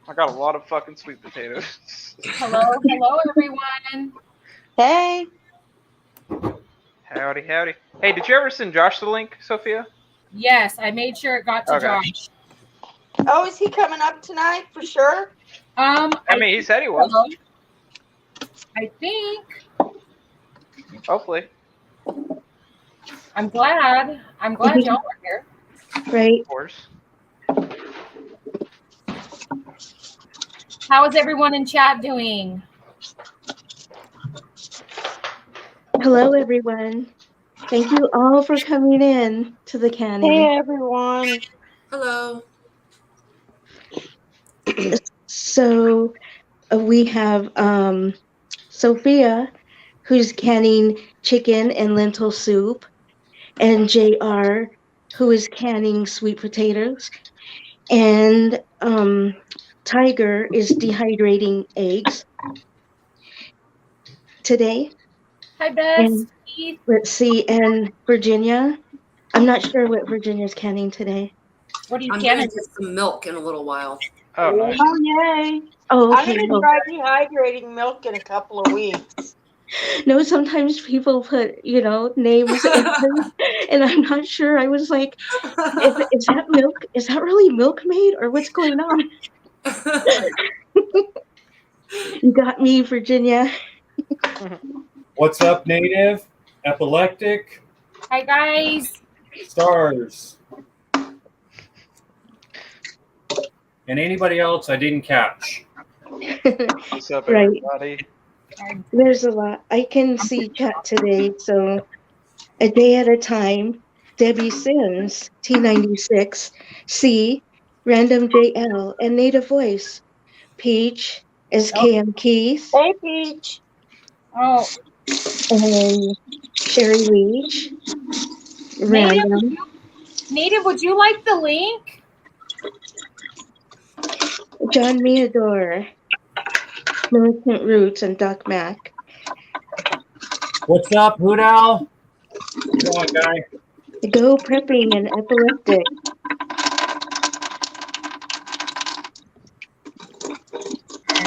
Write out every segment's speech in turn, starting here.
I got a lot of fucking sweet potatoes. Hello, everyone. Hey. Howdy, howdy. Hey, did you ever send Josh the link, Sophia? Yes, I made sure it got to Josh. Oh, is he coming up tonight for sure? I mean, he said he was. I think. Hopefully. I'm glad y'all are here. Right. Of course. How is everyone in chat doing? Hello, everyone. Thank you all for coming in to the canning. Hey, everyone. Hello. So we have Sophia, who's canning chicken and lentil soup, and JR, who is canning sweet potatoes, and Tiger is dehydrating eggs today. Hi, Beth. And let's see, and Virginia. I'm not sure what Virginia's canning today. What are you I'm canning? gonna get some milk in a little while. Oh, nice. Oh, yay. Oh, okay. I'm going to try dehydrating milk in a couple of weeks. No, sometimes people put, names and I'm not sure. I was like, is that milk? Is that really Milkmaid or what's going on? You got me, Virginia. What's up, Native? Epileptic? Hi, guys. Stars. And anybody else I didn't catch? What's up, Right. everybody? There's a lot. I can see chat today, so a day at a time. Debbie Sims, T96, C, Random JL, and Native Voice. Peach, SKM Keith. Hey, Peach. Oh. And Sherry Leach. Random. Native, would you like the link? John Meador. Militant Roots and Duck Mac. What's up, Hoot Owl? Come on, guy. Go Prepping and Epileptic.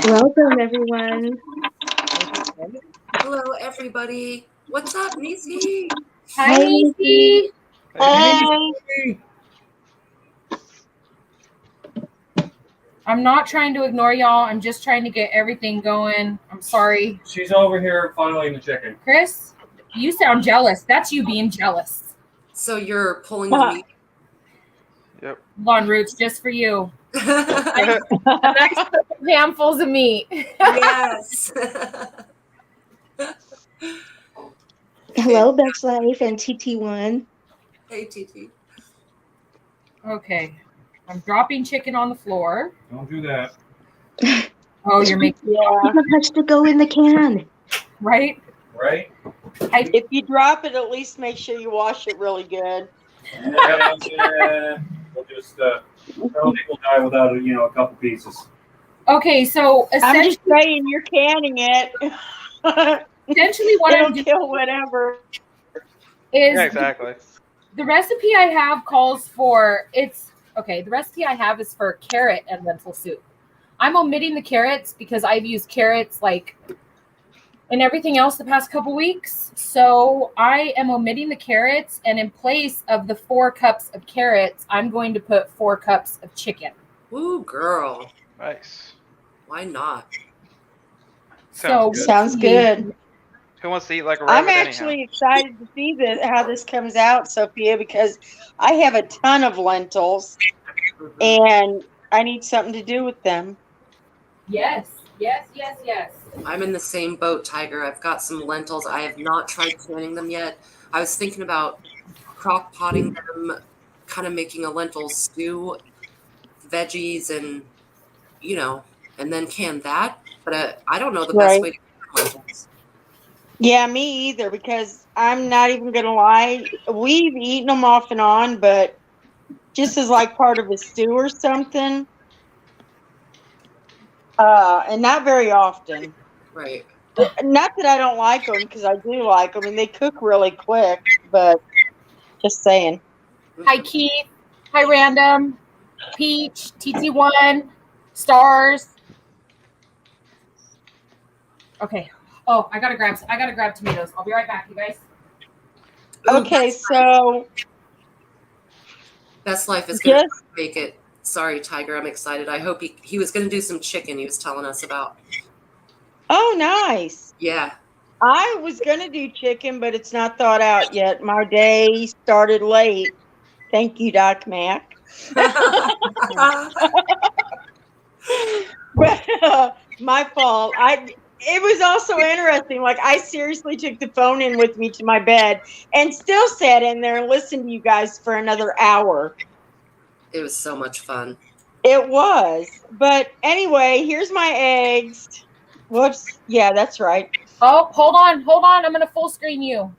Welcome, everyone. Hello, everybody. What's up, Nisi? Hi, Nisi. Hey. I'm not trying to ignore y'all. I'm just trying to get everything going. I'm sorry. She's over here finally in the chicken. Chris, you sound jealous. That's you being jealous. So you're pulling the meat? Yep. Lawn Roots, just for you. Nice handfuls of meat. Yes. Hello, Best Life and TT1. Hey, TT. Okay. I'm dropping chicken on the floor. Don't do that. Oh, you're making It has to go in the can. Right? Right? If you drop it, at least make sure you wash it really good. Yeah. We'll just, I don't think we'll die without, a couple pieces. Okay, so I'm just saying you're canning it. Essentially what It'll I'm doing kill whatever. is Yeah, exactly. the recipe I have calls for the recipe I have is for carrot and lentil soup. I'm omitting the carrots because I've used carrots in everything else the past couple weeks. So I am omitting the carrots, and in place of the 4 cups of carrots, I'm going to put 4 cups of chicken. Ooh, girl. Nice. Why not? Sounds good. Who wants to eat like a rabbit I'm actually excited to see how this comes out, Sophia, because I have a ton of lentils, and I need something to do with them. Yes. I'm in the same boat, Tiger. I've got some lentils. I have not tried canning them yet. I was thinking about crock potting them, kind of making a lentil stew, veggies, and and then can that. But I don't know the best way to can lentils. Yeah, me either, because I'm not even going to lie. We've eaten them off and on, but just as like part of a stew or something. And not very often. Right. Not that I don't like them, because I do like them, and they cook really quick, but just saying. Hi, Keith. Hi, Random. Peach, TT1, stars. Okay. Oh, I gotta grab tomatoes. I'll be right back, you guys. Okay, so Best Life is going to Yes. make it. Sorry, Tiger. I'm excited. I hope he was going to do some chicken he was telling us about. oh, nice. Yeah. I was gonna do chicken, but it's not thought out yet. My day started late. Thank you, Doc Mac. But my fault. It was also interesting. Like, I seriously took the phone in with me to my bed and still sat in there and listened to you guys for another hour. It was so much fun. It was. But anyway, here's my eggs. Whoops. Yeah, that's right. Oh, hold on. I'm gonna full screen you.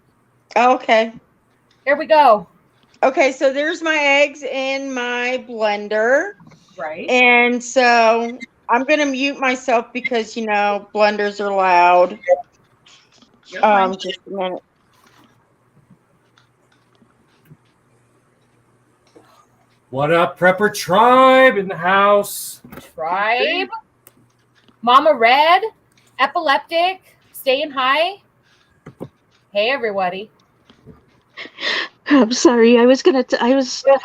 Okay. Here we go. Okay, so there's my eggs in my blender. Right. And so I'm going to mute myself because, blenders are loud. You're fine. Just a minute. What up, Prepper Tribe in the house? Tribe. Mama Red. Epileptic. Staying high. Hey, everybody. I'm sorry. I was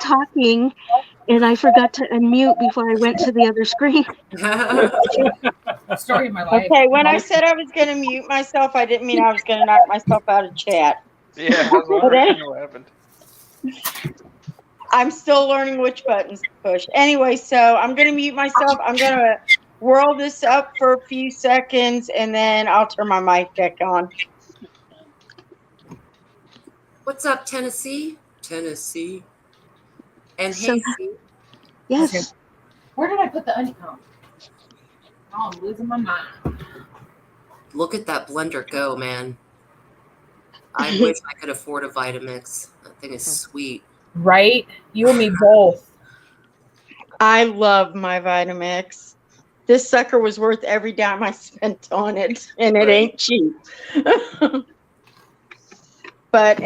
talking and I forgot to unmute before I went to the other screen. Story of my life. Okay, when I said I was going to mute myself, I didn't mean I was going to knock myself out of chat. Yeah, I was wondering what happened. I'm still learning which buttons to push. Anyway, so I'm going to mute myself. I'm going to whirl this up for a few seconds, and then I'll turn my mic back on. What's up, Tennessee? Tennessee. And So- Hasty. Yes. Okay. Where did I put the onion? Oh, I'm losing my mind. Look at that blender go, man. I wish I could afford a Vitamix. That thing is sweet. Right? You and me both. I love my Vitamix. This sucker was worth every dime I spent on it, and it ain't cheap. But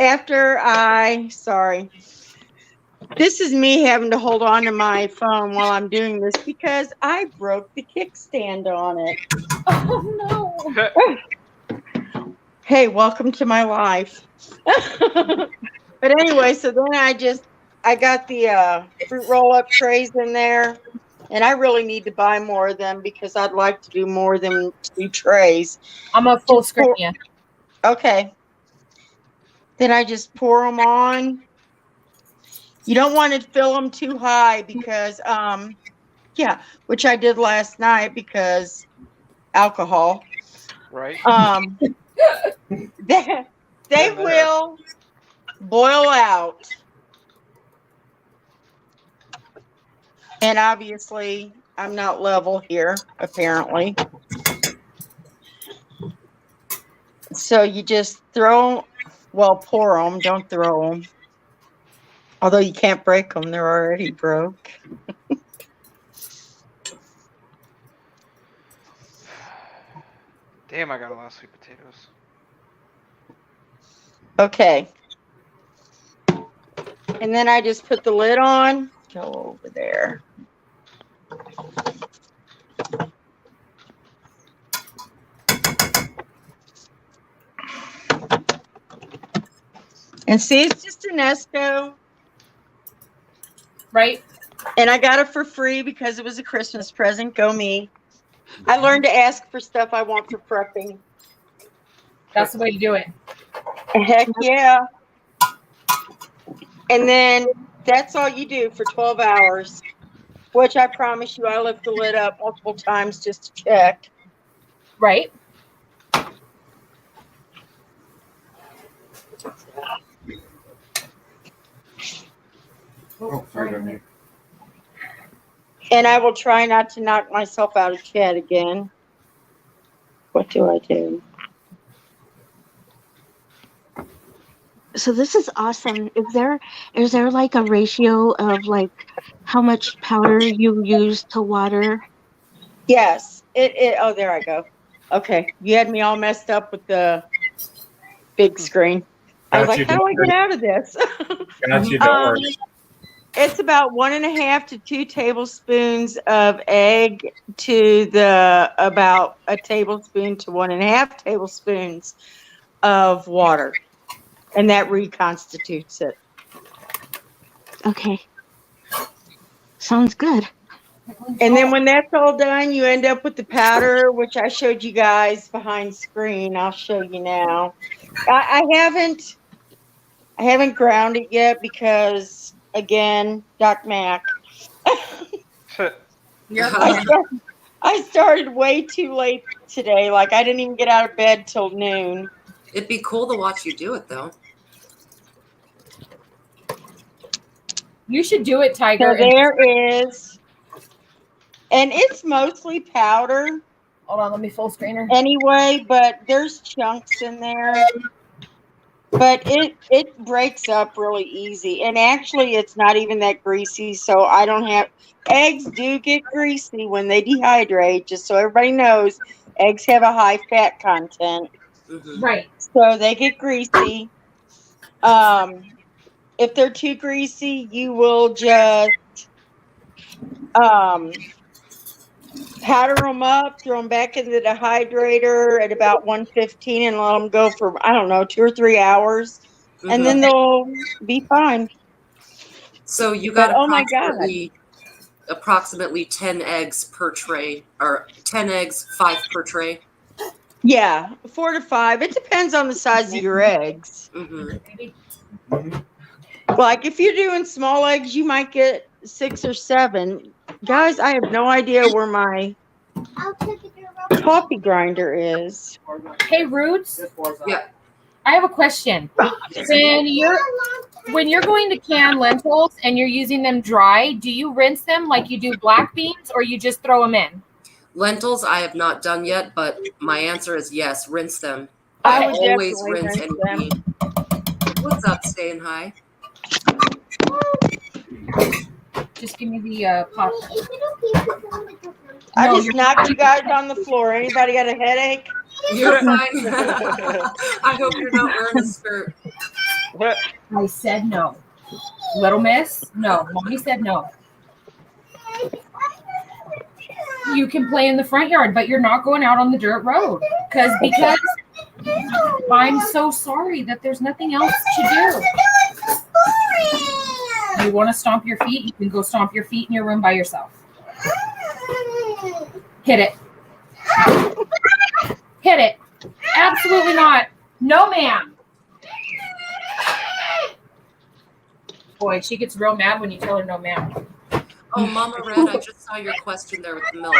this is me having to hold on to my phone while I'm doing this because I broke the kickstand on it. Oh, no. Hey, welcome to my life. But anyway, so then I got the fruit roll-up trays in there, and I really need to buy more of them because I'd like to do more than 2 trays. I'm a full screen you. Okay. Then I just pour them on. You don't want to fill them too high because, which I did last night because alcohol. Right. They will boil out. And obviously, I'm not level here, apparently. So you just pour them, don't throw them. Although you can't break them, they're already broke. Damn, I got a lot of sweet potatoes. Okay. And then I just put the lid on. Go over there. And see, it's just a Nesco. Right? And I got it for free because it was a Christmas present. Go me. I learned to ask for stuff I want for prepping. That's the way to do it. Heck yeah. And then that's all you do for 12 hours, which I promise you I lift the lid up multiple times just to check. Right? Oh, sorry about me. And I will try not to knock myself out of chat again. What do I do? So this is awesome. Is there like a ratio of like how much powder you use to water? Yes. Oh, there I go. Okay. You had me all messed up with the big screen. I was Got like, you, how do I don't get out of this? Got you, don't worry. It's about 1.5 to 2 tablespoons of egg to about a tablespoon to 1.5 tablespoons of water, and that reconstitutes it. Okay. Sounds good. And then when that's all done, you end up with the powder, which I showed you guys behind screen. I'll show you now. I haven't ground it yet because, again, Doc Mac. I started way too late today. Like, I didn't even get out of bed till noon. It'd be cool to watch you do it, though. You should do it, Tiger. So there is, and it's mostly powder. Hold on, let me full screen her. Anyway, but there's chunks in there. But it breaks up really easy. And actually, it's not even that greasy, so I don't have... Eggs do get greasy when they dehydrate, just so everybody knows. Eggs have a high fat content. Mm-hmm. Right. So they get greasy. If they're too greasy, you will just powder them up, throw them back in the dehydrator at about 115 and let them go for, I don't know, 2 or 3 hours. Mm-hmm. And then they'll be fine. So you got oh my approximately 10 eggs per tray, or 10 eggs, 5 per tray. Yeah, 4 to 5. It depends on the size of your eggs. Mm-hmm. Like if you're doing small eggs, you might get 6 or 7. Guys, I have no idea where my coffee grinder is. Hey, Roots. Yeah. I have a question. When you're going to can lentils and you're using them dry, do you rinse them like you do black beans, or you just throw them in? Lentils I have not done yet, but my answer is yes, rinse them. I I would always definitely rinse rinse any bean. What's up, staying high? Just give me the pop. I No, just knocked you guys on the floor. Anybody got a headache? You're fine. I hope you're not wearing a skirt. What? I said no. Little miss? No. Mommy said no. You can play in the front yard, but you're not going out on the dirt road. Because I'm so sorry that there's nothing else to do. You want to stomp your feet? You can go stomp your feet in your room by yourself. Hit it. Hit it. Absolutely not. No, ma'am. Boy, she gets real mad when you tell her no, ma'am. Oh, Mama Red, I just saw your question there with the milk.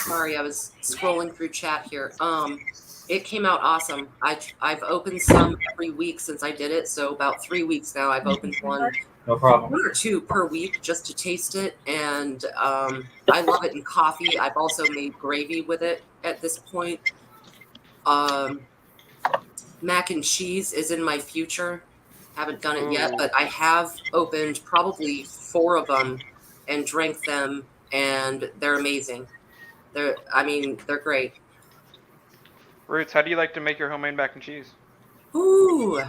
Sorry, I was scrolling through chat here. It came out awesome. I've opened some every week since I did it, so about 3 weeks now I've opened one. No problem. 1 or 2 per week just to taste it, and I love it in coffee. I've also made gravy with it at this point. Mac and cheese is in my future. Haven't done it yet, but I have opened probably 4 of them and drank them, and they're amazing. They're great. Roots, how do you like to make your homemade mac and cheese? Ooh.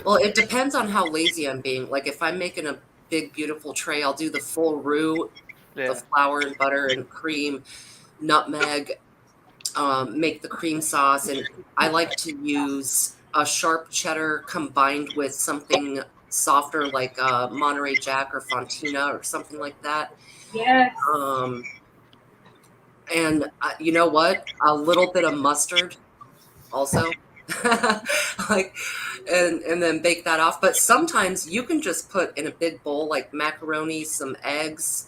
Well, it depends on how lazy I'm being. Like if I'm making a big, beautiful tray, I'll do the full roux, the flour and butter and cream, nutmeg, make the cream sauce. And I like to use a sharp cheddar combined with something softer like Monterey Jack or Fontina or something like that. Yes. And you know what? A little bit of mustard also. And then bake that off. But sometimes you can just put in a big bowl like macaroni, some eggs,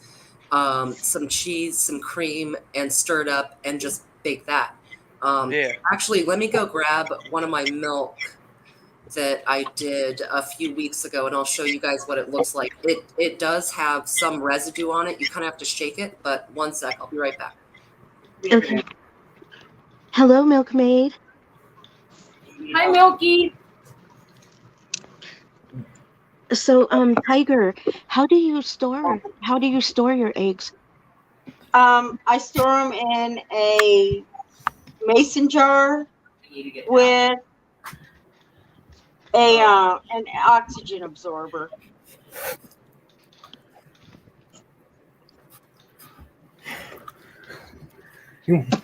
some cheese, some cream, and stir it up and just bake that. Actually, let me go grab one of my milk that I did a few weeks ago, and I'll show you guys what it looks like. It does have some residue on it. You kind of have to shake it, but 1 sec. I'll be right back. Okay. Hello, milkmaid. Hi, Milky. So, Tiger, how do you store your eggs? I store them in a mason jar with an oxygen absorber.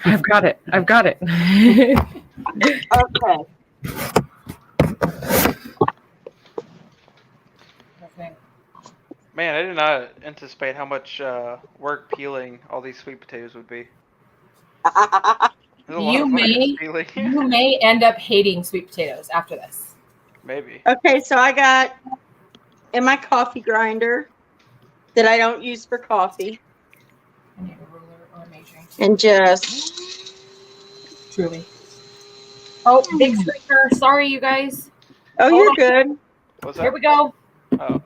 I've got it. Okay. Okay. Man, I did not anticipate how much work peeling all these sweet potatoes would be. There's a lot You of work may peeling. you may end up hating sweet potatoes after this. Maybe. Okay, so I got in my coffee grinder that I don't use for coffee, I need a ruler or a measuring tape. and just Truly. Oh, big streaker. Sorry, you guys. oh, you're good. What's Here that? we go. Oh.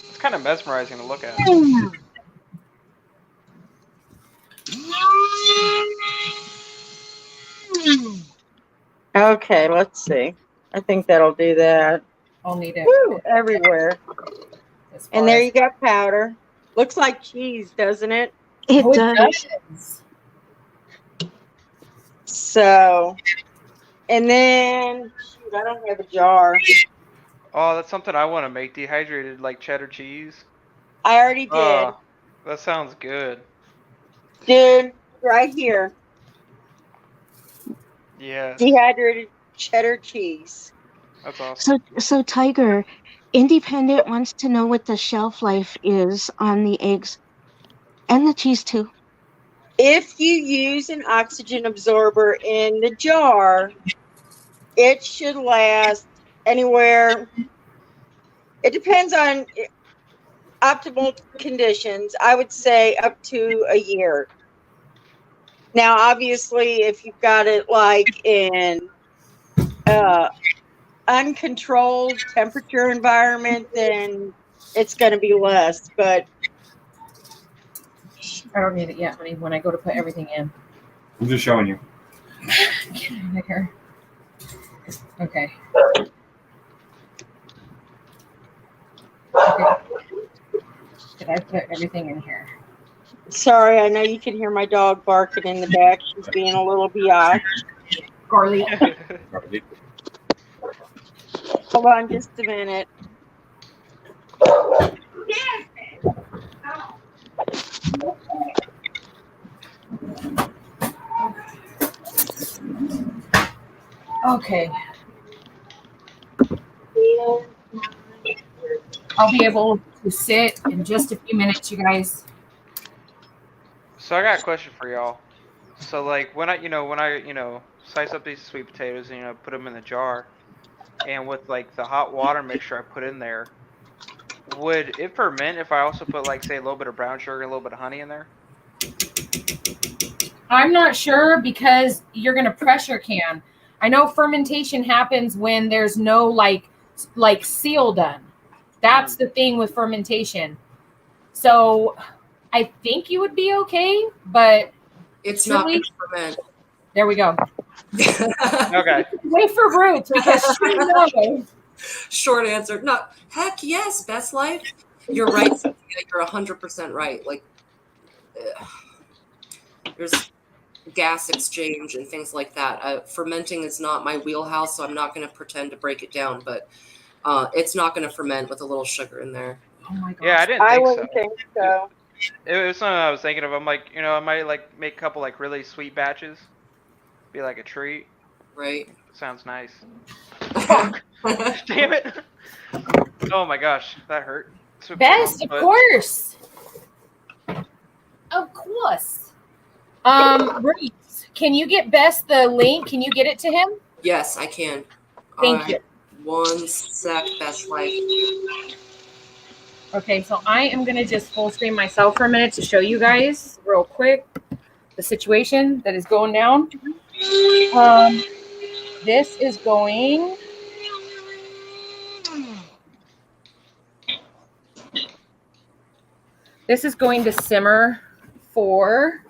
It's kind of mesmerizing to look at. Okay, let's see. I think that'll do that. I'll need it. Woo, everywhere. as far And there as- you got powder. Looks like cheese, doesn't it? It Oh, it does. does. So, and then shoot, I don't have a jar. Oh, that's something I want to make. Dehydrated like cheddar cheese. I already did. Oh, that sounds good. Dude, right here. Yeah, Dehydrated cheddar cheese. that's awesome. So Tiger, Independent wants to know what the shelf life is on the eggs and the cheese too. If you use an oxygen absorber in the jar, it should last anywhere. It depends on optimal conditions. I would say up to a year. Now, obviously, if you've got it like in uncontrolled temperature environment, then it's going to be less. But I don't need it yet, honey. When I go to put everything in. I'm just showing you. Get out of here. Okay. Did I put everything in here? sorry, I know you can hear my dog barking in the back. She's being a little biatch. Garlic. Hold on just a minute. Okay. I'll be able to sit in just a few minutes, you guys. So I got a question for y'all. So like when I slice up these sweet potatoes and put them in the jar, and with like the hot water mixture I put in there, would it ferment if I also put like say a little bit of brown sugar and a little bit of honey in there? I'm not sure because you're gonna pressure can. I know fermentation happens when there's no like seal done. That's the thing with fermentation. So I think you would be okay, but It's not Really? going to ferment. there we go. Okay. Wait for Roots because she knows. Short answer. No, heck yes, best life. You're right. Cynthia, you're 100% right. Like, there's gas exchange and things like that. Fermenting is not my wheelhouse, so I'm not going to pretend to break it down, but it's not going to ferment with a little sugar in there. Oh my god. Yeah, I didn't I think so. wouldn't think so. It was something I was thinking of. I'm like, I might like make a couple like really sweet batches. Be like a treat. Right? Sounds nice. Damn it. Oh my gosh, that hurt. Sweet Best, of potato, course. Of course. Roots, can you get Best the link? Can you get it to him? Yes, I can. Thank you. 1 sec, best life. Okay, so I am going to just full screen myself for a minute to show you guys real quick the situation that is going down. This is going... This is going to simmer for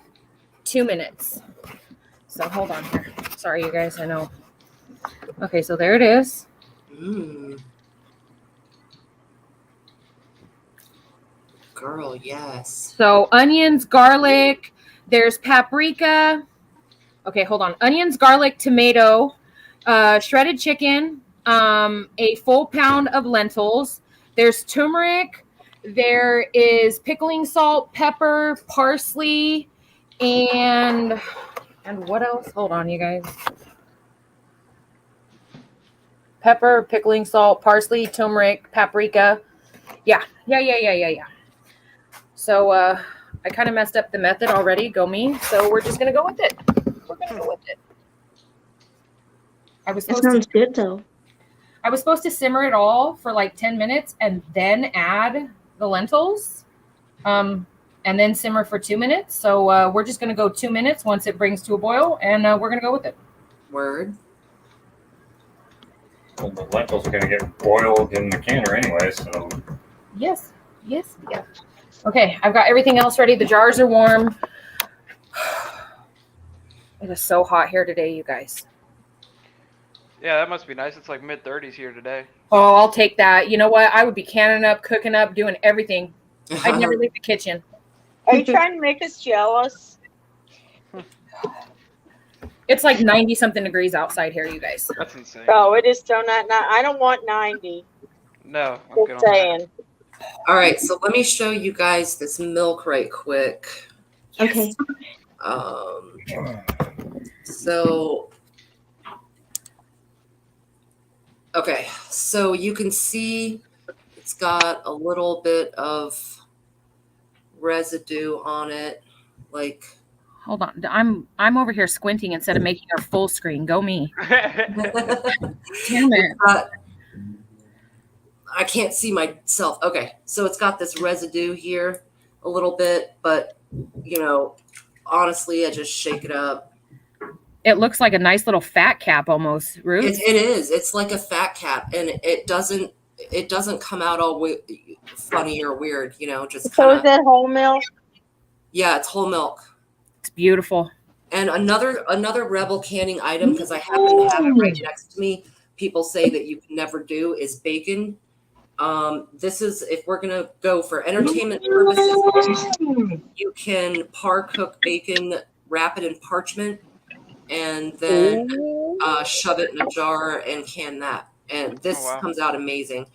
2 minutes. So hold on here. Sorry, you guys, I know. Okay, so there it is. Mmm. Girl, yes. So onions, garlic, there's paprika. Okay, hold on. Onions, garlic, tomato, shredded chicken, a full pound of lentils. There's turmeric. There is pickling salt, pepper, parsley, and what else? Hold on, you guys. Pepper, pickling salt, parsley, turmeric, paprika. Yeah. So I kind of messed up the method already. Go me. So we're just gonna go with it. We're gonna go with it. I was That supposed sounds good though. I was supposed to simmer it all for like 10 minutes and then add the lentils, and then simmer for 2 minutes. So we're just gonna go 2 minutes once it brings to a boil, and we're gonna go with it. Word. Well, the lentils are going to get boiled in the canner anyway, so. Yes. Okay, I've got everything else ready. The jars are warm. It is so hot here today, you guys. Yeah, that must be nice. It's like mid-30s here today. Oh, I'll take that. You know what? I would be canning up, cooking up, doing everything. I'd never leave the kitchen. Are you trying to make us jealous? It's like 90 something degrees outside here, you guys. That's insane. Oh, it is so not. I don't want 90. No, I'm good Just on saying. that. All right, so let me show you guys this milk right quick. Okay. So, okay, so you can see it's got a little bit of residue on it, like. Hold on. I'm over here squinting instead of making our full screen. Go me. Damn it. I can't see myself. Okay, so it's got this residue here a little bit, but you know, honestly, I just shake it up. It looks like a nice little fat cap almost, Ruth. It is. It's like a fat cap, and it doesn't come out all funny or weird. You know, just So kind is that whole milk? Yeah, it's whole milk. It's beautiful. And another Rebel canning item, because I happen to have it right next to me. People say that you can never do is bacon. This is, if we're gonna go for entertainment purposes, you can par cook bacon, wrap it in parchment, and then shove it in a jar and can that. And this comes out amazing.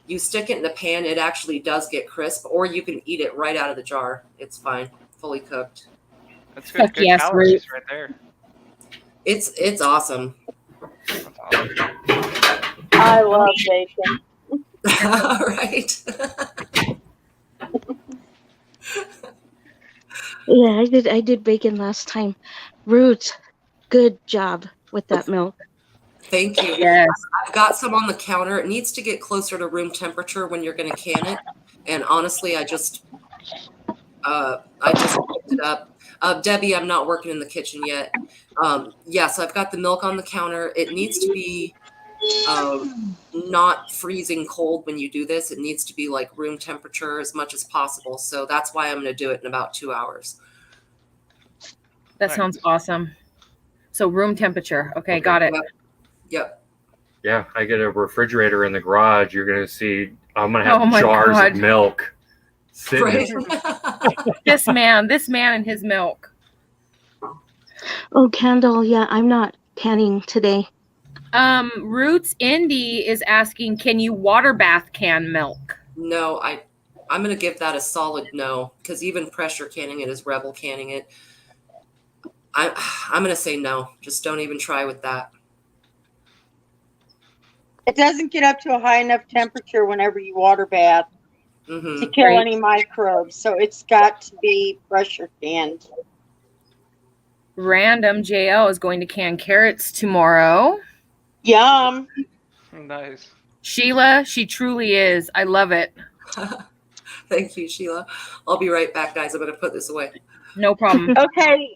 You stick it in the pan, it actually does get crisp, or you can eat it right out of the jar. It's fine, fully cooked. That's good calories right there. It's awesome. That's awesome. I love bacon. All right. Yeah, I did bacon last time. Ruth, good job with that milk. Thank you. Yes. I've got some on the counter. It needs to get closer to room temperature when you're going to can it. And honestly, I just picked it up. Debbie, I'm not working in the kitchen yet. So I've got the milk on the counter. It needs to be not freezing cold when you do this. It needs to be like room temperature as much as possible. So that's why I'm going to do it in about 2 hours. That sounds awesome. So room temperature. Okay, got it. Yep. Yeah, I get a refrigerator in the garage. You're going to see, I'm going to have my jars God. of milk. Right. This man and his milk. Oh, Kendall, yeah, I'm not canning today. Roots Indy is asking, can you water bath can milk? No, I'm going to give that a solid no, because even pressure canning it is Rebel canning it. I'm going to say no. Just don't even try with that. It doesn't get up to a high enough temperature whenever you water bath to kill any microbes. So it's got to be pressure canned. Random JL is going to can carrots tomorrow. Yum. Nice. Sheila, she truly is. I love it. Thank you, Sheila. I'll be right back, guys. I'm going to put this away. No problem. Okay.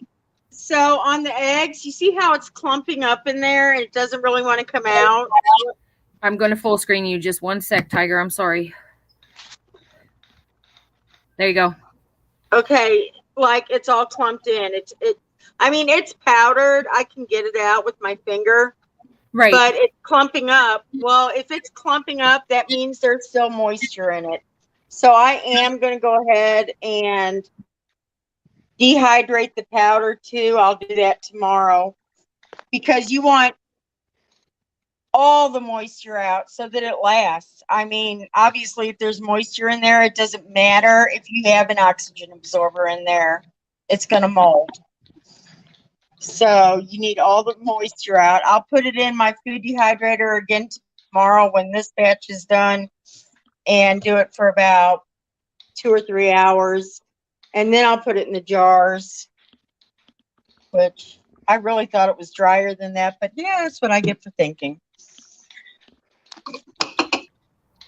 So on the eggs, you see how it's clumping up in there and it doesn't really want to come out? I'm going to full screen you. Just one sec, Tiger. I'm sorry. There you go. Okay. Like it's all clumped in. It's powdered. I can get it out with my finger. Right. But it's clumping up. Well, if it's clumping up, that means there's still moisture in it. So I am going to go ahead and dehydrate the powder too. I'll do that tomorrow because you want all the moisture out so that it lasts. I mean, obviously, if there's moisture in there, it doesn't matter if you have an oxygen absorber in there, it's going to mold. So you need all the moisture out. I'll put it in my food dehydrator again tomorrow when this batch is done and do it for about 2 or 3 hours. And then I'll put it in the jars, which I really thought it was drier than that. But yeah, that's what I get for thinking.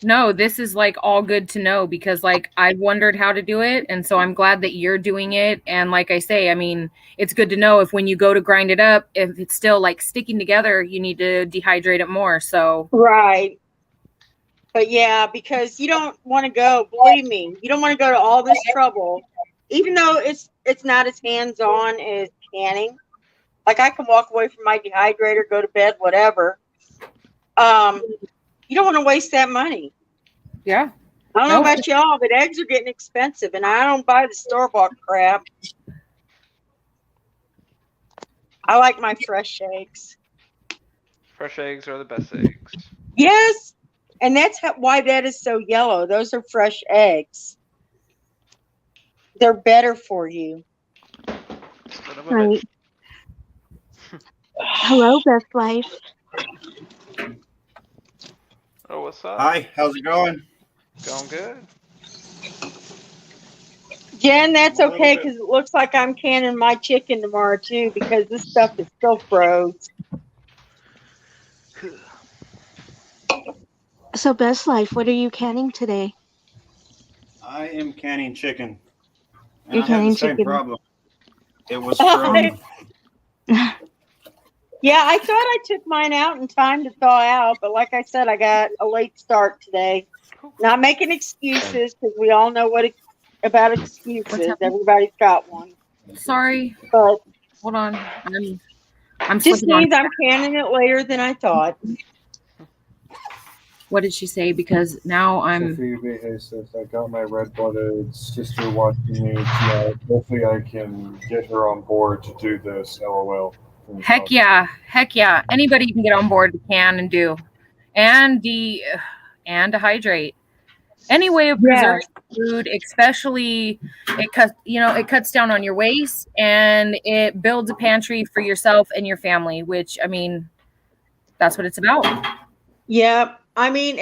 No, this is like all good to know because like I wondered how to do it. And so I'm glad that you're doing it. And like I say, I mean, it's good to know if when you go to grind it up, if it's still like sticking together, you need to dehydrate it more. So Right. But yeah, because you don't want to go, believe me, you don't want to go to all this trouble, even though it's not as hands-on as canning. Like I can walk away from my dehydrator, go to bed, whatever. You don't want to waste that money. yeah. I don't know about y'all, but eggs are getting expensive, and I don't buy the store-bought crap. I like my fresh eggs. Fresh eggs are the best eggs. Yes, and that's why that is so yellow. Those are fresh eggs. They're better for you. Right. Hello, Best Life. Oh, what's up? Hi, how's it going? Going good. Jen, that's okay because it looks like I'm canning my chicken tomorrow too because this stuff is so froze. So, Best Life, what are you canning today? I am canning chicken. And You're I have canning the same chicken. problem. It was frozen. Yeah, I thought I took mine out in time to thaw out, but like I said, I got a late start today. Not making excuses because we all know about excuses. Everybody's got one. Sorry. But Hold on. I'm just slipping on. means I'm canning it later than I thought. What did she say? Because now I'm. Phoebe, hey sis, I got my red-blooded sister watching me tonight. Hopefully I can get her on board to do this, LOL. Heck yeah. Heck yeah. Anybody can get on board to can and do. And dehydrate. Any way of preserving food, especially it cuts down on your waste and it builds a pantry for yourself and your family, which I mean, that's what it's about. Yeah. I mean,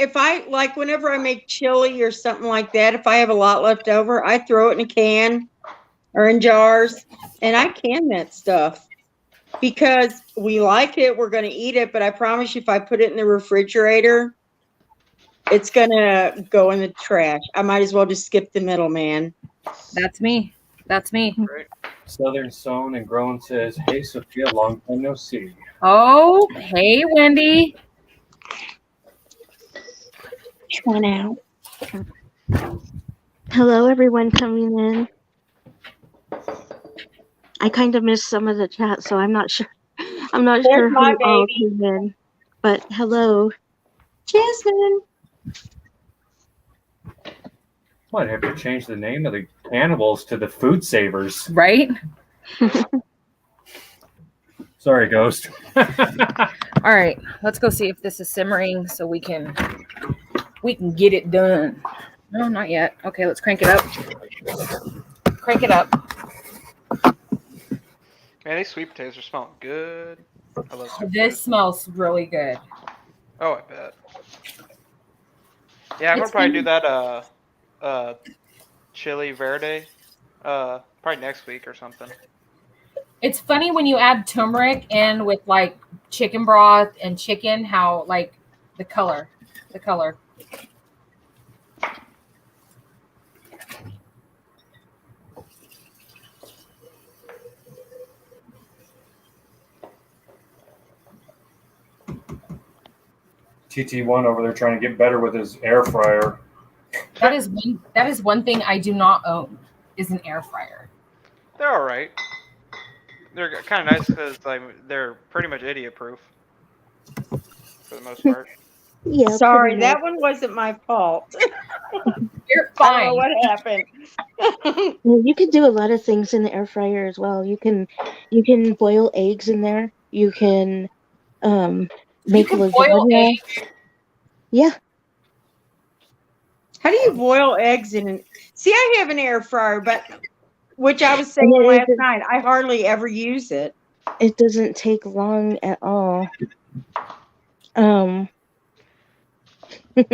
whenever I make chili or something like that, if I have a lot left over, I throw it in a can or in jars and I can that stuff. Because we like it, we're going to eat it, but I promise you if I put it in the refrigerator, it's going to go in the trash. I might as well just skip the middleman. That's me. That's me. Right. Southern Sown and Grown says, hey Sophia, long time no see. Oh, hey, Wendy. One out. Hello, everyone coming in. I kind of missed some of the chat, so I'm not sure. I'm not sure who all came in. But hello, Jasmine. Might have to change the name of the cannibals to the Food Savers. Right? Sorry, Ghost. All right, let's go see if this is simmering so we can get it done. No, not yet. Okay, let's crank it up. Crank it up. Man, these sweet potatoes are smelling good. I love sweet This potatoes. smells really good. Oh, I bet. Yeah, I'm gonna probably do that chili verde probably next week or something. It's funny when you add turmeric in with like chicken broth and chicken, how like the color. TT1 over there trying to get better with his air fryer. That is one thing I do not own is an air fryer. They're all right. They're kind of nice because they're pretty much idiot-proof for the most part. yeah. Sorry, pretty that one wasn't my fault. You're I don't know fine. what happened. much. You can do a lot of things in the air fryer as well. You can boil eggs in there. You can make can boil lasagna. eggs. Yeah. How do you boil eggs in an? See, I have an air fryer, but which I was And saying it, last it, night, I hardly ever use it. it doesn't take long at all. Um, I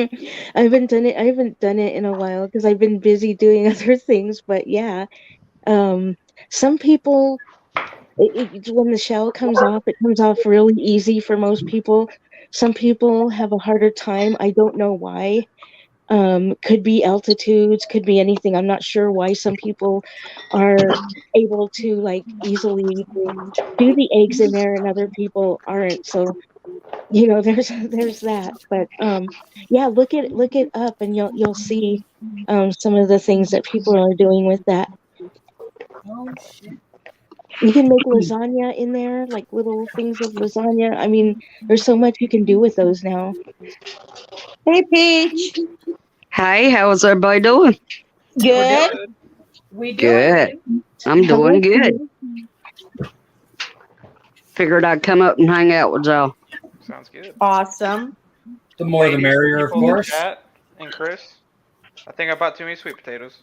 haven't done it in a while because I've been busy doing other things. But yeah, some people, when the shell comes off, it comes off really easy for most people. Some people have a harder time. I don't know why. Could be altitudes, could be anything. I'm not sure why some people are able to like easily do the eggs in there and other people aren't. So there's that. But yeah, look it up and you'll see some of the things that people are doing with that. Oh shit. You can make lasagna in there, like little things of lasagna. I mean, there's so much you can do with those now. Hey, Peach. Hey, how's everybody doing? We're Good. good. We do Good. it. I'm Hello. doing good. Figured I'd come up and hang out with y'all. Sounds good. Awesome. The more the Ladies, merrier, of people in the course. Chat and Chris, I think I bought too many sweet potatoes.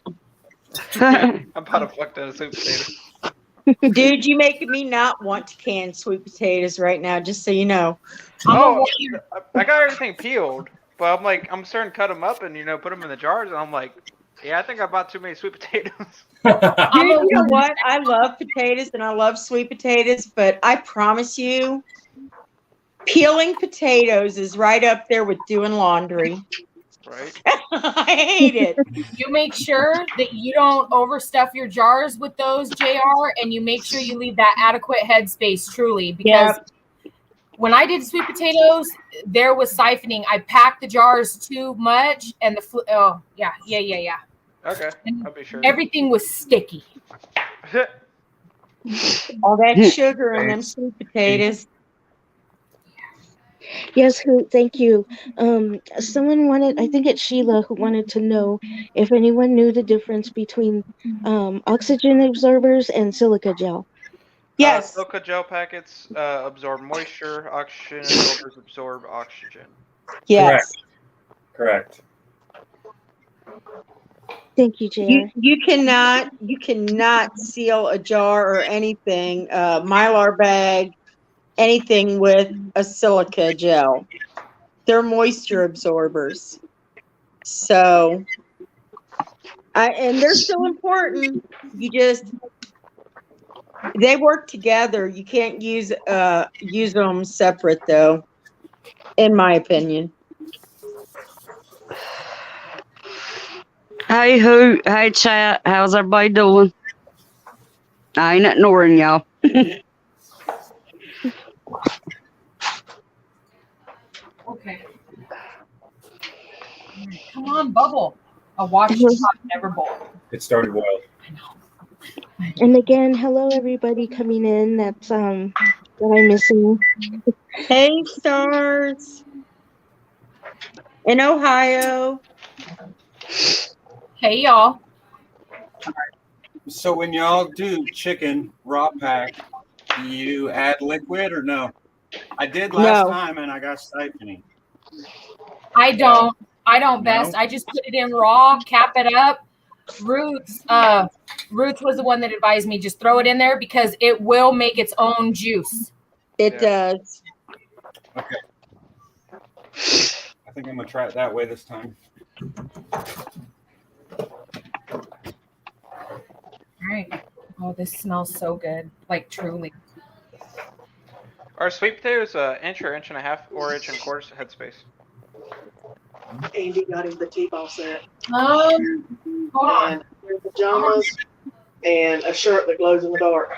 I bought a fuck ton of sweet potatoes. Dude, you making me not want to can sweet potatoes right now, just so you know. Oh, I got everything peeled, but I'm starting to cut them up and put them in the jars, and I'm like, yeah, I think I bought too many sweet potatoes. Dude, you know what? I love potatoes and I love sweet potatoes, but I promise you, peeling potatoes is right up there with doing laundry. Right? I hate it. You make sure that you don't overstuff your jars with those, JR, and you make sure you leave that adequate headspace, truly, because when I did sweet potatoes, there was siphoning. I packed the jars too much, and yeah. Okay, And I'll be sure. everything was sticky. All that sugar in them sweet potatoes. Yes, thank you. Someone wanted, I think it's Sheila, who wanted to know if anyone knew the difference between oxygen absorbers and silica gel. Yes. Silica gel packets absorb moisture. Oxygen absorbers absorb oxygen. Yes. Correct. Thank you, JR. You cannot seal a jar or anything, Mylar bag, anything with a silica gel. They're moisture absorbers. So, and they're still important. They work together. You can't use them separate, though, in my opinion. Hey chat, how's everybody doing? I ain't ignoring y'all. Okay. Come on, bubble. A wash pot never boiled. It started well. And again, hello everybody coming in that I'm missing. Hey, stars. In Ohio. Hey, y'all. So when y'all do chicken raw pack, do you add liquid or no? I did last time and I got siphoning. I don't No? best. I just put it in raw, cap it up. Roots was the one that advised me just throw it in there because it will make its own juice. It does. Okay. I think I'm gonna try it that way this time. All right. Oh, this smells so good. Like truly. Are sweet potatoes inch or inch and a half or inch and a quarter headspace? Andy got him the T-ball set. Hold on. And pajamas and a shirt that glows in the dark.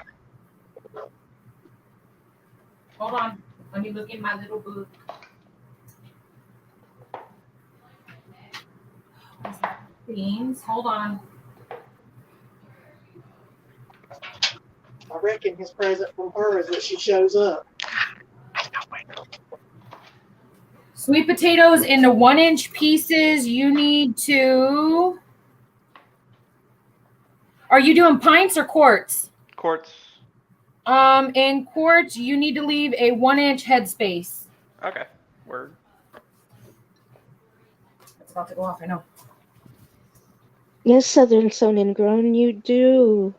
Hold on. Let me look in my little book. Beans. Hold on. I reckon his present from her is that she shows up. Sweet potatoes into 1-inch pieces. You need to. Are you doing pints or quarts? Quarts. In quarts, you need to leave a 1-inch headspace. Okay. Word. It's about to go off, I know. Yes, Southern Sun and Grown, you do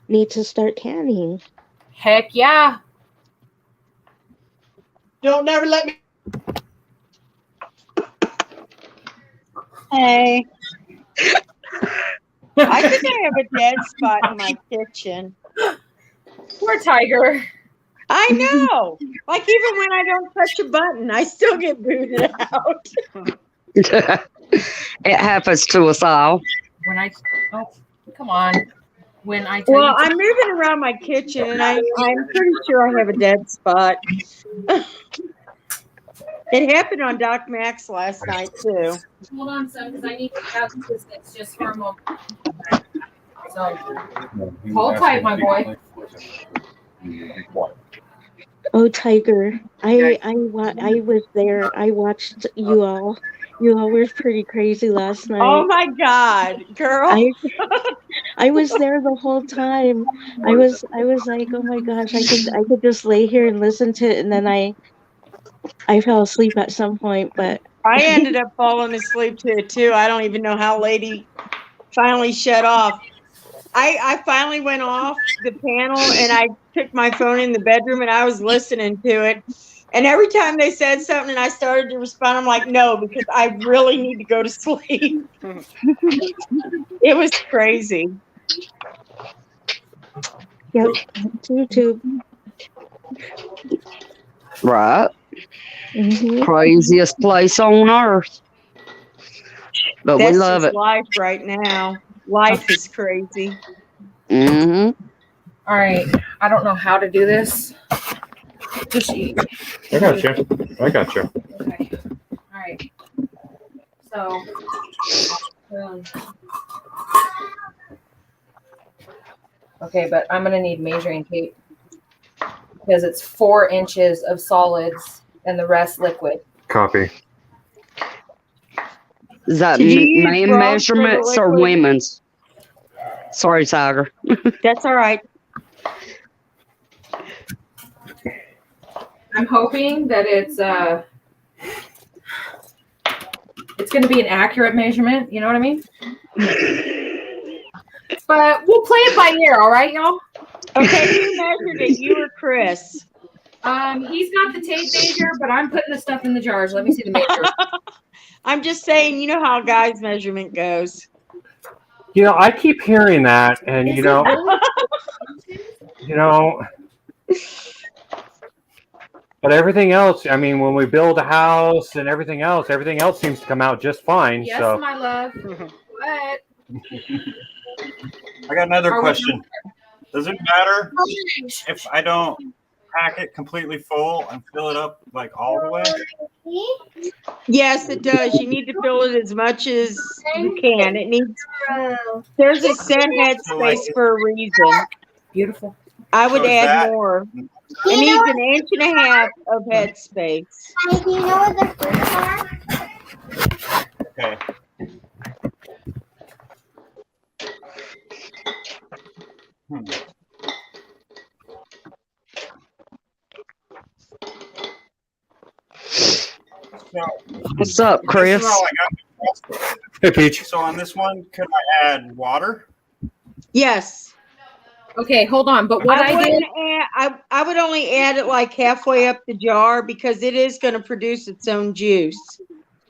need to start tanning. Heck yeah. Don't never let me. Hey. I think I have a dead spot in my kitchen. Poor Tiger. I know. Like even when I don't touch a button, I still get booted out. It happens to us all. When I come on. When I tell Well, you I'm moving around my kitchen, and I'm pretty sure I have a dead spot. It happened on Doc Max last night too. hold on, son, because I need to have this just for a moment. So hold tight, my boy. Oh, Tiger, I was there. I watched you all. You all were pretty crazy last night. Oh my God, girl! I was there the whole time. I was like, oh my gosh, I could just lay here and listen to it, and then I fell asleep at some point, but I ended up falling asleep to it too. I don't even know how lady finally shut off. I finally went off the panel and I took my phone in the bedroom and I was listening to it. And every time they said something and I started to respond, I'm like, no, because I really need to go to sleep. It was crazy. yep, YouTube. Right. Mm-hmm. Craziest place on earth. But That's we love just it. life right now. Life is crazy. Mm-hmm. All right. I don't know how to do this. Just eat. I got you. Okay. All right. So. Okay, but I'm gonna need measuring tape because it's 4 inches of solids and the rest liquid. Copy. Is that Did you use man Bro for the measurements or liquid? women's? Sorry, Tiger. That's all right. I'm hoping that it's going to be an accurate measurement. You know what I mean? But we'll play it by ear. All right, y'all. Okay, who measured it? You or Chris? He's got the tape measure, but I'm putting the stuff in the jars. Let me see the measure. I'm just saying, you know how a guy's measurement goes. You know, I keep hearing that, and you know, but everything else. I mean, when we build a house and everything else seems to come out just fine. Yes, So. my love. What? I got another question. Does it matter if I don't pack it completely full and fill it up like all the way? Yes, it does. You need to fill it as much as you can. It needs. There's a set headspace for a reason. Beautiful. I would So is add that- more. It needs an inch and a half of headspace. Do you know what the fruits are? Okay. What's up, Chris? This is all I got. Hey, Peach. So on this one, could I add water? Yes. Okay, hold on. But what I did. wouldn't I would only add it like halfway up the jar because it is going to produce its own juice.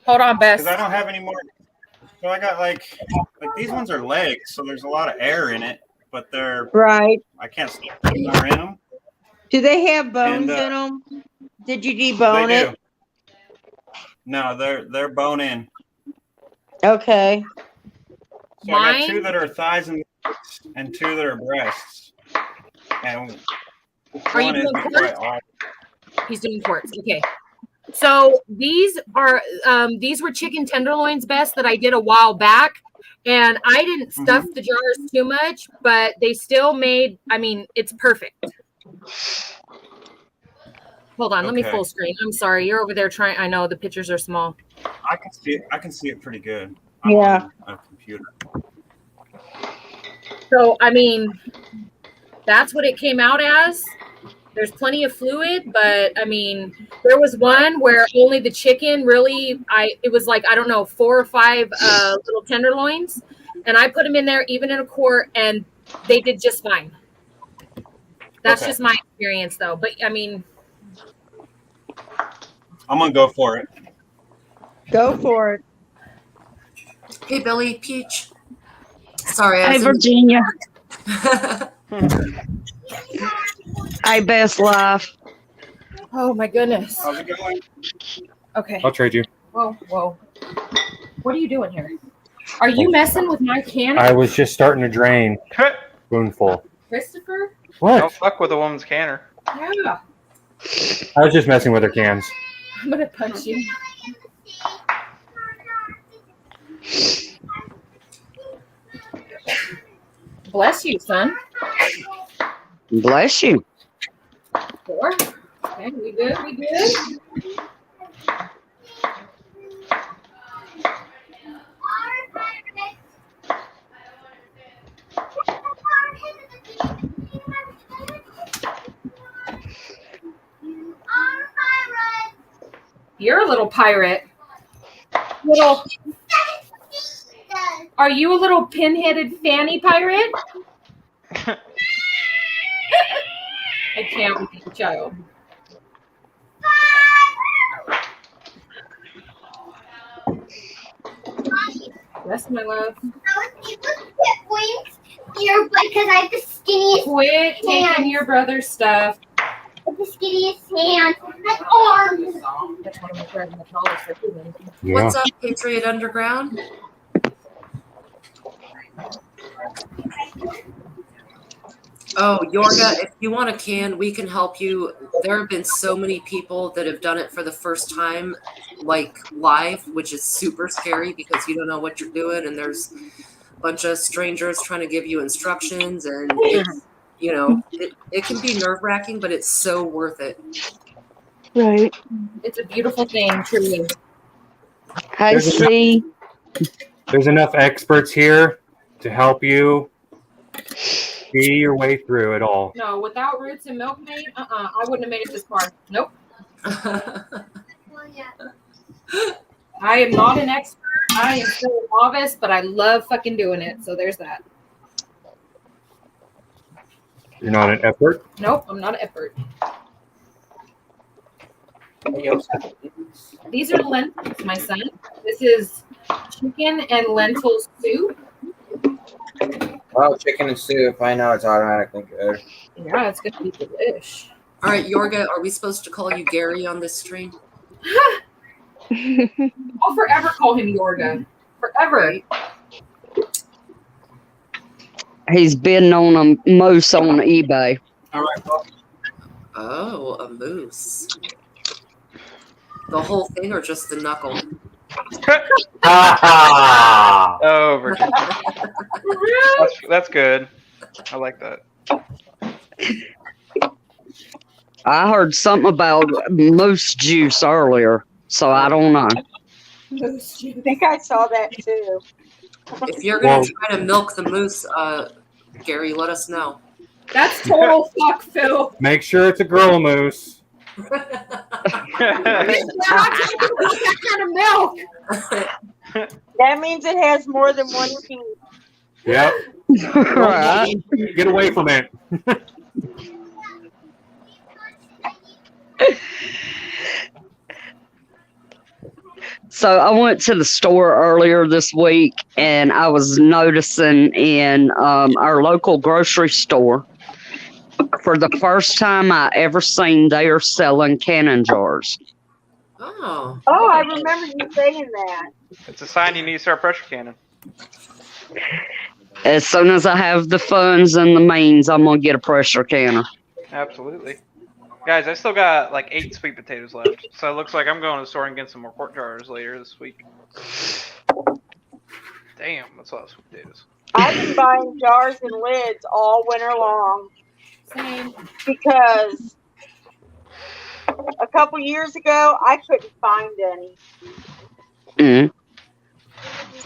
Hold on, Bess. Because I don't have any more. So I got like these ones are legs, so there's a lot of air in it, but they're right. I can't stick more in them. Do they have bones And, in them? Did you debone They it? do. No, they're bone in. Okay. So I got 2 that are thighs and 2 that are breasts. And Are you one is doing quite quartz? odd. He's doing quartz. Okay. So these were chicken tenderloins, Bess, that I did a while back. And I didn't stuff the jars too much, but they still made, I mean, it's perfect. Hold on, let me full screen. I'm sorry. You're over there trying. I know the pictures are small. I can see it pretty good. Yeah. On a computer. So, I mean, that's what it came out as. There's plenty of fluid, but I mean, There was one where only the chicken really, it was like, I don't know, 4 or 5 little tenderloins. And I put them in there, even in a quart, and they did just fine. That's just my experience, though. But, I mean. I'm going to go for it. Go for it. Hey, Billy, Peach. Sorry. Hey, Virginia. Hey, best life. Oh, my goodness. How's it going? Okay. I'll trade you. Whoa. What are you doing here? Are you messing with my can? I was just starting to drain. Spoonful. Christopher? What? Don't fuck with a woman's canner. Yeah. I was just messing with her cans. I'm going to punch you. Bless you, son. Bless you. 4. Okay, we good? You're a little pirate. Are you a little pin-headed fanny pirate? I can't with you, child. Yes, my love. Here because I have the skinniest Quit taking your brother's stuff. the skinniest hands and arms. That's one of my friends, the tallest for human. What's up, Patriot Underground? Oh, Yorga, if you want a can, we can help you. There have been so many people that have done it for the first time, like live, which is super scary because you don't know what you're doing, and there's a bunch of strangers trying to give you instructions, and it's, you know, it can be nerve-wracking, but it's so worth it. Right. It's a beautiful thing, truly. Hey, see. There's enough experts here to help you see your way through it all. No, without Roots and Milkmaid, I wouldn't have made it this far. Nope. I am not an expert. I am still a novice, but I love fucking doing it. So there's that. You're not an effort? Nope, I'm not an expert. These are lentils, my son. This is chicken and lentil soup. Oh, chicken and soup. I know it's automatically good. Yeah, it's gonna be delish. All right, Yorga, are we supposed to call you Gary on this stream? I'll forever call him Yorga. Forever. He's bidding on a moose on eBay. All right, well. Oh, a moose. The whole thing or just the knuckle? Oh, Virginia. That's good. I like that. I heard something about moose juice earlier, so I don't know. I think I saw that too. If you're going to try to milk the moose, Gary, let us know. That's total fuck, Phil. Make sure it's a girl moose. That kind of milk. That means it has more than one teeth. Yep. Right. Get away from it. So I went to the store earlier this week, and I was noticing in our local grocery store, for the first time I ever seen, they are selling cannon jars. Oh. Oh, I remember you saying that. It's a sign you need to start pressure canning. As soon as I have the funds and the means, I'm gonna get a pressure canner. Absolutely. Guys, I still got like 8 sweet potatoes left. So it looks like I'm going to the store and get some more quart jars later this week. Damn, that's a lot of sweet potatoes. I've been buying jars and lids all winter long. Same. Because a couple years ago, I couldn't find any. Mm.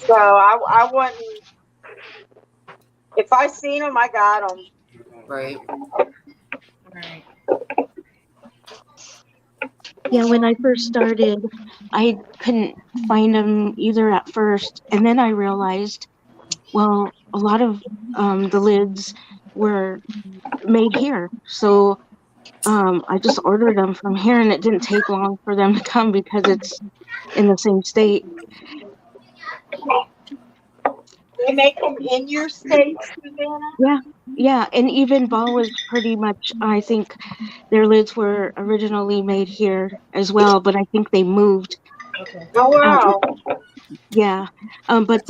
So I wasn't. If I seen them, I got them. Right. Right. Yeah, when I first started, I couldn't find them either at first. And then I realized, well, a lot of the lids were made here. So I just ordered them from here, and it didn't take long for them to come because it's in the same state. They make them in your state, Savannah? Yeah. And even Ball was pretty much, I think their lids were originally made here as well, but I think they moved. Oh, wow. Yeah. But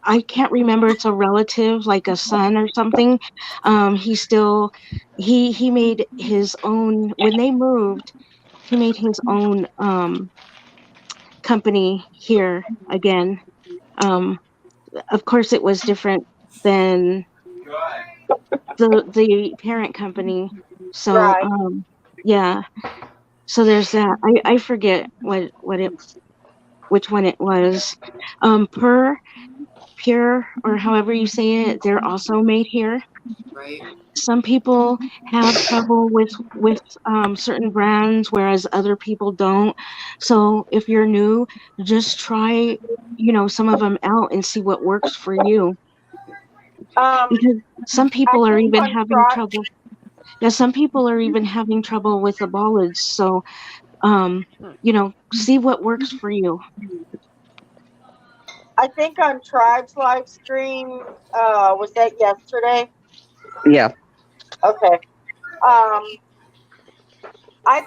I can't remember, it's a relative, like a son or something. He made his own, when they moved, he made his own company here again. Of course, it was different than the parent company. So Right. yeah. So there's that. I forget which one it was. Pure, or however you say it, they're also made here. Right. Some people have trouble with certain brands, whereas other people don't. So if you're new, just try, some of them out and see what works for you. Because some people are even having trouble. Yeah, some people are even having trouble with the bollards. So, see what works for you. I think on Tribe's live stream, was that yesterday? Yeah. Okay. I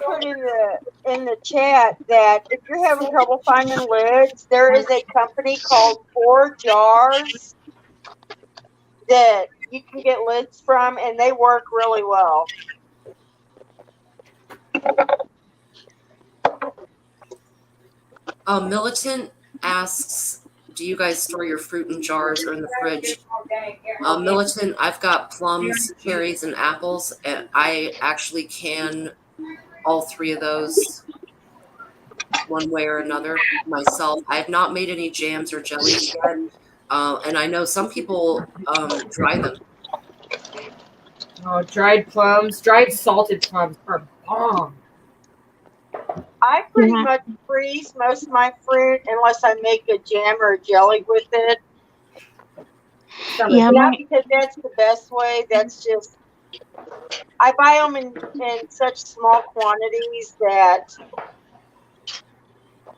put in the chat that if you're having trouble finding lids, there is a company called 4 Jars that you can get lids from, and they work really well. Militant asks, do you guys store your fruit in jars or in the fridge? Militant, I've got plums, cherries, and apples, and I actually can all 3 of those one way or another myself. I have not made any jams or jellies yet, and I know some people dry them. Oh, dried plums, dried salted plums are bomb. I pretty much freeze most of my fruit unless I make a jam or a jelly with it. Yeah, not because that's the best way. That's just, I buy them in such small quantities that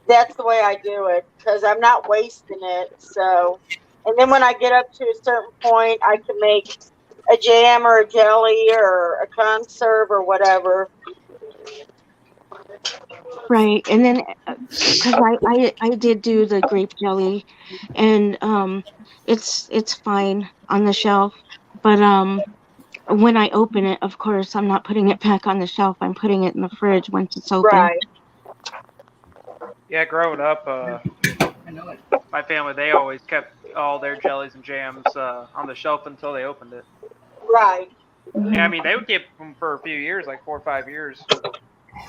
that's the way I do it, because I'm not wasting it. So, and then when I get up to a certain point, I can make a jam or a jelly or a conserve or whatever. Right, and then because I did do the grape jelly, and it's fine on the shelf, but when I open it, of course, I'm not putting it back on the shelf. I'm putting it in the fridge once it's open. Right. Yeah, growing up, my family, they always kept all their jellies and jams on the shelf until they opened it. Right. Yeah, I mean, they would keep them for a few years, like 4 or 5 years,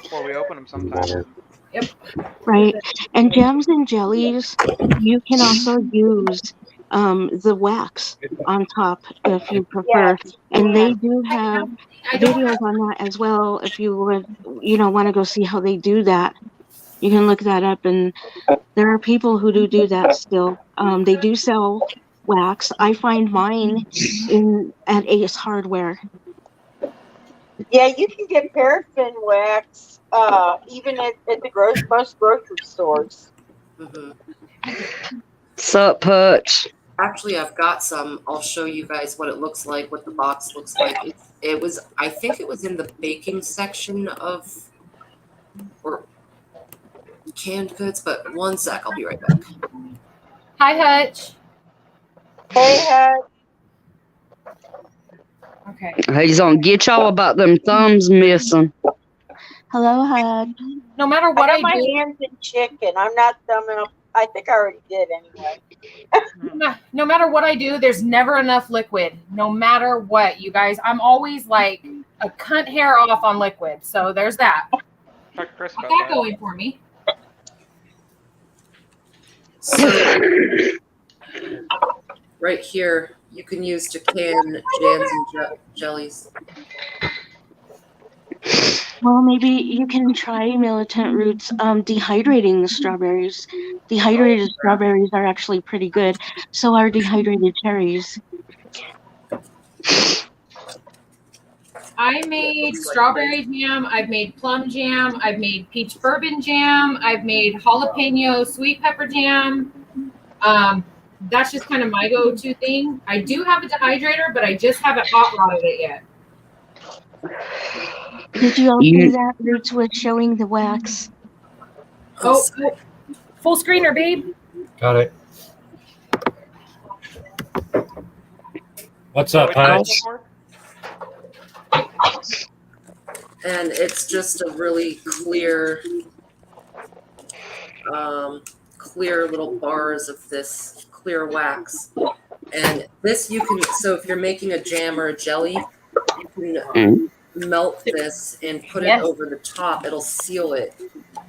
before we open them sometimes. Yep. Right, and jams and jellies, you can also use the wax on top if you prefer, and they do have videos on that as well. If you would, want to go see how they do that, you can look that up, and there are people who do that still. They do sell wax. I find mine at Ace Hardware. Yeah, you can get paraffin wax even at the most grocery stores. Sup, Hutch? Actually, I've got some. I'll show you guys what it looks like, what the box looks like. It was, I think it was in the baking section of or canned goods, but one sec, I'll be right back. Hi, Hutch. Hey, Hutch. Okay. He's on get y'all about them thumbs missing. Hello, Hutch. No matter what I got my do, hands in chicken. I'm not thumbing up. I think I already did anyway. no matter what I do, there's never enough liquid. No matter what, you guys, I'm always like a cunt hair off on liquid. So there's that. Talk to Chris about Got that that. going for me. So, right here, you can use to can jams and jellies. Well, maybe you can try Militant Roots dehydrating the strawberries. Dehydrated strawberries are actually pretty good. So are dehydrated cherries. I made strawberry jam. I've made plum jam. I've made peach bourbon jam. I've made jalapeno sweet pepper jam. That's just kind of my go-to thing. I do have a dehydrator, but I just haven't hot rodded it yet. Did you all see that Roots was showing the wax? Oh, full screener, babe. Got it. What's up, Hutch? And it's just a really clear, clear little bars of this clear wax. And this you can, so if you're making a jam or a jelly, you can melt this and put it over the top. It'll seal it.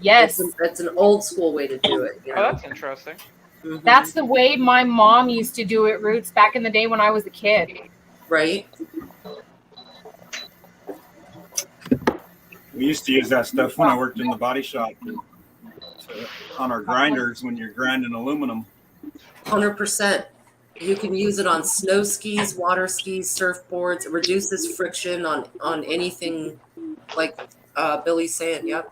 Yes. It's an old school way to do it. You know? Oh, that's interesting. Mm-hmm. That's the way my mom used to do it, Roots, back in the day when I was a kid. Right? We used to use that stuff when I worked in the body shop on our grinders when you're grinding aluminum. 100%. You can use it on snow skis, water skis, surfboards. It reduces friction on anything, like Billy's saying. Yep.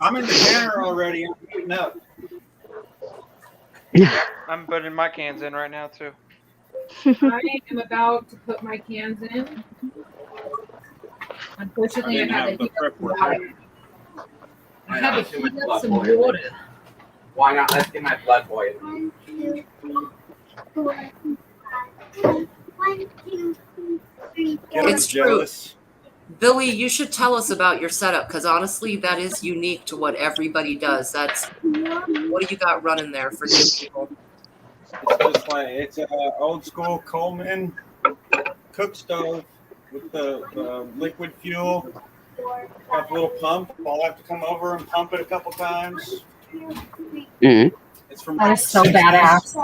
I'm in the canner already. I'm heating up. I'm putting my cans in right now too. I am about to put my cans in. Unfortunately, I had to heat up some water. I had to heat up some water. Why not? Let's get my blood boiling. 1, 2, 3, 4, 5. 1, 2, 3, 4. It's true. Billy, you should tell us about your setup because honestly, that is unique to what everybody does. That's what do you got running there for new people? It's just like it's an old school Coleman cook stove with the liquid fuel. Got a little pump. I'll have to come over and pump it a couple times. It's from that is so badass.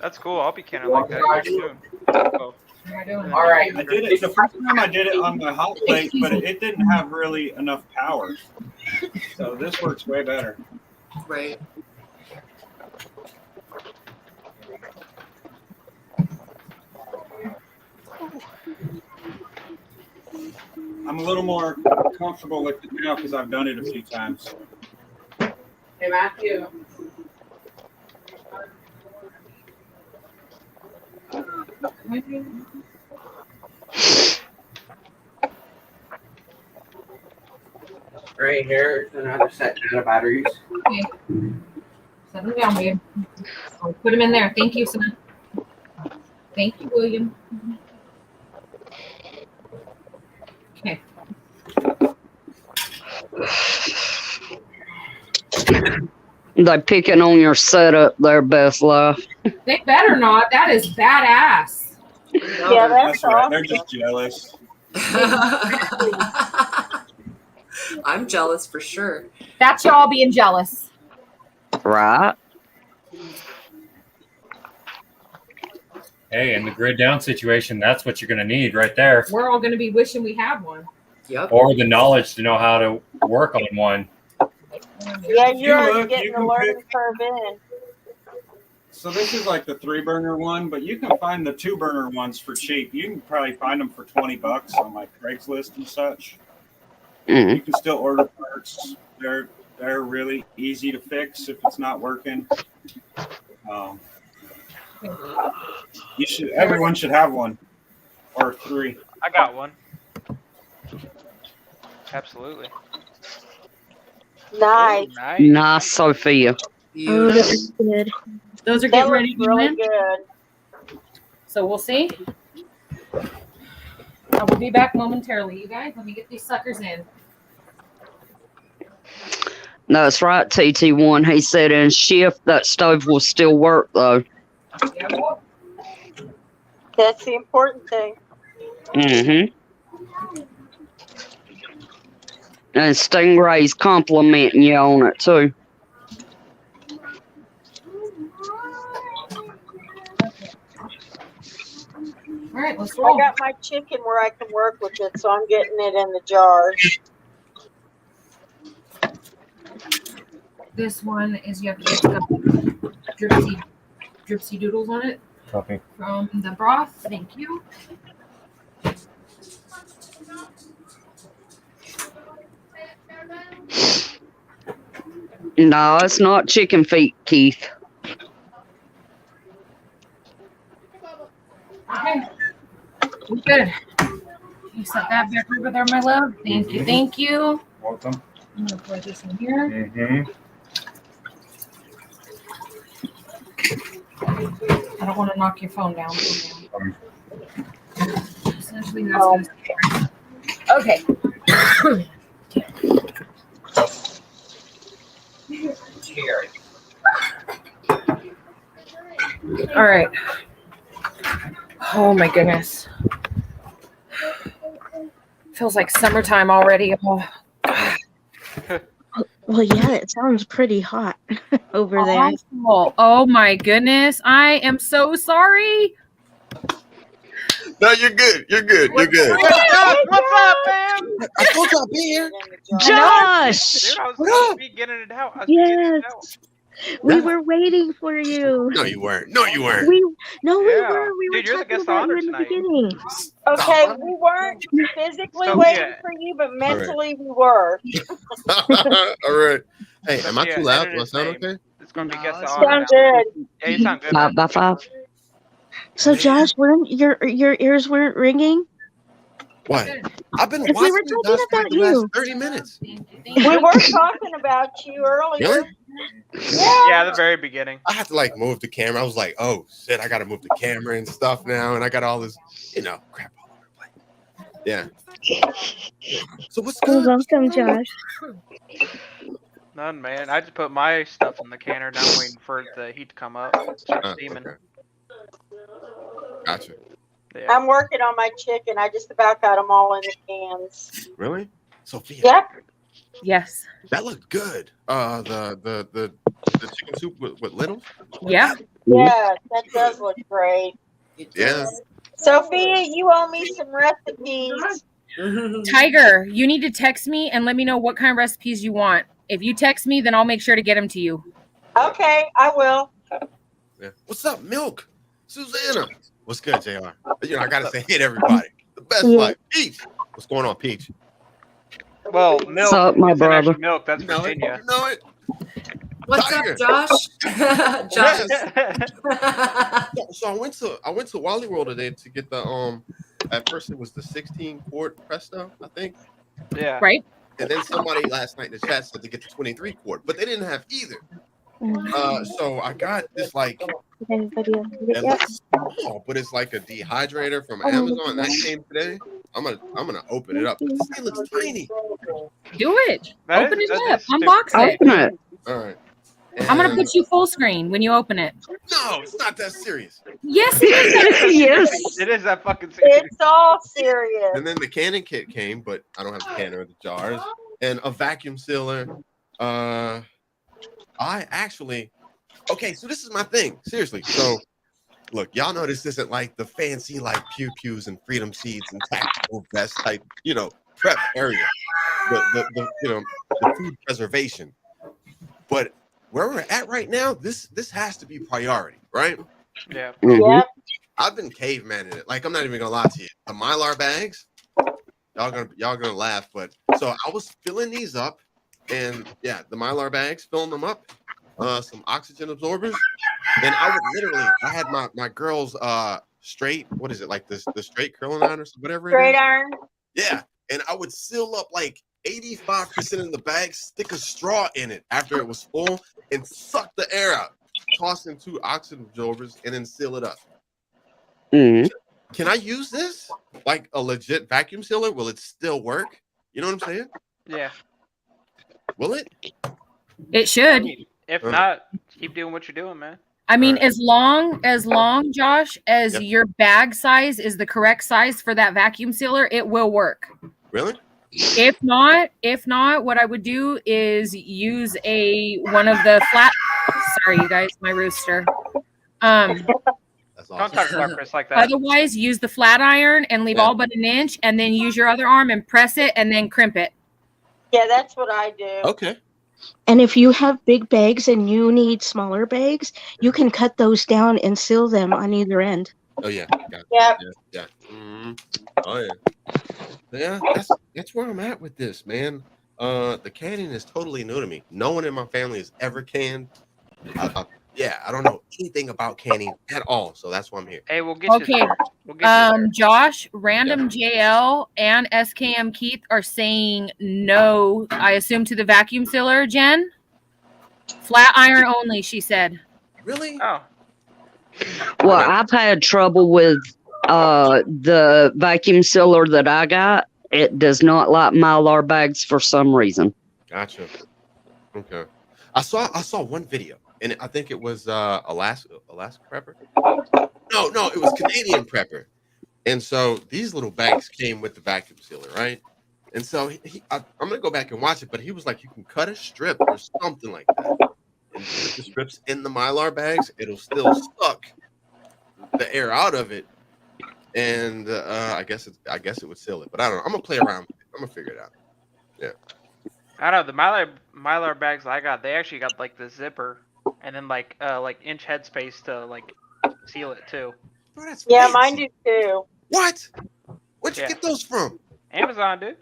That's cool. I'll be canning like that soon. Oh. All right. I did it the first time I did it on my hot plate, but it didn't have really enough power. So this works way better. Right. I'm a little more comfortable with it now because I've done it a few times. Hey, Matthew. Right here, another set of batteries. Okay. Set them down, babe. I'll put them in there. Thank you, son. Thank you, William. Okay. They picking on your setup there, Best Life. They better not. That is badass. Yeah, that's right. awesome. They're just jealous. I'm jealous for sure. That's y'all being jealous. Right. Hey, in the grid down situation, that's what you're going to need right there. We're all going to be wishing we had one. Yep. Or the knowledge to know how to work on one. Yeah, You you're already look, getting you the can learning pick- curve in. So this is like the 3-burner one, but you can find the 2-burner ones for cheap. You can probably find them for $20 on like Craigslist and such. You can still order parts. They're really easy to fix if it's not working. Everyone should have one or 3. I got one. Absolutely. Nice. Nice. Nice, Sophia. Oh, that was good. Those are That getting looks ready to go really in. good. So we'll see. I will be back momentarily, you guys. Let me get these suckers in. No, it's right, TT1. He said in shift that stove will still work, though. That's the important thing. And Stingray's complimenting you on it, too. All right, let's I roll. got my chicken where I can work with it, so I'm getting it in the jars. This one is it's got dripsy doodles on it Copy. from the broth. Thank you. No, it's not chicken feet, Keith. Okay. Good. You set that back over there, my love. Thank you. Thank you. Welcome. I'm gonna pour this in here. Mm-hmm. I don't want to knock your phone down. Essentially, that's Oh. okay. All right. Oh my goodness. Feels like summertime already. Oh. Well, yeah, it sounds pretty hot over there. Awful. Oh my goodness. I am so sorry. No, you're good. You're good. You're good. What's up, fam? I told you I'll be here. Josh! Dude, I was getting it out. I was getting it out. Yes, we were waiting for you. No, you weren't. No, you weren't. We Yeah. were. We were Dude, you're the talking guest about honor you in the tonight. beginning. Okay, we weren't physically So, waiting yeah. for you, but mentally we were. All right. Hey, am I Yeah, too loud? edit Do I his sound name. okay? It's gonna be No, guest it's honor. Sound now. good. Yeah, you sound good. 5 by 5. So, Josh, weren't your ears weren't ringing? What? I've been If we watching were you talking guys for about the last you. 30 minutes. We were talking about you earlier. Really? Yeah, the very beginning. I had to like move the camera. I was like, oh shit, I gotta move the camera and stuff now, and I got all this, crap all over the place. Yeah. So what's Well, good? welcome, Josh. None, man. I just put my stuff in the canner. Now I'm waiting for the heat to come up. Start steaming. Okay. Gotcha. Yeah. I'm working on my chicken. I just about got them all in the cans. Really? Sophia, Yep. Yes. that looked good. The chicken soup with lentils. Yeah. Yeah, that does look great. Yeah. Sophia, you owe me some recipes. Tiger, you need to text me and let me know what kind of recipes you want. If you text me, then I'll make sure to get them to you. Okay, I will. Yeah. What's up, Milk? Susanna. What's good, JR? I gotta say hey to everybody. The best life. Peach. What's going on, Peach? Well, milk. What's up, my isn't actually brother? Milk. That's You know it? Virginia. You know it? What's Tiger. up, Josh? Josh. So I went to Wally World today to get the at first it was the 16 quart Presto, I think. Yeah. Right? And then somebody last night in the chat said to get the 23 quart, but they didn't have either. So I got this like it looks small, but it's like a dehydrator from Amazon that came today. I'm gonna open it up. This thing looks tiny. Do it. That Open is- it that up. is stupid. Unbox it. Open it. All right. I'm going to And- put you full screen when you open it. No, it's not that serious. Yes, it is. Yes. It is that fucking serious. It's all serious. And then the canning kit came, but I don't have the canner or the jars. And a vacuum sealer. I actually, okay, so this is my thing. Seriously. So look, y'all know this isn't like the fancy like pew-pews and freedom seeds and tactical vest type, prep area. The food preservation. But where we're at right now, this has to be priority, right? Yeah. Yep. I've been cavemaning it. Like, I'm not even gonna lie to you. The Mylar bags, y'all gonna laugh, but so I was filling these up, and yeah, the Mylar bags, filling them up, some oxygen absorbers, and I had my girls straight, what is it, like the straight curling iron or whatever it is? Straight iron. Yeah, and I would seal up like 85% of the bag, stick a straw in it after it was full, and suck the air out. Toss in 2 oxygen absorbers and then seal it up. Mm. Can I use this like a legit vacuum sealer? Will it still work? You know what I'm saying? Yeah. Will it? It should. If not, keep doing what you're doing, man. I mean, as long, Josh, as Yep. your bag size is the correct size for that vacuum sealer, it will work. Really? If not, what I would do is use one of the flat. Sorry, you guys, my rooster. That's Don't awesome. touch that, Chris, like that. Otherwise, use the flat iron and leave all but an inch, and then use your other arm and press it, and then crimp it. Yeah, that's what I do. Okay. And if you have big bags and you need smaller bags, you can cut those down and seal them on either end. Oh yeah. Got Yep. Yeah. Mm-hmm. Oh yeah. Yeah. That's where I'm at with this, man. The canning is totally new to me. No one in my family has ever canned. I don't know anything about canning at all, so that's why I'm here. Hey, we'll get you Okay. there. We'll get you there. Josh, Random JL, and SKM Keith are saying no, I assume, to the vacuum sealer, Jen? Flat iron only, she said. Really? Oh. Well, I've had trouble with the vacuum sealer that I got. It does not like Mylar bags for some reason. Gotcha. Okay. I saw one video, and I think it was Alaska Prepper. No, it was Canadian Prepper. And so these little bags came with the vacuum sealer, right? And so I'm gonna go back and watch it, but he was like, you can cut a strip or something like that, and put the strips in the Mylar bags. It'll still suck the air out of it, and I guess it would seal it. But I don't know. I'm gonna play around with it. I'm gonna figure it out. Yeah. I don't know. The Mylar bags I got, they actually got like the zipper, and then like inch headspace to like seal it too. Bro, that's Yeah, fancy. mine do too. What? Where'd you get those from? Amazon, dude.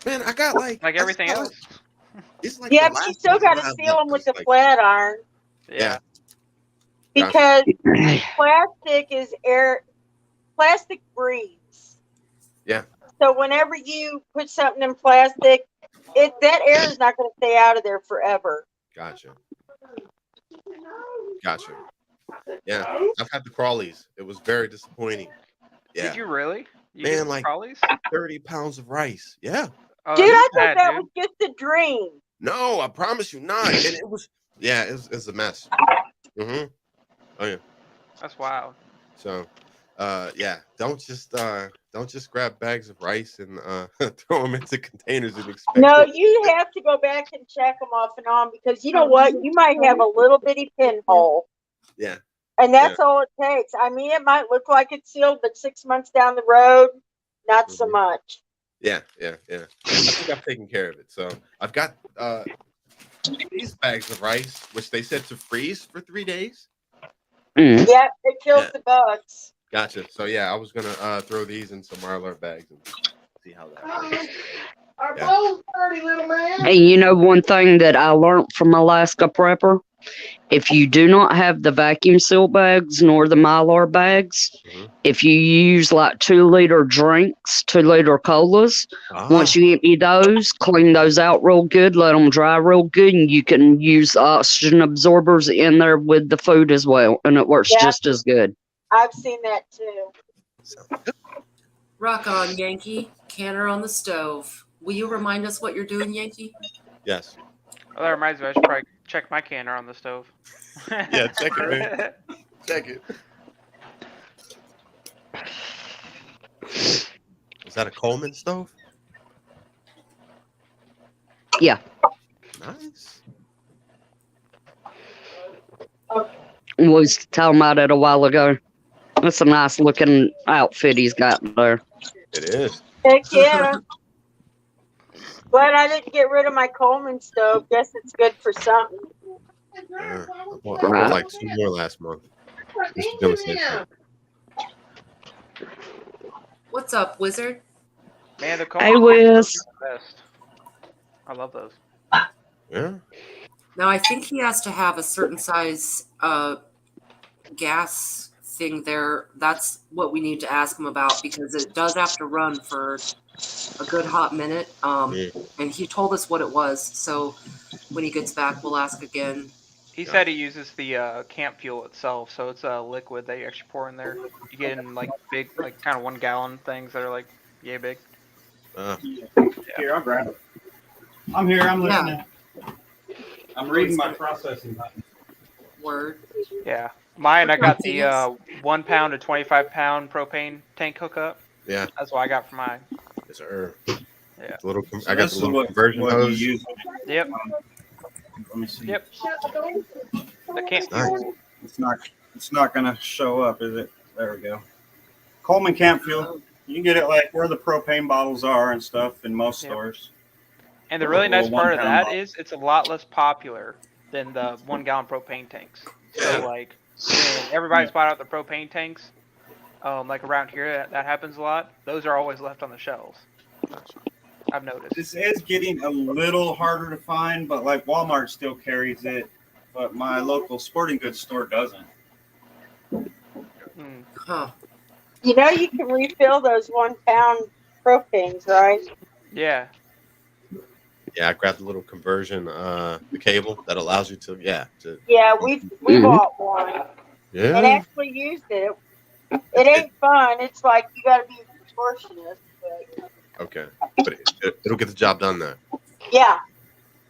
Man, I got like everything else. It's like Yeah, the but you last still ones got to I have seal them with the like- flat iron Yeah. because plastic is air. Plastic breathes. Yeah. So whenever you put something in plastic, that air is not going to stay out of there forever. Gotcha. Yeah, I've had the crawlies. It was very disappointing. Yeah. Did you really? You Man, did like crawlies? 30 pounds of rice. Yeah. Oh, Dude, I that's thought bad, that dude. was just a dream. No, I promise you not. And it was, it was a mess. Mm-hmm. Oh yeah. That's wild. So, don't just grab bags of rice and throw them into containers and expect. No, you have to go back and check them off and on because you know what? You might have a little bitty pinhole. Yeah. And that's all it takes. I mean, it might look like it's sealed, but 6 months down the road, not so much. Yeah. I think I've taken care of it. So I've got these bags of rice, which they said to freeze for 3 days. Mm. Yeah, it kills the bugs. Gotcha. So yeah, I was gonna throw these in some Mylar bags and see how that goes. Our bowl's dirty, little man. And you know one thing that I learned from Alaska Prepper? If you do not have the vacuum seal bags nor the Mylar bags, if you use like 2-liter drinks, 2-liter colas, once you empty those, clean those out real good, let them dry real good, and you can use the oxygen absorbers in there with the food as well, and it works just as good. I've seen that too. Rock on, Yankee. Canner on the stove. Will you remind us what you're doing, Yankee? Yes. Oh, that reminds me. I should probably check my canner on the stove. Yeah, check it, man. Check it. Is that a Coleman stove? Yeah. Nice. We was talking about it a while ago. That's a nice looking outfit he's got there. It is. Heck yeah. Glad I didn't get rid of my Coleman stove. Guess it's good for something. I bought like 2 more last month. Just gonna say something. What's up, Wizard? Man, the Hey, Wiz. best. I love those. Yeah. Now, I think he has to have a certain size gas thing there. That's what we need to ask him about because it does have to run for a good hot minute. And he told us what it was. So when he gets back, we'll ask again. He said he uses the camp fuel itself, so it's a liquid that you actually pour in there. You get in like big, like kind of 1 gallon things that are like yay big. Here, I'll grab it. I'm here. I'm listening. I'm reading my processing button. Word. Yeah. Mine, I got the 1 pound to 25 pound propane tank hookup. Yeah. That's what I got for mine. Yes, sir. Yeah. It's a little. I got the little conversion what hose. you use. Yep. Let me see. Yep. I can't. Nice. It's not gonna show up, is it? There we go. Coleman camp fuel. You can get it like where the propane bottles are and stuff in most stores. And the really nice Little part of 1 pound that bottle. is it's a lot less popular than the 1 gallon propane tanks. So like when everybody's bought out the propane tanks, like around here that happens a lot. Those are always left on the shelves. I've noticed. This is getting a little harder to find, but like Walmart still carries it, but my local sporting goods store doesn't. Huh. You know, you can refill those 1 pound propanes, right? Yeah. Yeah, I grabbed the little conversion, the cable that allows you to, Yeah, we bought one Yeah. and actually used it. It ain't fun. It's like you got to be a contortionist. But Okay, but it'll get the job done there. yeah.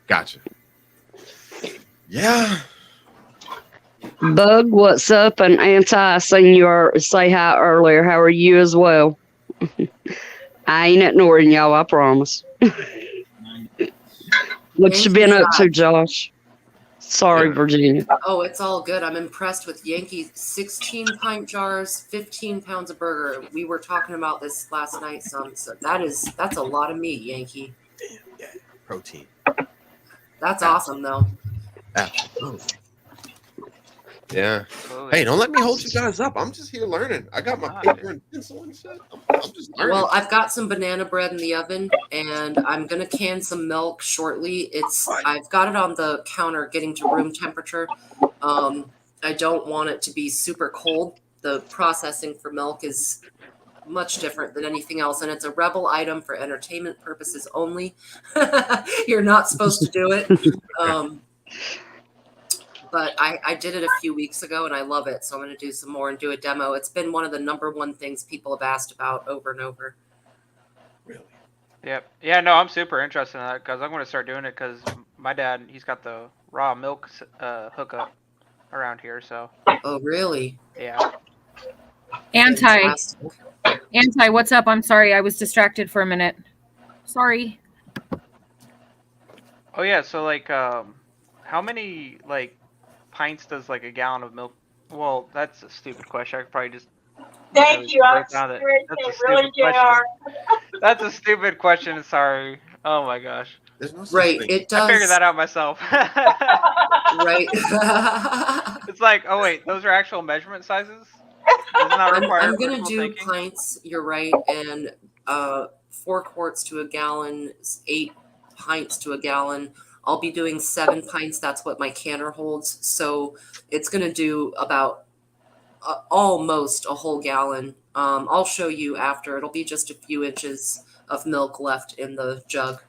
Gotcha. Yeah. Bug, what's up? And Anti, I seen you say hi earlier. How are you as well? I ain't ignoring y'all, I promise. What you been up to, Josh? Sorry, Virginia. Oh, it's all good. I'm impressed with Yankee's 16 pint jars, 15 pounds of burger. We were talking about this last night some, so that's a lot of meat, Yankee. Yeah, protein. That's awesome though. Absolutely. Yeah. Hey, don't let me hold you guys up. I'm just here learning. I got my paper and pencil and shit. I'm just learning. Well, I've got some banana bread in the oven, and I'm gonna can some milk shortly. I've got it on the counter, getting to room temperature. I don't want it to be super cold. The processing for milk is much different than anything else, and it's a rebel item for entertainment purposes only. You're not supposed to do it. But I did it a few weeks ago and I love it. So I'm going to do some more and do a demo. It's been one of the #1 things people have asked about over and over. Really? Yep. Yeah, no, I'm super interested in that because I'm going to start doing it because my dad, he's got the raw milk hookup around here. So. Oh, really? Yeah. Anti, what's up? I'm sorry. I was distracted for a minute. Sorry. Oh, yeah. So, like, how many, like, pints does like a gallon of milk? Well, that's a stupid question. I could probably just. Thank you. I'm sorry. That's a really That's a stupid question. Sorry. Oh my gosh. There's no right. It does. I figured that out myself. Right. It's like, oh wait, those are actual measurement sizes. I'm gonna do pints. You're right, and 4 quarts to a gallon, 8 pints to a gallon. I'll be doing 7 pints. That's what my canner holds. So it's going to do about almost a whole gallon. I'll show you after. It'll be just a few inches of milk left in the jug.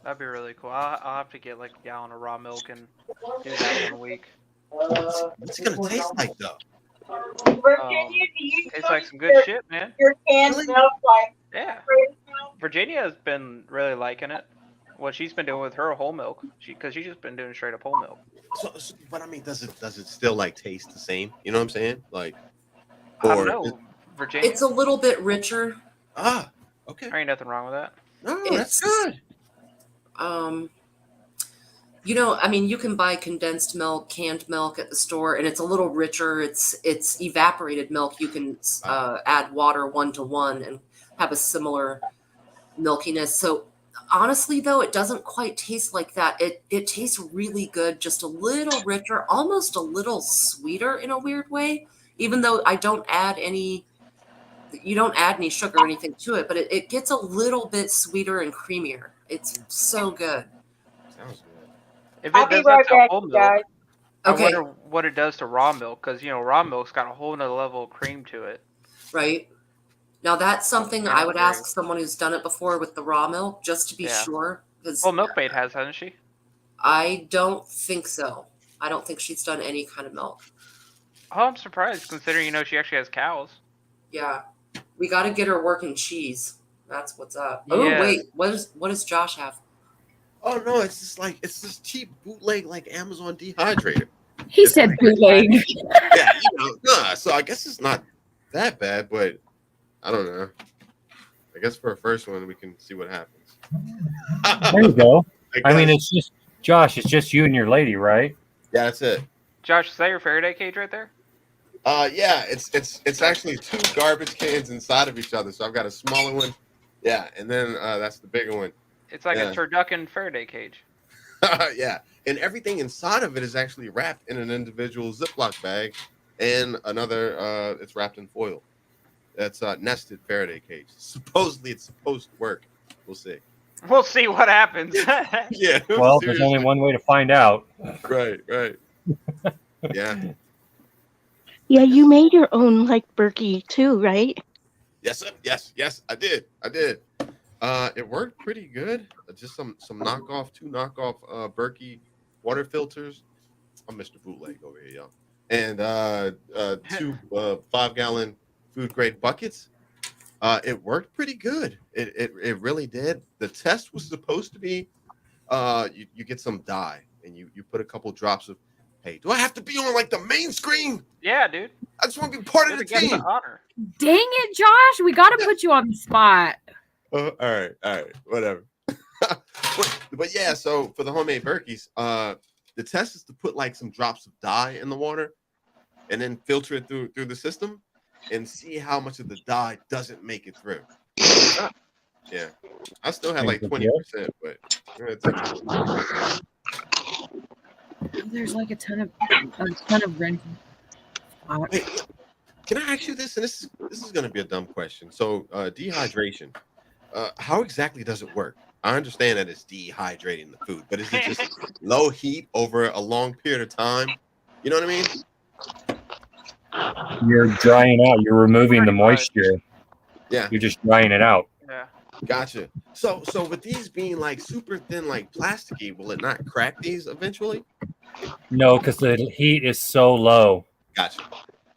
That'd be really cool. I'll have to get like a gallon of raw milk and do that in a week. What's it going to taste like, though? Virginia, do you tastes like some good shit, man. Your canned milk like yeah. Virginia has been really liking it. What she's been doing with her whole milk, because she's just been doing straight up whole milk. So, but I mean, does it still like taste the same? You know what I'm saying? Like, I don't know. Virginia. It's a little bit richer. Ah, okay. There ain't nothing wrong with that. No, that's good. You know, I mean, you can buy condensed milk, canned milk at the store, and it's a little richer. It's evaporated milk. You can add water 1-to-1 and have a similar milkiness. So honestly, though, it doesn't quite taste like that. It tastes really good, just a little richer, almost a little sweeter in a weird way, even though I don't add any. You don't add any sugar or anything to it, but it gets a little bit sweeter and creamier. It's so good. Sounds good. If it does that to whole milk, I wonder what it does to raw milk, because raw milk's got a whole nother level of cream to it. Right. Now that's something I would ask someone who's done it before with the raw milk, just to be sure. Well, Milkmaid has, hasn't she? I don't think so. I don't think she's done any kind of milk. Oh, I'm surprised, considering she actually has cows. Yeah, we got to get her working cheese. That's what's up. Yeah. Oh wait, what does Josh have? Oh no, it's this cheap bootleg like Amazon Dehydrated. He said bootleg. Yeah, so I guess it's not that bad, but I don't know. I guess for a first one we can see what happens. There you go. I mean, it's Josh, it's just you and your lady, right? Yeah, that's it. Josh, is that your Faraday cage right there? Yeah, it's actually 2 garbage cans inside of each other. So I've got a smaller one. Yeah, and then that's the bigger one. It's like a turducken Faraday cage. Yeah, and everything inside of it is actually wrapped in an individual Ziploc bag, and another it's wrapped in foil. That's nested Faraday cage. Supposedly it's supposed to work. We'll see. We'll see what happens. Yeah. Well, there's only one way to find out. Right. Yeah. Yeah, you made your own like Berkey too, right? Yes, I did. It worked pretty good. Just some knockoff, 2 knockoff Berkey water filters. I'm Mr. Bootleg over here, y'all. And 2 5-gallon food grade buckets. It worked pretty good. It really did. The test was supposed to be you get some dye and you put a couple drops of. Hey, do I have to be on like the main screen? Yeah, dude. I just want to be part of the team. Honor. Dang it, Josh! We got to put you on the spot. All right, whatever. but yeah, so for the homemade Berkeys, the test is to put like some drops of dye in the water, and then filter it through the system, and see how much of the dye doesn't make it through. Yeah, I still had like 20%, but There's like a ton of rental. Hey, can I ask you this? And this is going to be a dumb question. So, dehydration, how exactly does it work? I understand that it's dehydrating the food, but is it just low heat over a long period of time? You know what I mean? You're drying out. You're removing the moisture. Yeah. You're just drying it out. Yeah. Gotcha. So with these being like super thin, like plasticky, will it not crack these eventually? No, because the heat is so low. Gotcha.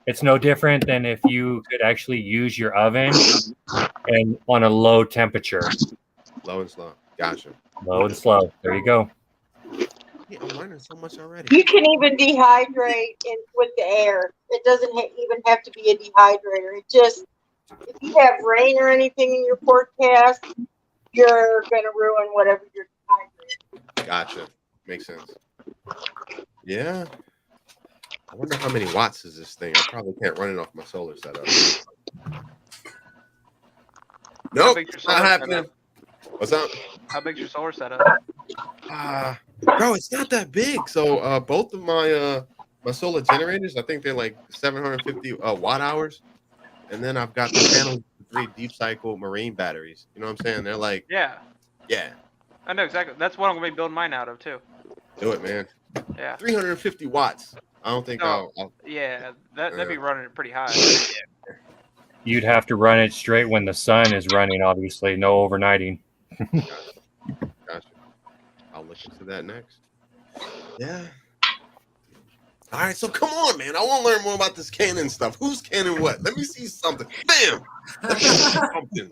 It's no different than if you could actually use your oven and on a low temperature. Low and slow. Gotcha. Low and slow. There you go. Yeah, I'm learning so much already. You can even dehydrate with the air. It doesn't even have to be a dehydrator. It just, if you have rain or anything in your forecast, you're going to ruin whatever you're dehydrating. Gotcha. Makes sense. Yeah. I wonder how many watts is this thing. I probably can't run it off my solar setup. Nope, not happening. What's up? How big's your solar setup? Bro, it's not that big. So both of my my solar generators, I think they're like 750 watt hours, and then I've got the panel 3 deep cycle marine batteries. You know what I'm saying? They're like Yeah. I know exactly. That's what I'm gonna be building mine out of too. Do it, man. Yeah. 350 watts. I don't think I'll Yeah, that'd be running it pretty high. You'd have to run it straight when the sun is running, obviously. No overnighting. Gotcha. I'll look into that next. Yeah. All right, so come on, man. I want to learn more about this canning stuff. Who's canning what? Let me see something. Bam! Let me see something.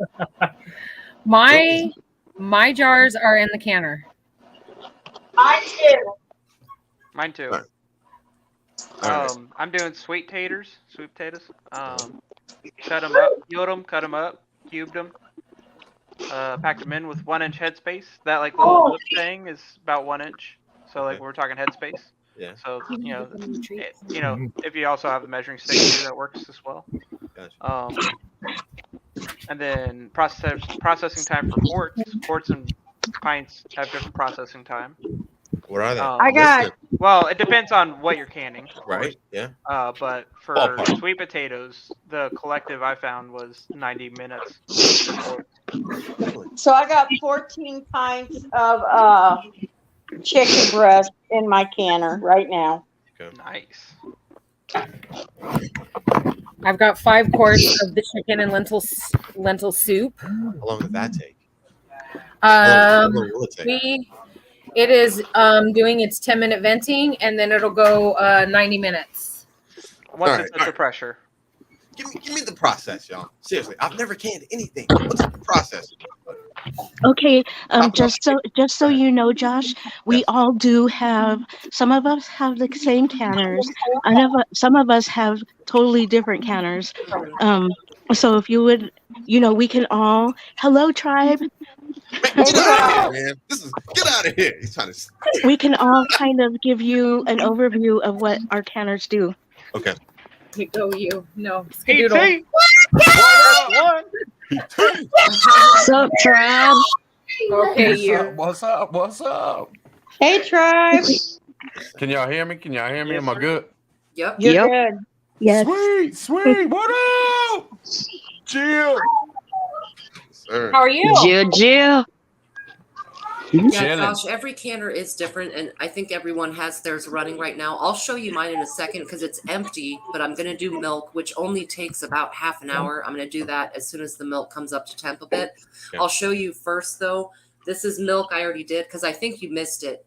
My jars are in the canner. Mine too. All right. I'm doing sweet potatoes. Cut them up, peeled them, cut them up, cubed them, packed them in with 1-inch headspace. That like little lip thing is about 1 inch. So like we're talking headspace. Yeah. So if you also have the measuring stick too, that works as well. Gotcha. And then processing time for quarts and pints have different processing time. What are they? Well, it depends on what you're canning. Right. Yeah. But for sweet potatoes, the collective I found was 90 minutes. So I got 14 pints of chicken breast in my canner right now. Okay. Nice. I've got 5 quarts of the chicken and lentil soup. How long did that take? How long will it take? It is doing its 10-minute venting, and then it'll go 90 minutes. Once it's under pressure. Give me the process, y'all. Seriously, I've never canned anything. What's the process? Okay, just so you know, Josh, we all do have. Some of us have the same canners. Some of us have totally different canners. So if you would, we can all. Hello, tribe. Get out of here, man. Get out of here. He's trying to. We can all kind of give you an overview of what our canners do. Okay. Go you. No. PT. Skadoodle. One. What's up, tribe? Okay, you. What's up? What's up? Hey, tribe. Can y'all hear me? Am I good? Yep. You're good. Yes. Sweet. What up? Jill. Sir. How are you? Jill. Yeah, Chilling. Josh, every canner is different, and I think everyone has theirs running right now. I'll show you mine in a second because it's empty, but I'm going to do milk, which only takes about half an hour. I'm going to do that as soon as the milk comes up to temp a bit. Okay. I'll show you first, though. This is milk I already did because I think you missed it.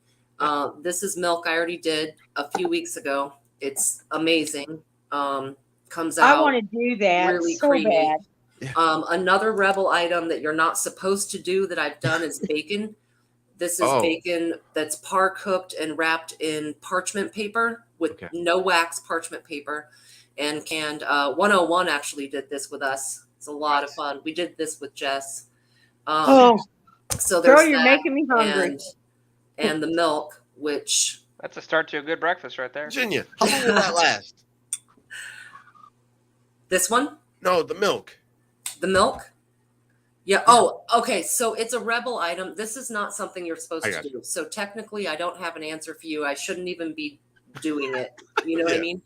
This is milk I already did a few weeks ago. It's amazing. Comes out. I want to do that really so creamy. bad. Another Rebel item that you're not supposed to do that I've done is bacon. This is bacon that's par cooked and wrapped in parchment paper with no wax parchment paper and canned. 101 actually did this with us. It's a lot of fun. We did this with Jess. So there's girl, you're that making me hungry. and the milk, which That's a start to a good breakfast right there. Virginia, how long will that last? this one, No, the milk. the milk. Yeah. Oh, okay. So it's a Rebel item. This is not something you're supposed to do. So technically, I don't have an answer for you. I shouldn't even be doing it. You know what I mean?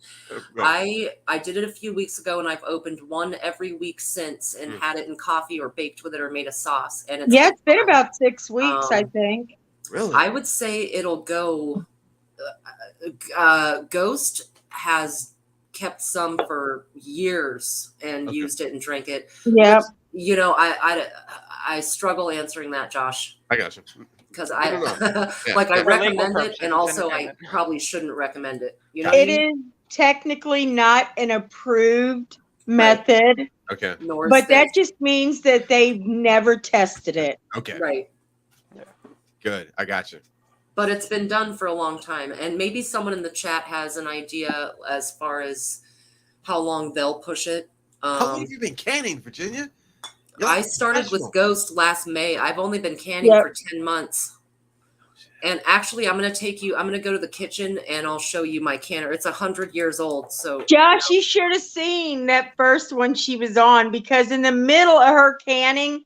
Right. I did it a few weeks ago, and I've opened one every week since, and had it in coffee or baked with it or made a sauce. And it's been about 6 weeks, I think. Really? I would say it'll go. Ghost has kept some for years and used it and drank it. Yeah. You know, I struggle answering that, Josh, I got you. because I don't know. like I For legal recommend it, purposes, and also I independent. probably shouldn't recommend it. You know, what I It mean? is technically not an approved method, Okay. Nor is but that this. just means that they've never tested it. Okay. Right. Good. I got you. But it's been done for a long time, and maybe someone in the chat has an idea as far as how long they'll push it. How long have you been canning, Virginia? I started with Ghost last May. I've only been canning for 10 months. And actually, I'm going to go to the kitchen and I'll show you my canner. It's 100 years old. So Josh, you should have seen that first one she was on, because in the middle of her canning,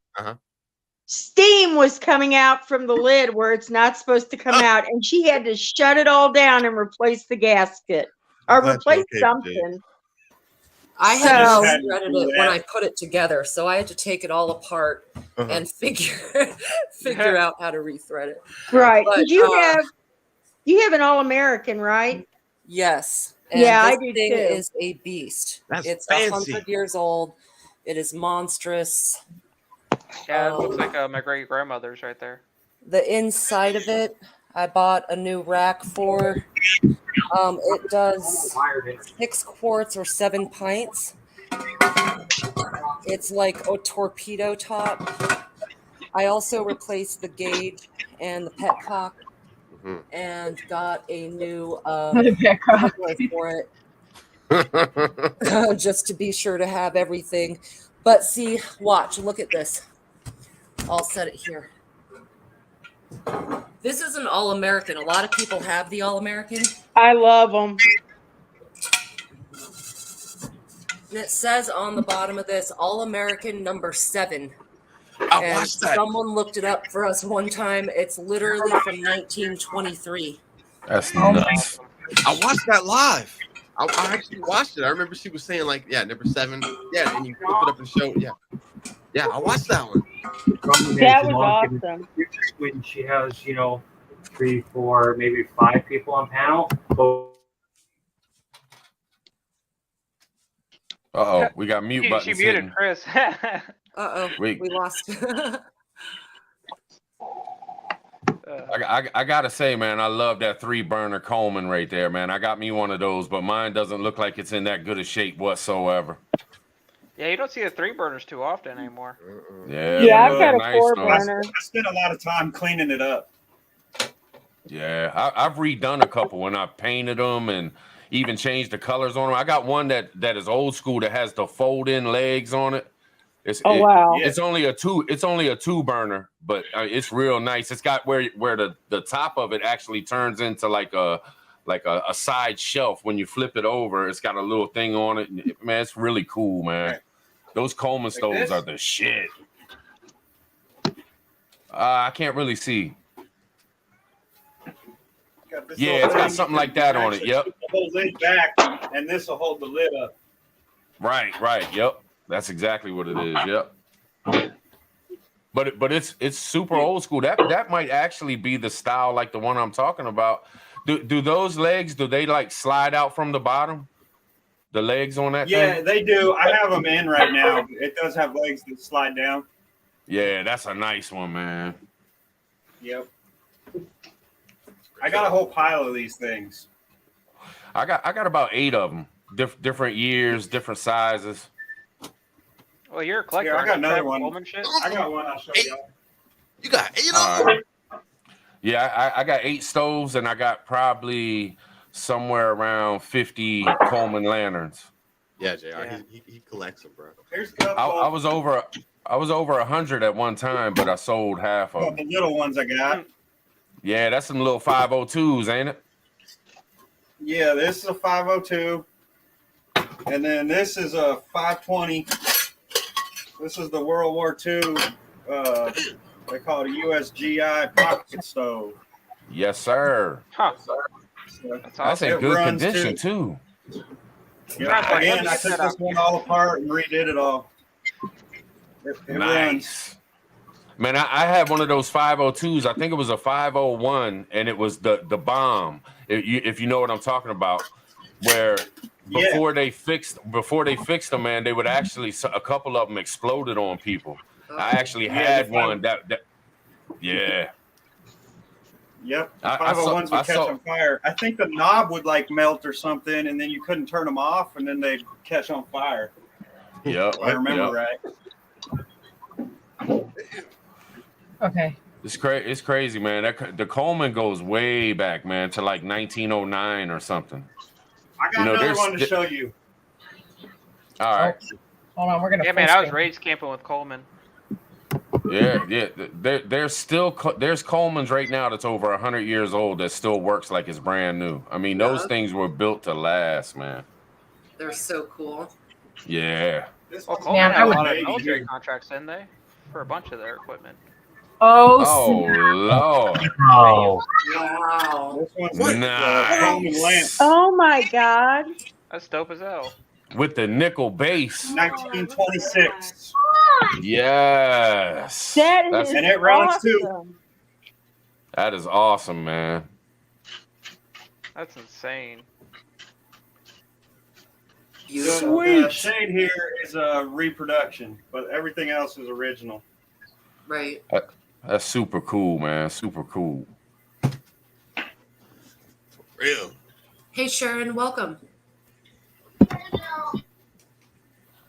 steam was coming out from the lid where it's not supposed to come out, and she had to shut it all down and replace the gasket or replace something. I had shredded it when I put it together, so I had to take it all apart and figure out how to rethread it. Right. But, Did you have an All-American, right? Yes. And Yeah, I this do thing too. is a beast. It's fancy. 100 years old. It is monstrous. Yeah, it looks like my great grandmother's right there. The inside of it, I bought a new rack for. It does 6 quarts or 7 pints. It's like a torpedo top. I also replaced the gauge and the petcock and got a new petcock for it. Just to be sure to have everything. But see, watch, look at this. I'll set it here. This is an All-American. A lot of people have the All-American. I love them. And it says on the bottom of this, All-American number 7. I watched that. Someone looked it up for us one time. It's literally from 1923. That's nuts. I watched that live. I actually watched it. I remember she was saying like, number 7. Yeah, and you flip it up and show. Yeah, I watched that one. That was awesome. When she has, 3, 4, maybe 5 people on panel. We got mute She buttons. muted hitting. Chris. We lost. I gotta say, man, I love that 3-burner Coleman right there, man. I got me one of those, but mine doesn't look like it's in that good a shape whatsoever. Yeah, you don't see the 3 burners too often anymore. Yeah, I've got a nice 4-burner. I spent a lot of time cleaning it up. Yeah, I've redone a couple when I painted them and even changed the colors on them. I got one that is old school that has the fold-in legs on it. wow. It's only a two burner, but it's real nice. It's got where the top of it actually turns into like a side shelf. When you flip it over, it's got a little thing on it. Man, it's really cool, man. Right. Those Coleman stoves are the shit. I can't really see. Yeah, it's got something like that on it. Yep. Hold lid back, and this will hold the lid up. Right. Yep. That's exactly what it is. Yep. But it's super old school. That might actually be the style like the one I'm talking about. Do those legs, do they like slide out from the bottom? The legs on that Yeah, thing? they do. I have them in right now. It does have legs that slide down. Yeah, that's a nice one, man. Yep. I got a whole pile of these things. I got about 8 of them. Different years, different sizes. Well, you're a collector. Here, I got another one. Coleman shit? I got one. I'll show y'all. You got 8 All of them? right. Yeah, I got 8 stoves, and I got probably somewhere around 50 Coleman lanterns. Yeah, JR, he collects them, bro. Here's a couple. I was over 100 at one time, but I sold half of them. The little ones I got. Yeah, that's some little 502s, ain't it? Yeah, this is a 502. And then this is a 520. This is the World War II. They call it a USGI pocket stove. Yes, sir. Huh. So That's in it good runs condition too. Yeah, again, I took this one all apart and redid it all. It runs. Nice. Man, I had one of those 502s. I think it was a 501, and it was the bomb. If you know what I'm talking about, where before they fixed them, man, they would actually, a couple of them exploded on people. I actually had one that yeah. Yep, the 501s would catch on fire. I think the knob would like melt or something, and then you couldn't turn them off, and then they'd catch on fire. Yep, I remember right. Okay. It's crazy, man. The Coleman goes way back, man, to like 1909 or something. I got another one to show you. All right. Hold on, we're gonna. Yeah, man, I was raised camping with Coleman. Yeah. There's Colemans right now that's over 100 years old that still works like it's brand new. I mean, those things were built to last, man. They're so cool. Yeah. Well, Coleman had a lot of military contracts, didn't they? For a bunch of their equipment. Oh, Lord. Oh. Wow. This one's Nice. lamp. Oh my God. That's dope as hell. With the nickel base. 1926. Yes. That's and it runs awesome. too. That is awesome, man. That's insane. The shade here is a reproduction, but everything else is original. Right. That's super cool, man. Super cool. Real. Hey, Sharon, welcome.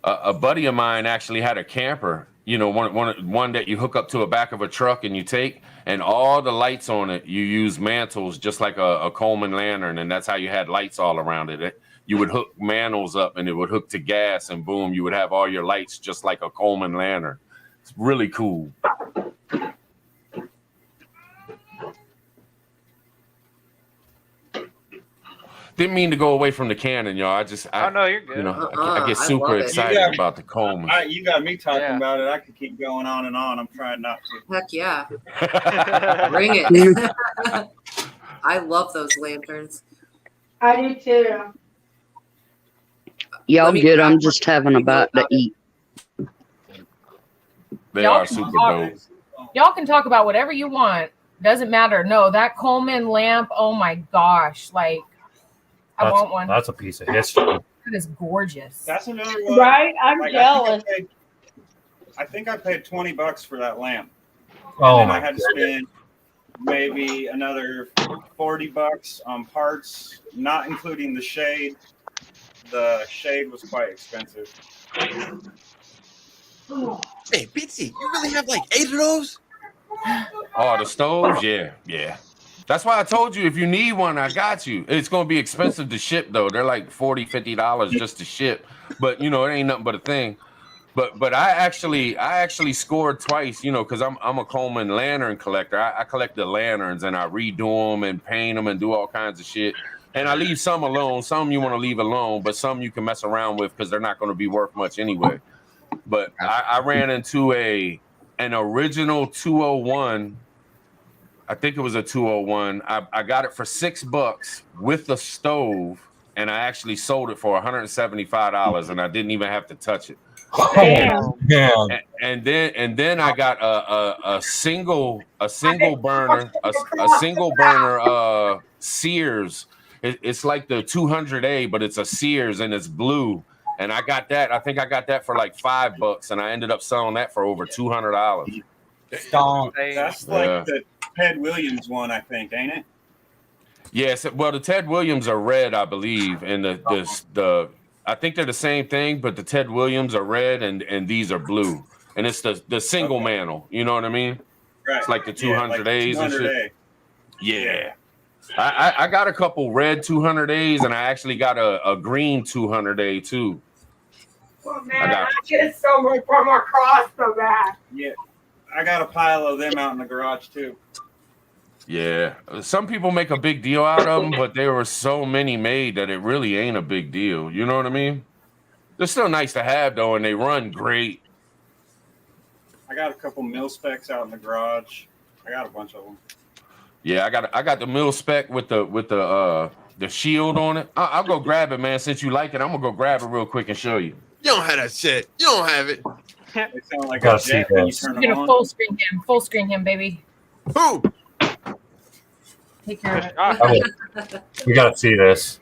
A buddy of mine actually had a camper, you know, one that you hook up to the back of a truck and you take, and all the lights on it, you use mantles just like a Coleman lantern, and that's how you had lights all around it. You would hook mantles up and it would hook to gas, and boom, you would have all your lights just like a Coleman lantern. It's really cool. Didn't mean to go away from the Canon, y'all. Oh no, you're good. You know, I get super excited about the Coleman. You got me talking about it. I could keep going on and on. I'm trying not to. Heck yeah. Bring it. I love those lanterns. I do too. Y'all good? I'm just having a bite to eat. They Y'all are can super talk- dope. Y'all can talk about whatever you want. Doesn't matter. No, that Coleman lamp. Oh my gosh! Like, I want one. That's a piece of history. That is gorgeous. That's another one. Right? I'm jealous. I think I paid $20 for that lamp. Oh and my I had to spend maybe another $40 on parts, not including the shade. The shade was quite expensive. Hey, Bitsy, you really have like 8 of those? Oh, the stoves? Yeah. That's why I told you if you need one, I got you. It's going to be expensive to ship, though. They're like $40, $50 just to ship. But, you know, it ain't nothing but a thing. But I actually scored twice, you know, because I'm a Coleman lantern collector. I collect the lanterns and I redo them and paint them and do all kinds of shit. And I leave some alone. Some you want to leave alone, but some you can mess around with because they're not going to be worth much anyway. But I ran into an original 201. I think it was a 201. I got it for $6 with the stove, and I actually sold it for $175, and I didn't even have to touch it. Damn. And then I got a single burner Sears. It's like the 200A, but it's a Sears and it's blue. And I got that. I think I got that for like $5, and I ended up selling that for over $200. That's like the Ted Williams one, I think, ain't it? Yes. Well, the Ted Williams are red, I believe, and the I think they're the same thing, but the Ted Williams are red and these are blue, and it's the single mantle. You know what I mean? Right. It's like the 200As and shit. 200A. Yeah. I got a couple red 200As, and I actually got a green 200A too. Oh, man, I get so much from across the back. Yeah, I got a pile of them out in the garage too. Yeah, some people make a big deal out of them, but there were so many made that it really ain't a big deal. You know what I mean? They're still nice to have though, and they run great. I got a couple mil specs out in the garage. I got a bunch of them. Yeah, I got the mil spec with the shield on it. I'll go grab it, man. Since you like it, I'm gonna go grab it real quick and show you. You don't have that shit. You don't have it. They sound like Gotta a see jet when you this. turn I'm them gonna on. full screen him, baby. Who? Take care of it. We gotta see this.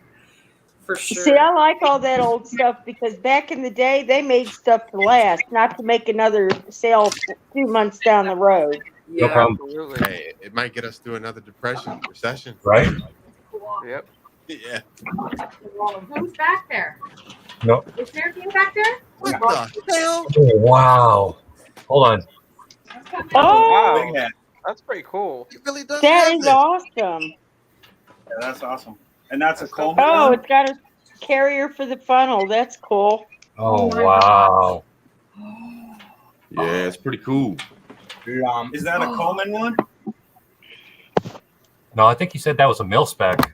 For sure. See, I like all that old stuff because back in the day, they made stuff to last, not to make another sale 2 months down the road. Yeah, No problem. Absolutely. Hey, it might get us through another recession. Right? Yep. Yeah. Who's back there? No. Is there anything back there? What the hell? Oh, wow. Hold on. Oh, Wow. Big hat. That's pretty cool. It really does. that have is this. awesome. Yeah, that's awesome. And that's a Coleman. Oh, one? it's got a carrier for the funnel. That's cool. Oh, wow. Yeah, it's pretty cool. Is that a Coleman one? No, I think you said that was a mil spec.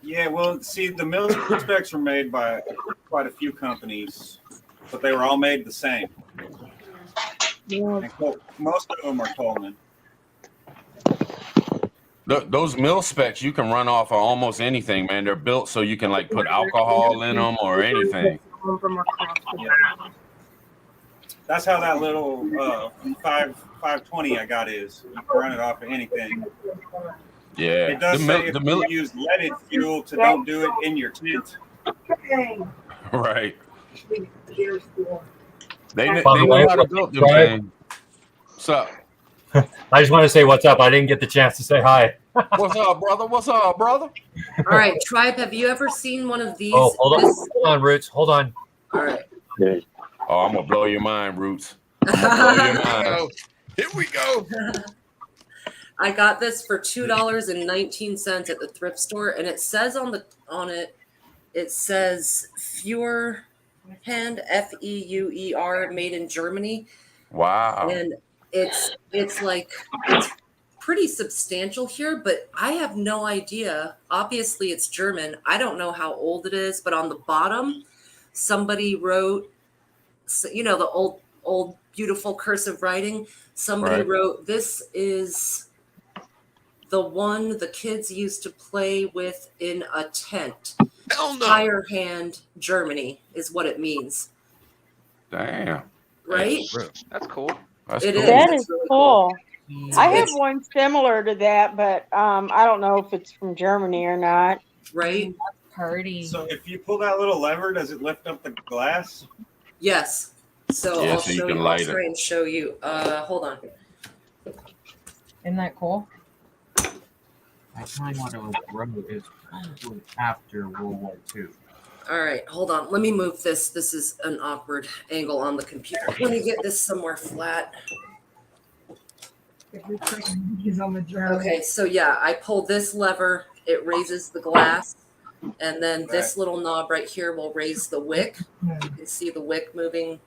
Yeah, well, see, the mil specs were made by quite a few companies, but they were all made the same. And most of them are Coleman. Those mil specs you can run off of almost anything, man. They're built so you can like put alcohol in them or anything. That's how that little 520 I got is. You can run it off of anything. Yeah. It does say if you use leaded fuel to don't do it in your tent. Right. They By the know way, how to build them right? things. What's up? I just want to say what's up. I didn't get the chance to say hi. What's up, brother? What's up, brother? All right, Tribe, have you ever seen one of these? Oh, hold on, Roots. Hold on. All right. Oh, I'm gonna blow your mind, Roots. I'm gonna blow your mind. Here we go. I got this for $2.19 at the thrift store, and it says on it, it says Feuer hand, Feuer, made in Germany. Wow. And it's pretty substantial here, but I have no idea. Obviously, it's German. I don't know how old it is, but on the bottom, somebody wrote, you know, the old beautiful cursive writing. Somebody wrote, "This is the one the kids used to play with in a tent." Hell no. Fire hand, Germany is what it means. Damn. Right? That's cool. That's It cool. is. That It's is really cool. I have It's- one similar to that, but I don't know if it's from Germany or not. Right? Party. So if you pull that little lever, does it lift up the glass? Yes. So Yeah, I'll so you show can you. light I'll try and show you. Hold on. Isn't that cool? I find what it was wrote is probably after World War II. All right, hold on. Let me move this. This is an awkward angle on the computer. Let me get this somewhere flat. He's on the journal. Okay, so yeah, I pull this lever, it raises the glass, and then this little knob right here will raise the wick. You can see the wick moving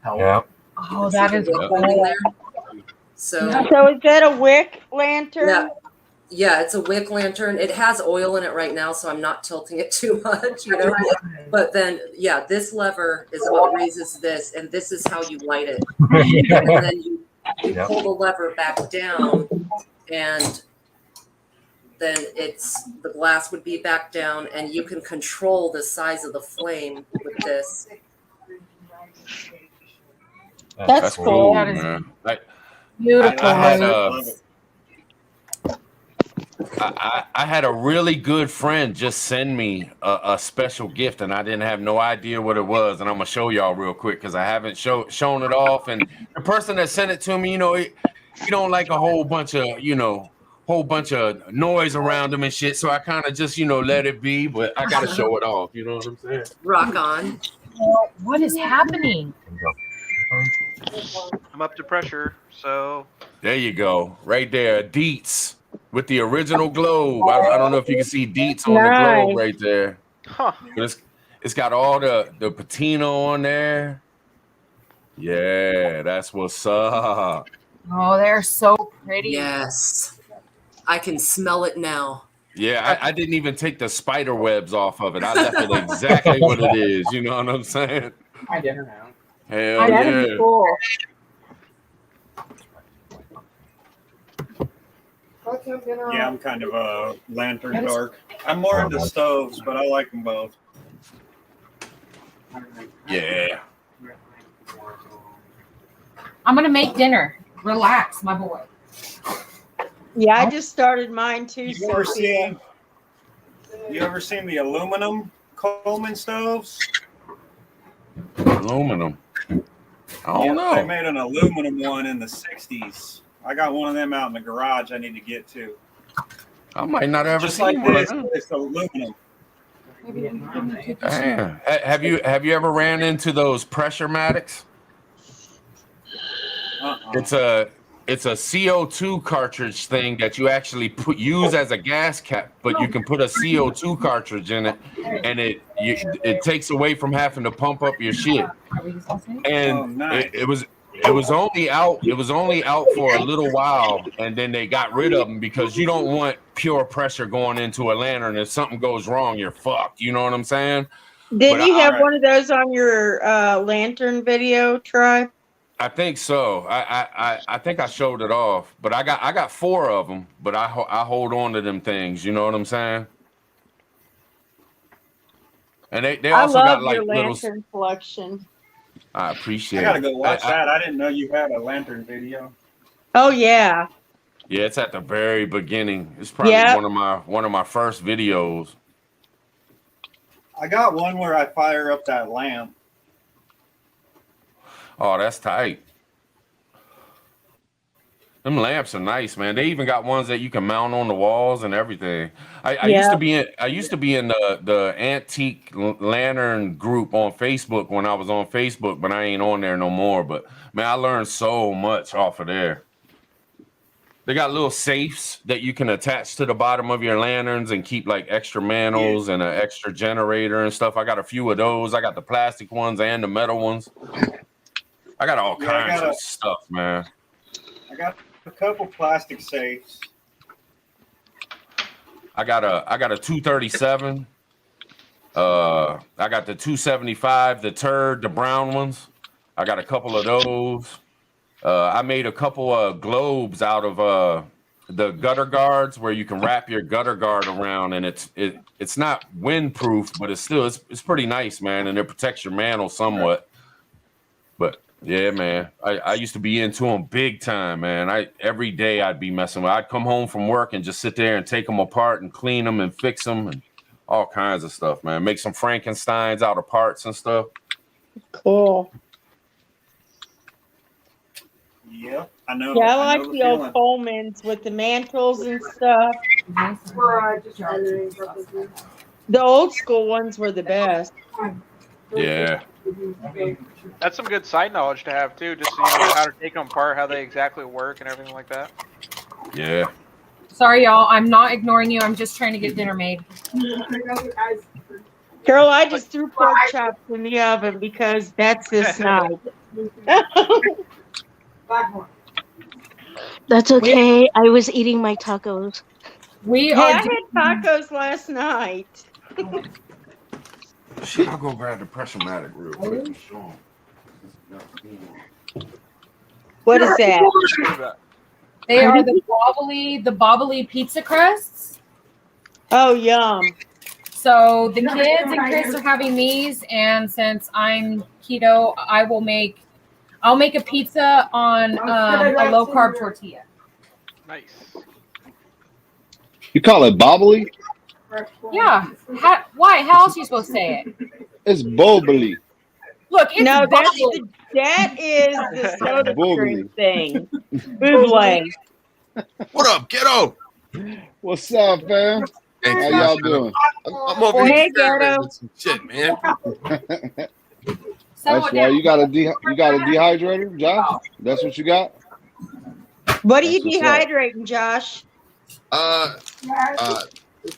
Yeah. Oh, that is Wick cool. in there. So So is that a wick lantern? yeah, it's a wick lantern. It has oil in it right now, so I'm not tilting it too much, But then, yeah, this lever is what raises this, and this is how you light it. And then you pull the lever back down, and then the glass would be back down, and you can control the size of the flame with this. That's cool. That is man. beautiful. I had a really good friend just send me a special gift, and I didn't have no idea what it was. And I'm gonna show y'all real quick because I haven't shown it off. And the person that sent it to me, he don't like a whole bunch of noise around him and shit. So I kind of just let it be. But I gotta show it off. You know what I'm saying? Rock on. What is happening? I'm up to pressure, so There you go, right there, Deets with the original globe. I don't know if you can see Deets on the globe right there. Huh. But it's got all the patina on there. Yeah, that's what's up. Oh, they're so pretty. Yes. I can smell it now. Yeah, I didn't even take the spider webs off of it. I left it exactly what it is. You know what I'm saying? I didn't know. Hell That yeah. is cool. Yeah, I'm kind of a lantern dark. I'm more into stoves, but I like them both. Yeah. I'm gonna make dinner. Relax, my boy. Yeah, I just started mine too. You ever seen the aluminum Coleman stoves? Aluminum. I don't know. They made an aluminum one in the 60s. I got one of them out in the garage I need to get to. I might not ever Just seen like one. this, it's aluminum. Damn. Have you ever ran into those pressure matics? It's a CO2 cartridge thing that you actually use as a gas cap, but you can put a CO2 cartridge in it, and it takes away from having to pump up your shit. And it was only out for a little while, and then they got rid of them because you don't want pure pressure going into a lantern. If something goes wrong, you're fucked. You know what I'm saying? Didn't you have one of those on your lantern video, Troy? I think so. I think I showed it off, but I got 4 of them. But I hold on to them things. You know what I'm saying? And they also I love got like your little. lantern collection. I appreciate. I gotta go watch it. that. I didn't know you had a lantern video. Oh yeah. Yeah, it's at the very beginning. It's probably one of my first videos. I got one where I fire up that lamp. Oh, that's tight. Them lamps are nice, man. They even got ones that you can mount on the walls and everything. I used to be in the antique lantern group on Facebook when I was on Facebook, but I ain't on there no more. But man, I learned so much off of there. They got little safes that you can attach to the bottom of your lanterns and keep like extra mantles and an extra generator and stuff. I got a few of those. I got the plastic ones and the metal ones. I got all kinds of stuff, man. I got a couple plastic safes. I got a 237. I got the 275, the brown ones. I got a couple of those. I made a couple of globes out of the gutter guards where you can wrap your gutter guard around, and it's not windproof, but it's pretty nice, man, and it protects your mantle somewhat. But yeah, man, I used to be into them big time, man. Every day I'd be messing with. I'd come home from work and just sit there and take them apart and clean them and fix them and all kinds of stuff, man. Make some Frankensteins out of parts and stuff. Cool. Yeah, I know. Yeah, I like the old Colemans with the mantles and stuff. The old school ones were the best. Yeah. That's some good side knowledge to have too, just so you know how to take them apart, how they exactly work, and everything like that. Yeah. Sorry, y'all. I'm not ignoring you. I'm just trying to get dinner made. Girl, I just threw pork chops in the oven because that's this night. That's okay. I was eating my tacos. We Hey, are. I had tacos last night. Shit, I'll go grab the pressure-matic real quick. What is that? They are the bobbly pizza crusts. Oh, yum. So the kids and Chris are having these, and since I'm keto, I'll make a pizza on a low carb tortilla. Nice. You call it bobbly? Yeah. Why? How else are you supposed to say it? It's bobbly. Look, it's No, bubbly. that is the soda Boobly. stream thing. Buble. What up, kiddo? What's up, fam? Hey, How y'all doing? I'm over here experimenting with some shit, man. That's why you got a dehydrator, Josh? That's what you got? What are you That's what's up. dehydrating, Josh? All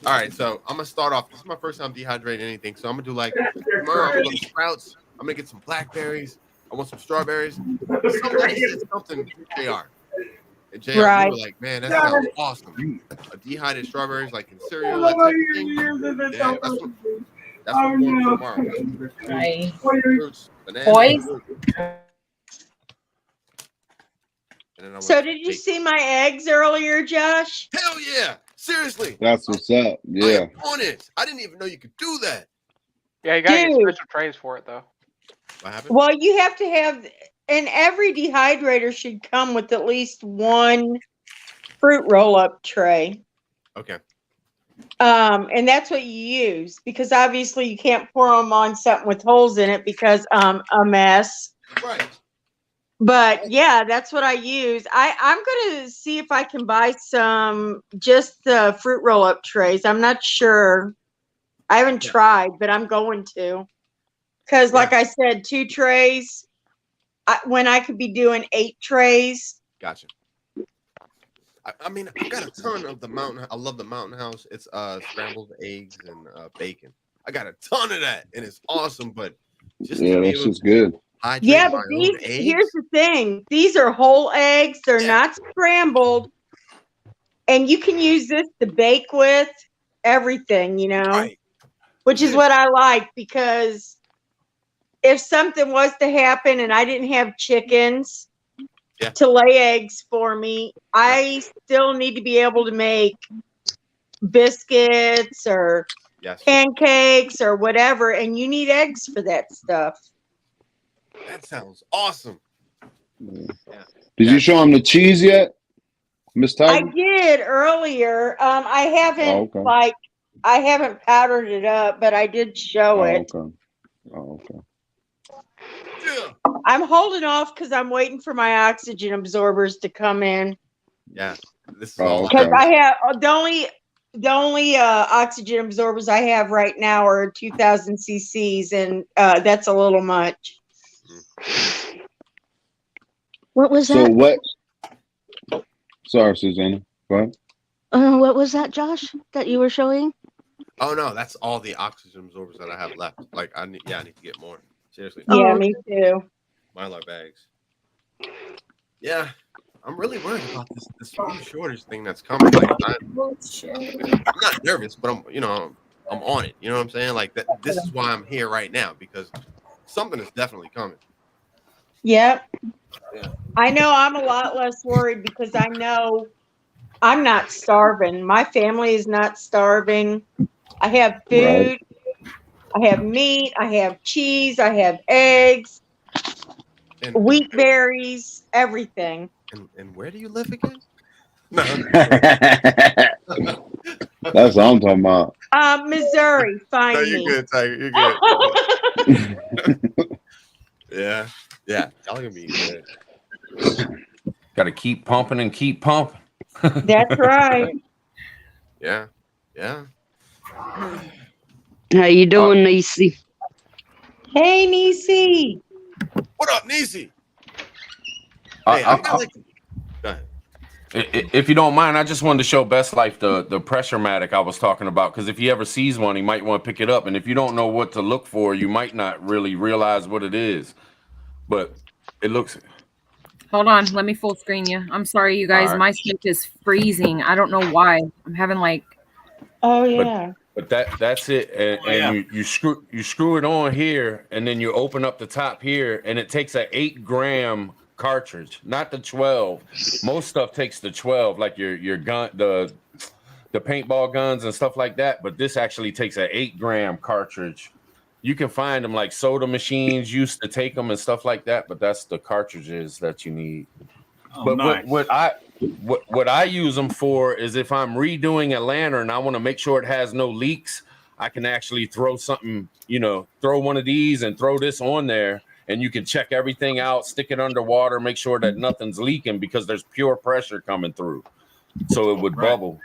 right, so I'm gonna start off. This is my first time dehydrating anything, so I'm gonna do like tomorrow. I'm gonna go to Sprouts. I'm gonna get some blackberries. I want some strawberries. Somebody said something, JR. And JR, Right. you were like, man, that sounds awesome. A dehydrated strawberries, like in cereal, that type of thing. Yeah, that's what I'm going for tomorrow. Right. Fruits, bananas, Boys. and then I So want did you steak. see my eggs earlier, Josh? Hell yeah! Seriously. That's what's up. I Yeah. am on it. I didn't even know you could do that. Yeah, you gotta get Dude. special trays for it though. What happened? Well, you have to have, and every dehydrator should come with at least one fruit roll-up tray. Okay. And that's what you use, because obviously you can't pour them on something with holes in it because a mess. Right. But yeah, that's what I use. I'm gonna see if I can buy some just the fruit roll-up trays. I'm not sure. I haven't tried, but I'm going to. Because like I said, 2 trays, when I could be doing 8 trays. Gotcha. I mean, I've got a ton of the mountain. I love the Mountain House. It's scrambled eggs and bacon. I got a ton of that, and it's awesome. But just Yeah, to be that's able just good. to hydrate Yeah, my but own here's eggs. the thing. These are whole eggs. They're not scrambled. And you can use this to bake with everything, you know, Right. which is what I like, because if something was to happen and I didn't have chickens to lay eggs for me, I still need to be able to make biscuits or pancakes or whatever, and you need eggs for that stuff. That sounds awesome. Did you show him the cheese yet, Miss I Tiger? did earlier. I haven't I haven't powdered it up, but I did show it. Okay. Oh, okay. I'm holding off because I'm waiting for my oxygen absorbers to come in. Yeah. This is all. Because I have the only oxygen absorbers I have right now are 2,000 cc's, and that's a little much. What was So that? what? Sorry, Susanna. Go ahead. What was that, Josh, that you were showing? Oh no, that's all the oxygen absorbers that I have left. Like I need to get more. Seriously. Yeah, me too. Mylar bags. Yeah, I'm really worried about this food shortage thing that's coming. Like, I'm not nervous, but I'm on it. You know what I'm saying? Like that. This is why I'm here right now, because something is definitely coming. Yep. Yeah. I know I'm a lot less worried because I know I'm not starving. My family is not starving. I have food. Right. I have meat. I have cheese. I have eggs, wheat berries, everything. And where do you live again? That's what I'm talking about. Missouri, find No, you're me. good, Tiger. You're good. Yeah. Y'all gonna be good. Got to keep pumping and keep pumping. That's right. Yeah. How you doing, Niecy? Hey, Niecy. What up, Niecy? I- Hey, I got like. Go ahead. If you don't mind, I just wanted to show Best Life the pressure-matic I was talking about, because if he ever sees one, he might want to pick it up. And if you don't know what to look for, you might not really realize what it is. But It looks. Hold on, let me full screen you. I'm sorry, you guys. All right. My sink is freezing. I don't know why. I'm having like. Oh yeah. But that's it, and you screw it on here, and then you open up the top here, and it takes a 8-gram cartridge, not the 12. Most stuff takes the 12, like your gun, the paintball guns and stuff like that. But this actually takes a 8-gram cartridge. You can find them like soda machines used to take them and stuff like that, but that's the cartridges that you need. Oh, But nice. what I use them for is if I'm redoing a lantern, I want to make sure it has no leaks. I can actually throw something, throw one of these and throw this on there, and you can check everything out, stick it underwater, make sure that nothing's leaking because there's pure pressure coming through, so it would bubble.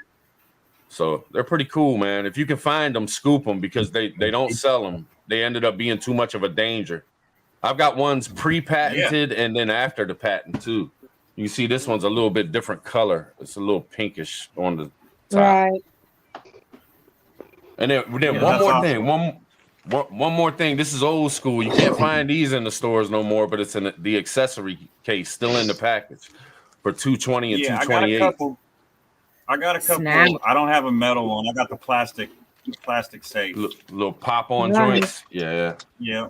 So they're pretty cool, man. If you can find them, scoop them because they don't sell them. They ended up being too much of a danger. I've got ones pre-patented and then after the patent too. You see this one's a little bit different color. It's a little pinkish on the top. Right. And then one more thing. This is old school. You can't find these in the stores no more, but it's in the accessory case, still in the package for $220 and $228. I got a couple. Snap. I don't have a metal one. I got the plastic safe. Little pop-on Nice. joints. Yeah. Yeah.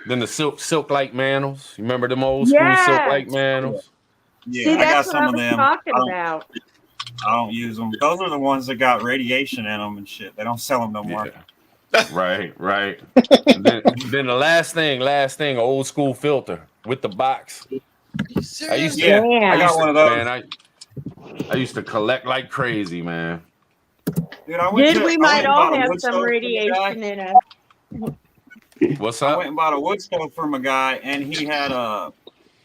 Then the silk like mantles. You remember them old school silk like mantles? Yeah, See, I got that's what some I of was them. talking about. I don't use them. Those are the ones that got radiation in them and shit. They don't sell them no more. Right. then the last thing, old school filter with the box. I used to, I got one of those. Man, I used to collect like crazy, man. Dude, I went We I might went and all bought a have wood some stove from a guy. radiation in us. What's I up? went and bought a wood stove from a guy, and he had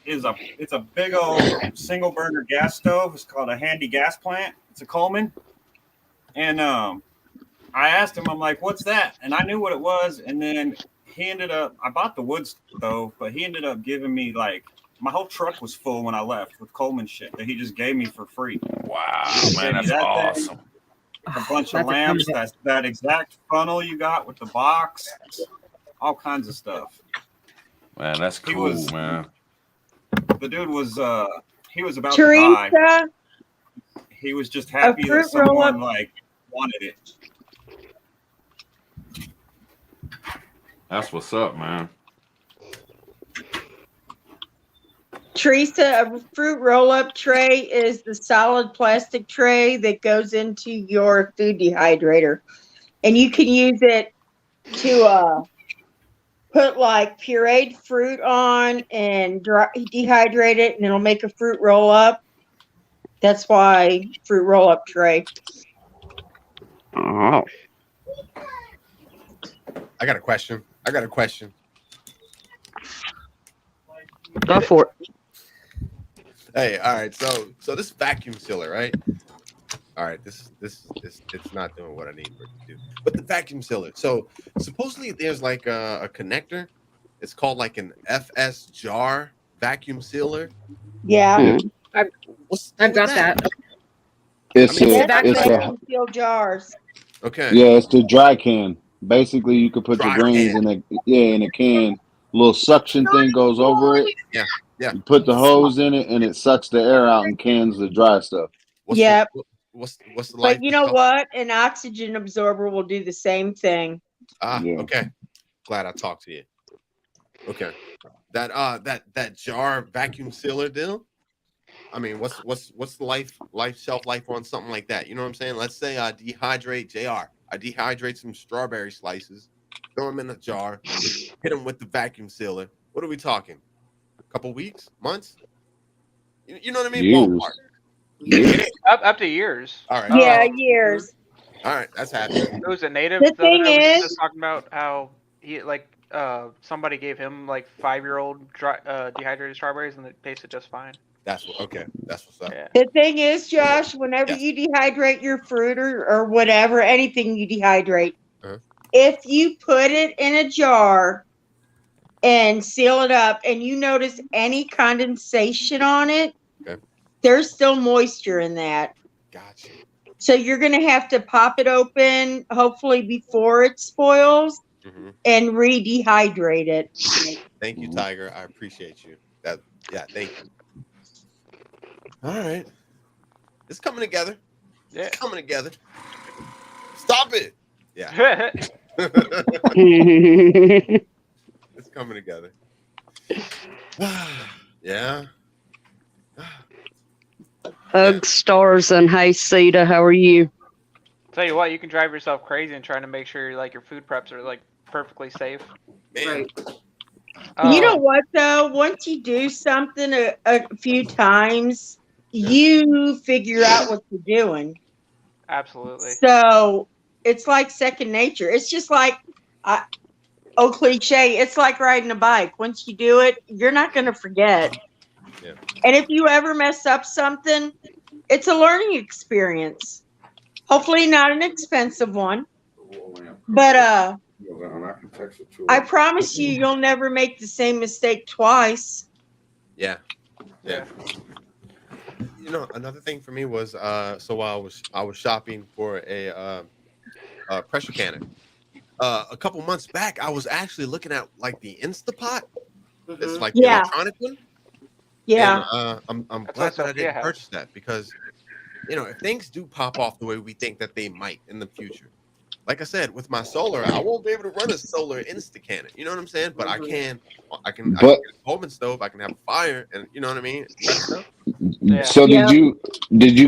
it's a big old single burner gas stove. It's called a handy gas plant. It's a Coleman. And I asked him, I'm like, what's that? And I knew what it was. And then I bought the wood stove, but he ended up giving me my whole truck was full when I left with Coleman shit that he just gave me for free. Wow, man, that's awesome. A bunch of lamps, that exact funnel you got with the box, all kinds of stuff. Man, that's cool, man. The dude was he was about Teresa, to die. He was just happy that someone wanted it. That's what's up, man. Teresa, a fruit roll-up tray is the solid plastic tray that goes into your food dehydrator, and you can use it to put pureed fruit on and dehydrate it, and it'll make a fruit roll-up. That's why fruit roll-up tray. Oh. I got a question. Go for it. Hey, all right. So this vacuum sealer, right? All right, this it's not doing what I need for it to do. But the vacuum sealer. So supposedly there's a connector. It's called an FS jar vacuum sealer. Yeah. I've got that. It's vacuum seal jars. Okay. Yeah, it's the dry can. Basically, you could put your Dry grains can. in a can. Little suction thing goes over it. Yeah. You put the hose in it, and it sucks the air out and cans the dry stuff. What's Yep. What's the But you know what? An oxygen absorber will do the same thing. Okay. Glad I talked to you. Okay. That jar vacuum sealer deal. I mean, what's the shelf life on something like that? You know what I'm saying? Let's say I dehydrate JR. I dehydrate some strawberry slices, throw them in a jar, hit them with the vacuum sealer. What are we talking? A couple weeks, months? You know what I mean? Years. Ballpark. Up to years. All right. Yeah, years. All right, that's happening. It was a native. The thing other day was is- just talking about how he somebody gave him 5-year-old dehydrated strawberries and it tasted just fine. That's what's up. Yeah. The thing is, Josh, whenever you dehydrate your fruit or whatever, anything you dehydrate, if you put it in a jar and seal it up and you notice any condensation on it, there's still moisture in that. Gotcha. So you're going to have to pop it open, hopefully before it spoils, and re-dehydrate it. Thank you, Tiger. I appreciate you. Thank you. All right. It's coming together. Yeah. It's coming together. Stop it. Yeah. It's coming together. Yeah. Hug Stars and Hey Sita, how are you? Tell you what, you can drive yourself crazy and trying to make sure your food preps are like perfectly safe. Right. You know what though? Once you do something a few times, you figure out what you're doing. Absolutely. So it's like second nature. It's just like, cliche. It's like riding a bike. Once you do it, you're not going to forget. Yeah. And if you ever mess up something, it's a learning experience. Hopefully not an expensive one. But I promise you'll never make the same mistake twice. Yeah. You know, another thing for me was so while I was shopping for a pressure canner. A couple months back, I was actually looking at like the Instapot. It's like the electronic one. Yeah. And, I'm glad that I didn't purchase that because, you know, if things do pop off the way we think that they might in the future, like I said, with my solar, I won't be able to run a solar Instacanner. You know what I'm saying? But I can get a Coleman stove. I can have a fire, and you know what I mean. So did you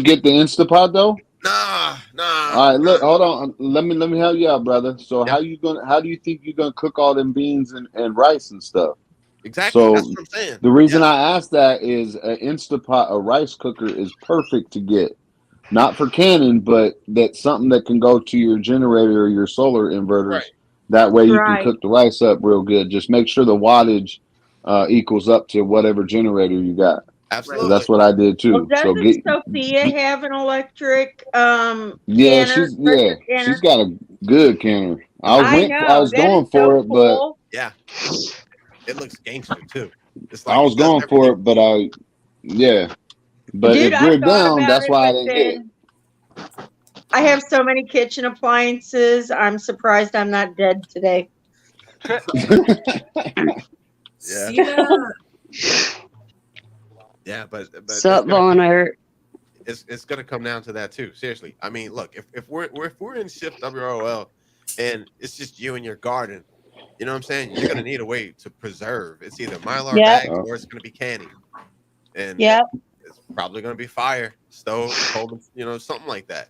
get the Instapot though? Nah. All right, look, hold on. Let me help you out, brother. So how do you think you're gonna cook all them beans and rice and stuff? Exactly. So that's what I'm saying. The reason I asked that is an Instapot, a rice cooker, is perfect to get. Not for canning, but that's something that can go to your generator or your solar inverters. Right. That way you can cook the rice up real good. Just make sure the wattage equals up to whatever generator you got. Absolutely. So that's what I did too. Well, doesn't Sophia have an electric canner? She's got a good canner. I was going for it, but yeah, it looks gangster too. It's I was going for it, but but dude, if we're down, that's why I didn't get it. I have so many kitchen appliances. I'm surprised I'm not dead today. Yeah, but Sup, Von Eric? It's gonna come down to that too. Seriously, I mean, look, if we're in shift WROL and it's just you and your garden, you know what I'm saying? You're gonna need a way to preserve. It's either Mylar bags or it's gonna be canning, and it's probably gonna be fire, stove, Coleman, you know, something like that.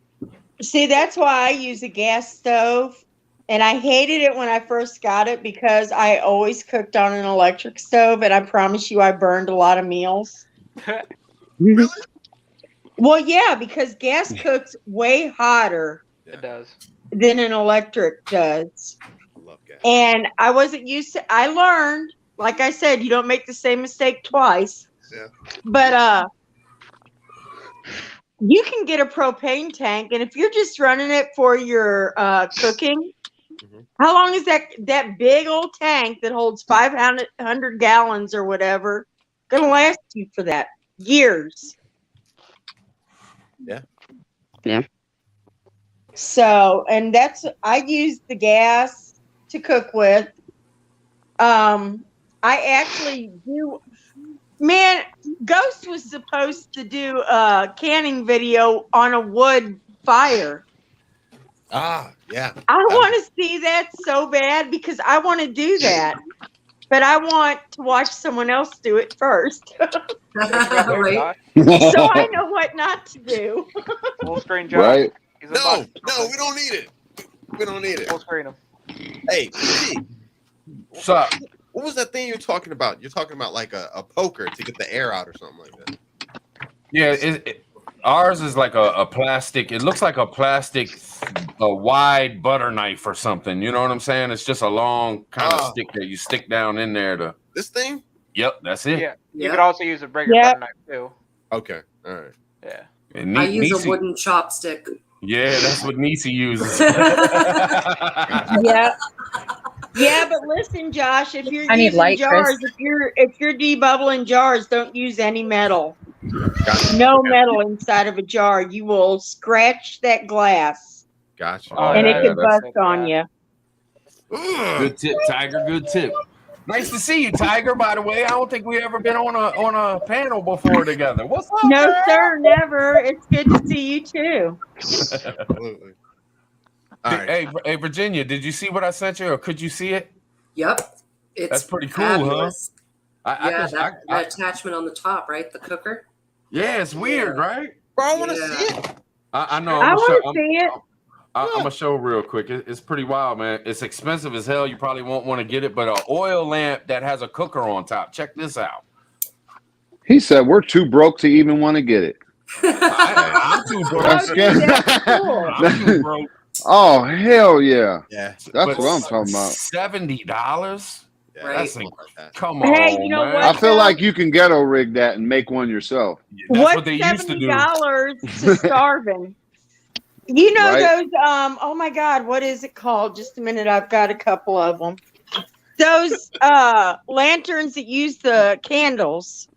See, that's why I use a gas stove, and I hated it when I first got it because I always cooked on an electric stove, and I promise you, I burned a lot of meals. Really? Well, yeah, because gas cooks way hotter. It does. Than an electric does. I love gas. And I wasn't used to. I learned, like I said, you don't make the same mistake twice. Yeah. But you can get a propane tank, and if you're just running it for your cooking, how long is that big old tank that holds 500 gallons or whatever gonna last you for that? Years. Yeah. So, and I use the gas to cook with. I actually do. Man, Ghost was supposed to do a canning video on a wood fire. Ah, yeah. I want to see that so bad because I want to do that. But I want to watch someone else do it first. Right. So I know what not to do. Full screen Josh. Right. No, we don't need it. We don't need it. Full screen him. Hey, what's up? What was that thing you're talking about? You're talking about like a poker to get the air out or something like that. Yeah, ours is like a plastic. It looks like a wide butter knife or something. You know what I'm saying? It's just a long kind of stick that you stick down in there to. This thing? Yep, that's it. Yeah, you could also use a regular butter knife too. Okay, all right. Yeah. And I use a wooden chopstick. Yeah, that's what Nisi uses. Yeah. Yeah, but listen, Josh, if you're using jars, if you're debubbling jars, don't use any metal. No metal inside of a jar. You will scratch that glass. Gotcha. And it could bust on you. Good tip, Tiger. Good tip. Nice to see you, Tiger. By the way, I don't think we ever been on a panel before together. What's up? No, girl? sir, never. It's good to see you too. Absolutely. All right. Hey, Virginia, did you see what I sent you, or could you see it? Yep. It's That's pretty cool, fabulous. huh? That attachment on the top, right? The cooker. Yeah, it's weird, right? Bro, I want to see it. I know. I want to see it. I'm gonna show real quick. It's pretty wild, man. It's expensive as hell. You probably won't want to get it, but an oil lamp that has a cooker on top. Check this out. He said we're too broke to even want to get it. I'm too broke. I'm too broke. Oh hell yeah! Yeah, that's what I'm talking about. $70. Right. Come on, Hey, you know man. what? I feel like you can ghetto rig that and make one yourself. That's What's what they used to do. $70 to starving? You know Right. those oh my God, what is it called? Just a minute, I've got a couple of them. Those lanterns that use the candles.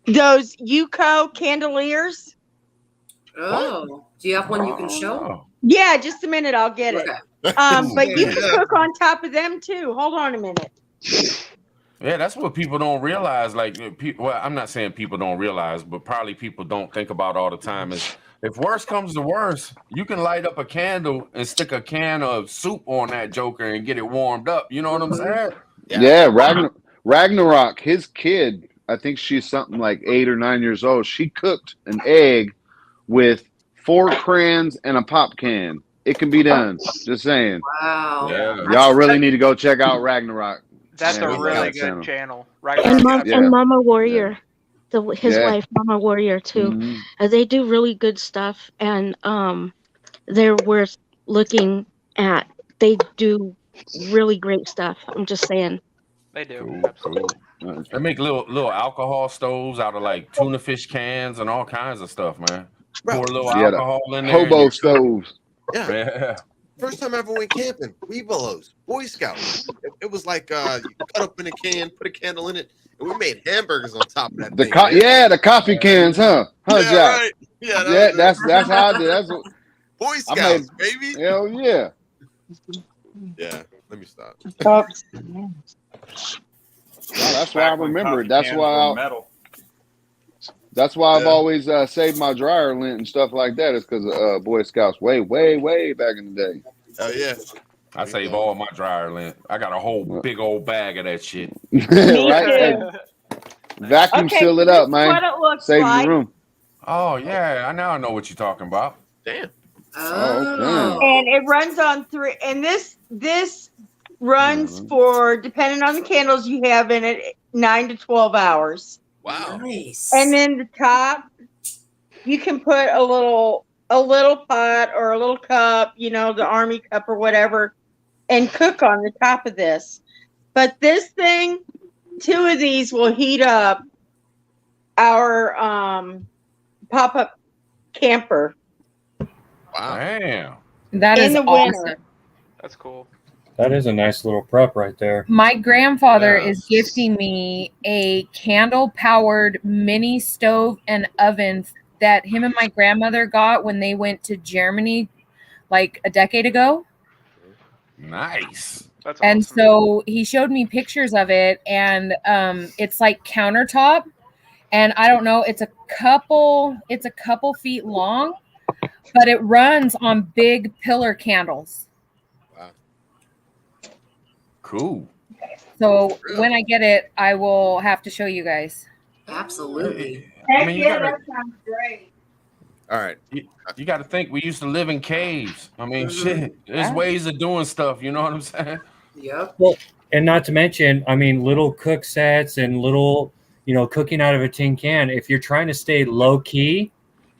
Those Yuko candeliers. Oh, do you have one you can show? Yeah, just a minute, I'll get it. But you can Yeah. cook on top of them too. Hold on a minute. Yeah, that's what people don't realize. Like, well, I'm not saying people don't realize, but probably people don't think about all the time is if worse comes to worse, you can light up a candle and stick a can of soup on that joker and get it warmed up. You know what I'm saying? Yeah, Ragnarok, his kid, I think she's something like 8 or 9 years old. She cooked an egg with 4 crayons and a pop can. It can be done. Just saying. Wow. Yeah. Y'all really need to go check out Ragnarok. That's Man, a he's really got good channel. channel. And, Right. Yeah. and Mama Warrior, his Yeah. wife, Mama Warrior too. Mhm. They do really good stuff, and they're worth looking at. They do really great stuff. I'm just saying. They do. Cool, cool. They make little alcohol stoves out of like tuna fish cans and all kinds of stuff, man. Pour a little Yeah, the alcohol in there. hobo stoves. Yeah. Yeah. First time I ever went camping, Weevillos, Boy Scouts. It was like you cut up in a can, put a candle in it, and we made hamburgers on top of that The thing. the coffee cans, huh? Huh, Yeah, Jack? right. Yeah, Yeah, that's how I did. That's what Boy I Scouts, made. baby. Hell yeah. Yeah, let me stop. Well, that's why I remember it. That's why that's why I've always saved my dryer lint and stuff like that. It's because of Boy Scouts way back in the day. Oh yeah. I save all my dryer lint. I got a whole big old bag of that shit. Right? Hey, vacuum seal it up, man. What it looks Saves like. the room. Oh yeah, I know what you're talking about. Damn. Oh, And it runs on 3. And this runs for, depending on the candles you have in it, 9 to 12 hours. Wow. Nice. And then the top, you can put a little pot or a little cup, the army cup or whatever, and cook on the top of this. But this thing, 2 of these will heat up our pop-up camper. Wow. Damn. That in is the awesome. winter. That's cool. That is a nice little prep right there. My grandfather Yeah. is gifting me a candle-powered mini stove and oven that him and my grandmother got when they went to Germany like a decade ago. Nice. That's And awesome. so he showed me pictures of it, and it's like countertop, and I don't know, it's a couple feet long, but it runs on big pillar candles. Wow. Cool. So when I get it, I will have to show you guys. Absolutely. I mean, you gotta, sounds great. All right. you got to think we used to live in caves. I mean, shit. There's ways of doing stuff. You know what I'm saying? Yep. Well, and not to mention, I mean, little cook sets and little, cooking out of a tin can. If you're trying to stay low key,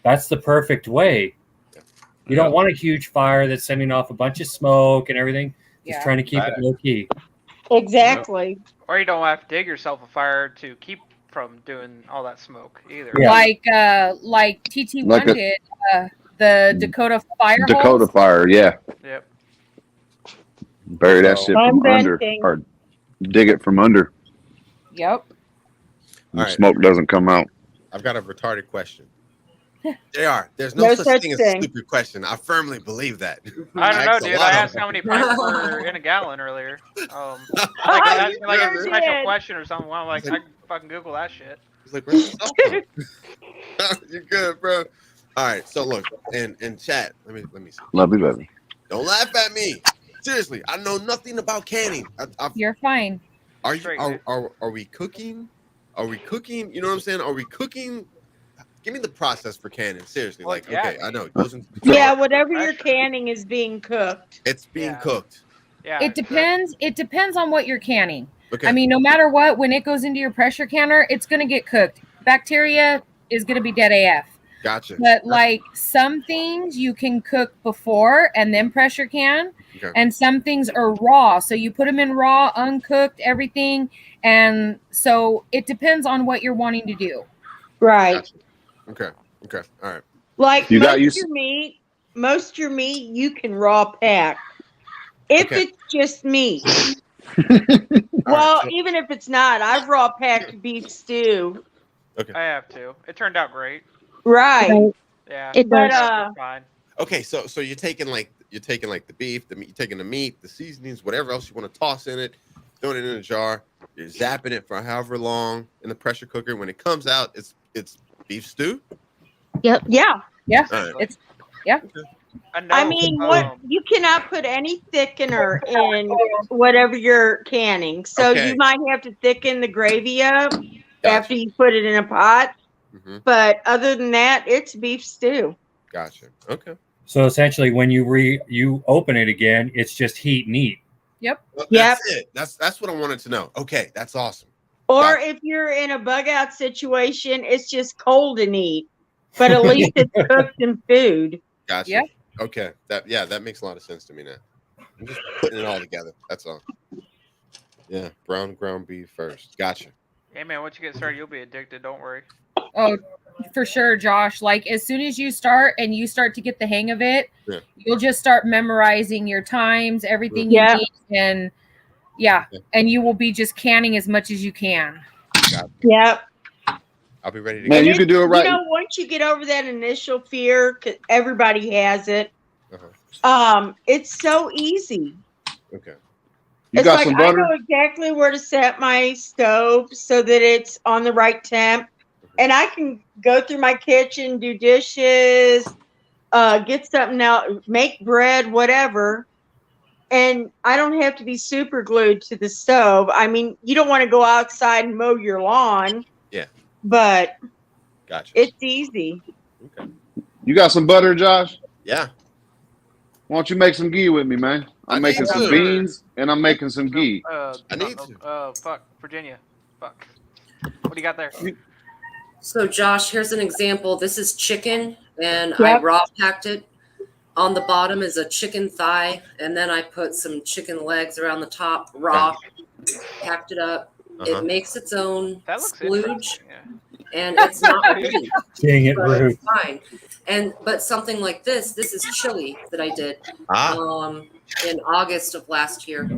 that's the perfect way. You don't want a huge fire that's sending off a bunch of smoke and everything. Just trying to keep it low key. Exactly. Or you don't have to dig yourself a fire to keep from doing all that smoke either. Yeah. Like TT1 Like a- did, the Dakota fire Dakota holes. fire, yeah. Yep. Bury that shit I'm from under, venting. or dig it from under. Yep. The All right. smoke doesn't come out. I've got a retarded question. JR, there's no, such thing as a stupid question. I firmly believe that. I don't know, dude. I asked how many pints were in a gallon earlier. Like a special question or something. I'm like, I can fucking Google that shit. He's like, where's the cell phone? You're good, bro. All right, so look, in chat, let me see. Love you. Don't laugh at me. Seriously, I know nothing about canning. You're fine. Are we cooking? Are we cooking? You know what I'm saying? Are we cooking? Give me the process for canning. Seriously, like, okay, I know it goes into whatever you're canning is being cooked. It's being cooked. Yeah. It depends. It depends on what you're canning. Okay. I mean, no matter what, when it goes into your pressure canner, it's going to get cooked. Bacteria is going to be dead AF. Gotcha. But like some things you can cook before and then pressure can, and some things are raw. So you put them in raw, uncooked, everything. And so it depends on what you're wanting to do. Right. Gotcha. Okay. All right. Like most of your meat you can raw pack. If it's just meat. Well, even if it's not, I've raw packed beef stew. Okay. I have to. It turned out great. Right. Yeah. But fine. Okay, so you're taking like the beef, the meat, you're taking the meat, the seasonings, whatever else you want to toss in it, throwing it in a jar, you're zapping it for however long in the pressure cooker. When it comes out, it's beef stew. Yep. Yeah. Yeah. Right. It's I mean, you cannot put any thickener in whatever you're canning. So you might have to thicken the gravy up after you put it in a pot. But other than that, it's beef stew. Gotcha. Okay. So essentially, when you open it again, it's just heat and eat. Yep. Well, that's it. That's what I wanted to know. Okay, that's awesome. Or if you're in a bug out situation, it's just cold and eat. But at least it's cooked in food. Gotcha. Yeah. Okay. That makes a lot of sense to me now. I'm just putting it all together. That's all. Yeah. Brown ground beef first. Gotcha. Hey man, once you get started, you'll be addicted. Don't worry. Oh, for sure, Josh. Like as soon as you start to get the hang of it, you'll just start memorizing your times, everything you need, and and you will be just canning as much as you can. Yep. I'll be ready to Man, you can do it right. You know, once you get over that initial fear, 'cause everybody has it. It's so easy. Okay. It's like I know exactly where to set my stove so that it's on the right temp. And I can go through my kitchen, do dishes, get something out, make bread, whatever. And I don't have to be super glued to the stove. I mean, you don't want to go outside and mow your lawn. Yeah. But gotcha. It's easy. Okay. You got some butter, Josh? Yeah. Why don't you make some ghee with me, man? I'm making some beans and I'm making some ghee. I need to. Fuck. Virginia. Fuck. What do you got there? So Josh, here's an example. This is chicken, and I raw packed it. On the bottom is a chicken thigh, and then I put some chicken legs around the top, raw, packed it up. It makes its own splooge, and it's not pretty. Dang it, but rude. it's fine. But something like this is chili that I did in August of last year.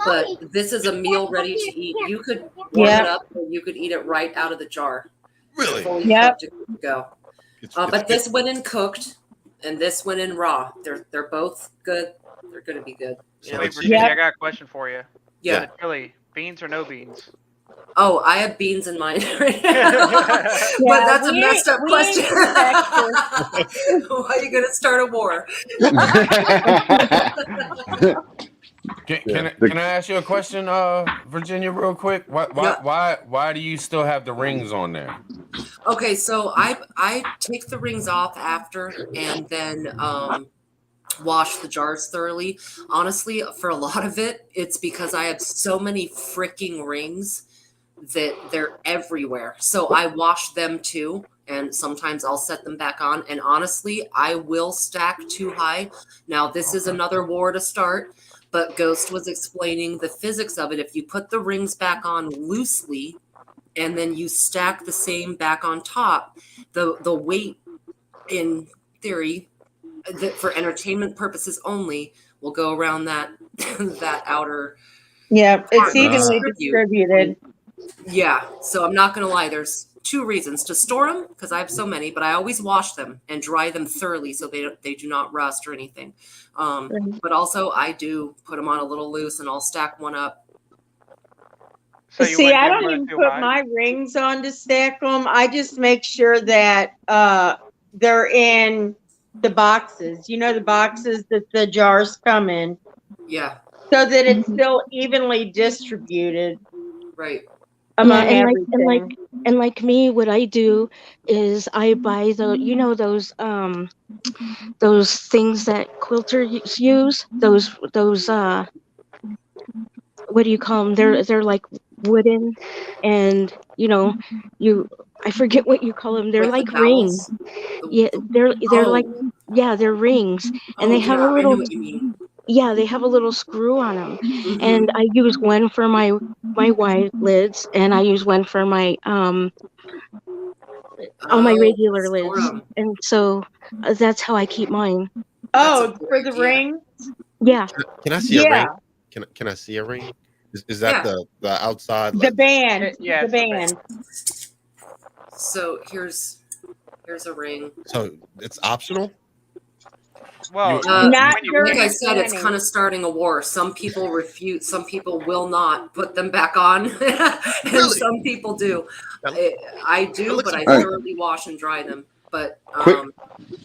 But this is a meal ready to eat. You could warm it up, and you could eat it right out of the jar. Really? Yep. To go. But this went in cooked, and this went in raw. They're both good. They're going to be good. So Virginia, I got a question for you. Yeah. Chili, beans or no beans? Oh, I have beans in mine right now. But that's a messed up question. Why are you going to start a war? Can I ask you a question, Virginia, real quick? Why do you still have the rings on there? Okay, so I take the rings off after and then wash the jars thoroughly. Honestly, for a lot of it, it's because I have so many freaking rings that they're everywhere. So I wash them too, and sometimes I'll set them back on. And honestly, I will stack too high. Now, this is another war to start. But Ghost was explaining the physics of it. If you put the rings back on loosely and then you stack the same back on top, the weight, in theory, that for entertainment purposes only, will go around that that outer. Yeah, it's evenly distributed. Yeah, so I'm not gonna lie. There's two reasons: to store them because I have so many, but I always wash them and dry them thoroughly so they do not rust or anything. But also I do put them on a little loose, and I'll stack one up. So see, I don't even put my rings on to stack them. I just make sure that they're in the boxes. You know, the boxes that the jars come in. Yeah. So that it's still evenly distributed. Right. Among and everything. like me, what I do is I buy those things that quilters use. Those what do you call them? They're like wooden, and I forget what you call them. They're like rings. Yeah, they're like they're rings, and they have a I know little. what you mean. Yeah, they have a little screw on them, and I use one for my wine lids, and I use one for my all my regular lids, and so that's how I keep mine. Oh, for the ring? Yeah. Can I see a ring? Can I see a ring? Is that the outside? The band. The band. So here's a ring. So it's optional. Well, like I said, it's kind of starting a war. Some people refute, some people will not put them back on, and some people do. I do, but I thoroughly wash and dry them. But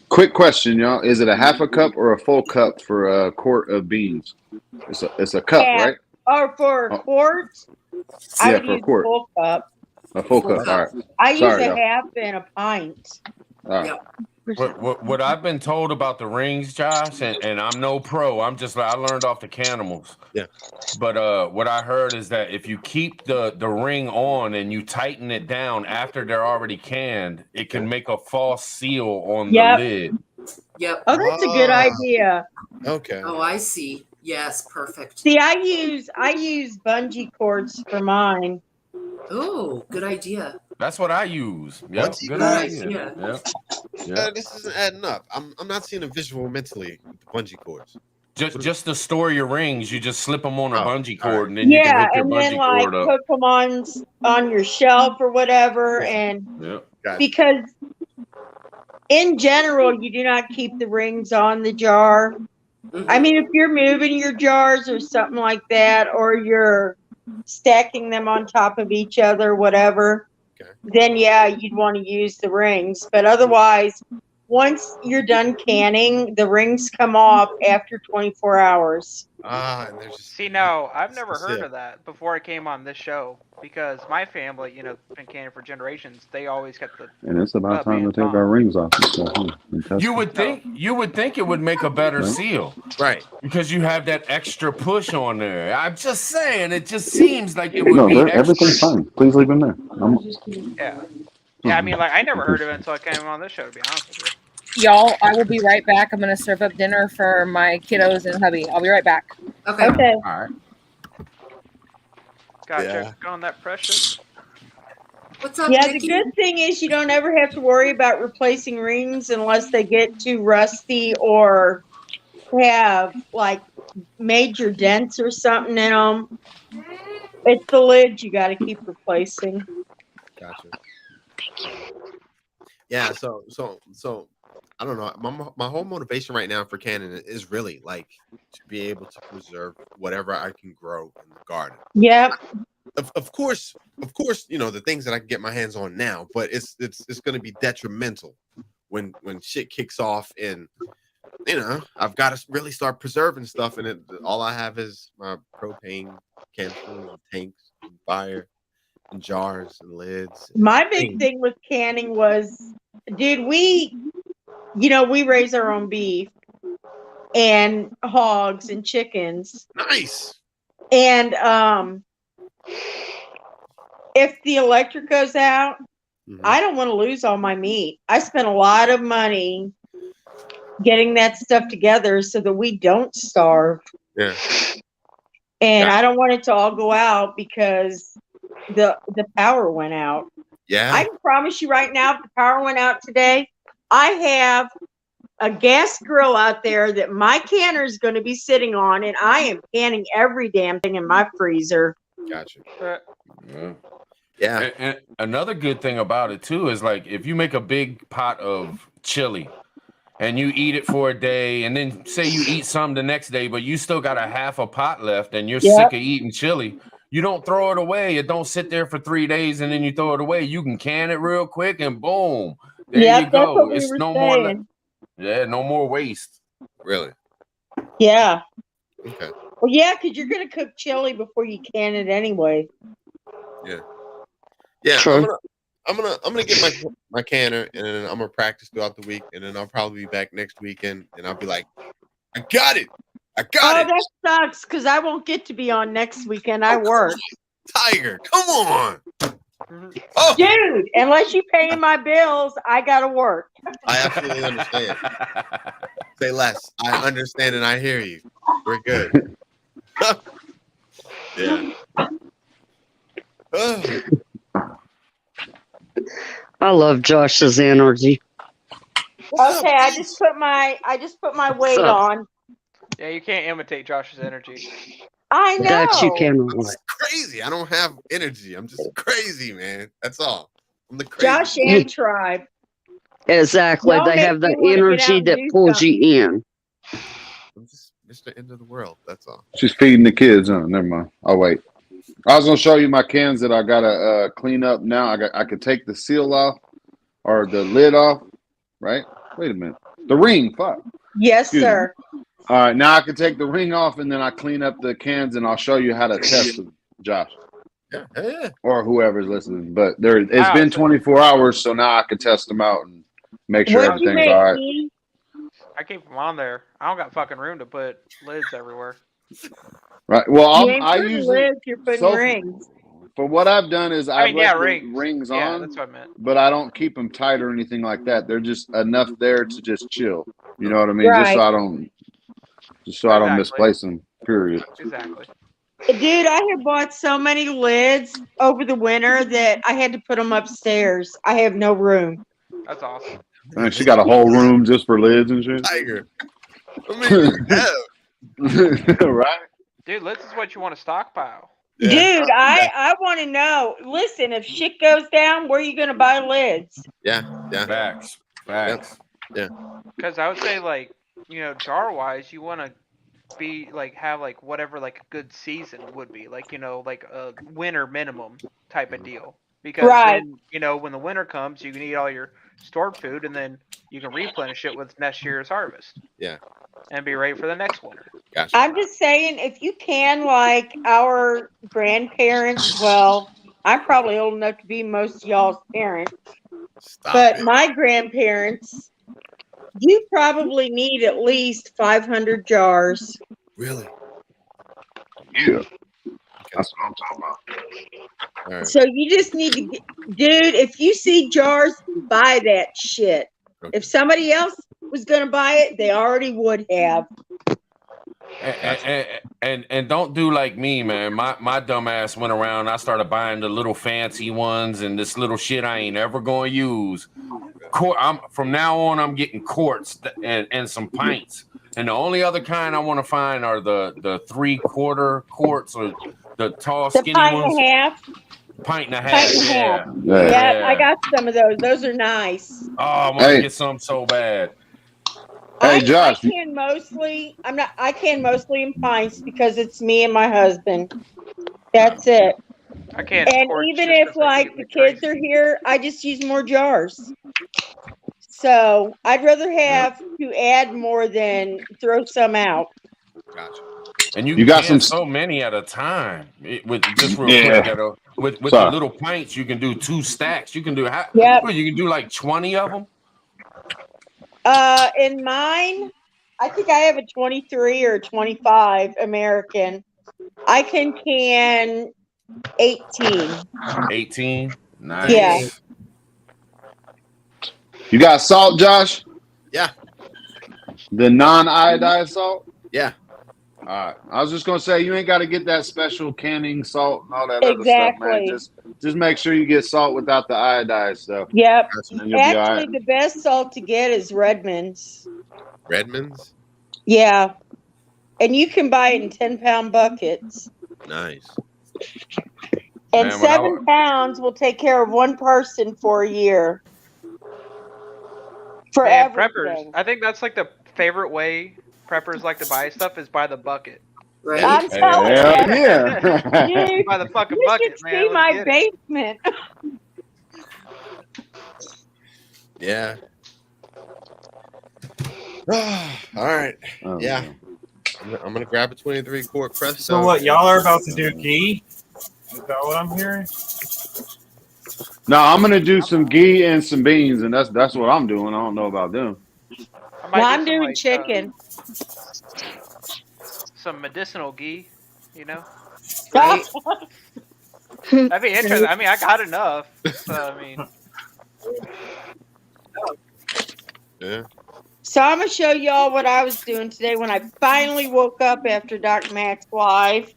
quick question, y'all: is it a half a cup or a full cup for a quart of beans? It's a cup, right? Oh, for a quart? I would for a use quart. a full cup. A full cup. All right. I use Sorry, a y'all. half and a pint. All right. What I've been told about the rings, Josh, and I'm no pro. I'm just I learned off the Canimals. Yeah. But what I heard is that if you keep the ring on and you tighten it down after they're already canned, it can make a false seal on the lid. Yep. Oh, that's a good idea. Okay. Oh, I see. Yes, perfect. See, I use bungee cords for mine. Oh, good idea. That's what I use. Yep. Good idea. Yep. This isn't adding up. I'm not seeing a visual mentally with the bungee cords. Just to store your rings, you just slip them on a bungee cord, and then you can hook your bungee cord up. Hook them on your shelf or whatever, and because in general you do not keep the rings on the jar. I mean, if you're moving your jars or something like that, or you're stacking them on top of each other, whatever, then you'd want to use the rings. But otherwise, once you're done canning, the rings come off after 24 hours. And there's See, no, I've never heard of that before I came on this show, because my family, been canning for generations. They always kept the. And it's about time to take our rings off. You would think it would make a better seal, right? Because you have that extra push on there. I'm just saying, it just seems like it would be. Everything's fine. Please leave them there. Yeah. I mean, like I never heard of it until I came on this show. To be honest with you. Y'all, I will be right back. I'm going to serve up dinner for my kiddos and hubby. I'll be right back. Okay. All right. Gotcha. On that pressure. What's up, Yeah, Nikki? the good thing is you don't ever have to worry about replacing rings unless they get too rusty or have like major dents or something in them. It's the lid you got to keep replacing. Gotcha. Yeah, so I don't know. My whole motivation right now for canning is really like to be able to preserve whatever I can grow in the garden. Yep. Of course, the things that I can get my hands on now, but it's going to be detrimental when shit kicks off, and I've got to really start preserving stuff, and all I have is my propane cans, tanks, and fire, and jars and lids. My big thing with canning was, dude, we raise our own beef and hogs and chickens. Nice. And if the electric goes out, I don't want to lose all my meat. I spent a lot of money getting that stuff together so that we don't starve. Yeah. And I don't want it to all go out because the power went out. Yeah. I can promise you right now, if the power went out today, I have a gas grill out there that my canner is going to be sitting on, and I am canning every damn thing in my freezer. Gotcha. Yeah. And another good thing about it too is like if you make a big pot of chili and you eat it for a day, and then say you eat some the next day, but you still got a half a pot left, and you're sick of eating chili. You don't throw it away. It don't sit there for 3 days and then you throw it away. You can can it real quick and boom, there you go. That's what we It's were no saying. more. No more waste. Really? Yeah. Okay. Well, yeah, because you're gonna cook chili before you can it anyway. Yeah. Yeah. True. I'm gonna get my canner, and then I'm gonna practice throughout the week, and then I'll probably be back next weekend, and I'll be like, I got it. Oh, that sucks because I won't get to be on next weekend. I work. Tiger, come on. Oh. Dude, unless you pay my bills, I gotta work. I absolutely understand. Say less. I understand and I hear you. We're good. Yeah. I love Josh's energy. Okay, I just put my weight on. Yeah, you can't imitate Josh's energy. I know. That you can. I'm just crazy. I don't have energy. I'm just crazy, man. That's all. I'm the crazy. Josh and Tribe. Exactly. Y'all They make have the me wanna get out energy and that do pulls you in. I'm just Mr. End of the World. That's all. She's feeding the kids. Oh, never mind. I'll wait. I was gonna show you my cans that I gotta clean up now. I could take the seal off or the lid off, right? Wait a minute. The ring, fuck. Yes, Excuse sir. me. All right, now I can take the ring off and then I clean up the cans and I'll show you how to test them, Josh. Yeah. Or whoever's listening. But it's been 24 hours, so now I can test them out and make sure everything's all right. I keep them on there. I don't got fucking room to put lids everywhere. Right. Well, I putting usually lids, you're putting rings. For what I've done is I've left the rings. rings Yeah, on, that's what I meant. but I don't keep them tight or anything like that. They're just enough there to just chill. You know what I mean? Right. Just so I don't misplace them. Period. Exactly. Dude, I have bought so many lids over the winter that I had to put them upstairs. I have no room. That's awesome. Man, she got a whole room just for lids and shit. Tiger. Right? Dude, lids is what you want to stockpile. Yeah. Dude, I want to know. Listen, if shit goes down, where are you going to buy lids? Yeah. Facts. Yeah. Because I would say, like, jar wise, you want to be like have like whatever like a good season would be, like like a winter minimum type of deal. Because then, when the winter comes, you can eat all your stored food, and then you can replenish it with next year's harvest. Yeah. And be ready for the next winter. Gotcha. I'm just saying, if you can, like our grandparents, well, I'm probably old enough to be most of y'all's parents. But my grandparents, you probably need at least 500 jars. Really? Yeah. That's what I'm talking about. All right. So you just need to dude, if you see jars, buy that shit. Okay. If somebody else was going to buy it, they already would have. And don't do like me, man. My dumb ass went around. I started buying the little fancy ones and this little shit I ain't ever going to use. From now on, I'm getting quarts and some pints. And the only other kind I want to find are the 3/4 quarts or the tall, skinny ones. Pint and a half. Yeah, I got some of those. Those are nice. Oh, I want to get some so bad. Hey, Josh. I can mostly in pints because it's me and my husband. That's it. I can't. And even if like the kids are here, I just use more jars. So I'd rather have to add more than throw some out. Gotcha. And you got so many at a time. With just real quick, with the little pints, you can do 2 stacks. You can do you can do like 20 of them. In mine, I think I have a 23 or 25 American. I can 18. 18? Nice. Yeah. You got salt, Josh? Yeah. The non-iodized salt? Yeah. All right. I was just gonna say you ain't got to get that special canning salt and all that other stuff, man. Just make sure you get salt without the iodized stuff. Yep. And you'll be all right. The best salt to get is Redmond's. Redmond's? Yeah. And you can buy it in 10-pound buckets. Nice. And Man, when I 7 pounds will take care of one person for a year. For Man, everything. preppers. I think that's like the favorite way preppers like to buy stuff is by the bucket. Right? I'm telling Hell you. yeah. Dude, By the fucking you bucket, should man. see Let's my get it. basement. Yeah. All right. Oh, Yeah. I'm gonna grab a 23 quart press. So what? Y'all are about to do ghee? Is that what I'm hearing? No, I'm gonna do some ghee and some beans, and that's what I'm doing. I don't know about them. I Well, might I'm do some, doing like, chicken. some medicinal ghee, you know? Right. That'd be interesting. I mean, I got enough. So, I mean. Yeah. So I'm gonna show y'all what I was doing today when I finally woke up after Dr. Matt's live.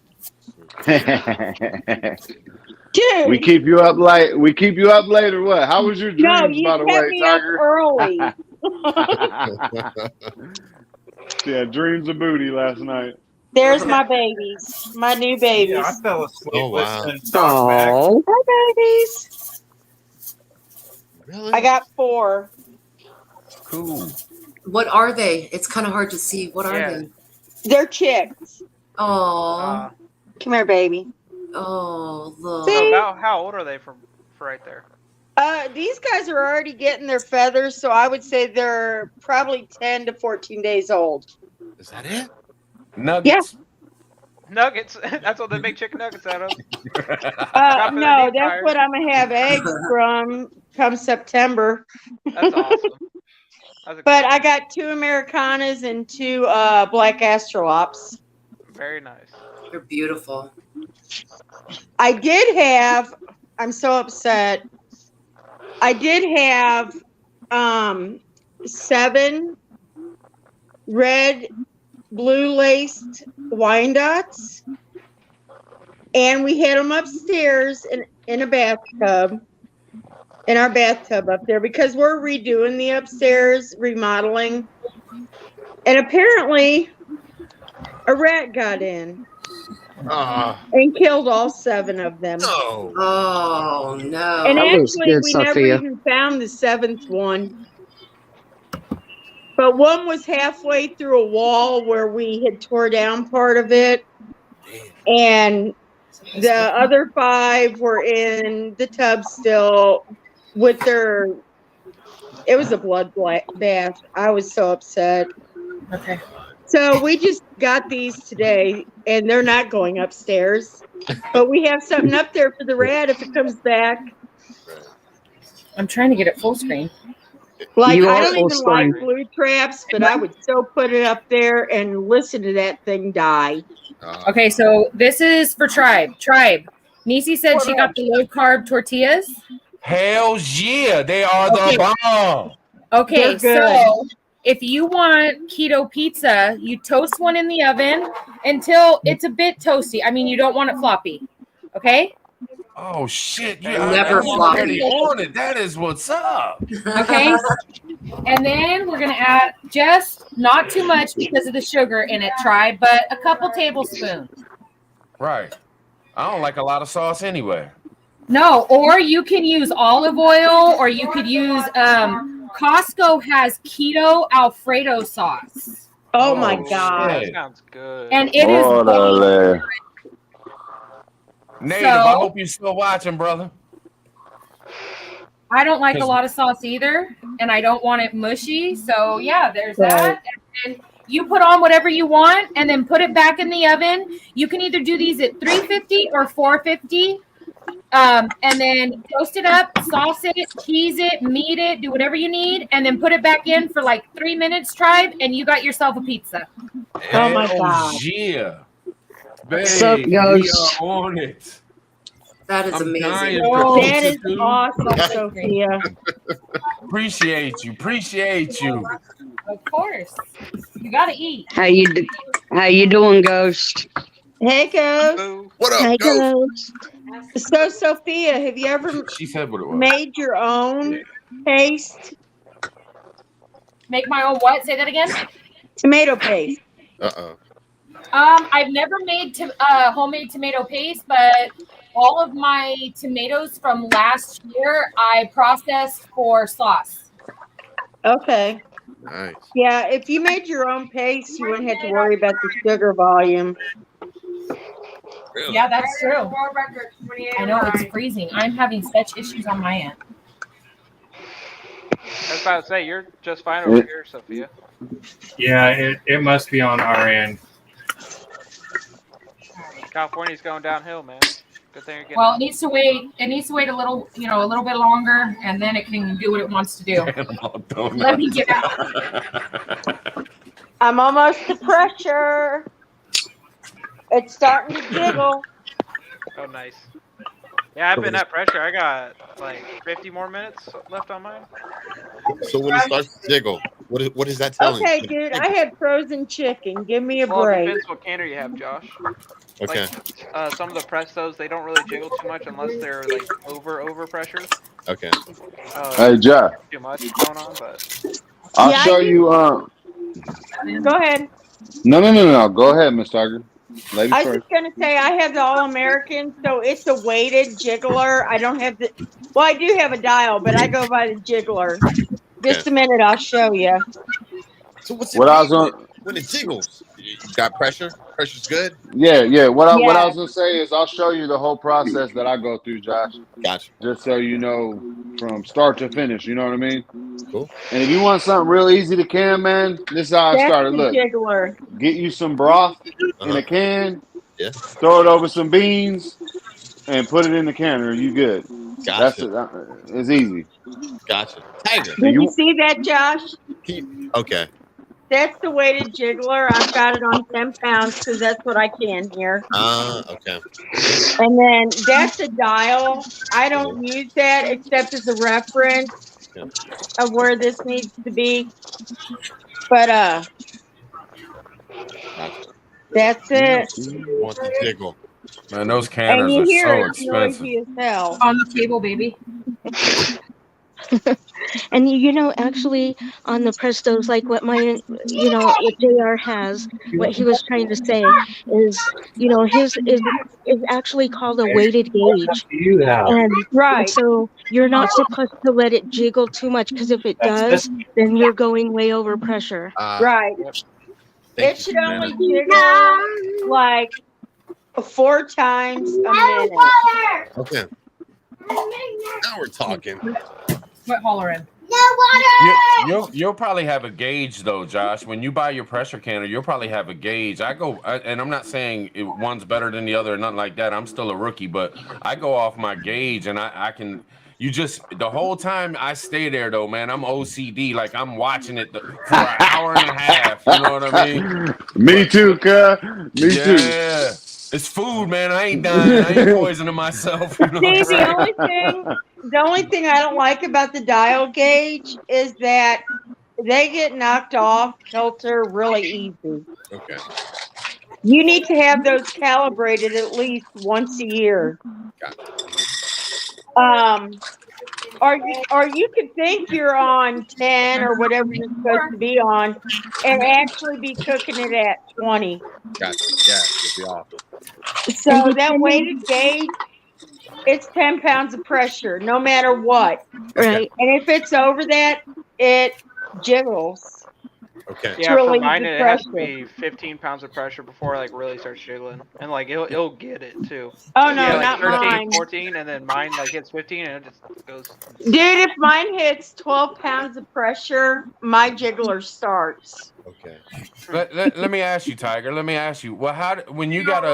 Dude. We keep you up late. We keep you up later. What? How was your No, dreams, you by the kept way, me up Tiger? early. Yeah, dreams of booty last night. There's my babies, my new babies. Yeah, I fell asleep Oh, wow. listening to Doc Mac. Oh, Hi, babies. Really? I got 4. Cool. What are they? It's kind of hard to see. What are Yeah. they? They're chicks. Oh, Come here, baby. oh, look. See? So about how old are they for right there? These guys are already getting their feathers, so I would say they're probably 10 to 14 days old. Is that it? Nuggets. Nuggets. That's what they make chicken nuggets out of. No, that's what I'm gonna have eggs from come September. That's awesome. But I got 2 Americanas and 2 black astrolops. Very nice. They're beautiful. I did have. I'm so upset. I did have 7 red, blue laced Wyandottes, and we had them upstairs in a bathtub, in our bathtub up there, because we're redoing the upstairs, remodeling, and apparently a rat got in and killed all 7 of them. No. Oh, no. And That was actually, good, we never Sophia. even found the 7th one. But one was halfway through a wall where we had tore down part of it. And the other 5 were in the tub still with their... It was a blood bath. I was so upset. Okay. So we just got these today, and they're not going upstairs. But we have something up there for the rat if it comes back. I'm trying to get it full screen. Like, You I are don't full even screen. like blue traps, but I would still put it up there and listen to that thing die. Okay, so this is for Tribe. Tribe. Nisi said she got the low carb tortillas. Hell yeah, they are Okay. the bomb. Okay, They're good. so if you want keto pizza, you toast one in the oven until it's a bit toasty. I mean, you don't want it floppy. Okay? Oh shit! Never I'm floppy. already on it. That is what's up. Okay. And then we're gonna add just not too much because of the sugar in it, Tribe, but a couple tablespoons. Right. I don't like a lot of sauce anyway. No, or you can use olive oil, or you could use Costco has keto Alfredo sauce. Oh my Oh, God. shit. That sounds good. And it is Orale. Native, I So- hope you're still watching, brother. I don't like a lot of sauce either, and I don't want it mushy. So yeah, there's that. And you put on whatever you want, and then put it back in the oven. You can either do these at 350 or 450, and then toast it up, sauce it, cheese it, meat it, do whatever you need, and then put it back in for like 3 minutes, Tribe, and you got yourself a pizza. Oh my Hell God. yeah. Babe, Sup, we Ghost? are on it. That is I'm amazing. dying for That is pizza, dude. awesome, Sophia. Appreciate you. Appreciate you. Of course, you gotta eat. How you doing, Ghost? Hey, Ghost. What Hi, up, Ghost? Ghost. So, Sophia, have you ever She said what it was. made your own paste? Make my own what? Say that again. Tomato paste. Uh-oh. I've never made homemade tomato paste, but all of my tomatoes from last year I processed for sauce. Okay. Nice. Yeah, if you made your own paste, you wouldn't have to worry about the sugar volume. Really? Yeah, that's true. I know it's freezing. I'm having such issues on my end. I was about to say, you're just fine over here, Sophia. Yeah, it must be on our end. California's going downhill, man. Good thing you're getting Well, it needs to wait. It needs to wait a little bit longer, and then it can do what it wants to do. Let me get out. I'm almost to pressure. It's starting to jiggle. Oh, nice. Yeah, I've been at pressure. I got like 50 more minutes left on mine. So when it starts to jiggle, what is that telling Okay, you? dude, I had frozen chicken. Give me a Well, it break. depends what canner you have, Josh. Okay. Like, some of the Prestos, they don't really jiggle too much unless they're like over pressure. Okay. Hey, Jeff. Too much going on, but I'll show you. Go ahead. No. Go ahead, Miss Tiger. Ladies I was first. just gonna say I have the All-American, so it's a weighted jiggler. I don't have the. Well, I do have a dial, but I go by the jiggler. Just a minute, I'll show you. So what's What I was on? when it jiggles? You got pressure? Pressure's good? Yeah. What I was gonna say is I'll show you the whole process that I go through, Josh. Gotcha. Just so you know from start to finish. You know what I mean? Cool. And if you want something real easy to can, man, this is how I started. the Look, jiggler. get you some broth in a can. Yeah. Throw it over some beans, and put it in the canner. You good? Gotcha. That's it. It's easy. Gotcha. Tiger. Did you see that, Josh? Okay. That's the weighted jiggler. I've got it on 10 pounds because that's what I can here. Okay. And then that's a dial. I don't use that except as a reference of where this needs to be. But that's it. Want to jiggle. Man, those And canners you are hear so it's expensive. noisy as hell. On the table, baby. And actually on the Prestos, like what what JR has, what he was trying to say is, his is actually called a weighted gauge. And right. So you're not supposed to let it jiggle too much, because if it does, then you're going way over pressure. Right. It should only jiggle like 4 times a minute. Okay. Now we're talking. Quit hollering. You'll probably have a gauge though, Josh. When you buy your pressure canner, you'll probably have a gauge. And I'm not saying one's better than the other or nothing like that. I'm still a rookie, but I go off my gauge, and I can. The whole time I stay there though, man, I'm OCD. Like I'm watching it for an hour and a half. You know what I mean? Me too, cuz. Me too. Yeah. It's food, man. I ain't dying. I ain't poisoning myself. You know See, what I'm saying? the only thing I don't like about the dial gauge is that they get knocked off kilter really easy. Okay. You need to have those calibrated at least once a year. Or you could think you're on 10 or whatever you're supposed to be on, and actually be cooking it at 20. Gotcha. Yeah, it'd be awful. So that weighted gauge, it's 10 pounds of pressure, no matter what. Right. And if it's over that, it jiggles. Okay. Yeah, really for mine, the it has to pressure. be 15 pounds of pressure before it like really starts jiggling, and like it'll get it too. Oh no, Yeah, like not 13, mine. 14, and then mine like hits 15, and it just goes. Dude, if mine hits 12 pounds of pressure, my jiggler starts. Okay. Let me ask you, Tiger. Let me ask you. Well, when you got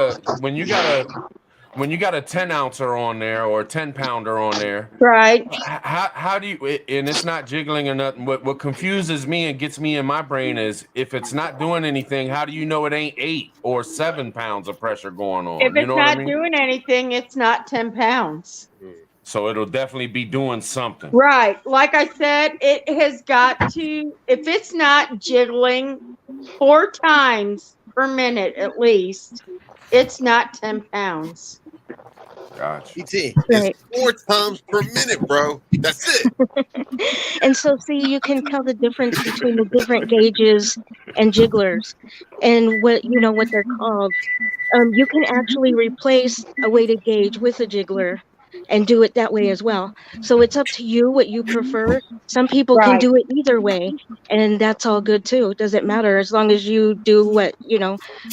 a 10 ouncer on there or a 10 pounder on there, right? How do you? And it's not jiggling or nothing. What confuses me and gets me in my brain is if it's not doing anything, how do you know it ain't 8 or 7 pounds of pressure going on? If You it's know not what I mean? doing anything, it's not 10 pounds. So it'll definitely be doing something. Right. Like I said, it has got to, if it's not jiggling 4 times per minute at least, it's not 10 pounds. Gotcha. PT, Right. it's 4 times per minute, bro. That's it. And so, see, you can tell the difference between the different gauges and jigglers, and what they're called. you can actually replace a weighted gauge with a jiggler and do it that way as well. So it's up to you what you prefer. Some people can Right. do it either way, and that's all good too. It doesn't matter as long as you do what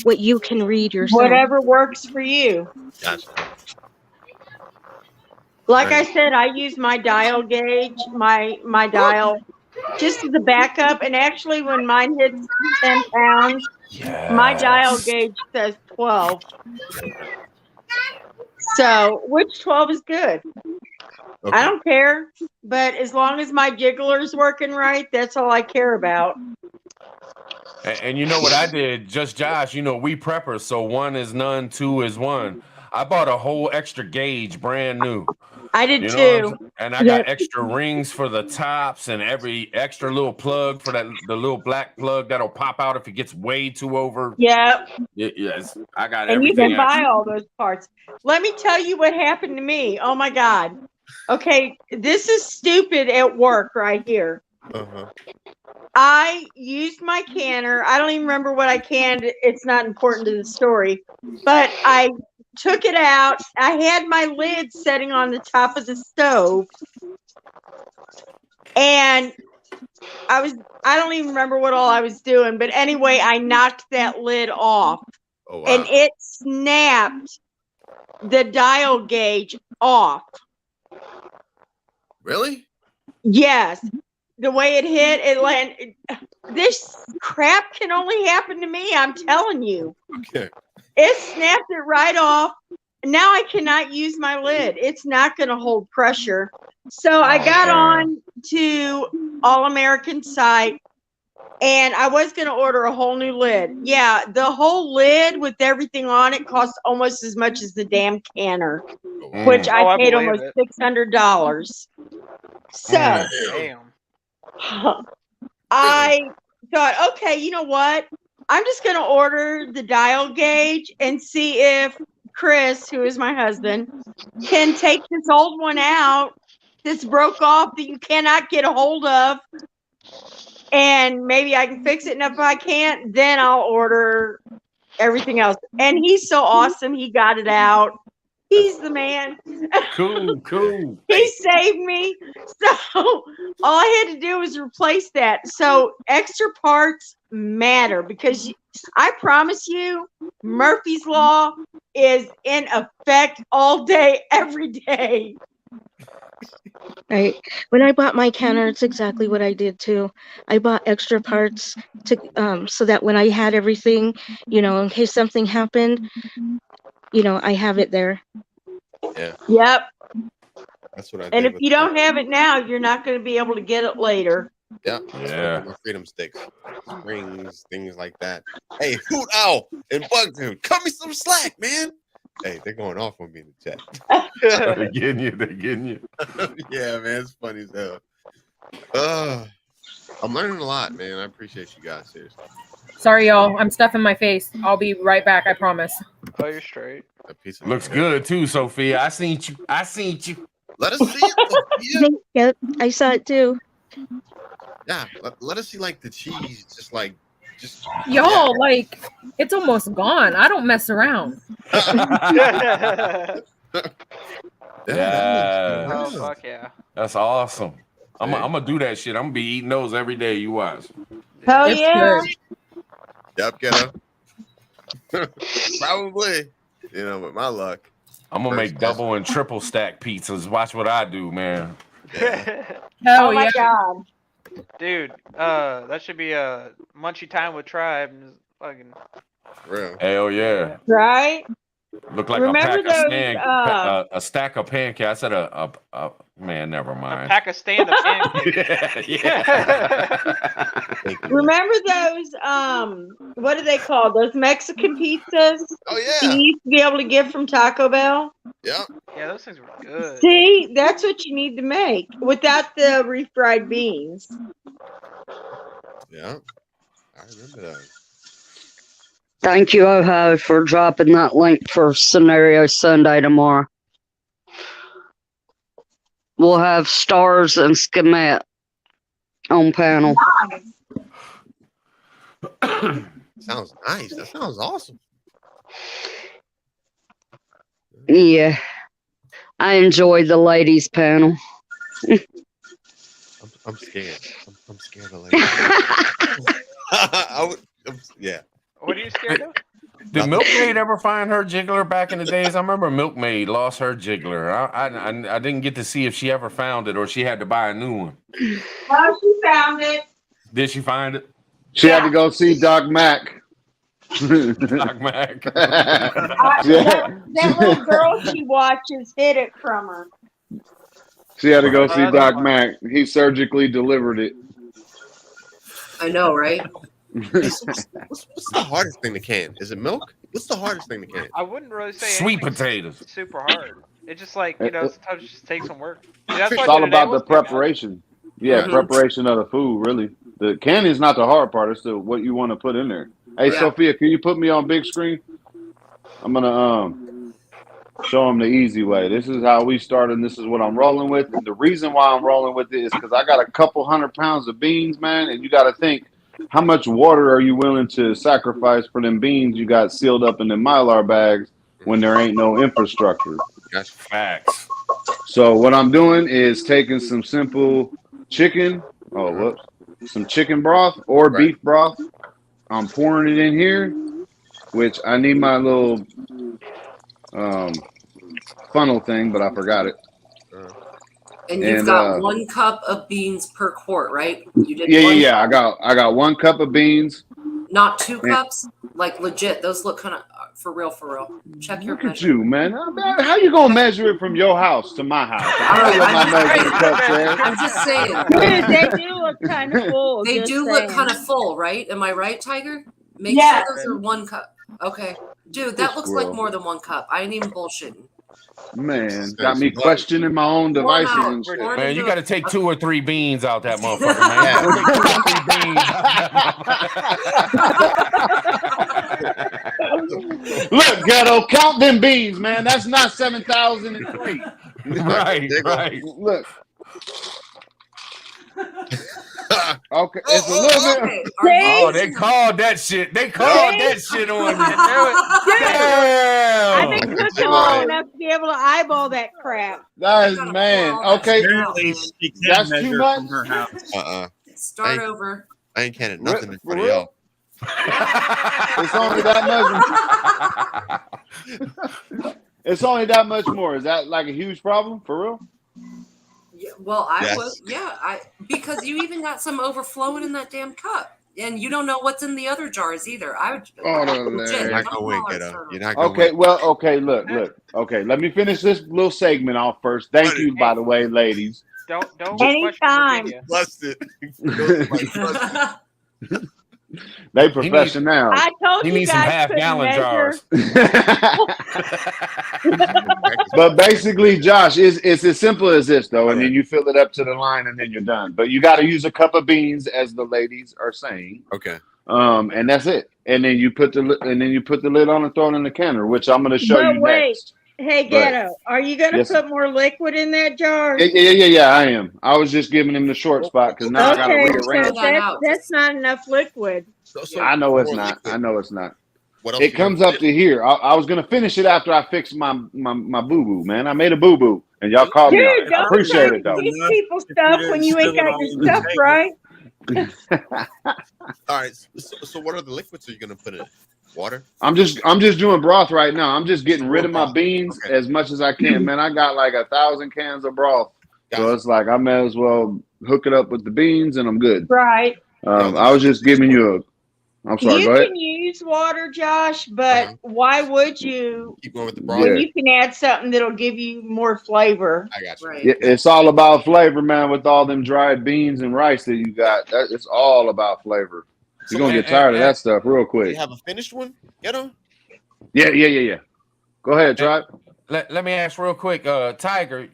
what you can read yourself. Whatever works for you. Gotcha. Like I said, I use my dial gauge, my dial, just as a backup. And actually, when mine hits 10 pounds, my dial gauge says 12. So, which 12 is good. Okay. I don't care. But as long as my jiggler's working right, that's all I care about. And you know what I did? Just Josh, you know, we preppers, so 1 is none, 2 is 1. I bought a whole extra gauge, brand new. I did You know too. and I got extra rings for the tops and every extra little plug for the little black plug that'll pop out if it gets way too over. Yep. Yes, I got And you everything. can buy all those parts. Let me tell you what happened to me. Oh my God. Okay, this is stupid at work right here. Uh-huh. I used my canner. I don't even remember what I canned. It's not important to the story. But I took it out. I had my lid setting on the top of the stove. And I don't even remember what all I was doing. But anyway, I knocked that lid off. Oh, wow. And it snapped the dial gauge off. Really? Yes. The way it hit, it landed. This crap can only happen to me. I'm telling you. Okay. It snapped it right off. Now I cannot use my lid. It's not going to hold pressure. So I got on to All American site, and I was going to order a whole new lid. Yeah, the whole lid with everything on it cost almost as much as the damn canner, which I paid almost $600. So Damn. I thought, okay, you know what? I'm just going to order the dial gauge and see if Chris, who is my husband, can take this old one out that's broke off that you cannot get a hold of. And maybe I can fix it. And if I can't, then I'll order everything else. And he's so awesome. He got it out. He's the man. Cool. He saved me. So all I had to do was replace that. So extra parts matter because I promise you, Murphy's Law is in effect all day, every day. Right. When I bought my canner, it's exactly what I did too. I bought extra parts to so that when I had everything, in case something happened, I have it there. Yeah. Yep. That's what I did. And if you don't have it now, you're not going to be able to get it later. Yeah. Yeah. My freedom sticks, rings, things like that. Hey, Hoot Owl and Bug Dude, cut me some slack, man. Hey, they're going off on me in the chat. They're getting you. Yeah, man, it's funny as hell. I'm learning a lot, man. I appreciate you guys, seriously. Sorry, y'all. I'm stuffing my face. I'll be right back. I promise. Oh, you're straight. A piece of Looks good too, Sophia. I seen you. Let us see it, Sophia. Yep, I saw it too. Yeah, let us see like the cheese, just Y'all, like, it's almost gone. I don't mess around. Yeah. Oh, fuck yeah. That's awesome. I'm gonna do that shit. I'm gonna be eating those every day. You watch. Hell yeah. Yep, kiddo. Probably. With my luck. I'm gonna make double and triple stack pizzas. Watch what I do, man. Oh my God. Dude, that should be a munchy time with Tribe. Fucking real. Hell yeah. Right? Look like Remember a stack of pancakes. I said a man, never mind. pack a stand of pancakes. Yeah. Remember those, what are they called? Those Mexican pizzas? Oh, yeah. You used to be able to get from Taco Bell? Yep. Yeah, those things were good. See, that's what you need to make without the refried beans. Yeah. I remember that. Thank you, Ohio, for dropping that link for Scenario Sunday tomorrow. We'll have Stars and Schemat on panel. Sounds nice. That sounds awesome. Yeah, I enjoy the ladies panel. I'm scared. I'm scared of yeah. What are you scared of? Did Milkmaid ever find her jiggler back in the days? I remember Milkmaid lost her jiggler. I didn't get to see if she ever found it or she had to buy a new one. Oh, she found it. Did she find it? She had to go see Doc Mac. Doc Mac. That little girl she watches hid it from her. She had to go see Doc Mac. He surgically delivered it. I know, right? What's the hardest thing to can? Is it milk? What's the hardest thing to can? I wouldn't really say sweet anything potatoes. super hard. It's just like, sometimes it just takes some work. That's It's all about the preparation. Yeah, preparation of the food, really. The canning is not the hard part. It's what you want to put in there. Hey, Sophia, can you put me on big screen? I'm going to show them the easy way. This is how we started, and this is what I'm rolling with. And the reason why I'm rolling with it is because I got a couple 100 pounds of beans, man, and you got to think, how much water are you willing to sacrifice for them beans you got sealed up in the Mylar bags when there ain't no infrastructure? That's facts. So what I'm doing is taking some simple chicken, some chicken broth or beef broth. I'm pouring it in here, which I need my little funnel thing, but I forgot it. And you've got 1 cup of beans per quart, right? You did. Yeah. I got 1 cup of beans. Not 2 cups, like legit. Those look kind of for real. Check your. Look at you, man. How you gonna measure it from your house to my house? I'm just saying. Dude, they do look kind of full. They do look kind of full, right? Am I right, Tiger? Make sure those are 1 cup. Okay, dude, that looks like more than 1 cup. I ain't even bullshitting. Man, got me questioning my own devices and shit. Man, you got to take 2 or 3 beans out that motherfucker, man. Take 2 or 3 beans. Look, Ghetto, count them beans, man. That's not 7,003. Right. Look. Okay, it's a little bit. Oh, they called that shit. They called that shit on me. I've been cooking long enough to be able to eyeball that crap. That is, man. Okay. That's too much. From her house. Start over. I ain't canning nothing in front of y'all. It's only that much. It's only that much more. Is that like a huge problem for real? Yeah, well, because you even got some overflowing in that damn cup, and you don't know what's in the other jars either. You're not gonna win, Kiddo. You're not gonna win. Well, okay, look. Okay, let me finish this little segment off first. Thank you, by the way, ladies. Don't anytime. Busted. They professional. I told you some guys half-gallon jars. But basically, Josh, it's as simple as this, though, and then you fill it up to the line, and then you're done. But you got to use a cup of beans, as the ladies are saying. Okay. And that's it. And then you put the lid on and throw it in the canner, which I'm going to show you next. Hey, Ghetto, are you going to put more liquid in that jar? Yeah, I am. I was just giving him the short spot because now I got to rearrange. That's not enough liquid. I know it's not. It comes up to here. I was going to finish it after I fixed my boo-boo, man. I made a boo-boo, and y'all called me on it. I appreciate it, though. These people stuff when you ain't got your stuff right. All right. So what are the liquids are you going to put in it? Water? I'm just doing broth right now. I'm just getting rid of my beans as much as I can, man. I got like 1,000 cans of broth, so it's like I may as well hook it up with the beans, and I'm good. Right. I was just giving you I'm sorry. You go ahead. can use water, Josh, but why would you? Keep going with the broth. When you can add something that'll give you more flavor. I got you. Right. It's all about flavor, man. With all them dried beans and rice that you got, it's all about flavor. You're gonna get tired of that stuff real quick. You have a finished one? Get them? Yeah. Go ahead, Tribe. Let me ask real quick, Tiger.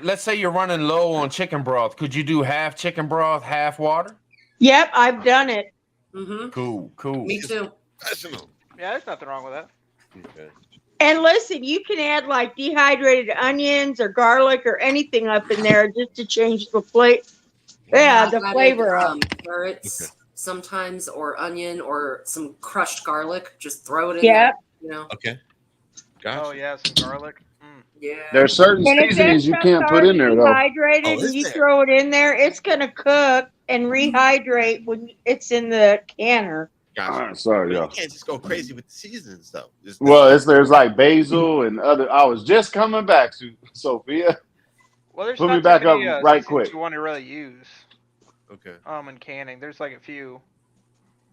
Let's say you're running low on chicken broth. Could you do half chicken broth, half water? Yep, I've done it. Mm-hmm. Cool. Me too. Yeah, there's nothing wrong with that. Okay. And listen, you can add like dehydrated onions or garlic or anything up in there just to change the flavor. Yeah, the flavor of carrots sometimes, or onion, or some crushed garlic. Just throw it in. Yeah. There, Okay. Gotcha. Oh yeah, some garlic. Yeah. There's certain And if that seasonings you stuff's can't put already in there though. dehydrated Oh, and is you there? throw it in there, it's gonna cook and rehydrate when it's in the canner. Gotcha. Sorry, But you y'all. can't just go crazy with the seasons, though. Well, there's like basil and other. I was just coming back to Sophia. Well, there's Put not me back too many up right seasons quick. you want to really use. Okay. In canning, there's like a few.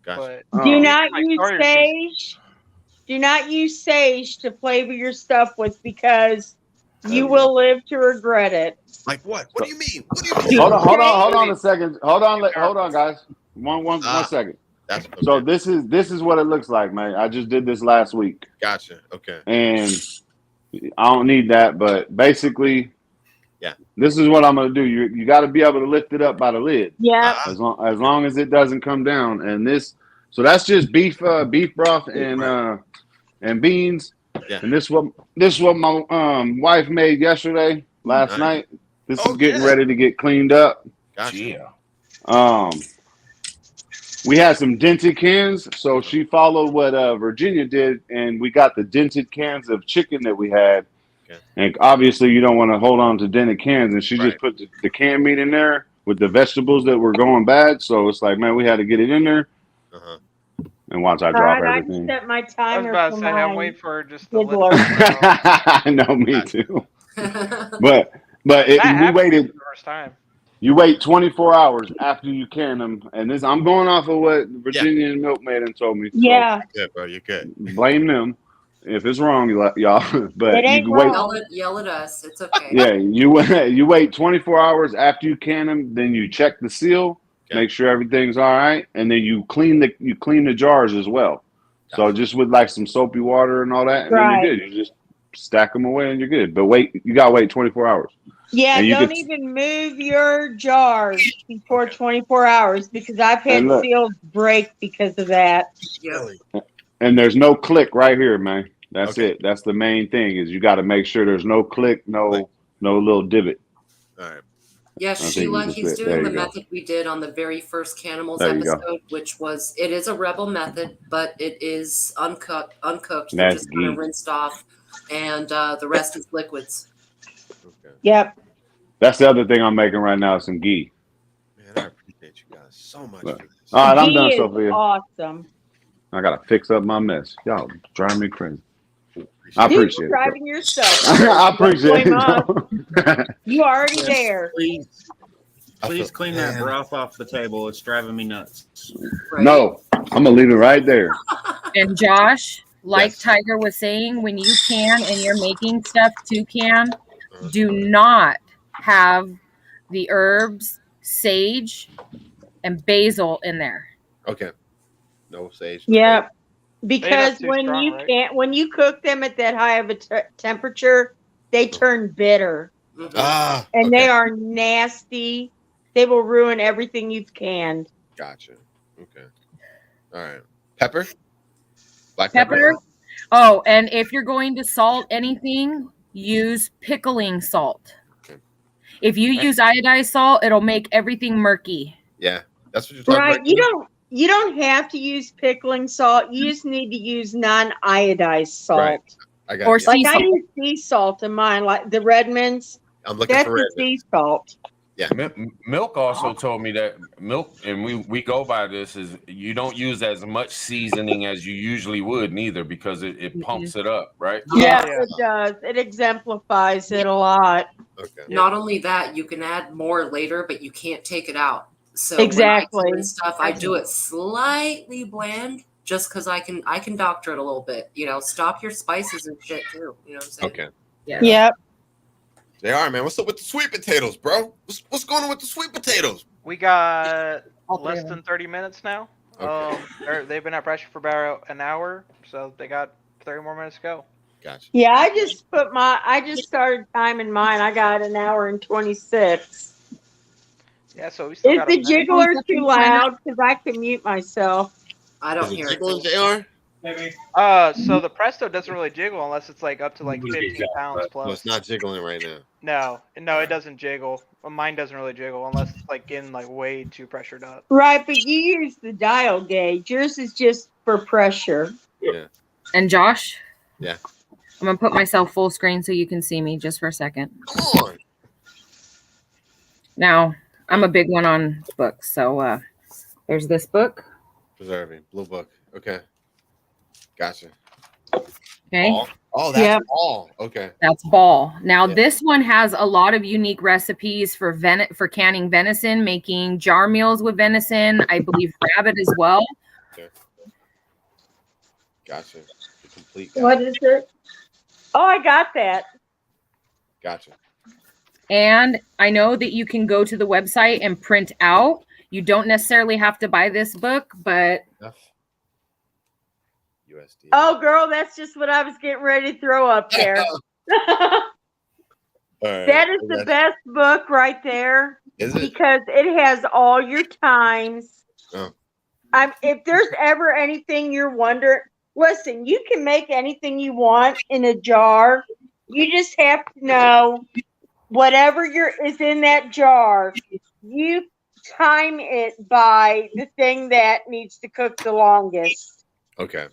Gotcha. But Do Oh. not like use starter sage. Do not use sage to flavor your stuff with because you will live to regret it. Like what? What do you mean? What do you mean? Hold on a second. Hold on, guys. One second. That's okay. So this is what it looks like, man. I just did this last week. Gotcha. Okay. And I don't need that, but basically, yeah, this is what I'm gonna do. You got to be able to lift it up by the lid. Yeah. As long as it doesn't come down, and so that's just beef broth and beans. Yeah. And this what my wife made last night. This is getting ready to get cleaned up. Gotcha. Yeah. We had some dented cans, so she followed what Virginia did, and we got the dented cans of chicken that we had. Okay. And obviously, you don't want to hold on to dented cans, and she just put the canned meat in there with the vegetables that were going bad. So it's like, man, we had to get it in there. Uh-huh. And watch I All drop right, I everything. just set my I was timer about to for say, I'm my waiting for just the jiggler. I know, me too. But we waited. The first time. You wait 24 hours after you can them, and this I'm going off of what Virginia and Milkmaiden told me. So Yeah. Yeah, bro, you're good. blame them if it's wrong, y'all. But It ain't you wait. wrong. Yell at us. It's okay. Yeah, you wait 24 hours after you can them. Then you check the seal, make sure everything's all right, and then you clean the jars as well. So just with like some soapy water and all that, and then you're good. You just stack them away and you're good. But you gotta wait 24 hours. Yeah, And you don't could- even move your jars before 24 hours because I've had And look. seals break because of that. Really? And there's no click right here, man. That's it. That's the main thing is you got to make sure there's no click, no little divot. All right. Yeah, I think Sheila, you just he's did. doing There the you go. method we did on the very first Canimals There you go. episode, which was it is a rebel method, but it is uncooked. They're That's just kind of ghee. rinsed off, and the rest is liquids. Yep. That's the other thing I'm making right now, some ghee. Man, I appreciate you guys so much. But- For this. all right, I'm Ghee done, is Sophia. awesome. I gotta fix up my mess. Y'all drive me crazy. I You're appreciate it. driving yourself. I appreciate Blame us. it. You already there. Please clean that broth off the table. It's driving me nuts. No, I'm gonna leave it right there. And Josh, like Tiger was saying, when you can and you're making stuff to can, do not have the herbs, sage, and basil in there. Okay. No sage. Yep. Because too when strong, you right? when you cook them at that high of a temperature, they turn bitter Ah. and okay. they are nasty. They will ruin everything you've canned. Gotcha. Okay. All right. Pepper. Black Pepper. Oh, and if you're going to salt anything, use pickling salt. Okay. If you use iodized salt, it'll make everything murky. Yeah, that's what you're talking Right. about. You don't have to use pickling salt. You just need to use non-iodized salt. Right. I got Or you. Like sea I salt. use sea salt in mine, like the Redmonds. I'm looking That's for the red. sea salt. Yeah. Milk also told me that milk, and we go by this, is you don't use as much seasoning as you usually would, neither, because it pumps it up, right? Yeah, it does. It exemplifies it a lot. Okay. Not only that, you can add more later, but you can't take it out. So Exactly. when I do stuff, I do it slightly bland, just because I can doctor it a little bit. Stop your spices and shit too. You know what I'm saying? Okay. Yeah. Yep. They are, man. What's up with the sweet potatoes, bro? What's going on with the sweet potatoes? We got All three less of them. than 30 minutes now. Okay. They've been at pressure for about an hour, so they got 30 more minutes to go. Gotcha. Yeah, I just started timing mine. I got an hour and 26. Yeah, so we still Is got the a minute. jiggler too loud? Because I can mute myself. I don't Is it hear it. jiggling, JR? So the Presto doesn't really jiggle unless it's like up to like 15 pounds No, plus. it's not jiggling right now. No, it doesn't jiggle. Well, mine doesn't really jiggle unless it's like getting like way too pressured up. Right, but you use the dial gauge. Yours is just for pressure. Yeah. And Josh, Yeah. I'm gonna put myself full screen so you can see me just for a second. Come on. Now, I'm a big one on books, so there's this book. Preserving. Blue book. Okay. Gotcha. Okay. Ball. Oh, that's ball. Okay. That's ball. Now, this one has a lot of unique recipes for canning venison, making jar meals with venison. I believe rabbit as well. Okay. Gotcha. The complete. What is it? Oh, I got that. Gotcha. And I know that you can go to the website and print out. You don't necessarily have to buy this book, but USD. Oh, girl, that's just what I was getting ready to throw up there. That is the best book right there. Is it? Because it has all your times. Oh. If there's ever anything you're wondering, listen, you can make anything you want in a jar. You just have to know whatever is in that jar, you time it by the thing that needs to cook the longest. Okay.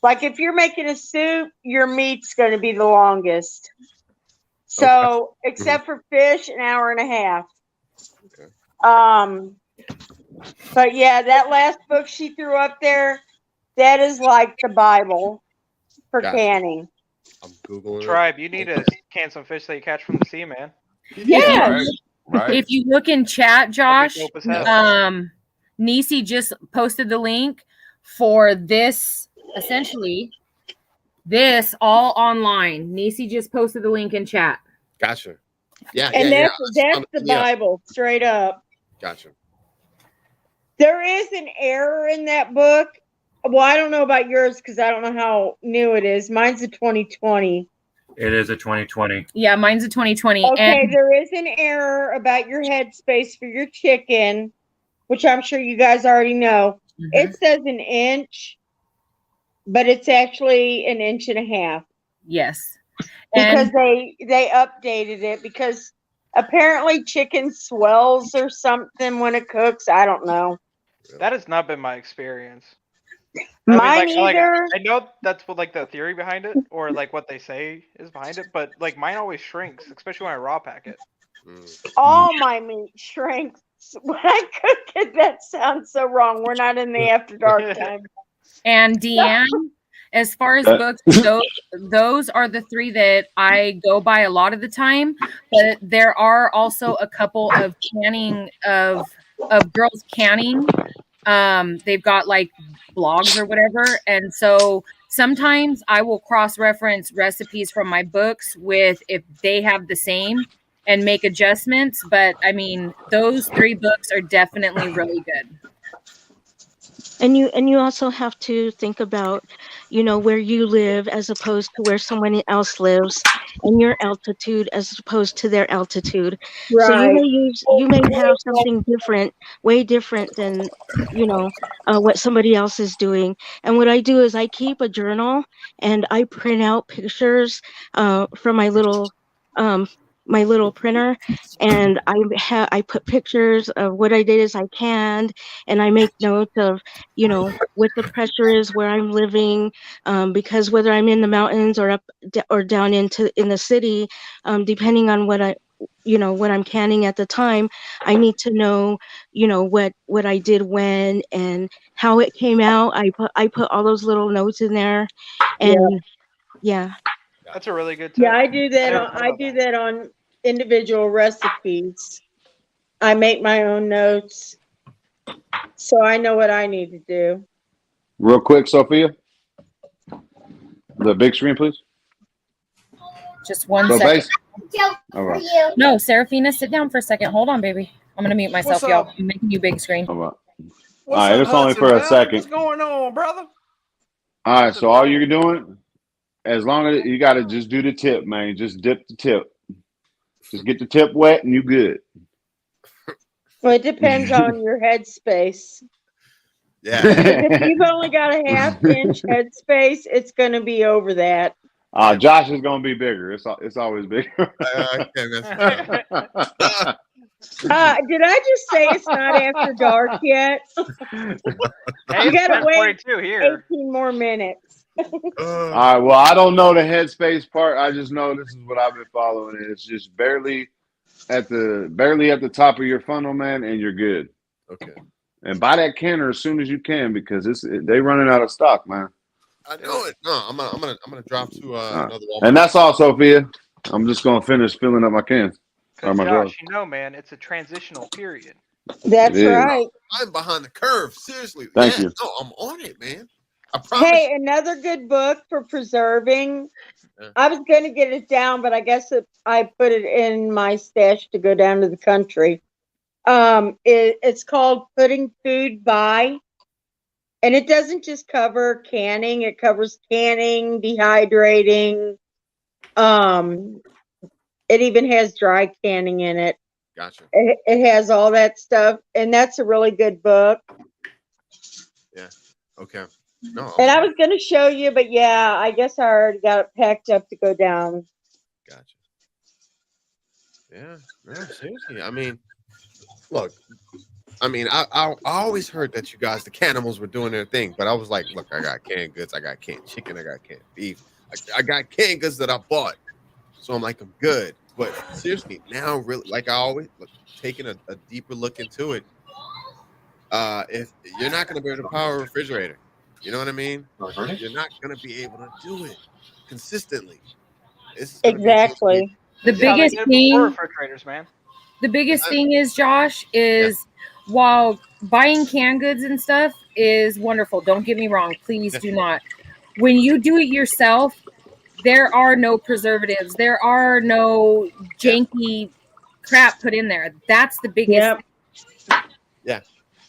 Like if you're making a soup, your meat's going to be the longest. So, except for fish, an hour and a half. Okay. But yeah, that last book she threw up there, that is like the Bible for canning. I'm Googling Tribe, you need to can some fish that you catch from the sea, man. yeah. Right. If you look in chat, Josh, dope as hell. Nisi just posted the link for this, essentially, this all online. Nisi just posted the link in chat. Gotcha. Yeah. And that's the Bible, straight up. Gotcha. There is an error in that book. Well, I don't know about yours because I don't know how new it is. Mine's a 2020. It is a 2020. Yeah, mine's a 2020. Okay, and there is an error about your headspace for your chicken, which I'm sure you guys already know. Mhm. It says an inch, but it's actually an inch and a half. Yes. Because And they updated it because apparently chicken swells or something when it cooks. I don't know. That has not been my experience. Mine either. I know that's what like the theory behind it, or like what they say is behind it, but like mine always shrinks, especially when I raw pack it. All my meat shrinks when I cook it. That sounds so wrong. We're not in the after dark time. And Deanne, as far as books, those are the three that I go by a lot of the time. But there are also a couple of canning of girls canning. They've got like blogs or whatever, and so sometimes I will cross-reference recipes from my books with if they have the same and make adjustments. But I mean, those three books are definitely really good. And you also have to think about, where you live as opposed to where someone else lives, and your altitude as opposed to their altitude. So you may have something different, way different than what somebody else is doing. And what I do is I keep a journal and I print out pictures from my little printer, and I put pictures of what I did as I canned, and I make notes of what the pressure is where I'm living, because whether I'm in the mountains or up or down in the city, depending on what I'm canning at the time, I need to know what I did when and how it came out. I put all those little notes in there, and yeah. That's a really good tip. Yeah, I do that. I do that on individual recipes. I make my own notes, so I know what I need to do. Real quick, Sophia. The big screen, please. Just one So second. All right. No, Serafina, sit down for a second. Hold on, baby. I'm gonna mute myself, What's y'all. up? I'm making you big screen. All right. What's All right, up, it's only for a Hudson, man? second. What's going on, brother? All right, so all you're doing, as long as you got to just do the tip, man. Just dip the tip. Just get the tip wet and you good. Well, it depends on your headspace. Yeah. If you've only got a half-inch headspace, it's going to be over that. Josh is gonna be bigger. It's always bigger. Did I just say it's not after dark yet? Hey, You gotta it's wait 10:42 here. 18 more minutes. All right. Well, I don't know the Headspace part. I just know this is what I've been following. It's just barely at the top of your funnel, man, and you're good. Okay. And buy that canner as soon as you can because they running out of stock, man. I know it. No, I'm gonna drop to another Walmart. And that's all, Sophia. I'm just gonna finish filling up my cans. Because Josh, you know, man, it's a transitional period. That's right. I'm behind the curve. Seriously. Thank you. No, I'm on it, man. I promise. Hey, another good book for preserving. I was going to get it down, but I guess I put it in my stash to go down to the country. It's called Putting Food By. And it doesn't just cover canning. It covers canning, dehydrating. It even has dry canning in it. Gotcha. It has all that stuff. And that's a really good book. Yeah. Okay. No. And I was going to show you, but yeah, I guess I already got it packed up to go down. Gotcha. Yeah. No, seriously. I mean, look. I mean, I always heard that you guys, the cannibals, were doing their thing, but I was like, look, I got canned goods, I got canned chicken, I got canned beef, I got canned goods that I bought, so I'm like, I'm good. But seriously, now, really, like I always, taking a deeper look into it, if you're not going to be able to power a refrigerator, you know what I mean? You're not going to be able to do it consistently. Exactly. The biggest thing, refrigerators, man. The biggest thing is, Josh, is while buying canned goods and stuff is wonderful. Don't get me wrong. Please do not. When you do it yourself, there are no preservatives. There are no janky crap put in there. That's the biggest. Yeah.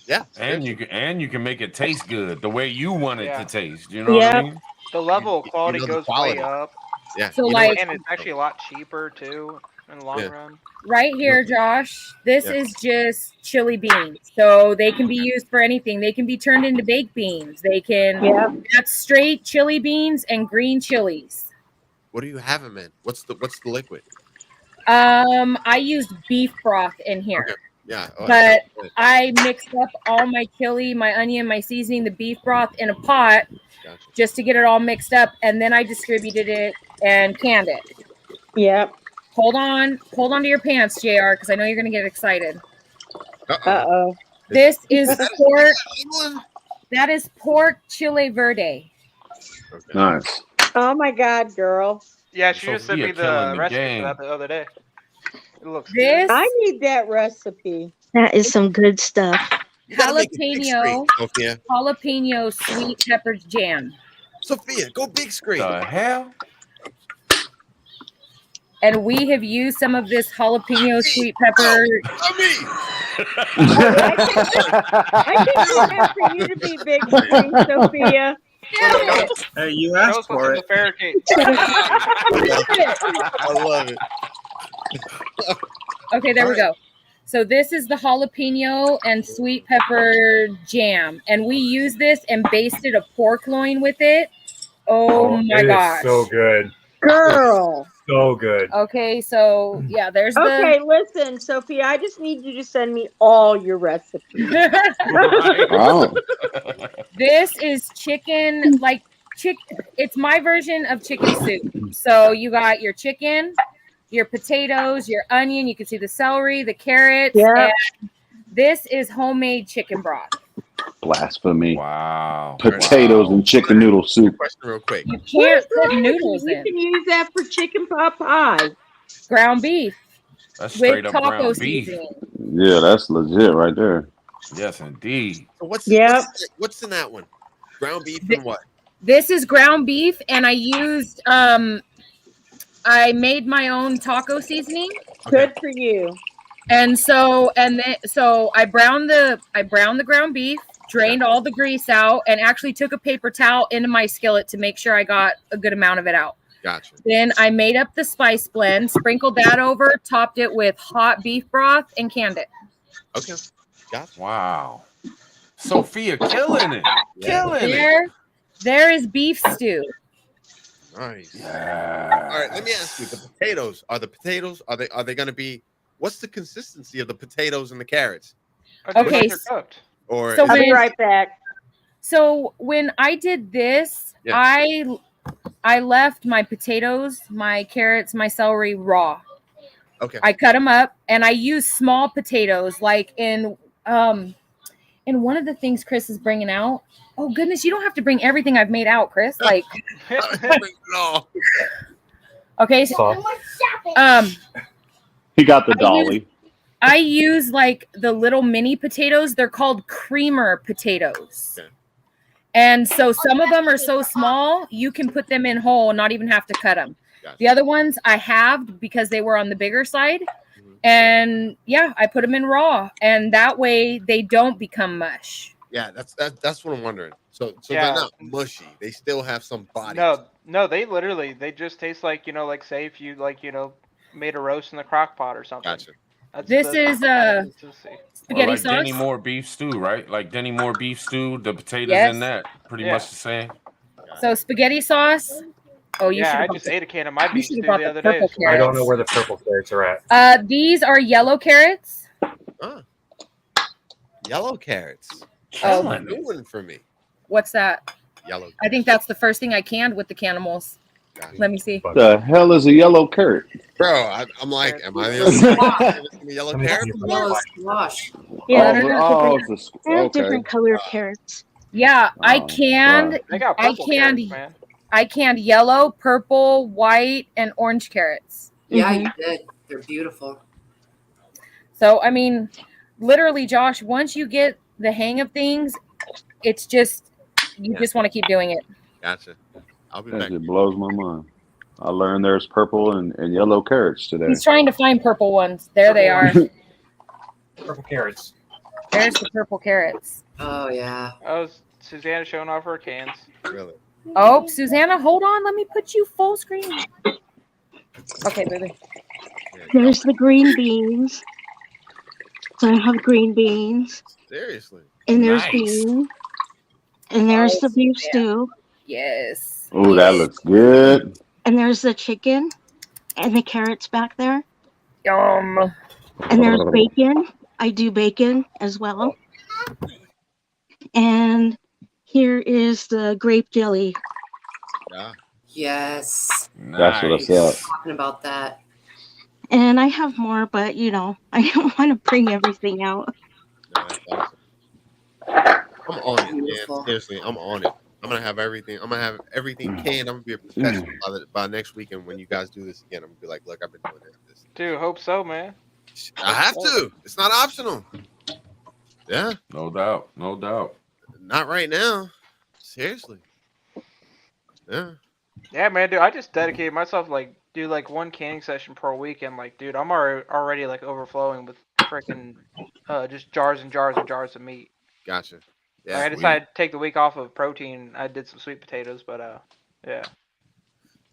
Yeah. And you can make it taste good the way you want it to taste. You know what I mean? The level of quality the goes quality. way up. Yeah. So like, and it's actually a lot cheaper too in the long run. Right here, Josh, this is just chili beans. So they can be used for anything. They can be turned into baked beans. They can, that's straight chili beans and green chilies. What do you have them in? What's the liquid? I used beef broth in here. Okay. Yeah. But I mixed up all my chili, my onion, my seasoning, the beef broth in a pot just to get it all mixed up. And then I distributed it and canned it. Yep. Hold on to your pants, JR, because I know you're going to get excited. Uh-oh. This is pork. That is pork chile verde. Nice. Oh my God, girl. Yeah, she just sent me the recipe for that the other day. It looks good. I need that recipe. That is some good stuff. Jalapeno sweet pepper jam. Sophia, go big screen. The hell? And we have used some of this jalapeno sweet pepper. I can do that for you to be big screen, Sophia. Hey, you asked for it. I love it. Okay, there we go. So this is the jalapeno and sweet pepper jam. And we use this and basted a pork loin with it. Oh my gosh. So good. Girl. So good. Okay, so yeah, there's Okay, listen, Sophia, I just need you to send me all your recipes. This is chicken, it's my version of chicken soup. So you got your chicken, your potatoes, your onion, you can see the celery, the carrots. Yeah. And this is homemade chicken broth. Blasphemy. Wow. Potatoes and chicken noodle soup. Question real quick. You can't put noodles You in. can use that for chicken pot pie. Ground beef. That's with straight up taco ground beef. seasoning. Yeah, that's legit right there. Yes, indeed. So what's in that one? Ground beef and what? This is ground beef, and I used I made my own taco seasoning. Good for you. And so I browned the ground beef, drained all the grease out, and actually took a paper towel into my skillet to make sure I got a good amount of it out. Gotcha. Then I made up the spice blend, sprinkled that over, topped it with hot beef broth, and canned it. Okay. Gotcha. Wow. Sophia killing it. Killing it. There is beef stew. Nice. Yeah. All right, let me ask you, the potatoes, are they going to be, what's the consistency of the potatoes and the carrots? Okay. Or So I'll be right back. So when I did this, Yeah. I left my potatoes, my carrots, my celery raw. Okay. I cut them up, and I use small potatoes, like in one of the things Chris is bringing out. Oh goodness, you don't have to bring everything I've made out, Chris. Like, no. Okay, so He got the dolly. I use like the little mini potatoes. They're called creamer potatoes. Okay. And so some of them are so small, you can put them in whole and not even have to cut them. Gotcha. The other ones I halved because they were on the bigger side. And yeah, I put them in raw, and that way they don't become mush. Yeah, that's what I'm wondering. So Yeah. they're not mushy. They still have some body. No, they just taste like, like say if you made a roast in the crock pot or something. Gotcha. This is spaghetti like sauce. Denny Moore beef stew, right? Like Denny Moore beef stew, the potatoes Yes. in that, pretty much the same. So spaghetti sauce. Oh, you Yeah, I should. just ate a can of my You beef should've stew brought the the other day. purple so- I don't know where the purple carrots are at. These are yellow carrots. Yellow carrots. Oh. That's a new one for me. What's that? Yellow. I think that's the first thing I canned with the Cannibals. Let me see. The hell is a yellow carrot? Bro, I'm like, am I the only yellow carrot? Yellow squash. Yeah, Oh, they're oh, different, it's a- they have okay. different color carrots. Yeah, I Oh, canned. wow. They got I purple canned. carrots, man. I canned yellow, purple, white, and orange carrots. Yeah, you did. They're beautiful. So I mean, literally, Josh, once you get the hang of things, it's just you just want to keep doing it. Gotcha. I'll be That back. just blows my mind. I learned there's purple and yellow carrots today. He's trying to find purple ones. There they are. Purple carrots. There's the purple carrots. Oh yeah. Oh, Susanna showing off her cans. Really? Oh, Susanna, hold on. Let me put you full screen. Okay, baby. There's the green beans. So I have green beans. Seriously. And there's Nice. beans. And there's the beef stew. Yes. Oh, that looks good. And there's the chicken. And the carrots back there. Yum. And there's bacon. I do bacon as well. And here is the grape jelly. Yeah. Yes. That's what's up. Talking about that. And I have more, but I don't want to bring everything out. No, that's awesome. I'm on it, Beautiful. man. Seriously, I'm on it. I'm gonna have everything. I'm gonna have everything canned. I'm gonna be a professional by next weekend when you guys do this again. I'm gonna be like, look, I've been doing this. Dude, hope so, man. I have to. It's not optional. Yeah. No doubt. No doubt. Not right now. Seriously. Yeah. Yeah, man, dude, I just dedicated myself do like one canning session per week, and like, dude, I'm already like overflowing with freaking just jars and jars and jars of meat. Gotcha. Yeah. Like, I decided to take the week off of protein. I did some sweet potatoes, but yeah.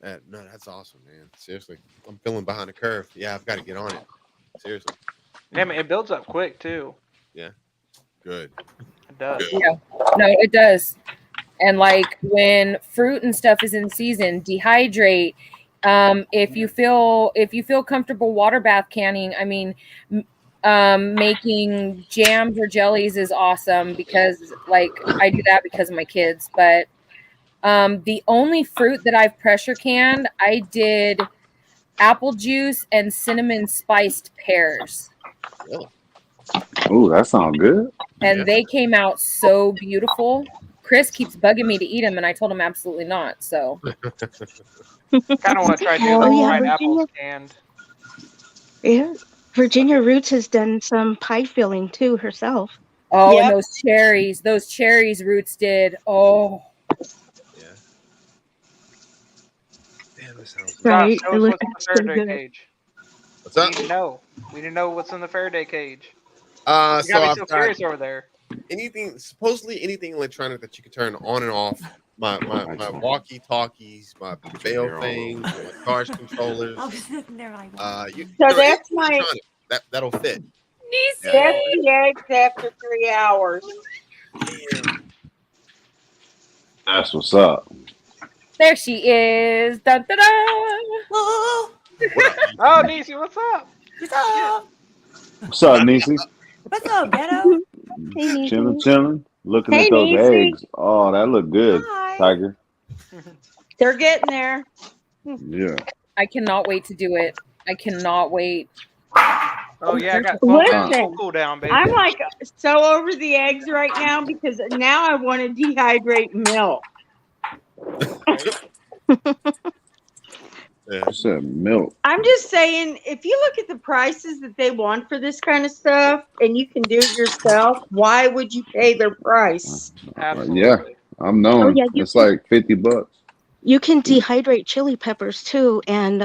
No, that's awesome, man. Seriously, I'm feeling behind the curve. Yeah, I've got to get on it. Seriously. Yeah, man, it builds up quick too. Yeah. Good. It does. Yeah. No, it does. And like when fruit and stuff is in season, dehydrate. If you feel comfortable water bath canning, I mean, making jams or jellies is awesome because like I do that because of my kids. But the only fruit that I've pressure canned, I did apple juice and cinnamon spiced pears. Oh, that sounds good. And they came out so beautiful. Chris keeps bugging me to eat them, and I told him absolutely not. So Kind of want to try doing fried apples canned. Yeah. Virginia Roots has done some pie filling too herself. oh, and those cherries Roots did. Oh, Damn, this sounds good. Right. Josh, It show us looks what's in the so Faraday good. cage. What's up? We need to know. We need to know what's in the Faraday cage. So You got me I've so got curious over there. supposedly anything electronic that you can turn on and off. My walkie talkies, my bail things, my charge controllers. sitting there like, So that's my that'll fit. that's the eggs after 3 hours. That's what's up. there she is. Dun, dun, dun. oh, Oh, Niecy, what's up? what's up? What's up, Niecy? What's up, ghetto? Hey, Chilling, chilling. Looking Hey, at those Niecy. eggs. Oh, that look good, Hi. Tiger. They're getting there. Yeah. I cannot wait to do it. I cannot wait. Oh yeah, I got 12 minutes Listen, full cooldown, baby. I'm like so over the eggs right now because now I want to dehydrate milk. You said milk. I'm just saying, if you look at the prices that they want for this kind of stuff and you can do it yourself, why would you pay their price? Yeah, I'm knowing. Oh, yeah, It's like $50. You can dehydrate chili peppers too, and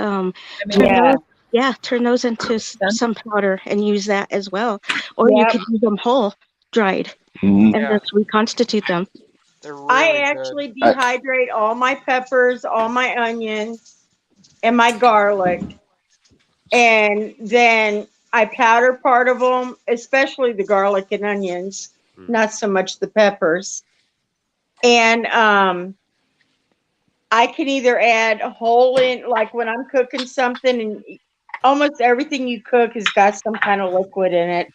turn those into some powder and use that as well. Or you Yep. could use them whole, dried, Mhm. and just reconstitute them. I actually dehydrate all my peppers, all my onions, and my garlic. And then I powder part of them, especially the garlic and onions, not so much the peppers. And I can either add whole in, like when I'm cooking something, and almost everything you cook has got some kind of liquid in it.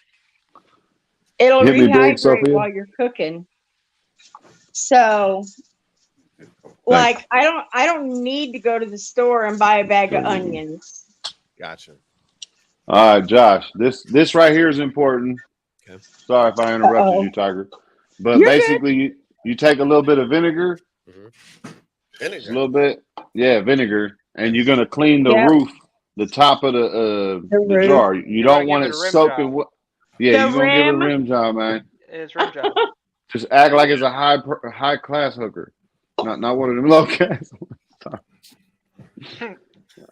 It'll Hit me big, rehydrate Sophia. while you're cooking. So, like, I don't need to go to the store and buy a bag of onions. Gotcha. All right, Josh. This right here is important. Okay. Sorry if I interrupted you, Tiger. But You're basically, you take a little bit of vinegar, Vinegar. a little bit, vinegar, and you're gonna clean the roof, the top of the roof. jar. You don't want it soaking wet. Yeah, you're gonna give it a rim job, man. It's rim job. Just act like it's a high class hooker, not one of them low class.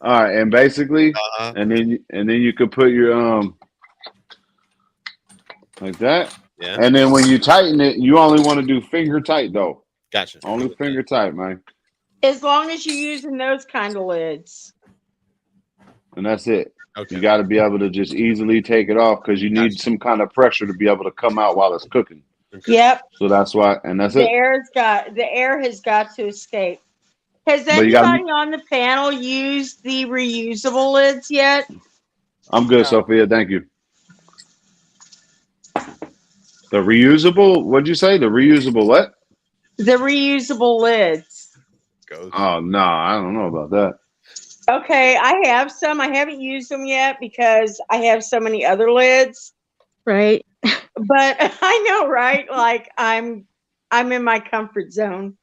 All right, and basically, and then you could put your like that. Yeah. And then when you tighten it, you only want to do finger tight though. Gotcha. Only finger tight, man. As long as you're using those kind of lids. And that's it. Okay. You got to be able to just easily take it off because you need some kind of pressure to be able to come out while it's cooking. Okay. Yep. So that's why, and that's The it. air has got to escape. Has But you gotta anybody on the panel used the reusable lids yet? I'm good, Sophia. Thank you. The reusable? What'd you say? The reusable what? The reusable lids. Oh no, I don't know about that. Okay, I have some. I haven't used them yet because I have so many other lids. Right. But I know, right? Like I'm in my comfort zone.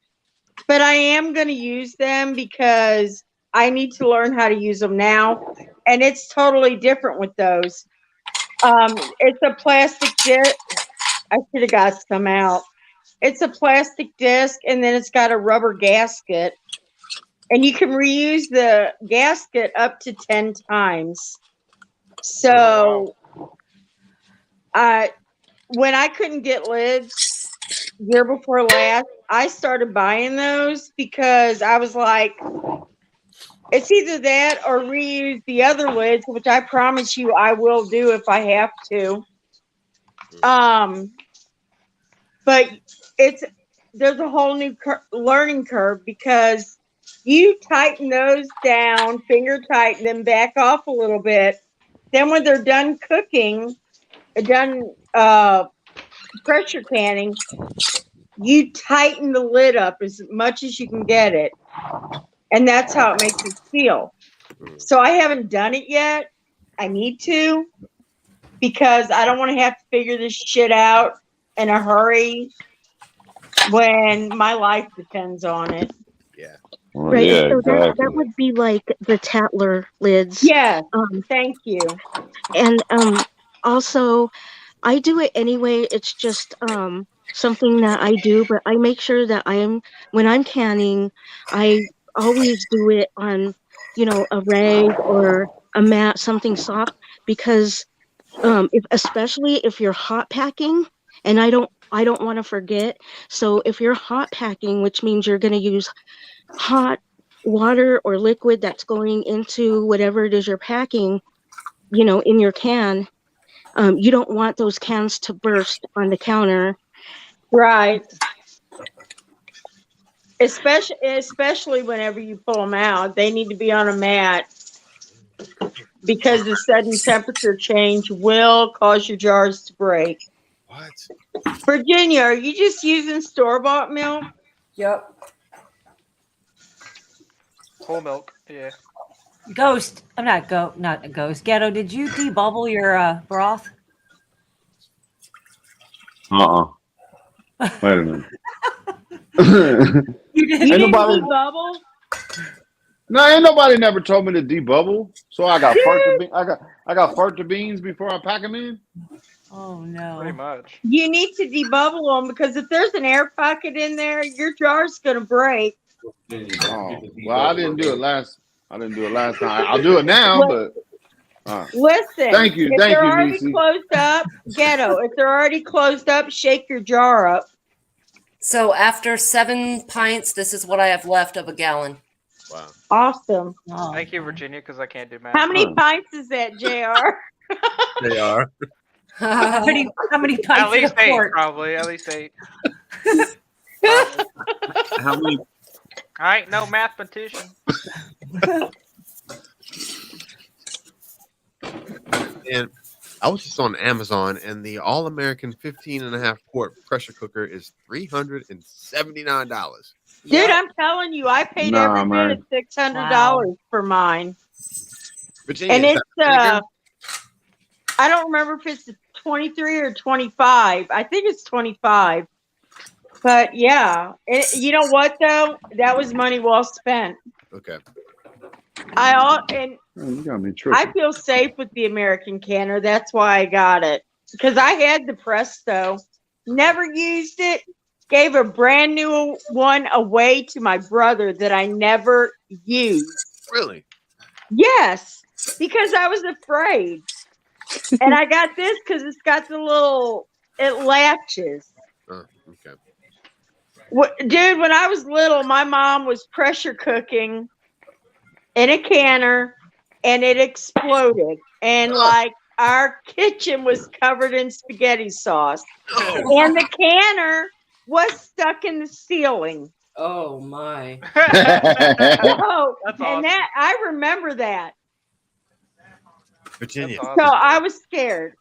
But I am going to use them because I need to learn how to use them now, and it's totally different with those. It's a plastic disc. I should have got some out. It's a plastic disc, and then it's got a rubber gasket, and you can reuse the gasket up to 10 times. So, when I couldn't get lids year before last, I started buying those because I was like, it's either that or reuse the other lids, which I promise you I will do if I have to. But there's a whole new learning curve because you tighten those down, finger tighten them, back off a little bit. Then when they're done cooking, done pressure canning, you tighten the lid up as much as you can get it. And that's how it makes it seal. So I haven't done it yet. I need to because I don't want to have to figure this shit out in a hurry when my life depends on it. Yeah. Well, Right. yeah, So exactly. that would be like the Tatler lids. Yeah. Thank you. And also I do it anyway. It's just something that I do, but I make sure that when I'm canning, I always do it on, a rag or a mat, something soft, because especially if you're hot packing, and I don't want to forget. So if you're hot packing, which means you're going to use hot water or liquid that's going into whatever it is you're packing, in your can, you don't want those cans to burst on the counter. Right. Especially whenever you pull them out, they need to be on a mat because the sudden temperature change will cause your jars to break. What? Virginia, are you just using store-bought milk? Yep. Whole milk. Yeah. Ghost. I'm not a ghost. Ghetto, did you debubble your broth? Wait a minute. You didn't Ain't nobody, bubble? no, ain't nobody never told me to debubble. So I got I got fart the beans before I pack them in. Oh no. Pretty much. You need to debubble them because if there's an air pocket in there, your jar's gonna break. Oh, well, I didn't do it last time. I'll do it now, but Listen. Thank you, If they're already Niecy. closed up, Ghetto. If they're already closed up, shake your jar up. So after 7 pints, this is what I have left of a gallon. Wow. Awesome. Thank you, Virginia, because I can't do math. How many pints is that, JR? They are. How many pints At least in a 8, quart? probably. At least 8. How many? I ain't no mathematician. And I was just on Amazon, and the All-American 15.5 quart pressure cooker is $379. Dude, I'm telling you, I paid every bit of $600 for mine. Virginia, And is it's that I don't remember if it's 23 or 25. I think it's 25. But yeah, you know what though? That was money well spent. okay? You got me tripping. I feel safe with the American canner. That's why I got it. Because I had the Presto, never used it, gave a brand new one away to my brother that I never used. Really? Yes, because I was afraid. And I got this because it's got it latches. Okay. Dude, when I was little, my mom was pressure cooking in a canner and it exploded. And like our kitchen was covered in spaghetti sauce. And the canner was stuck in the ceiling. Oh my. That's awesome. That I remember that. Virginia. So I was scared.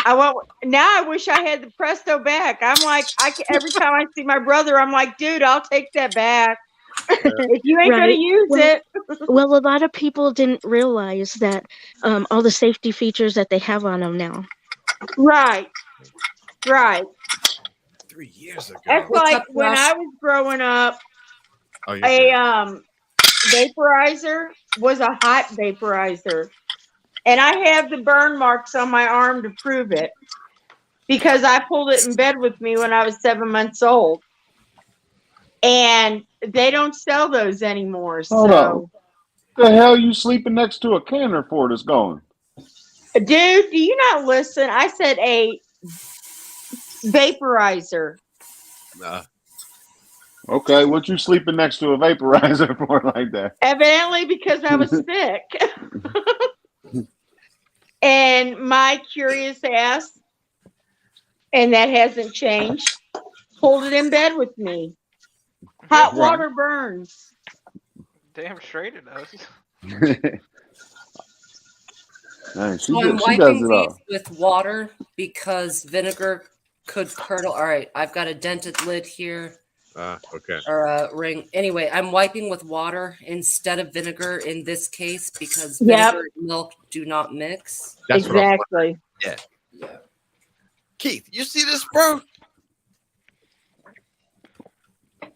Now I wish I had the Presto back. I'm like, every time I see my brother, I'm like, dude, I'll take that back. If you ain't gonna use it. Well, a lot of people didn't realize that all the safety features that they have on them now. Right. 3 years ago. That's like when I was growing up, Oh, a vaporizer was a hot vaporizer. And I have the burn marks on my arm to prove it because I pulled it in bed with me when I was 7 months old. And they don't sell those anymore. Hold on. The hell you sleeping next to a canner for this going? Dude, do you not listen? I said a vaporizer. Okay, what you sleeping next to a vaporizer for like that? Evidently because I was sick. And my curious ass, and that hasn't changed, pulled it in bed with me. Hot water burns. Damn straight it does. Nice. So I'm wiping these with water because vinegar could curdle. All right, I've got a dented lid here. Okay. Or a ring. Anyway, I'm wiping with water instead of vinegar in this case because vinegar and milk do not mix. That's exactly. Yeah. Keith, you see this, bro?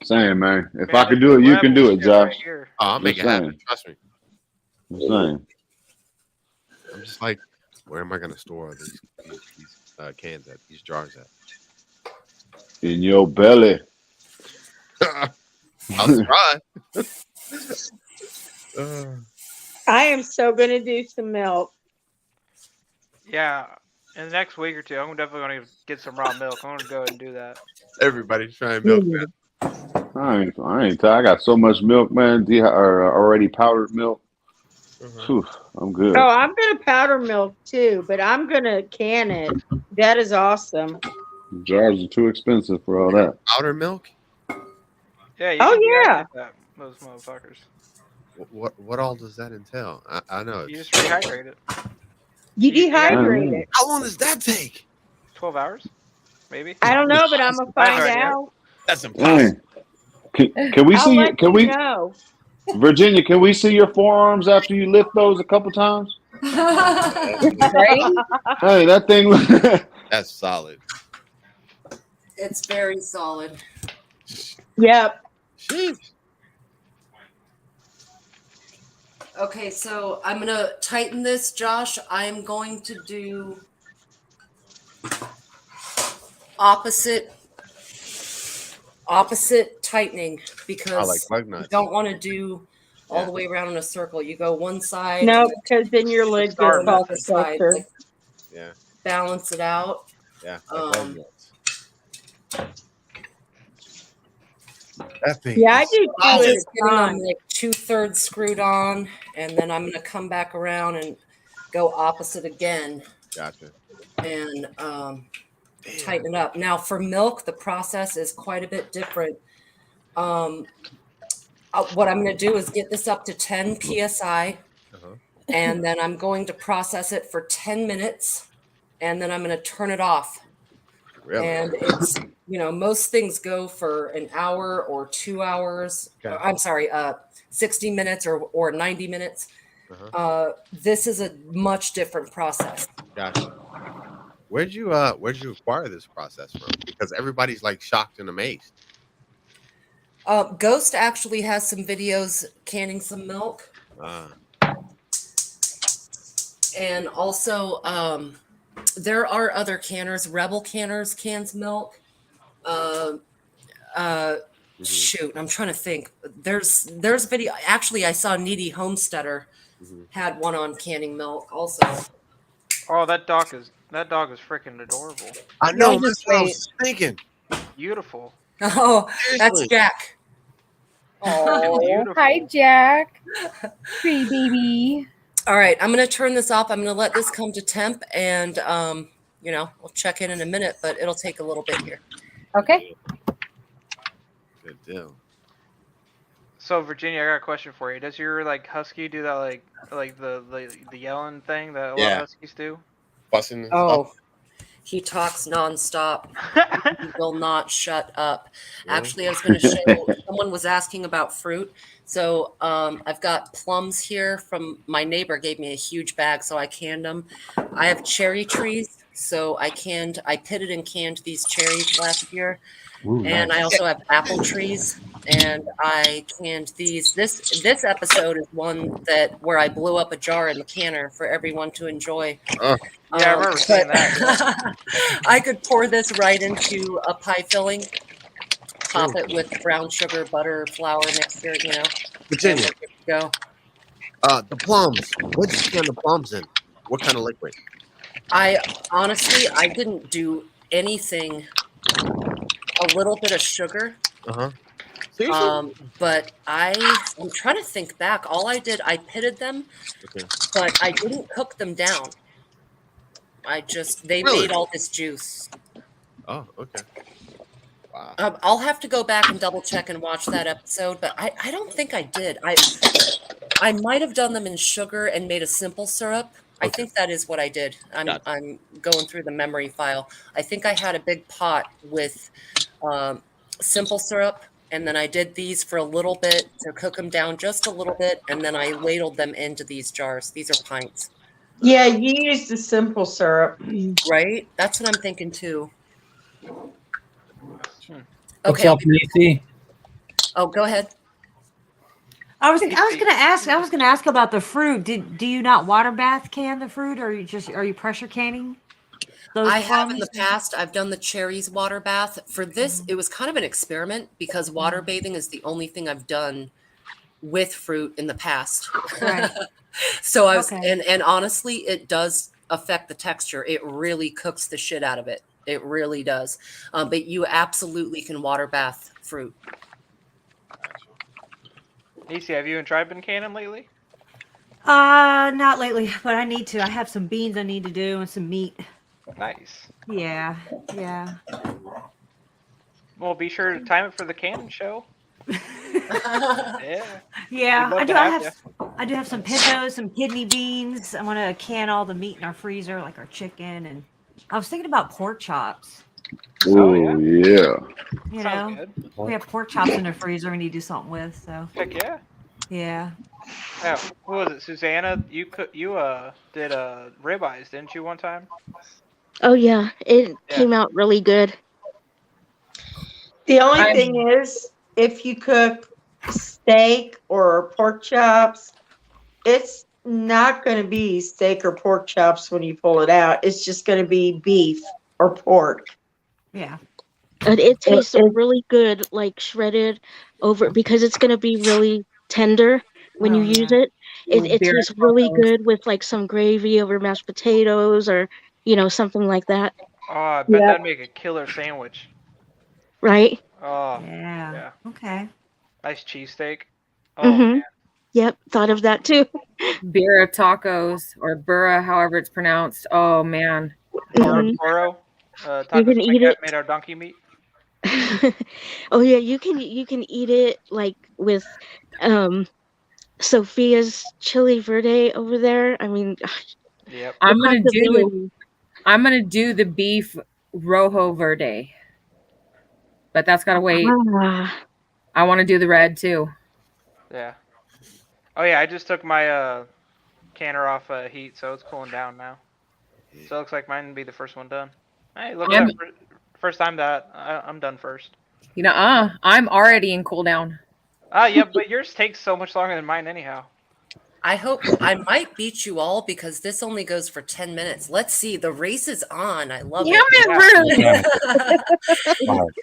Saying, man, if I could do it, you can do it, Josh. Oh, I'll make it happen. Trust me. I'm saying. I'm just like, where am I going to store these cans at? These jars at? In your belly. I'll try. I am so going to do some milk. Yeah, in the next week or two, I'm definitely going to get some raw milk. I'm going to go ahead and do that. Everybody's trying milk, man. I got so much milk, man. Already powdered milk. Whew, I'm good. Oh, I'm going to powder milk too, but I'm going to can it. That is awesome. Jars are too expensive for all that. Powder milk? Yeah. You Oh, can yeah. dehydrate that, those motherfuckers. What all does that entail? I know. You just rehydrate it. You dehydrate it. How long does that take? 12 hours. Maybe. I don't know, but I'm gonna I have find no idea. out. That's impossible. Can we I'll see? let Can you we, know. Virginia? Can we see your forearms after you lift those a couple times? Right? Hey, that thing. That's solid. It's very solid. Yep. Sheesh. Okay, so I'm gonna tighten this, Josh. I'm going to do opposite tightening I like because bug you nuts. don't want to do all the way around in a circle. You go one side. No, and because then your lid Star gets all method. the side, closer. like Yeah, balance it out. yeah. Like bug Um, nuts. That thing Yeah, I is do two I'm at just a getting them time. like 2/3 screwed on, and then I'm gonna come back around and go opposite again gotcha. and tighten it up. Now for milk, the process is quite a bit different. What I'm going to do is get this up to 10 psi, and then I'm going to process it for 10 minutes, and then I'm going to turn it off. Really? And it's, most things go for an hour or 2 hours. Okay. I'm sorry, 60 minutes or 90 minutes. This is a much different process. Gotcha. Where'd you acquire this process from? Because everybody's like shocked and amazed. Ghost actually has some videos canning some milk. And also, there are other canners. Rebel Canners cans milk. Shoot, I'm trying to think. There's video. Actually, I saw Needy Homesteader had one on canning milk also. Oh, that dog is freaking adorable. I know. That's what I was thinking. Beautiful. Oh, that's Jack. Oh, hi, Jack. Pretty baby. All right, I'm going to turn this off. I'm going to let this come to temp, and we'll check in a minute, but it'll take a little bit here. Okay. Good deal. So Virginia, I got a question for you. Does your husky do that like the yelling thing that a lot of huskies do? Fussing and stuff? He talks nonstop. He will not shut up. Really? Actually, I was going to show. Someone was asking about fruit. So I've got plums here from my neighbor. Gave me a huge bag, so I canned them. I have cherry trees, so I pitted and canned these cherries last year. Ooh, and nice. I also have apple trees, and I canned these. This episode is one where I blew up a jar in the canner for everyone to enjoy. Yeah, I remember seeing that. I could pour this right into a pie filling, top it with brown sugar, butter, flour mixture, Virginia. and we're good to go. The plums. What'd you can the plums in? What kind of liquid? I didn't do anything. A little bit of sugar. But I'm trying to think back. All I did, I pitted them, but I didn't cook them down. They made all this juice. Oh, okay. Wow. I'll have to go back and double check and watch that episode, but I don't think I did. I might have done them in sugar and made a simple syrup. I think that is what I did. I'm going through the memory file. I think I had a big pot with simple syrup, and then I did these for a little bit to cook them down just a little bit, and then I ladled them into these jars. These are pints. Yeah, you use the simple syrup. Right? That's what I'm thinking too. What's up, Nisi? Oh, go ahead. I was gonna ask about the fruit. Do you not water bath can the fruit, or are you pressure canning? I have in the past. I've done the cherries water bath. For this, it was kind of an experiment because water bathing is the only thing I've done with fruit in the past. Right. So I was, and honestly, it does affect the texture. It really cooks the shit out of it. It really does. But you absolutely can water bath fruit. Nisi, have you and Tribe been canning lately? Not lately, but I need to. I have some beans I need to do and some meat. Nice. Yeah. Well, be sure to time it for the cannon show. Yeah, We'd love to I do have some pintos, some kidney beans. I want to can all the meat in our freezer, like our chicken, and I was thinking about pork chops. Oh yeah. You Sounds know, good. we have pork chops in the freezer we need to do something with. So Heck yeah. yeah. Who was it? Susanna, you did ribeyes, didn't you, one time? Oh yeah, it Yeah. came out really good. The only thing is, if you cook steak or pork chops, it's not going to be steak or pork chops when you pull it out. It's just going to be beef or pork. Yeah. And it tastes really good, like shredded over, because it's gonna be really tender when you use it. It Beer tastes really tacos. good with like some gravy over mashed potatoes or something like that. Oh, I bet that'd make a killer sandwich. Right? Oh. Yeah. Yeah. Okay. Nice cheesesteak. Oh Mm-hmm. man. Yep, thought of that too. Beer tacos or burra, however it's pronounced. Oh man. Burro. Tacos can eat it. made out of donkey meat. Oh yeah, you can eat it like with Sophia's chili verde over there. I mean, Yep. I'm the gonna possibilities. do the beef rojo verde, but that's gotta wait. I want to do the red too. Yeah. Oh yeah, I just took my canner off heat, so it's cooling down now. So it looks like mine will be the first one done. Hey, look at that. First time that I'm done first. I'm already in cool down. Yeah, but yours takes so much longer than mine anyhow. I hope I might beat you all because this only goes for 10 minutes. Let's see. The race is on. I love it.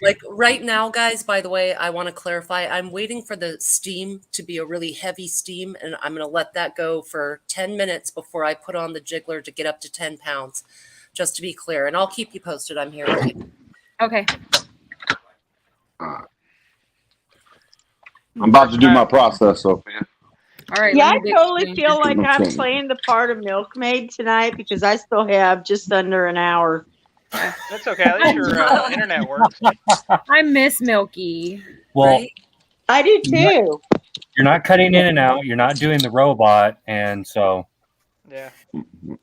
Like right now, guys, by the way, I want to clarify. I'm waiting for the steam to be a really heavy steam, and I'm going to let that go for 10 minutes before I put on the jiggler to get up to 10 pounds, just to be clear. And I'll keep you posted. I'm here. Okay. I'm about to do my process, Sophia. All right. Yeah, I totally feel like I'm playing the part of milkmaid tonight because I still have just under an hour. That's okay. At least your internet works. I miss Milky. Well, I do too. you're not cutting in and out. You're not doing the robot, and so. Yeah.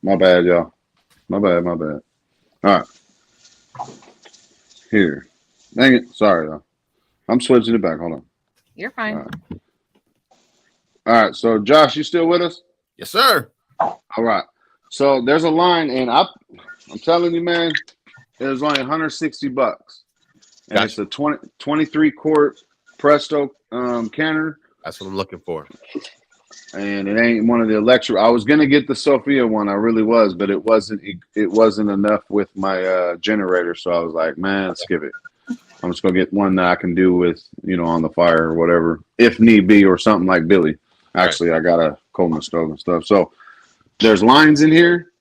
My bad, y'all. My bad. All right. Here. Dang it. Sorry, y'all. I'm switching it back. Hold on. You're fine. All right. So, Josh, you still with us? Yes, sir. All right. So there's a line, and I'm telling you, man, it was only $160, and it's a 23 quart Presto canner. That's what I'm looking for. And it ain't one of the electric. I was gonna get the Sophia one, I really was, but it wasn't enough with my generator. So I was like, man, skip it. I'm just gonna get one that I can do with, on the fire or whatever, if need be, or something like Billy. Actually, I got a Coleman stove and stuff. So there's lines in here,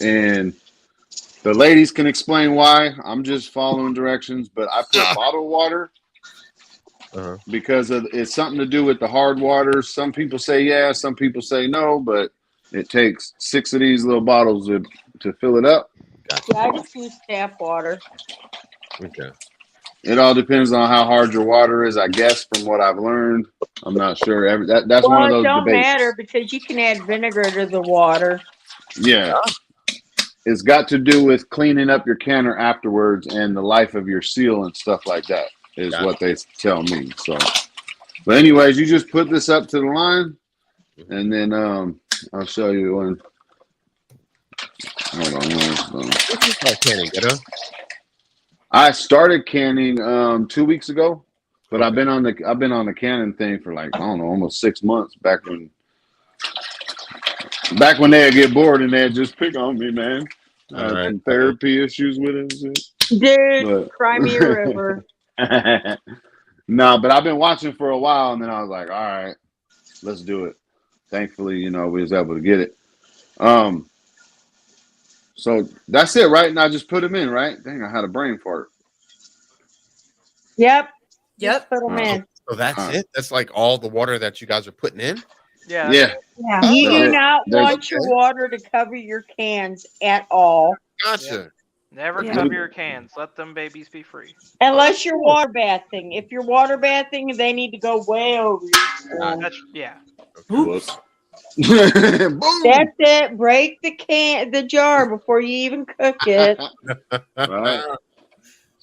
and the ladies can explain why. I'm just following directions, but I put bottled water because it's something to do with the hard water. Some people say yeah, some people say no, but it takes 6 of these little bottles to fill it up. Yeah, I just use tap water. Okay. It all depends on how hard your water is, I guess, from what I've learned. I'm not sure. That's one of those It don't debates. matter because you can add vinegar to the water. Yeah. It's got to do with cleaning up your canner afterwards and the life of your seal and stuff like that is what they tell me. So, but anyways, you just put this up to the line, and then I'll show you one. Hold on. I started canning 2 weeks ago, but I've been on the canning thing for like, I don't know, almost 6 months back when they'd get bored and they'd just pick on me, man. I had some therapy issues with it and shit. Dude, cry me a river. No, but I've been watching for a while, and then I was like, all right, let's do it. Thankfully, we was able to get it. So that's it, right? And I just put them in, right? Dang, I had a brain fart. Yep. Just put them in. So that's it? That's like all the water that you guys are putting in? Yeah. You do not want your water to cover your cans at all. Gotcha. Never cover your cans. Let them babies be free. Unless you're water bathing. If you're water bathing, they need to go way over your Yeah. Oops. That's it. Break the jar before you even cook it. Right.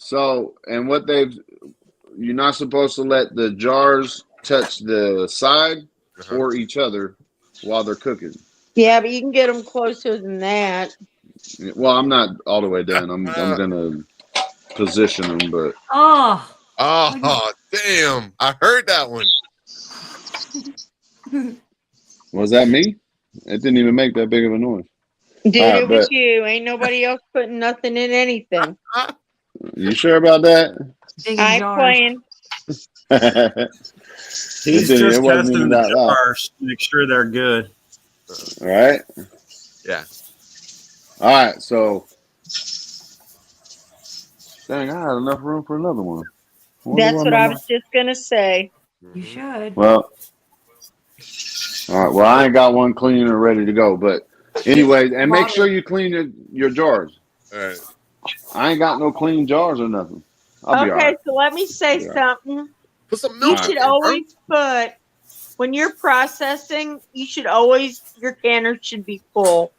So, and what you're not supposed to let the jars touch the side or each other while they're cooking. Yeah, but you can get them closer than that. Well, I'm not all the way done. I'm gonna position them, but Oh, damn! I heard that one. was that me? It didn't even make that big of a noise. Dude, All right, it was but you. Ain't nobody else putting nothing in anything. you sure about that? I'm playing. He's just testing the jars to make sure they're good. All right. Yeah. All right. So, dang, I had enough room for another one. That's what I was just gonna say. You should. Well, all right. Well, I ain't got one clean and ready to go, but anyway, and make sure you clean your jars. All right. I ain't got no clean jars or nothing. I'll be all Okay, right. so let me say something. Put some You milk should in there, bro. always put, when you're processing, your canner should be full.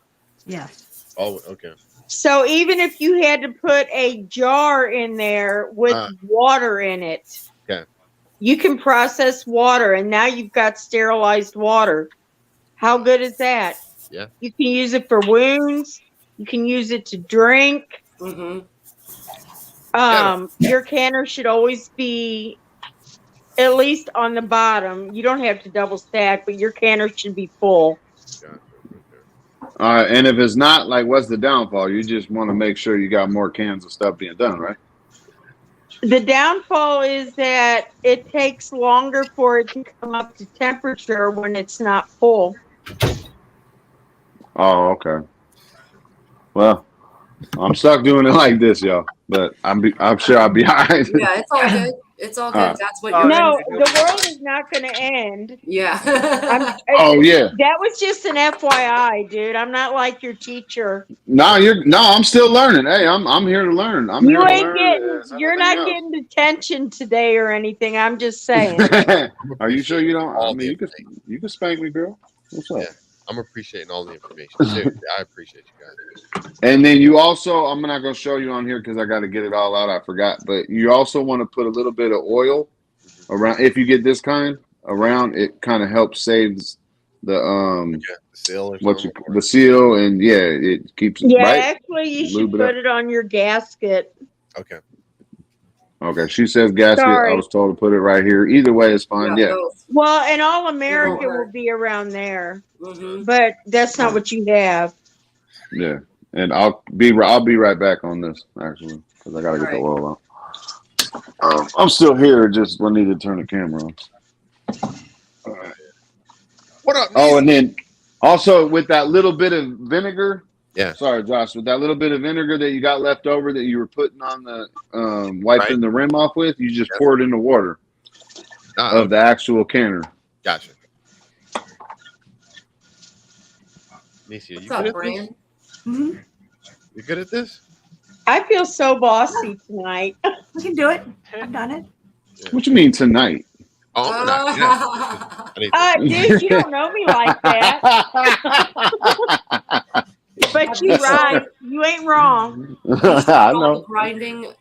Yes. Oh, okay. So even if you had to put a jar in there with water in it, Okay. you can process water, and now you've got sterilized water. How good is that? Yeah. You can use it for wounds. You can use it to drink. Mm-hmm. Your canner should always be at least on the bottom. You don't have to double stack, but your canner should be full. All right. And if it's not, like, what's the downfall? You just want to make sure you got more cans of stuff being done, right? The downfall is that it takes longer for it to come up to temperature when it's not full. Oh, okay. Well, I'm stuck doing it like this, y'all. But I'm sure I'll be all right. Yeah, it's all good. It's all good. All right. That's what you're No, the world is not going to end. Yeah. Oh, yeah. That was just an FYI, dude. I'm not like your teacher. No, I'm still learning. Hey, I'm here to learn. You're not getting detention today or anything. I'm just saying. Are you sure you don't? I mean, you can spank me, girl. What's up? Yeah, I'm appreciating all the information. Seriously, I appreciate you guys. And then you also, I'm not going to show you on here because I got to get it all out. I forgot. But you also want to put a little bit of oil around. If you get this kind around, it kind of helps saves the seal, the seal, and it keeps it right. Actually, you should Lube it put up. it on your gasket. Okay. Okay, she says gasket. Sorry. I was told to put it right here. Either way, it's fine. Yeah. Well, and All American will be around there, but that's not what you have. Yeah. And I'll be right back on this actually because I gotta get the oil out. I'm still here. Just I need to turn the camera on. All right. What up? Oh, and then also with that little bit of vinegar. Yeah. Sorry, Josh. With that little bit of vinegar that you got left over that you were putting on the wiping the rim off with, you just pour it in the water of the actual canner. Gotcha. Nicia, you What's up, good at Brian? this? Mm-hmm. You good at this? I feel so bossy tonight. We can do it. I've done it. What you mean tonight? Oh, dude, you don't know me like that. But you right. You ain't wrong. I know. Grinding,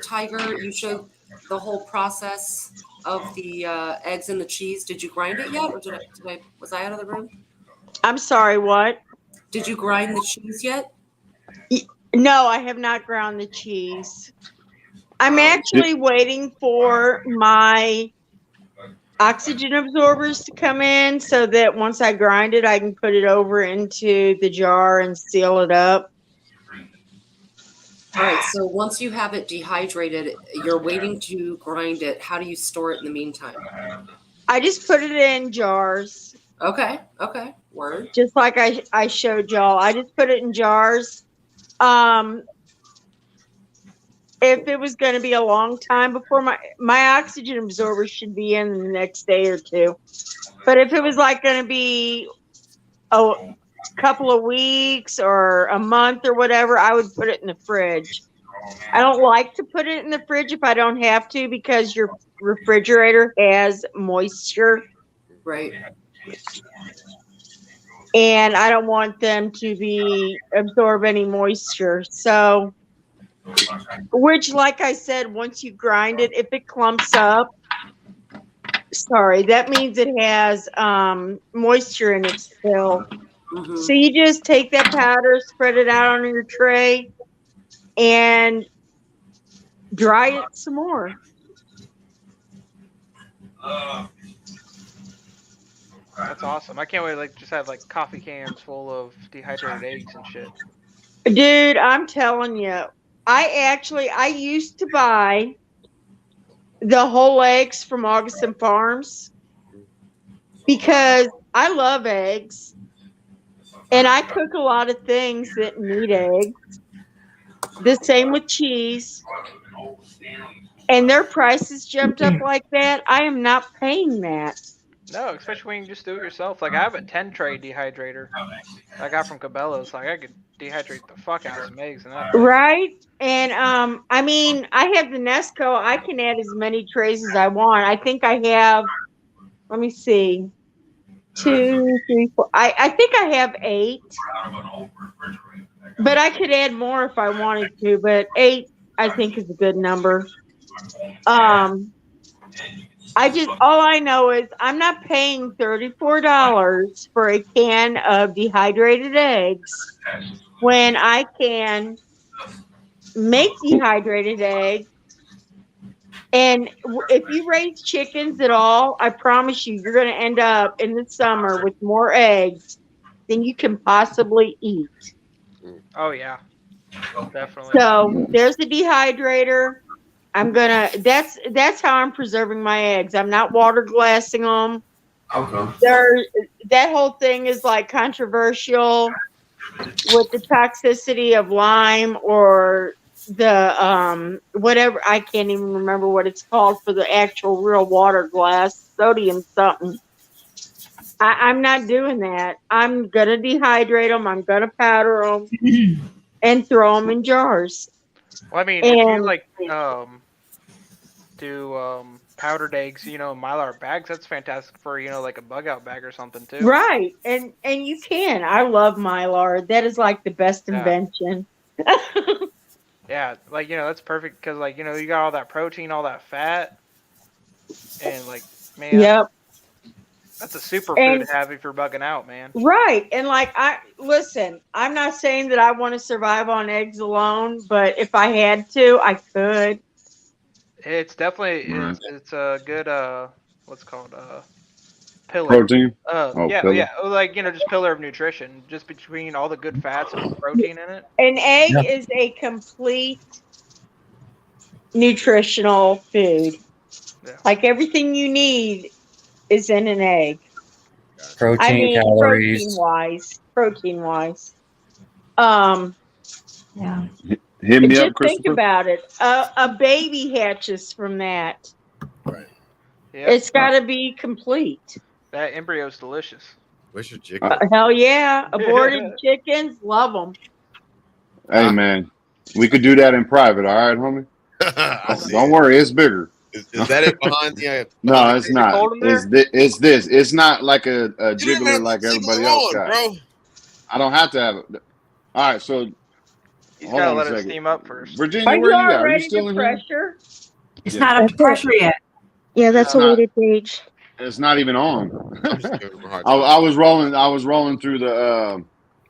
Tiger, you showed the whole process of the eggs and the cheese. Did you grind it yet, or was I out of the room? I'm sorry, what? Did you grind the cheese yet? No, I have not ground the cheese. I'm actually waiting for my oxygen absorbers to come in so that once I grind it, I can put it over into the jar and seal it up. All right, so once you have it dehydrated, you're waiting to grind it. How do you store it in the meantime? I just put it in jars. Okay, word. Just like I showed y'all. I just put it in jars. If it was going to be a long time before my oxygen absorber should be in the next day or two. But if it was like going to be a couple of weeks or a month or whatever, I would put it in the fridge. I don't like to put it in the fridge if I don't have to because your refrigerator has moisture. Right. And I don't want them to absorb any moisture. So Which, like I said, once you grind it, if it clumps up, sorry, that means it has moisture in it still. So you just take that powder, spread it out on your tray, and dry it some more. That's awesome. I can't wait to like just have like coffee cans full of dehydrated eggs and shit. Dude, I'm telling you, I used to buy the whole eggs from Augustin Farms because I love eggs and I cook a lot of things that need eggs. The same with cheese. And their prices jumped up like that. I am not paying that. No, especially when you can just do it yourself. Like I have a 10-tray dehydrator I got from Cabela's. Like I could dehydrate the fuck out of some eggs and that. Right? And I mean, I have the Nesco. I can add as many trays as I want. I think I have, let me see, 2, 3, 4. I think I have 8. But I could add more if I wanted to. But 8, I think, is a good number. All I know is I'm not paying $34 for a can of dehydrated eggs when I can make dehydrated eggs. And if you raise chickens at all, I promise you're going to end up in the summer with more eggs than you can possibly eat. Oh yeah, definitely. So there's the dehydrator. That's how I'm preserving my eggs. I'm not water glassing them. Okay. That whole thing is like controversial with the toxicity of lime or the whatever, I can't even remember what it's called for the actual real water glass, sodium something. I'm not doing that. I'm gonna dehydrate them. I'm gonna powder them and throw them in jars. Well, I mean, if you like do powdered eggs, Mylar bags, that's fantastic for like a bug out bag or something too. Right, and you can. I love Mylar. That is like the best invention. Yeah, like that's perfect because like you got all that protein, all that fat, and like man. Yep. That's a super food to have if you're bugging out, man. Right. And like, I'm not saying that I want to survive on eggs alone, but if I had to, I could. It's definitely, it's a good, what's it called, pillar. Protein? Pillar. Yeah. Like, just pillar of nutrition, just between all the good fats and protein in it. An egg is a complete nutritional food. Yeah. Like everything you need is in an egg. Calories. Protein wise. Yeah. Hit me just up, Christopher. Think about it. A baby hatches from that. Right. Yep. It's got to be complete. That embryo's delicious. Where's your jiggler? Hell yeah. Aborted chickens, love them. Hey, man. We could do that in private, all right, homie? Don't worry, it's bigger. Is that it behind the? No, it's not. It's this. It's not like a jiggler like everybody else got. Bro. I don't have to have it. All right, so he's gotta let it steam up first. Virginia, where you at? Are you still in pressure? It's not up to pressure yet. Yeah, that's a weighted gauge. It's not even on. I was rolling through the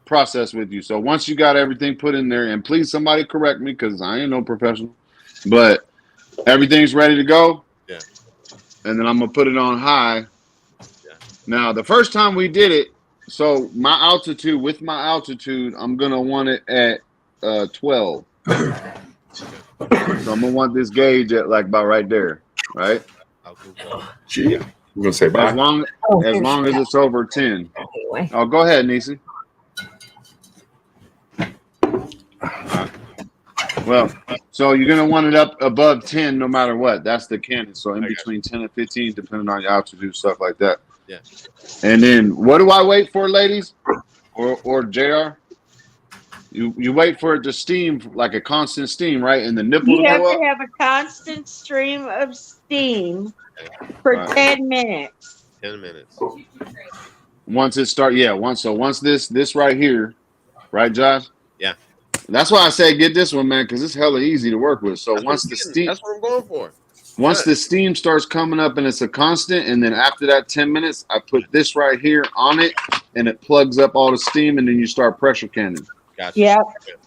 process with you. So once you got everything put in there, and please somebody correct me because I ain't no professional, but everything's ready to go. Yeah. And then I'm gonna put it on high. Yeah. Now the first time we did it, so my altitude, I'm gonna want it at 12. So I'm gonna want this gauge at like about right there, right? Gee, I'm gonna say bye. As long as it's over 10. Oh, go ahead, Nisi. Well, so you're gonna want it up above 10 no matter what. That's the canon. So in between 10 and 15, depending on your altitude, stuff like that. Yeah. And then what do I wait for, ladies? Or JR? You wait for it to steam, like a constant steam, right? And the nipple you to have go to up? have a constant stream of steam for 10 minutes. 10 minutes. Once it starts, once this right here, right, Josh? Yeah. That's why I say get this one, man, because it's hella easy to work with. So once the steam, that's what I'm going for. once the steam starts coming up and it's a constant, and then after that 10 minutes, I put this right here on it, and it plugs up all the steam, and then you start pressure canning. Gotcha. Yep.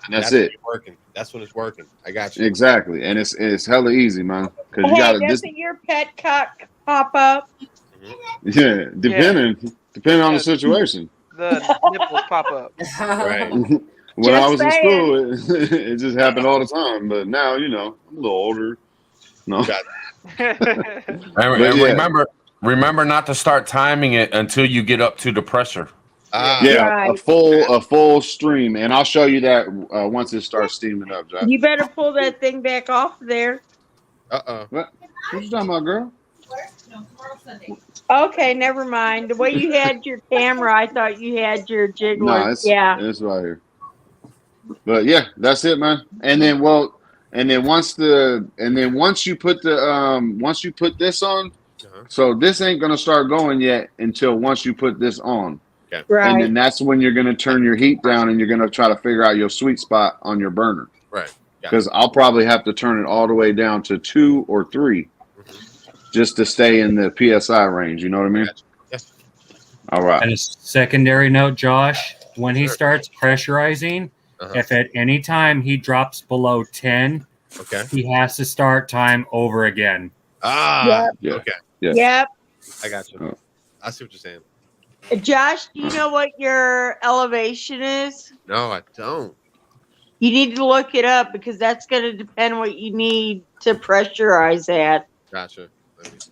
And that's it. Working. That's when it's working. I got you. Exactly, and it's hella easy, man. Because you Hey, got to doesn't your pet cock pop up? yeah, depending on the situation. The nipples pop up. Right. When I was in saying. school, it just happened all the time. But now, I'm a little older. No. And But yeah. remember not to start timing it until you get up to the pressure. Yeah, Right. a full stream, and I'll show you that once it starts steaming up, Josh. You better pull that thing back off there. What you talking about, girl? Okay, never mind. The way you had your camera, I thought you had your jiggler. No, it's right here. But yeah, that's it, man. And then once you put this on, so this ain't gonna start going yet until once you put this on. Okay. Right. And then that's when you're gonna turn your heat down and you're gonna try to figure out your sweet spot on your burner. Right. Because I'll probably have to turn it all the way down to 2 or 3 just to stay in the PSI range. You know what I mean? Yes. All right. And a secondary note, Josh, when he starts pressurizing, if at any time he drops below 10, he has to start time over again. Yep. Okay. Yep. I got you. I see what you're saying. Josh, do you know what your elevation is? No, I don't. You need to look it up because that's going to depend what you need to pressurize at. Gotcha. Let me see.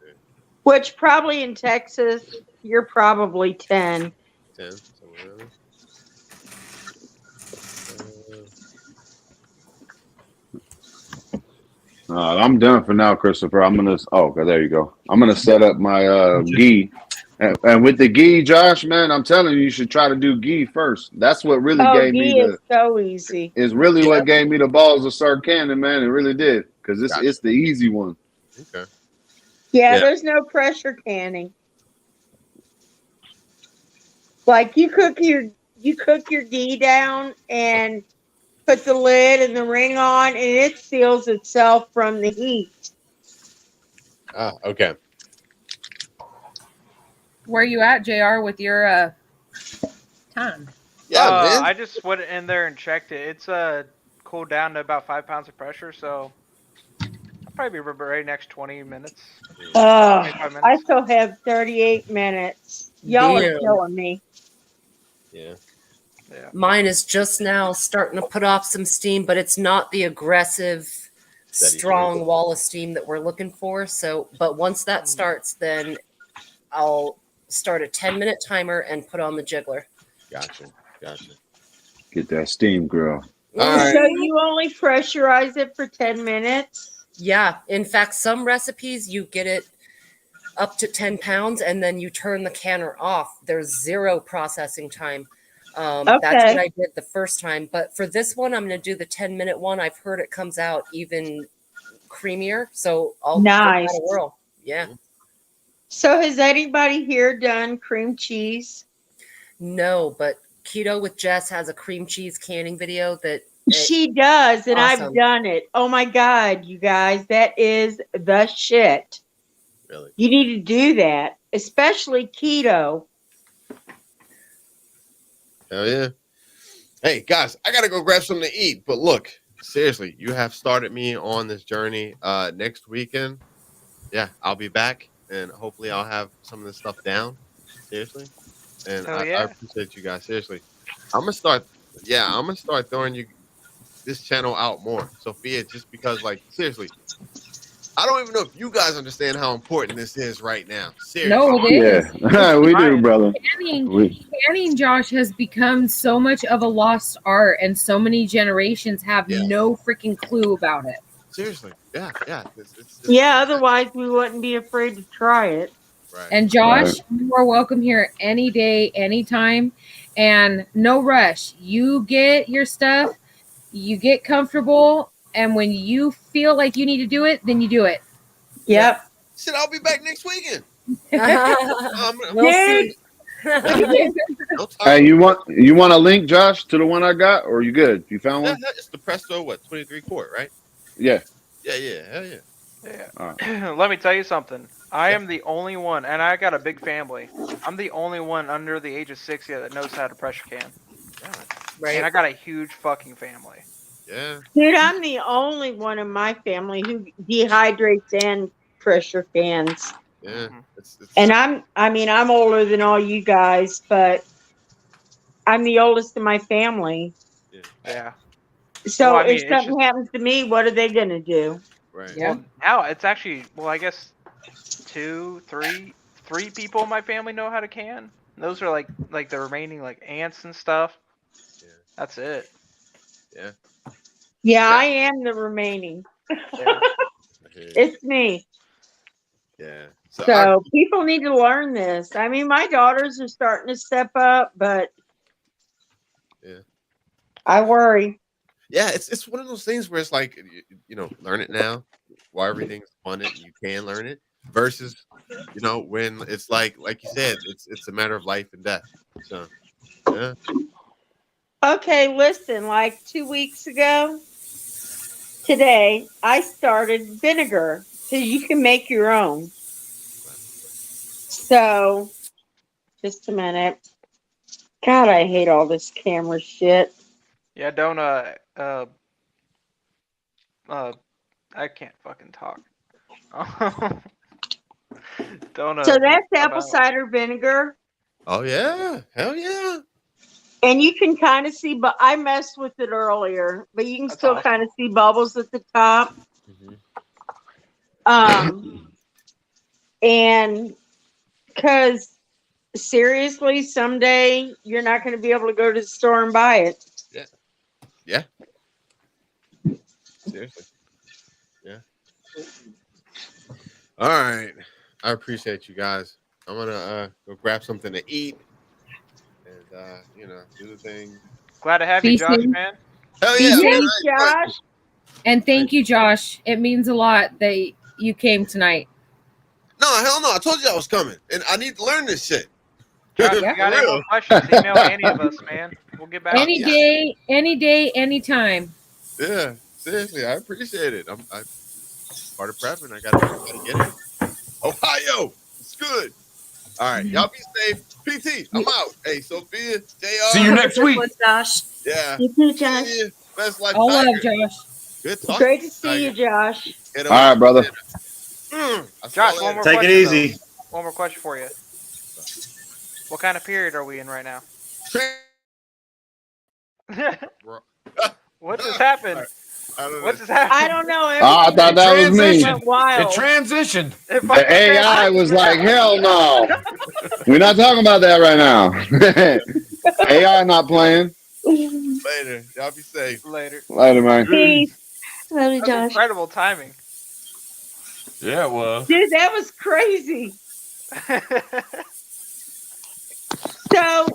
Which probably in Texas, you're probably 10. 10. Somewhere else. I'm done for now, Christopher. I'm gonna. Oh, okay, there you go. I'm gonna set up my ghee, and with the ghee, Josh, man, I'm telling you should try to do ghee first. That's what really gave me ghee is so easy. Is really what gave me the balls to start canning, man. It really did because it's the easy one. Okay. Yeah, there's no pressure canning. Like you cook your ghee down and put the lid and the ring on, and it seals itself from the heat. Okay. Where you at, JR, with your time? Yeah, I just went in there and checked it. It's cooled down to about 5 pounds of pressure, so I'll probably be right next 20 minutes. 25 minutes. I still have 38 minutes. Y'all are killing me. Yeah. Mine is just now starting to put off some steam, but it's not the aggressive, strong wall of steam that we're looking for. So, but once that starts, then I'll start a 10-minute timer and put on the jiggler. Gotcha. Get that steam, girl. So you only pressurize it for 10 minutes? Yeah. In fact, some recipes you get it up to 10 pounds and then you turn the canner off. There's 0 processing time. That's what I did the first time. But for this one, I'm going to do the 10-minute one. I've heard it comes out even creamier. So I'll give that a whirl. Yeah. So has anybody here done cream cheese? No, but Keto with Jess has a cream cheese canning video that she does, and awesome. I've done it. Oh my God, you guys, that is the shit. Really? You need to do that, especially keto. Hell yeah. Hey, guys, I got to go grab something to eat. But look, seriously, you have started me on this journey. Next weekend, I'll be back, and hopefully I'll have some of this stuff down. Seriously. And I appreciate you guys. Seriously. I'm going to start throwing you this channel out more. Sophia, just because, like, seriously, I don't even know if you guys understand how important this is right now. Seriously. No, it is. Yeah, we do, brother. Canning, Josh, has become so much of a lost art, and so many generations have no freaking clue about it. Seriously, yeah. Yeah, otherwise we wouldn't be afraid to try it. Right. And Josh, you are welcome here any day, anytime, and no rush. You get your stuff, you get comfortable, and when you feel like you need to do it, then you do it. Yep. Shit, I'll be back next weekend. We'll see. Hey, you want a link, Josh, to the one I got, or you good? You found one? It's the Presto, 23 quart, right? Yeah. Yeah, hell yeah. Yeah. Let me tell you something. I am the only one, and I got a big family. I'm the only one under the age of 60 that knows how to pressure can. Right. And I got a huge fucking family. Yeah. Dude, I'm the only one in my family who dehydrates and pressure cans. Yeah. And I'm older than all you guys, but I'm the oldest in my family. Yeah. So Well, I mean, if it's something happens to me, what are they gonna do? Right. Well, now it's actually, I guess 3 people in my family know how to can. Those are like the remaining like aunts and stuff. Yeah. That's it. Yeah. Yeah, I am the remaining. It's me. Yeah. So people need to learn this. I mean, my daughters are starting to step up, but I worry. Yeah, it's one of those things where it's like, learn it now while everything's fun and you can learn it, versus, when it's like you said, it's a matter of life and death. So, yeah. Okay, listen, like 2 weeks ago, today, I started vinegar because you can make your own. So, just a minute. God, I hate all this camera shit. Yeah, don't I can't fucking talk. Don't So that's apple cider vinegar. Oh yeah, hell yeah. And you can kind of see, but I messed with it earlier, but you can still kind of see bubbles at the top. And because seriously, someday you're not going to be able to go to the store and buy it. Yeah. Seriously. Yeah. All right. I appreciate you guys. I'm gonna go grab something to eat and do the thing. Glad to have you, Josh, man. Hell Be yeah, safe, man. Josh. And thank you, Josh. It means a lot that you came tonight. No, hell no. I told you I was coming, and I need to learn this shit. Josh, if you got any more questions, email any of us, man. We'll get back. Any day, anytime. Yeah, seriously, I appreciate it. I'm part of prepping. I gotta get it. Ohio, it's good. All right, y'all be safe. PT, I'm out. Hey, Sophia, JR. See you next week. Josh. Yeah. You too, Josh. Best life. All love, Tiger. Josh. Good talk. Great to see you, Josh. All right, brother. Josh, one more Take question, it easy. though. One more question for you. What kind of period are we in right now? What just happened? What just happened? I don't know. I thought that was me. Went wild. It transitioned. The AI was like, hell no. We're not talking about that right now. AI not playing. Later. Y'all be safe. Later. Later, man. Peace. Love you, That's Josh. incredible timing. Yeah, it was. Dude, that was crazy. So,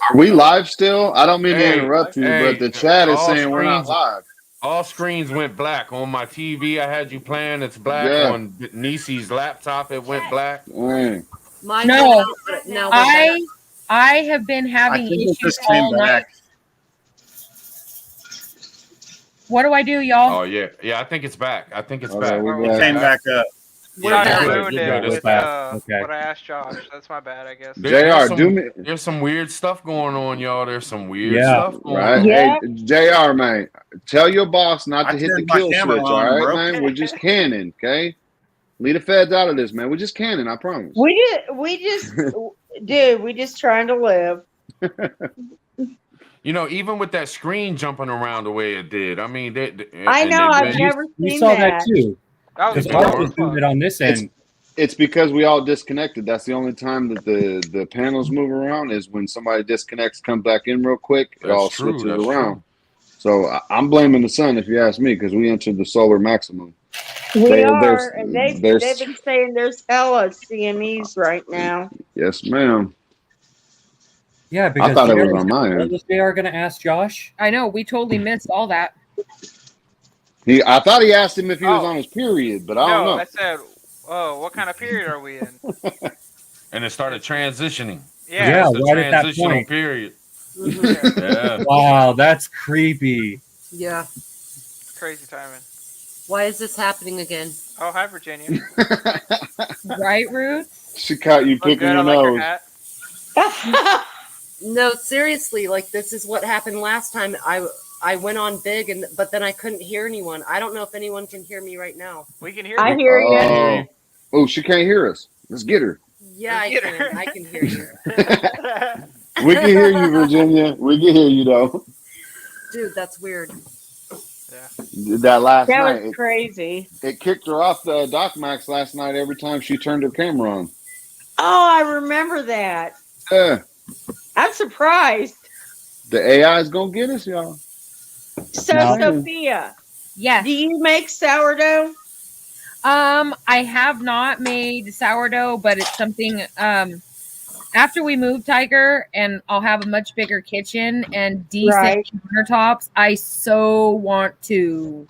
Are we live still? I don't mean to Hey, interrupt you, hey, but the chat is all saying we're not screens- live. All screens went black. On my TV, I had you playing. It's black. Yeah. On Niecy's laptop, it went black. Dang. Mine No, went out, but now we're back. I have been having I think it issues just came all night. back. What do I do, y'all? Oh yeah, I think it's back. I think it's Okay, back. we're It back. came back up. Sorry, I Good, ruined good, it good. with Okay. what I asked Josh. That's my bad, I guess. There's some weird stuff going on, y'all. There's some weird stuff going Right. on. Hey, JR, man, tell your boss not to hit the turned my kill camera switch. on, All right, bro. man. We're just canning, okay? Leave the feds out of this, man. We're just canning. I promise. We just, dude, we just trying to live. You know, even with that screen jumping around the way it did, I mean, I know. I've never We seen saw that. that too. That was Because I was doing it on this end. It's because we all disconnected. That's the only time that the panels move around is when somebody disconnects, comes back in real quick. It all switches around. So I'm blaming the sun if you ask me, because we entered the solar maximum. We are, and they've been saying there's hella CMEs right now. Yes, ma'am. Yeah, because I thought it JR was on my end. Was JR going to ask Josh? I know we totally missed all that. I thought he asked him if he was on his period, but I don't know. I said, "Oh, what kind of period are we in?" And it started transitioning. Yeah, It's the right at that transitional point. period. Mm-hmm. Yeah. Wow, that's creepy. Yeah. Crazy timing. Why is this happening again? Oh, hi, Virginia. Right, Ruth? She caught you Look picking good. I your like your nose. hat. No, seriously, like this is what happened last time. I went on big, but then I couldn't hear anyone. I don't know if anyone can hear me right now. We can hear you. I hear you. Oh, she can't hear us. Let's get her. Yeah, I can. I can hear you. We can hear you, Virginia. We can hear you, though. Dude, that's weird. That last That night. was crazy. It kicked her off the Doc Max last night every time she turned her camera on. Oh, I remember that. Yeah. I'm surprised. The AI is going to get us, y'all. So, No. Sophia. Yes. Do you make sourdough? I have not made sourdough, but it's something after we move, Tiger, and I'll have a much bigger kitchen and decent countertops. I so want to.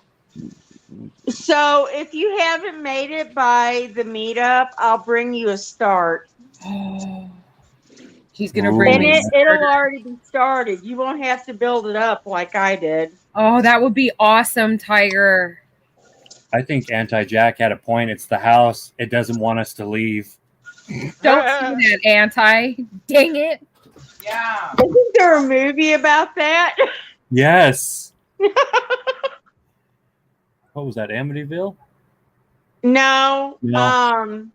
So if you haven't made it by the meetup, I'll bring you a start. He's gonna bring and me. it'll already be started. You won't have to build it up like I did. Oh, that would be awesome, Tiger. I think Anti-Jack had a point. It's the house. It doesn't want us to leave. Don't do that, Anti. Dang it. Yeah. Isn't there a movie about that? Yes. What was that, Amityville? No. No.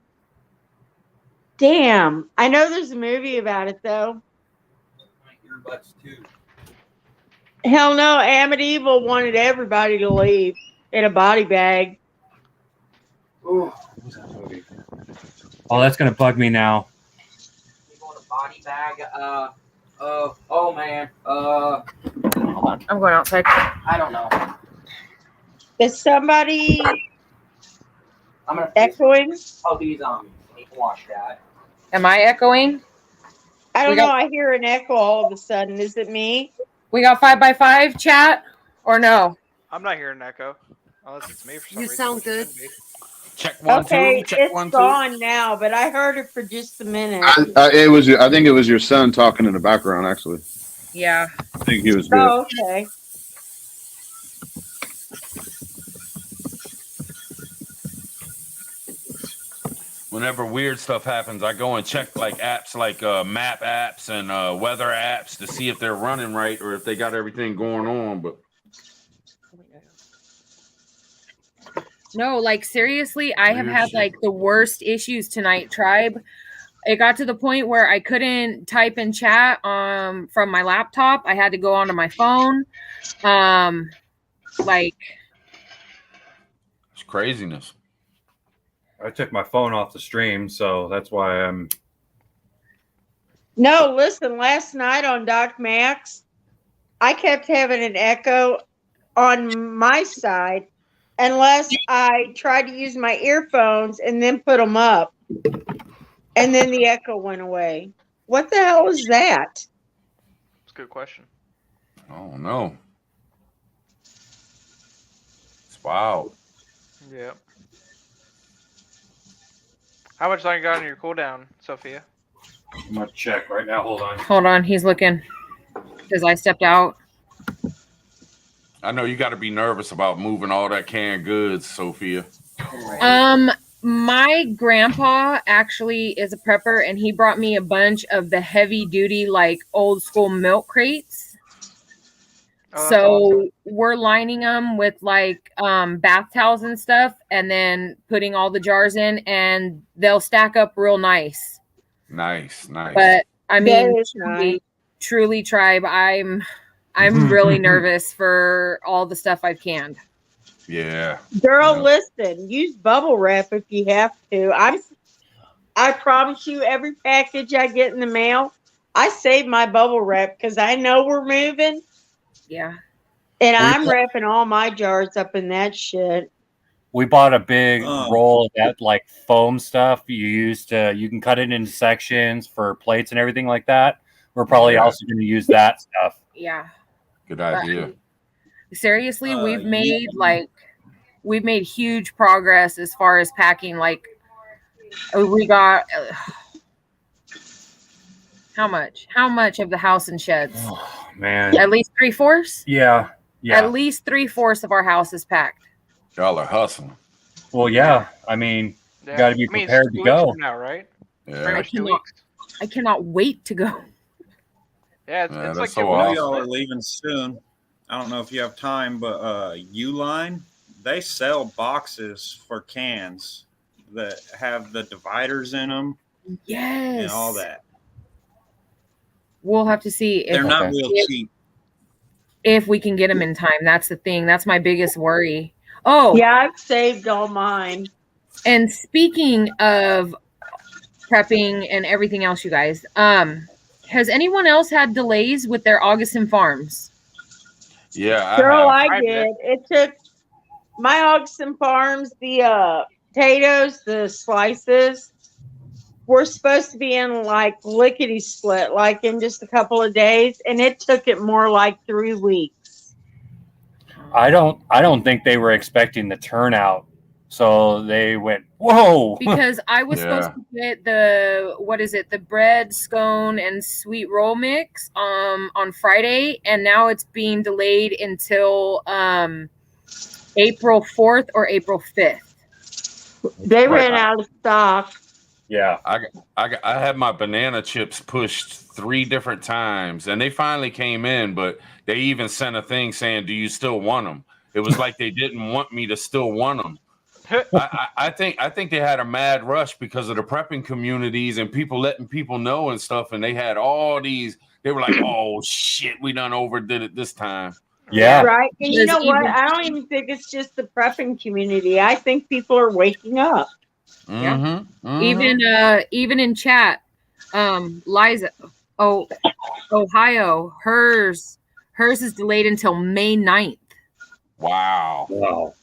Damn. I know there's a movie about it though. Earbuds too. Hell no, Amityville wanted everybody to leave in a body bag. Ooh. What was that movie? Oh, that's gonna bug me now. You want a body bag? Oh man. Hold on. I'm going outside. I don't know. Is somebody I'm gonna echoing? Oh, these on me. You can watch that. Am I echoing? I don't know. I hear an echo all of a sudden. Is it me? We got 5x5 chat or no? I'm not hearing an echo. Unless it's me for some You reason. sound which it good. could be. Check one, Okay, two. Check it's one, two. gone now, but I heard it for just a minute. I think it was your son talking in the background, actually. Yeah. I think he was good. Oh, okay. Whenever weird stuff happens, I go and check like apps like map apps and weather apps to see if they're running right or if they got everything going on. But No, like seriously, I have had like the worst issues tonight, Tribe. It got to the point where I couldn't type in chat from my laptop. I had to go onto my phone. Like it's craziness. I took my phone off the stream, so that's why I'm. No, listen, last night on Doc Max, I kept having an echo on my side unless I tried to use my earphones and then put them up. And then the echo went away. What the hell is that? It's a good question. Oh no. It's wild. Yeah. How much longer you got on your cooldown, Sophia? I'm gonna check right now. Hold on. Hold on, he's looking because I stepped out. I know you got to be nervous about moving all that canned goods, Sophia. My grandpa actually is a prepper, and he brought me a bunch of the heavy duty, like old school milk crates. Oh, So awesome. we're lining them with like bath towels and stuff, and then putting all the jars in, and they'll stack up real nice. Nice. But I mean, nice. truly, tribe, I'm really nervous for all the stuff I've canned. Yeah. Girl, listen, use bubble wrap if you have to. I promise you, every package I get in the mail, I save my bubble wrap because I know we're moving. Yeah. And I'm wrapping all my jars up in that shit. We bought a big roll of that like foam stuff you can cut it into sections for plates and everything like that. We're probably also going to use that stuff. Yeah. Good idea. Seriously, we've made huge progress as far as packing. Like we got how much of the house and sheds? Oh, man, at least 3/4. Yeah. At least 3/4 of our house is packed. Y'all are hustling. Well, yeah. I mean, you got to be prepared to go. Now, right? Yeah. Pretty much 2 weeks. I cannot wait to go. Yeah, it's like so awesome. Y'all are leaving soon. I don't know if you have time, but Uline, they sell boxes for cans that have the dividers in them. Yes. And all that. We'll have to see if they're not real cheap. If we can get them in time. That's the thing. That's my biggest worry. Oh. Yeah, I've saved all mine. And speaking of prepping and everything else, you guys, has anyone else had delays with their Augustin farms? Yeah, Girl, I did. It took my Augustin farms, the potatoes, the slices, were supposed to be in like lickety split, like in just a couple of days, and it took it more like 3 weeks. I don't think they were expecting the turnout, so they went, whoa. Because I was supposed to get the bread, scone, and sweet roll mix on Friday, and now it's being delayed until April 4th or April 5th. They ran out of stock. Yeah, I had my banana chips pushed 3 different times, and they finally came in. But they even sent a thing saying, "Do you still want them?" It was like they didn't want me to still want them. I think they had a mad rush because of the prepping communities and people letting people know and stuff. And they had all these. They were like, "Oh shit, we done overdid it this time." Yeah, right. And you know what? I don't even think it's just the prepping community. I think people are waking up. Even in chat, Liza, Ohio, hers is delayed until May 9th. Wow.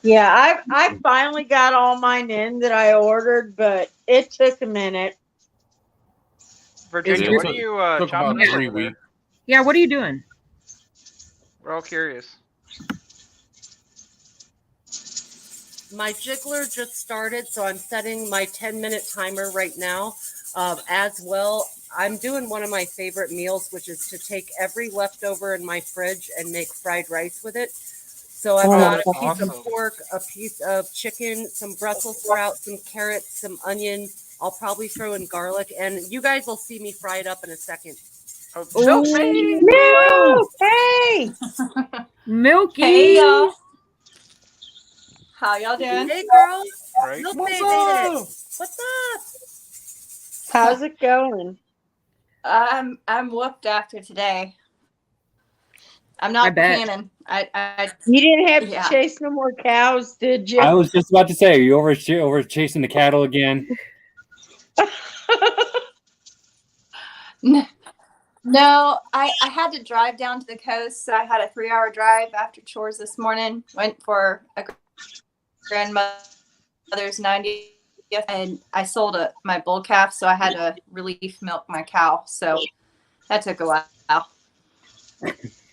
Yeah, I finally got all mine in that I ordered, but it took a minute. Virginia, what are you took about chopping 3 up there? weeks. Yeah, what are you doing? We're all curious. My jiggler just started, so I'm setting my 10-minute timer right now. As well, I'm doing one of my favorite meals, which is to take every leftover in my fridge and make fried rice with it. So I've got a piece of pork, a piece of chicken, some Brussels sprouts, some carrots, some onion. I'll probably throw in garlic, and you guys will see me fry it up in a second. Milk! Hey! Milky! Hey, y'all. How y'all doing? Hey, girl. Right. Milk What's baby. up? What's up? How's it going? I'm whooped after today. I'm not canning. You didn't have to chase no more cows, did you? I was just about to say, are you over chasing the cattle again? No, I had to drive down to the coast, so I had a 3-hour drive after chores this morning. Went for a grandmother's 90th, and I sold my bull calf, so I had to relief milk my cow. So that took a while.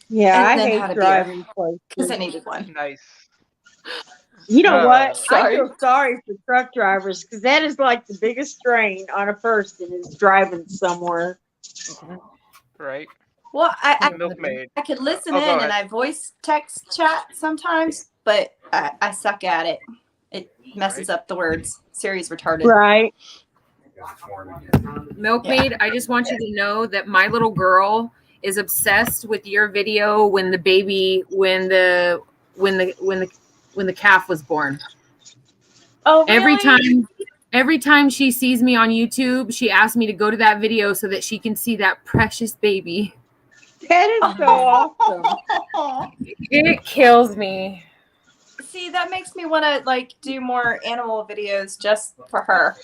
Yeah, And I then hate had a driving beer because I needed one. Nice. You know what? Sorry. I feel sorry for truck drivers because that is like the biggest strain on a person is driving somewhere. Right. Well, I could listen Go in ahead. and I voice text chat sometimes, but I suck at it. It messes up the words. Siri's retarded. Right. Milkmaid, I just want you to know that my little girl is obsessed with your video when the baby, when the calf was born. Oh, really? Every time she sees me on YouTube, she asks me to go to that video so that she can see that precious baby. That is so awesome. It kills me. See, that makes me want to like do more animal videos just for her.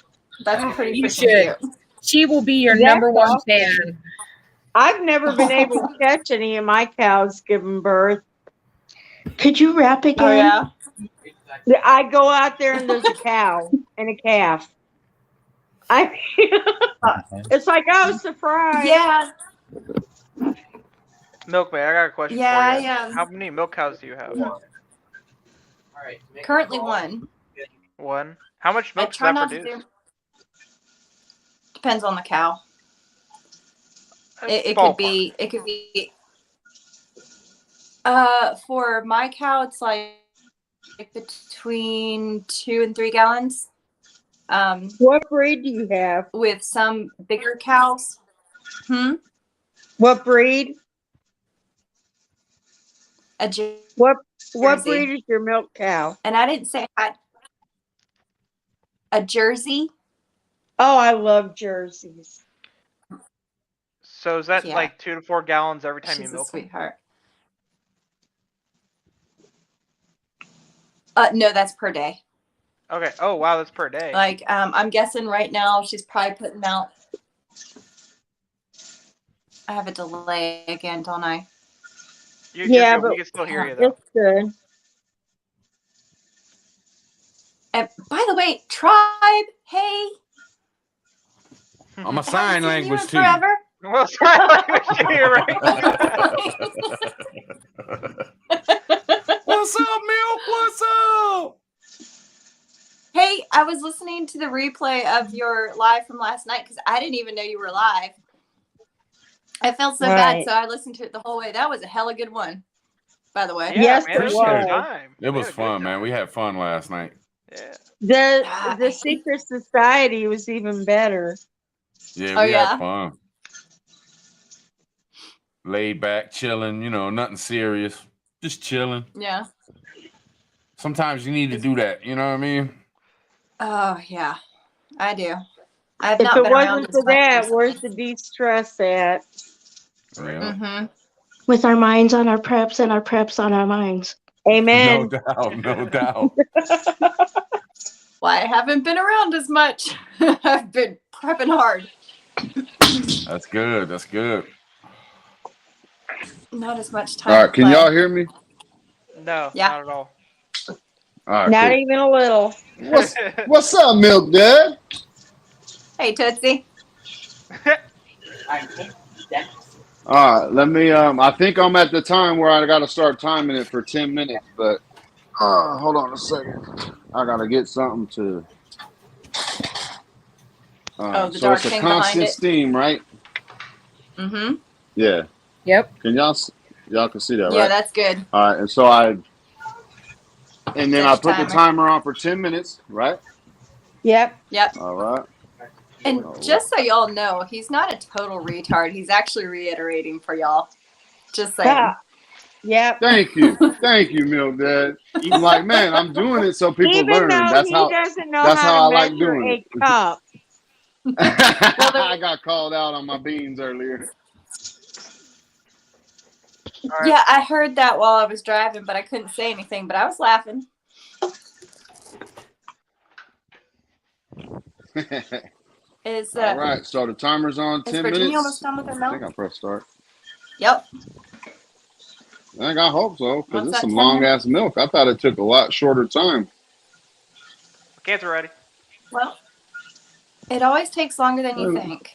That's pretty You freaking should. cute. She will be your That's number one awesome. fan. I've never been able to catch any of my cows giving birth. Could you rap again? Oh, yeah? I go out there and there's a cow and a calf. It's like, oh, surprise. Yeah. Milkmaid, I got a question for you. Yeah. How many milk cows do you have? Currently one. One. How much I milk does try that not to produce? do. Depends on the cow. It Ballpark. could be. It could be. For my cow, it's like between 2 and 3 gallons. What breed do you have? With some bigger cows. What breed? What Jersey. breed is your milk cow? And I didn't say I. A Jersey. Oh, I love jerseys. So is that Yeah. like 2 to 4 gallons every time you She's a milk them? sweetheart. No, that's per day. Okay. Oh wow, that's per day. Like, I'm guessing right now she's probably putting out. I have a delay again, don't I? You're Yeah, good. but We can still hear you though. it's good. And by the way, tribe, hey. I'm a sign Haven't seen you language in to you. forever. Well, sign language to you, right? What's up, Milk? What's up? Hey, I was listening to the replay of your live from last night because I didn't even know you were live. I felt so bad, Right. so I listened to it the whole way. That was a hella good one, by the way. Yeah, Yes, man, it it was a good was. time. It was fun, man. We had fun last night. Yeah. The secret society was even better. Yeah, Oh, we yeah? had fun. Laid back, chilling, nothing serious. Just chilling. Yeah. Sometimes you need to do that, you know what I mean? Oh, yeah. I do. I've If not it been around wasn't as for much that, recently. where's the de-stress at? Yeah. Mm-hmm. With our minds on our preps and our preps on our minds. No Amen. doubt, no doubt. Well, I haven't been around as much. I've been prepping hard. That's good. That's good. Not as much time. All right, can to play. y'all hear me? No, Yeah. not at all. All right, Not cool. even a little. What's up, Milk Dad? Hey, Tootsie. All right, let me. I think I'm at the time where I got to start timing it for 10 minutes, but hold on a second. I got to get something to. The so dark it's a thing behind constant it. steam, right? Mm-hmm. Yeah. Yep. Can y'all can see that, Yeah, right? that's good. All right, and so and then I Set put your the timer on for 10 minutes, right? Yep. Yep. All right. And just so y'all know, he's not a total retard. He's actually reiterating for y'all. Just saying. Yeah. Yep. Thank you, Milk Dad. I'm like, man, I'm doing it so people Even learn. though That's he how. doesn't know That's how how I to like measure doing a cup. I got called out on my beans earlier. Yeah, I heard that while I was driving, but I couldn't say anything. But I was laughing. All right, so the timer's on Is 10 Virginia minutes. almost done with her I milk? think I pressed start. Yep. I hope so, because What's it's that, some 10 long minutes? ass milk. I thought it took a lot shorter time. Cant's ready. Well, it always takes longer than you think.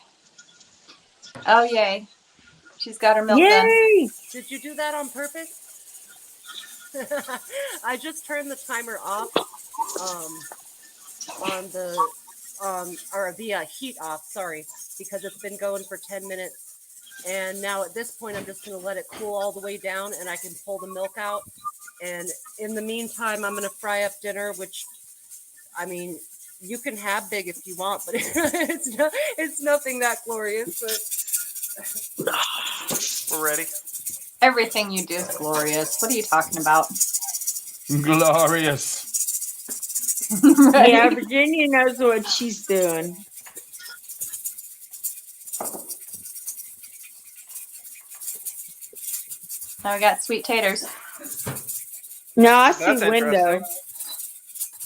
Oh, yay. She's got her milk done. Yay! Did you do that on purpose? I just turned the timer off on the or the heat off, sorry, because it's been going for 10 minutes. And now at this point, I'm just going to let it cool all the way down and I can pull the milk out. And in the meantime, I'm going to fry up dinner, which I mean, you can have big if you want, but it's nothing that glorious. But We're ready. Everything you do is glorious. What are you talking about? Glorious. Right? Yeah, Virginia knows what she's doing. Now we got sweet taters. No, I see That's window. interesting.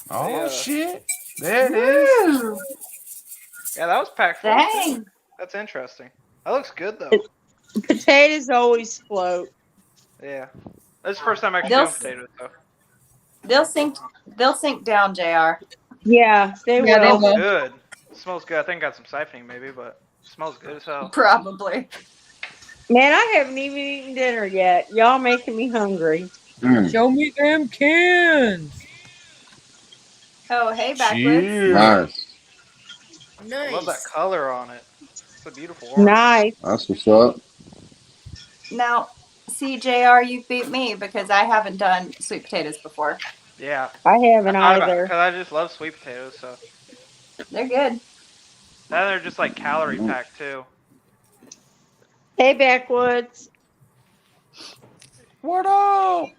Oh Yeah. shit! There it is. Woo! Yeah, that was packed full. Dang. That's interesting. That looks good though. Potatoes always float. Yeah. That's the first time I actually They'll doing potatoes though. They'll sink down, JR. Yeah, they Yeah, they will. will. Good. It smells good. I think I got some siphoning maybe, but it smells good as hell. Probably. Man, I haven't even eaten dinner yet. Y'all making me hungry. Show me them cans. Oh, hey, backwoods. Cheers. Nice. I love that nice. color on it. It's a beautiful orange. Nice. That's what's up. Now, see, JR, you beat me because I haven't done sweet potatoes before. Yeah. I haven't Because either. I just love sweet potatoes, so. They're good. And they're just like calorie packed too. Hey, Backwoods. What up?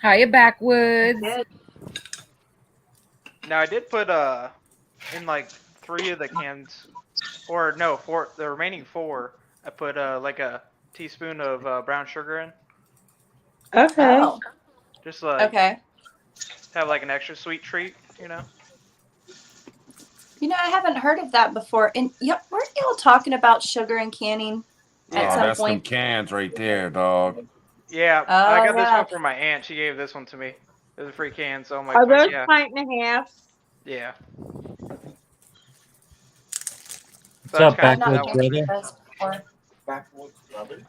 Hiya, backwoods. Good. Now I did put in like 3 of the cans, or no, 4. The remaining 4, I put like a teaspoon of brown sugar in. Okay. Oh, Just like okay. have like an extra sweet treat, you know. You know, I haven't heard of that before. And yep, weren't y'all talking about sugar and canning at Oh, some that's them point? cans right there, dog. Yeah, Oh, I got this yeah. one from my aunt. She gave this one to me. It was a free can, so I'm like, Are fuck those yeah, pint and a half? yeah. What's up, I've not backwoods drank brother? those before. Backwoods brother.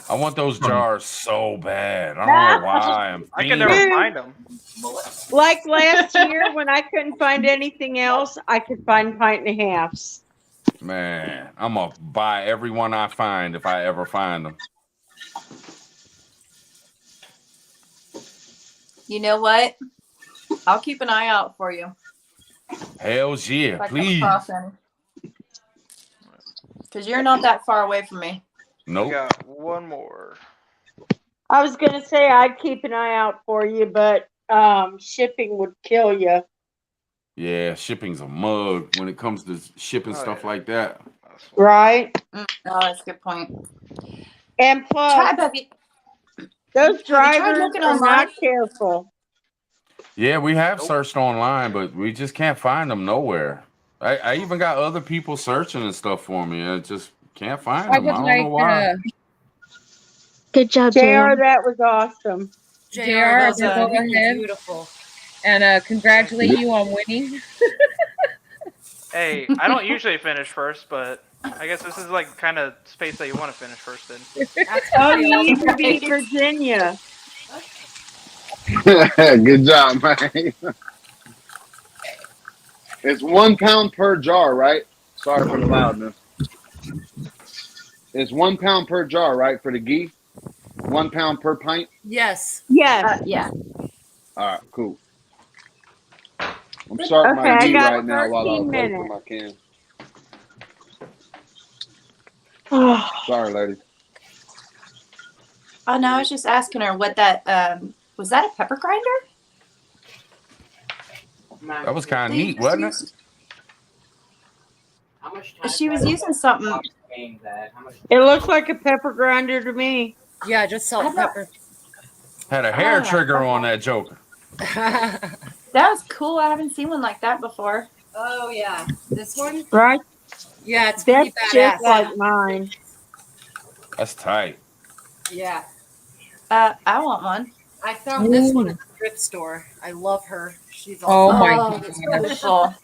I want those jars so bad. I don't know why. I can never Dude. find them. Like last year when I couldn't find anything else, I could find pint and a halves. Man, I'm gonna buy every one I find if I ever find them. You know what? I'll keep an eye out for you. Hells yeah, If I come please. across any. Because you're not that far away from me. We Nope. got one more. I was gonna say I'd keep an eye out for you, but shipping would kill you. Yeah, shipping's a mug when it comes to shipping Oh, stuff yeah. like that. Right? Oh, that's a good point. And plus, Tribe, have you those tried drivers looking are online? not careful. Yeah, we have searched online, but we just can't find them nowhere. I even got other people searching and stuff for me. I just can't find I them. would I don't like know why. Good job, JR, JR. that was awesome. JR, those to go are ahead beautiful. and congratulate you on winning. Hey, I don't usually finish first, but I guess this is like kind of space that you want to finish first in. That's Oh, pretty you need awesome. to beat Virginia. Good job, man. It's 1 pound per jar, right? Sorry for the loudness. It's 1 pound per jar, right? For the ghee? 1 pound per pint? Yes. Yes. Yeah. All right, cool. I'm starting Okay, my I ghee got right now while I 13 wait for minutes. my can. Oh, Sorry, lady. Oh, no, I was just asking her what that, was that a pepper grinder? That was kind of They neat, just wasn't it? used- How much time She was do I using something. stop saying that? How much it looks like a pepper grinder to me. Yeah, just salt and pepper. Had a hair Ah, trigger okay. on that joker. That was cool. I haven't seen one like that before. Oh yeah, this one. Right? Yeah, it's That's pretty badass. just like mine. That's tight. Yeah, I want one. I found this one at the thrift store. I love her. She's Oh awesome. my Oh, god. it's beautiful.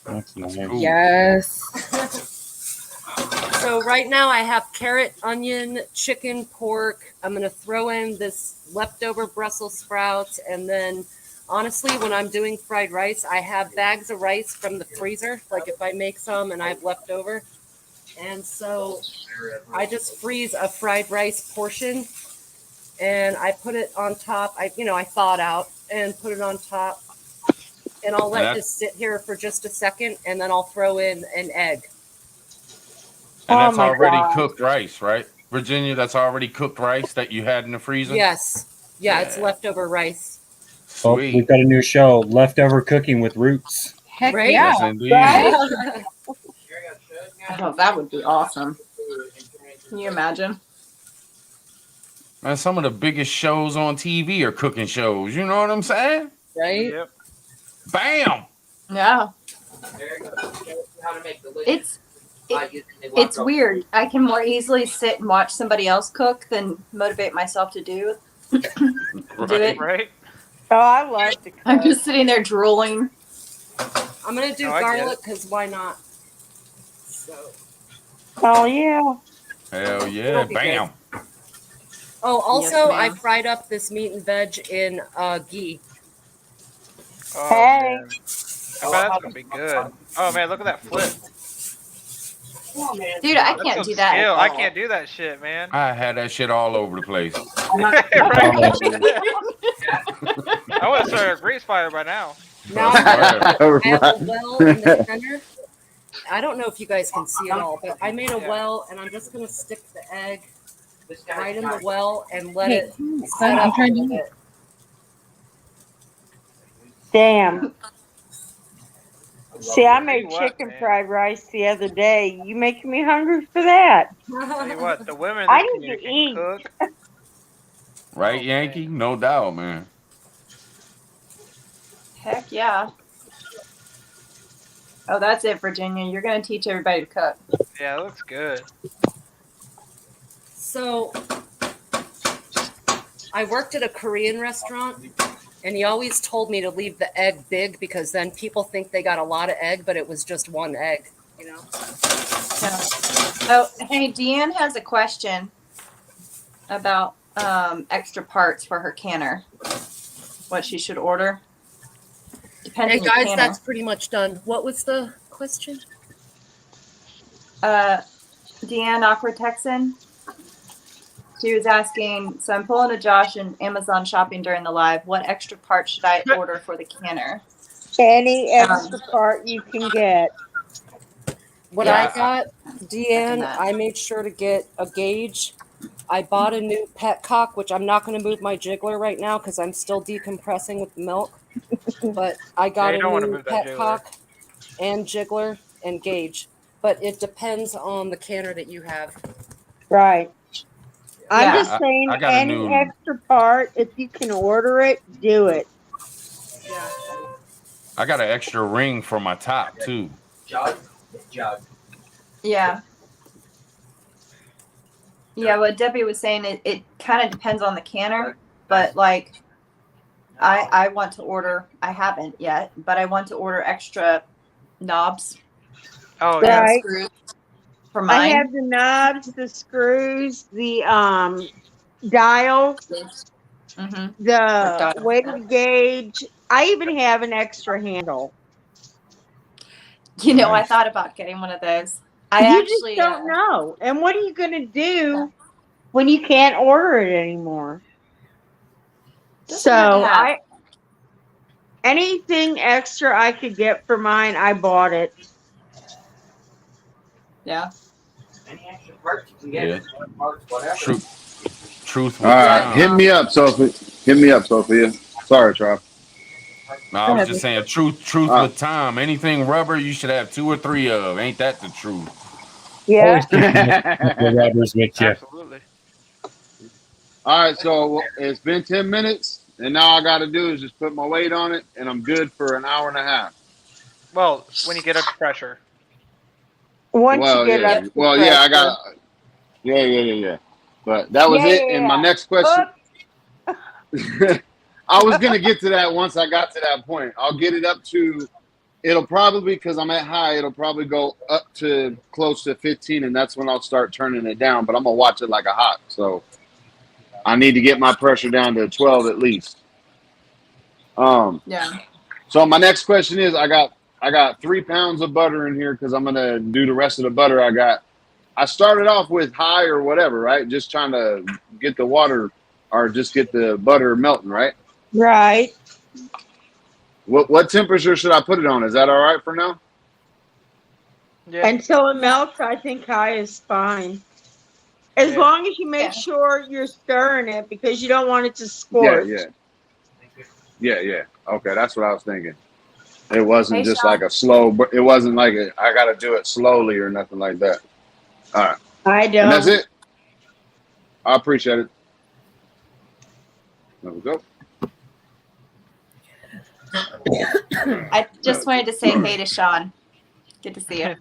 That's nice. Cool. Yes. So right now I have carrot, onion, chicken, pork. I'm gonna throw in this leftover Brussels sprouts, and then honestly, when I'm doing fried rice, I have bags of rice from the freezer. Like if I make some and I have leftover, and so I just freeze a fried rice portion, and I put it on top. I thaw it out and put it on top. and I'll let And this sit here for just a second, and then I'll throw in an egg. And Oh that's my already God. cooked rice, right? Virginia, that's already cooked rice that you had in the freezer? Yes. Yeah, it's Yeah. leftover rice. Oh, Sweet. we've got a new show, Leftover Cooking with Roots. Heck Right? yeah. Yes, indeed. Right? Oh, that would be awesome. Can you imagine? Man, some of the biggest shows on TV are cooking shows. You know what I'm saying? Right? Yep. Bam! Yeah. How to make the liquid It's by using the it's leftover weird. food. I can more easily sit and watch somebody else cook than motivate myself to do it. Right? Oh, I love to cook. I'm just sitting there drooling. I'm going to do No, I get garlic because why not? So. Oh, yeah. Hell yeah, It'll be bam. Oh, also, Yes, I ma'am. fried up this meat and veg in ghee. Oh, Hey. man. I bet that's gonna be good. Oh man, look at that flip. Dude, I That's can't some do that. skill. At I all. can't do that shit, man. I had that shit all over the place. Right? I would have started a grease fire by now. Now I have a well in the center. I don't know if you guys can see it all, but I made a well, and I'm just going to stick the egg right in the well and let it set up a little bit. Damn. See, I made Tell you what, chicken man. fried rice the other day. You making me hungry for that? Tell you what, the women in I this need to community eat. can cook. Right, Yankee? No doubt, man. Heck yeah. Oh, that's it, Virginia. You're going to teach everybody to cook. Yeah, it looks good. So, I worked at a Korean restaurant, and he always told me to leave the egg big because then people think they got a lot of egg, but it was just one egg, you know? Yeah. Oh, hey, Deanne has a question about extra parts for her canner. What she should order. Depends Hey on your guys, canner. that's pretty much done. What was the question? Deanne, Awkward Texan. She was asking, so I'm pulling a Josh and Amazon shopping during the live. What extra parts should I order for the canner? Any extra part you can get. What Yeah. I got, Deanne, that. I made sure to get a gauge. I bought a new petcock, which I'm not going to move my jiggler right now because I'm still decompressing with the milk. But I got Yeah, you don't a wanna new move that jiggler. petcock and jiggler and gauge. But it depends on the canner that you have. Right. I'm Yeah. just saying, I got a any new- extra part, if you can order it, do it. Yeah. I got an extra ring for my top, too. Jug. Yeah. Yeah, what Debbie was saying, it kind of depends on the canner, but like I want to order, I haven't yet, but I want to order extra knobs Oh and yeah. Right. screws for I mine. have the knobs, the screws, the dial, Mm-hmm. the dial. weighted gauge. I even have an extra handle. You know, I Nice. thought about getting one of those. I You actually just don't know. And what are you going to do when you can't order it anymore? Doesn't So hurt to have. anything extra I could get for mine, I bought it. Yeah. Any extra parts you can get. Yeah. Parts, whatever. Truth All with right, time. hit me up, Sophie. Hit me up, Sophia. Sorry, Trav. No, I was just saying, truth with time. Anything rubber, you should have 2 or 3 of. Ain't that the truth? Yeah. Always keeping the rubbers with you. Absolutely. All right, so it's been 10 minutes, and now all I got to do is just put my weight on it, and I'm good for an hour and a half. Well, when you get up to pressure. Once Well, you get yeah. up to Well, yeah, I pressure. got. Yeah. But that was Yeah, it. And my next question. I was gonna get to that once I got to that point. I'll get it up to. It'll probably, because I'm at high, it'll probably go up to close to 15, and that's when I'll start turning it down. But I'm gonna watch it like a hawk. So I need to get my pressure down to 12 at least. Yeah. So my next question is, I got 3 pounds of butter in here because I'm gonna do the rest of the butter I got. I started off with high or whatever, right? Just trying to get the water or just get the butter melting, right? Right. What temperature should I put it on? Is that all right for now? Yeah. Until it melts, I think high is fine. As long as you make sure you're stirring it because you don't want it to scorch. Yeah. Okay, that's what I was thinking. It wasn't Hey, just Sean. like a slow, but it wasn't like I got to do it slowly or nothing like that. All right. I don't. And that's it. I appreciate it. There we go. I just wanted to say hey to Sean. Good to see you.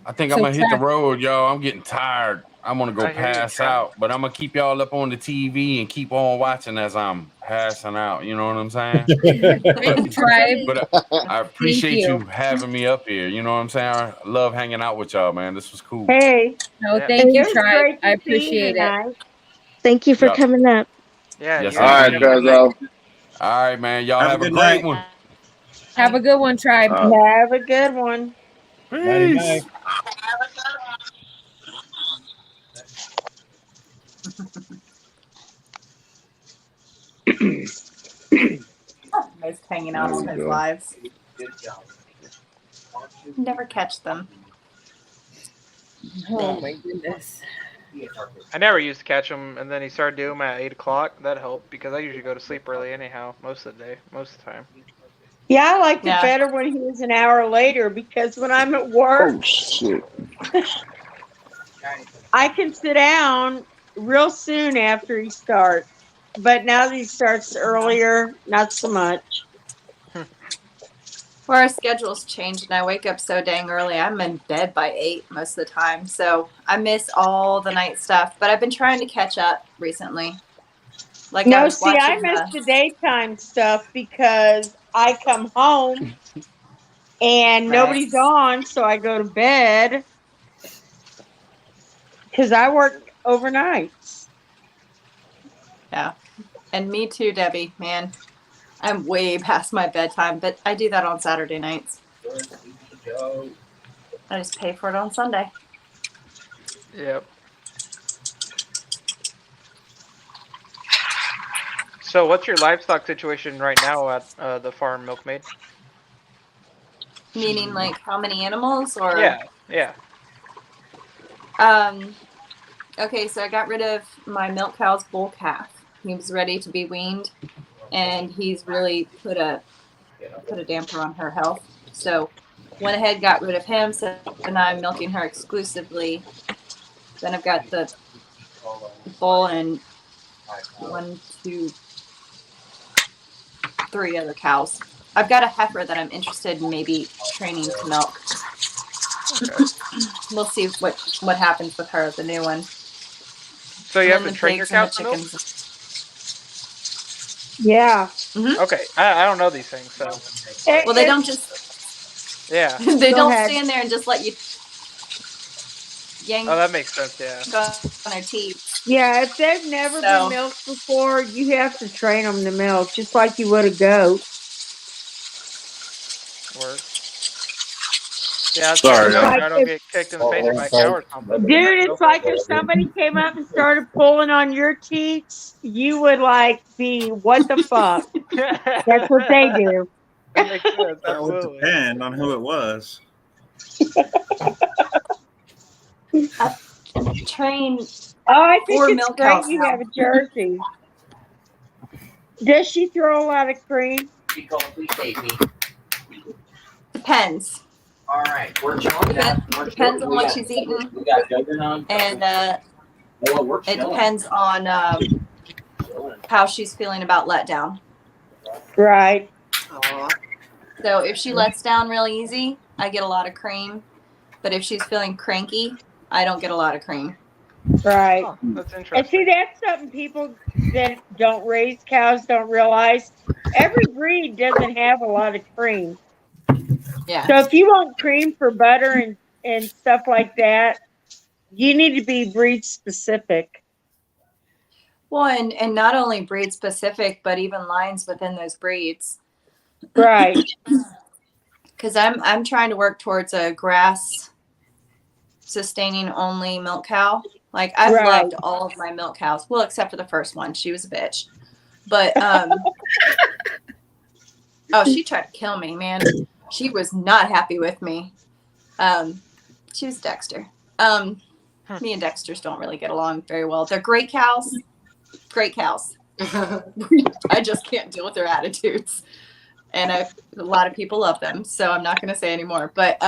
I think I'm gonna hit the road, y'all. I'm getting tired. I'm gonna go I hear you, pass Sean. out, but I'm gonna keep y'all up on the TV and keep on watching as I'm passing out. You know what I'm saying? but I appreciate you having me up here. You know what I'm saying? I love hanging out with y'all, man. This was cool. Hey. No, Yeah. thank you, It was Tribe. great to I see you appreciate it. tonight. Thank you for Yup. coming up. Yeah. Yes, you All right, guys have a good cuzzo. All right, man. Y'all have a good great night. one. Have a good one, Tribe. Have a good one. Peace. Nice hanging out on There we his go. lives. Good job. Never catch them. Oh my goodness. I never used to catch him, and then he started doing them at 8 o'clock. That helped because I usually go to sleep early anyhow, most of the day, most of the time. Yeah, I liked it Yeah. better when he was an hour later because when I'm at work, Oh shit. I can sit down real soon after he starts. But now that he starts earlier, not so much. Well, our schedule's changed and I wake up so dang early. I'm in bed by 8 most of the time. So I miss all the night stuff. But I've been trying to catch up recently. Like I No, was see, I watching miss the daytime stuff because I come home and nobody's on, so I go to bed because I work overnights. Yeah. And me too, Debbie. Man, I'm way past my bedtime, but I do that on Saturday nights. I just pay for it on Sunday. Yep. So, what's your livestock situation right now at the farm, Milkmaid? Meaning like how many animals or Yeah. Okay, so I got rid of my milk cow's bull calf. He was ready to be weaned and he's really put a damper on her health. So went ahead, got rid of him, so now I'm milking her exclusively. Then I've got the bull and 1, 2, 3 other cows. I've got a heifer that I'm interested in maybe training to milk. Okay. We'll see what happens with her, the new one. So you have to train your cows to milk? Yeah. Okay. I don't know these things, so. Well, they don't just. Yeah. They Go don't ahead. stand there and just let you yank Oh, that makes sense. Yeah. on their teeth. Yeah, if they've never been milked before, you have to train them to milk, just like you would a goat. Word. Yeah, Sorry, so y'all. I don't get kicked in the face by a cow or something. Dude, it's like if somebody came up and started pulling on your teats, you would like be, what the fuck? That's what they do. That makes sense. That would Absolutely. depend on who it was. Train. Oh, I think 4 it's milk great cows you now. have a Jersey. Does she throw a lot of cream? She calls me baby. Depends. All right, we're chilling. Depends on what she's eating. We got Juggernaut. And Well, we're it chilling. depends on how she's feeling about letdown. Right. So if she lets down real easy, I get a lot of cream. But if she's feeling cranky, I don't get a lot of cream. Right. Oh, that's And interesting. see, that's something people that don't raise cows don't realize. Every breed doesn't have a lot of cream. Yeah. So if you want cream for butter and stuff like that, you need to be breed specific. Well, and not only breed specific, but even lines within those breeds. Right. Because I'm trying to work towards a grass sustaining only milk cow. Like I've Right. loved all of my milk cows. Well, except for the first one. She was a bitch. But oh, she tried to kill me, man. She was not happy with me. She was Dexter. Me and Dexters don't really get along very well. They're great cows. Great cows. I just can't deal with their attitudes. And a lot of people love them, so I'm not going to say anymore. But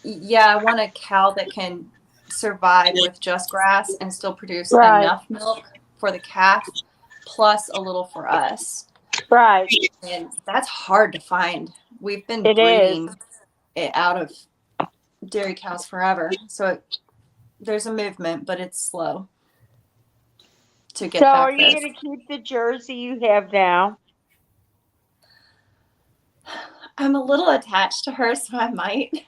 yeah, I want a cow that can survive with just grass and still produce enough milk for the calf, plus a little for us. Right. And that's hard to find. We've been It breeding is. it out of dairy cows forever. So there's a movement, but it's slow to get So back are you there. going to keep the Jersey you have now? I'm a little attached to her, so I might.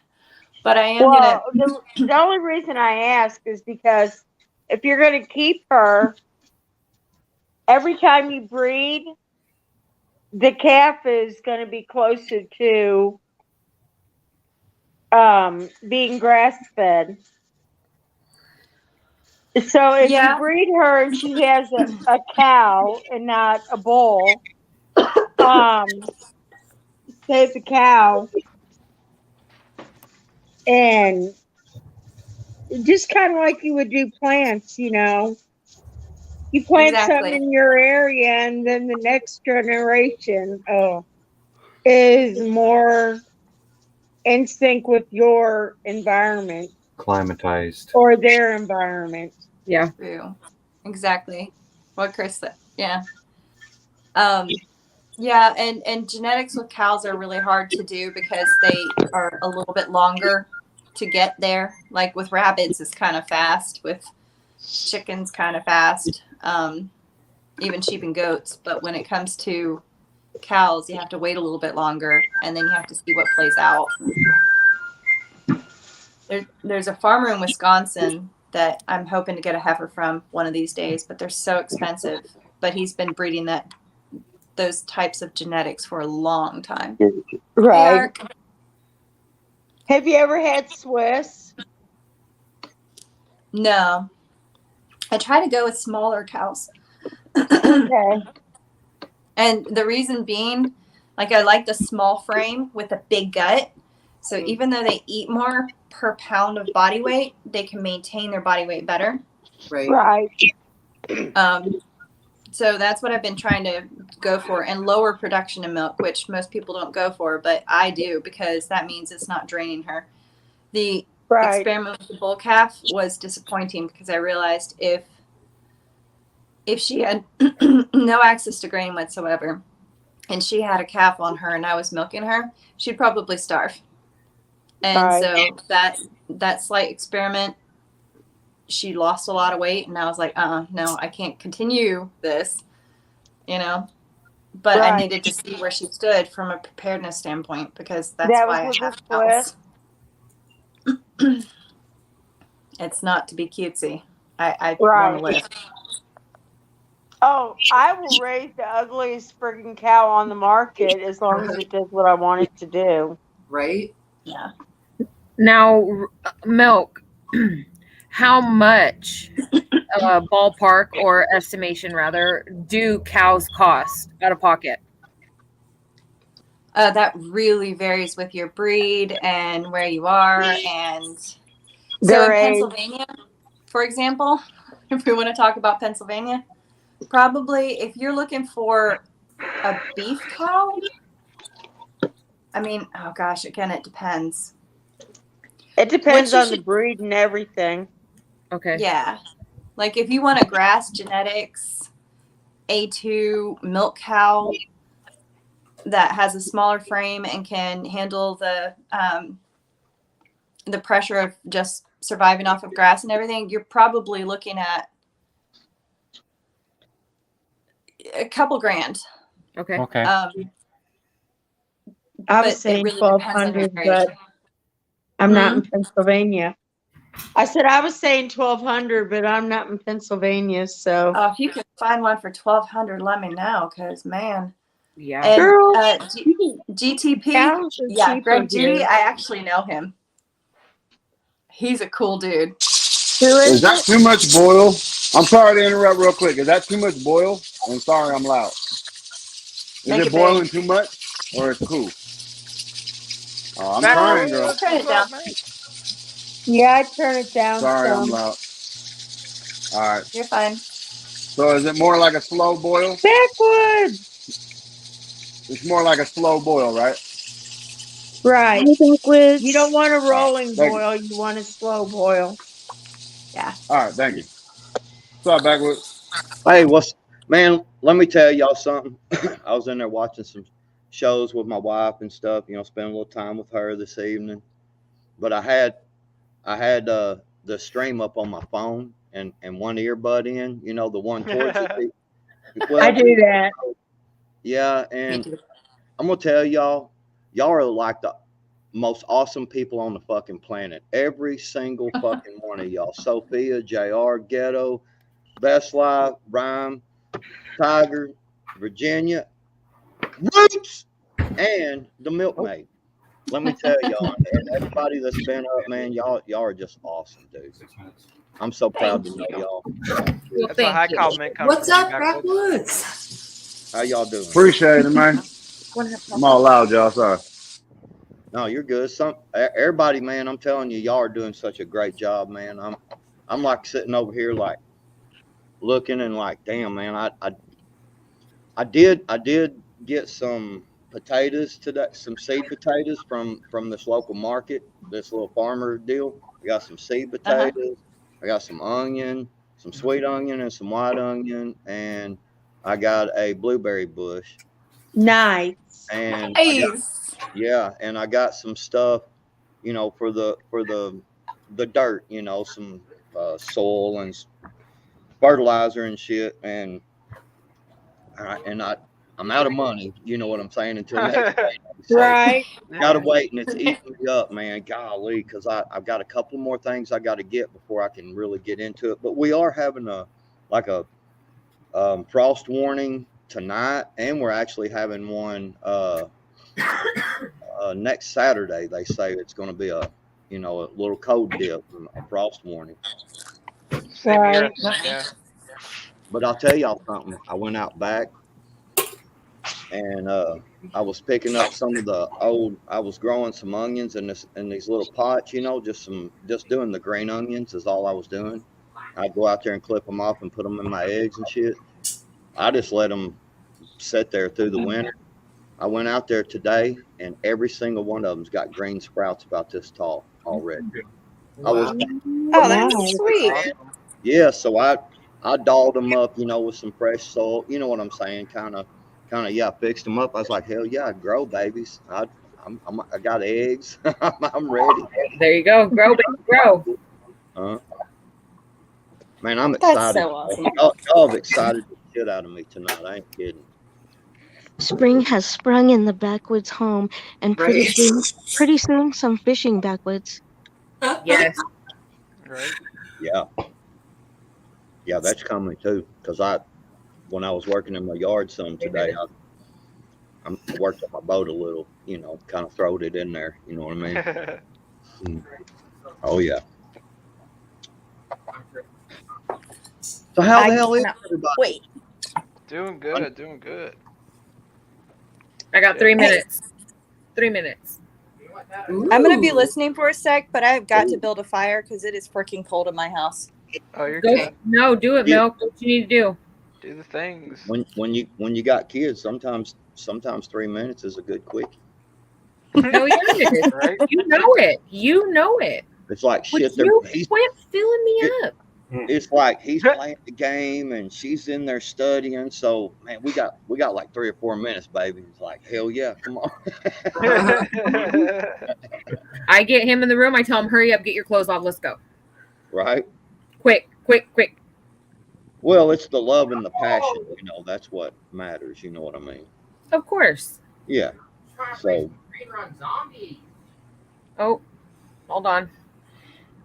But I am Well, gonna. the only reason I ask is because if you're going to keep her, every time you breed, the calf is going to be closer to being grass fed. So if you breed her and she has a cow and not a bull, save the cow and just kind of like you would do plants, you know. You plant something in your area and then the next generation is more in sync with your environment. Climatized. Or their environment. Yeah. True. Exactly. What Chris said. Yeah. Yeah, and genetics with cows are really hard to do because they are a little bit longer to get there. Like with rabbits, it's kind of fast. With chickens, kind of fast. Even sheep and goats. But when it comes to cows, you have to wait a little bit longer, and then you have to see what plays out. There's a farmer in Wisconsin that I'm hoping to get a heifer from one of these days, but they're so expensive. But he's been breeding those types of genetics for a long time. Right. Have you ever had Swiss? No. I try to go with smaller cows. Okay. And the reason being, like, I like the small frame with a big gut. So even though they eat more per pound of body weight, they can maintain their body weight better. Right. So that's what I've been trying to go for, and lower production of milk, which most people don't go for, but I do because that means it's not draining her. The experiment with the bull calf was disappointing because I realized if she had no access to grain whatsoever and she had a calf on her and I was milking her, she'd probably starve. And so that slight experiment, she lost a lot of weight, and I was like, no, I can't continue this, you know. But I needed to see where she stood from a preparedness standpoint because that's why I have cows. It's not to be cutesy. I want to live. Oh, I will raise the ugliest friggin' cow on the market as long as it does what I want it to do. Right? Yeah. Now, milk. How much, ballpark or estimation rather, do cows cost out of pocket? That really varies with your breed and where you are. And so Their in age. Pennsylvania, for example, if we want to talk about Pennsylvania, probably if you're looking for a beef cow, I mean, oh gosh, again, it depends. It depends on the breed and everything. Okay. Yeah. Like if you want a grass genetics A2 milk cow that has a smaller frame and can handle the pressure of just surviving off of grass and everything, you're probably looking at a couple grand. Okay. Okay. I was saying really 1,200, but I'm not in Pennsylvania. I said I was saying 1,200, but I'm not in Pennsylvania, so. If you can find one for 1,200, let me know, because man. Yeah. And Girl, GTP, cows are yeah, cheaper Greg Judy, here. I actually know him. He's a cool dude. Is that too much boil? I'm sorry to interrupt real quick. Is that too much boil? I'm sorry I'm loud. Is Make it it boiling big. too much? Or it's cool? Oh, I'm No, trying, girl. turn it down. Yeah, I turn it down Sorry I'm some. loud. All right. You're fine. So is it more like a slow boil? Backwoods. It's more like a slow boil, right? Right. Backwoods. You don't want a rolling Thank you. boil. You want a slow boil. Yeah. All right, thank you. What's up, Backwoods? Hey, man? Let me tell y'all something. I was in there watching some shows with my wife and stuff. Spend a little time with her this evening. But I had the stream up on my phone and one earbud in. The one towards you. Well, I do that. Yeah, and I'm gonna tell y'all are like the most awesome people on the fucking planet. Every single fucking one of y'all. Sophia, JR, Ghetto, Best Life, Rhyme, Tiger, Virginia, Roots, and the Milkmaid. Let me tell y'all, and everybody that's been up, man, y'all are just awesome, dude. I'm so proud to know y'all. That's a high compliment coming What's from up, you, Backwoods? Backwoods? How y'all doing? Appreciate it, man. I'm all loud, y'all. Sorry. No, you're good. Everybody, man, I'm telling you, y'all are doing such a great job, man. I'm like sitting over here, like looking and like, damn, man, I did get some potatoes today, some seed potatoes from this local market, this little farmer deal. I got some seed potatoes. I got some onion, some sweet onion, and some white onion, and I got a blueberry bush. Nice. And Nice. and I got some stuff, for the dirt, some soil and fertilizer and shit, and I'm out of money. You know what I'm saying? Until next day. So Right. gotta wait, and it's eating me up, man. Golly, because I've got a couple more things I got to get before I can really get into it. But we are having a frost warning tonight, and we're actually having one next Saturday. They say it's going to be a little cold dip, a frost warning. Same here. Yeah. But I'll tell y'all something. I went out back and I was picking up some of the old. I was growing some onions in these little pots, just doing the green onions is all I was doing. I'd go out there and clip them off and put them in my eggs and shit. I just let them sit there through the winter. I went out there today, and every single one of them's got green sprouts about this tall already. Oh, that's sweet. Yeah, so I dolled them up, with some fresh soil. You know what I'm saying? Kind of, fixed them up. I was like, hell yeah, I'd grow babies. I got eggs. I'm ready. There you go. Grow, baby, grow. Man, I'm excited. That's so awesome. Y'all have excited the shit out of me tonight. I ain't kidding. Spring has sprung in the backwoods home, and pretty soon, some fishing backwoods. Yes. Right. Yeah, that's coming too. Because when I was working in my yard some today, I worked on my boat a little. Kind of throwed it in there. You know what I mean? Oh yeah. So how the hell is everybody? Wait. Doing good. Doing good. I got 3 minutes. 3 minutes. I'm gonna be listening for a sec, but I've got to build a fire because it is freaking cold in my house. Oh, you're Go, good. no, do it, Milk. What you need to do? Do the things. When you got kids, sometimes 3 minutes is a good quickie. No, yeah, it is. Right? You know it. You know it. It's like Would shit. you quit filling me up? It's like he's playing the game and she's in there studying. So man, we got like 3 or 4 minutes, baby. It's like hell yeah, come on. I get him in the room. I tell him, hurry up, get your clothes off. Let's go. Right. Quick, quick, quick. Well, it's the love and the passion. That's what matters. You know what I mean? Of course. Yeah. So. Oh, hold on.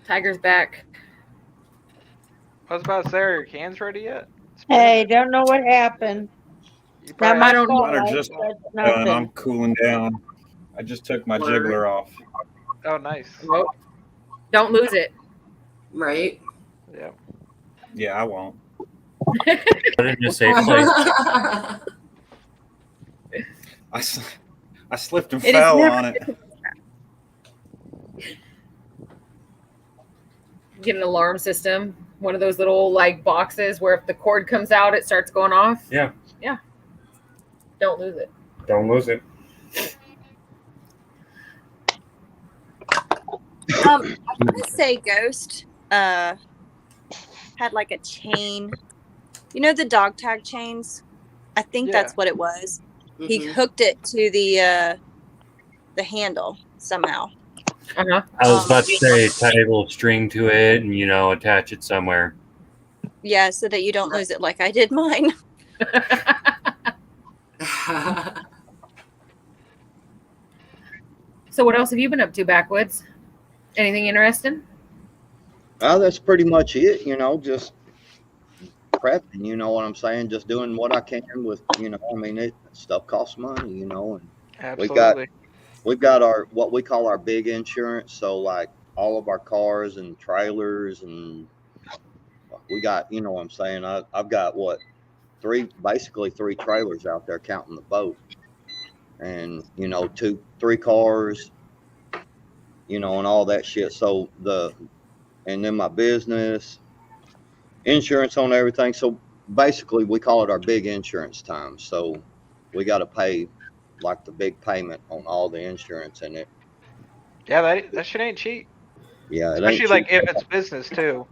Tiger's back. I was about to say, are your cans ready yet? Hey, don't know what happened. Not my Mine fault. are I just said done. I'm nothing. cooling down. I just took my jiggler off. Oh, nice. Oh, don't lose it. Right. Yeah. Yeah, I won't. Put it in a safe place. I slipped and It is fell never on it. Get an alarm system, one of those little like boxes where if the cord comes out, it starts going off. Yeah. Yeah. Don't lose it. Don't lose it. I want to say Ghost had like a chain. You know the dog tag chains? I think that's what it was. He hooked it to the handle somehow. Uh-huh. I was about to say, tie a little string to it and, attach it somewhere. Yeah, so that you don't lose it like I did mine. So what else have you been up to, Backwoods? Anything interesting? That's pretty much it, just prepping, you know what I'm saying? Just doing what I can with, stuff costs money, and Absolutely. we've got our, what we call our big insurance. So like all of our cars and trailers, and we got, you know what I'm saying? I've got basically three trailers out there counting the boat, and, 3 cars, and all that shit. So and then my business, insurance on everything. So basically we call it our big insurance time. So we got to pay like the big payment on all the insurance in it. Yeah, that shit ain't cheap. Yeah, it especially ain't like cheap. if it's business too.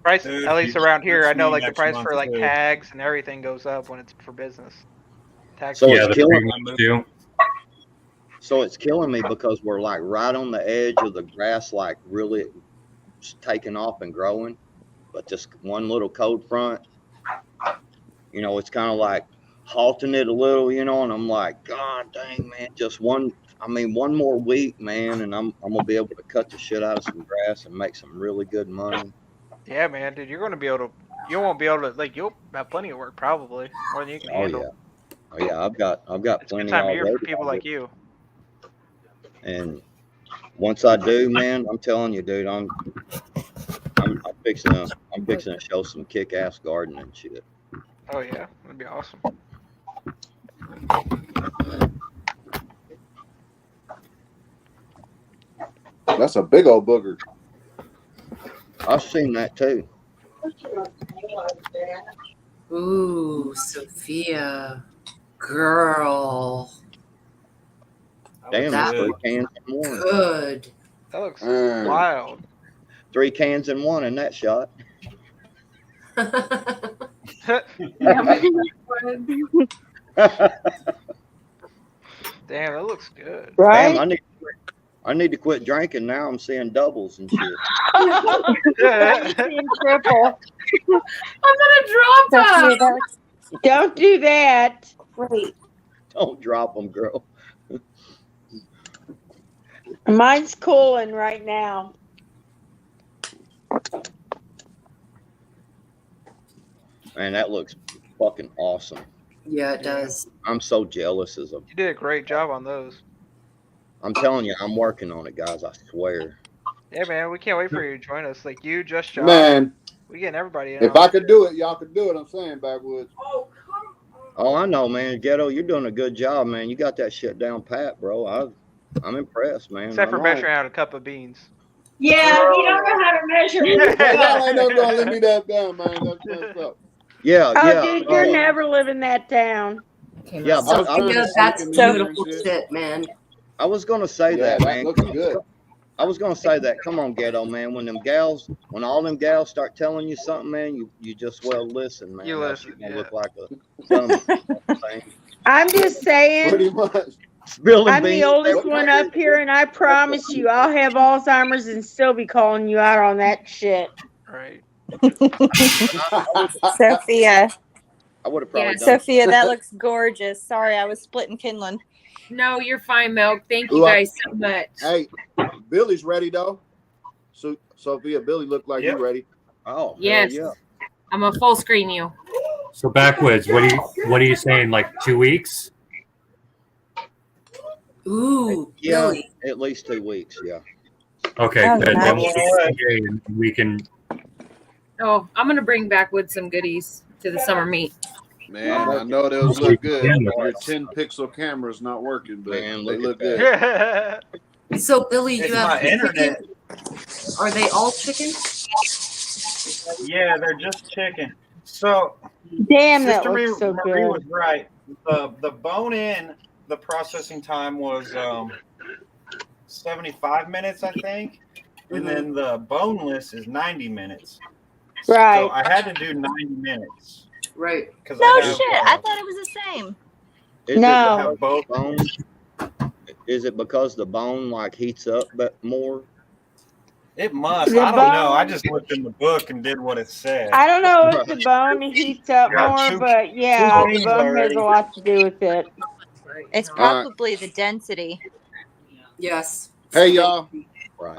Price, Dude, at least around here, I know me like the next price month, for like too. tags and everything goes up when it's for business. Tags. So Yeah, it's the killing premiums do. So it's killing me because we're like right on the edge of the grass, like really taking off and growing, but just one little cold front, it's kind of like halting it a little, and I'm like, God dang, man, just one more week, man, and I'm gonna be able to cut the shit out of some grass and make some really good money. Yeah, man, dude, you're gonna be able to. You won't be able to you'll have plenty of work probably more than you can handle. Oh yeah, I've got It's a good plenty time of year for already. people like you. And once I do, man, I'm telling you, dude, I'm fixing to show some kick-ass gardening shit. Oh yeah, that'd be awesome. That's a big old booger. I've seen that too. Ooh, Sophia. Girl. Damn, that's 3 cans in one. Good. That looks wild. 3 cans in one in that shot. Damn, that looks good. Right? Damn, I need to quit drinking now. I'm seeing doubles and shit. I'm seeing triple. I'm gonna drop them. Don't do that. Wait. Don't drop them, girl. Mine's cooling right now. Man, that looks fucking awesome. Yeah, it does. I'm so jealous You did a great job on those. I'm telling you, I'm working on it, guys. I swear. Yeah, man, we can't wait for you to join us. Like you, just Josh. Man, We getting everybody in. if I could do it, y'all could do it. I'm saying, Backwoods. Oh, I know, man. Ghetto, you're doing a good job, man. You got that shit down pat, bro. I'm impressed, man. Except for measuring out a cup of beans. Yeah, you don't know how to measure it. Y'all ain't never gonna let me that down, man. That's messed up. Yeah, Oh, yeah. dude, you're never living that down. Yeah, Sophia, that's beautiful shit, man. I was gonna say that, that man. looks good. I was gonna say that. Come on, Ghetto, man. When all them gals start telling you something, man, you just listen, man. You Else listen, you're gonna yeah. look like a dummy. I'm just saying. Pretty much. Spilling I'm the beans. oldest one up here, and I promise you, I'll have Alzheimer's and still be calling you out on that shit. Right. Sophia. I would have probably done. Sophia, that looks gorgeous. Sorry, I was splitting kindling. No, you're fine, Milk. Thank you Ooh, guys so much. Hey, Billy's ready though. So Sophia, Billy looked like you ready. Oh, Yes. yeah. I'm gonna full screen you. So Backwoods, what are you saying? Like 2 weeks? Ooh, Yeah, Billy. at least 2 weeks. Yeah. Okay, Oh, good. Then nice. we can Oh, I'm gonna bring back with some goodies to the summer meet. Man, I know those look good. Your 10 pixel camera's not working, but Man, they look look at good. So Billy, It's you have my internet. Are they all chicken? Yeah, they're just chicken. So, Damn, that Sister looks so Marie good. was right. The bone in, the processing time was 75 minutes, I think, and then the boneless is 90 minutes. Right. So I had to do 90 minutes. Right. Because No I shit. have, I thought it was the same. Is No. it have both bone? Is it because the bone like heats up but more? it must. The I don't know. I bone- just looked in the book and did what it said. I don't know if the bone heats up Got more, two- but yeah, two the things bone has already. a lot to do with it. It's All right. probably the density. Yes. Hey y'all, Right.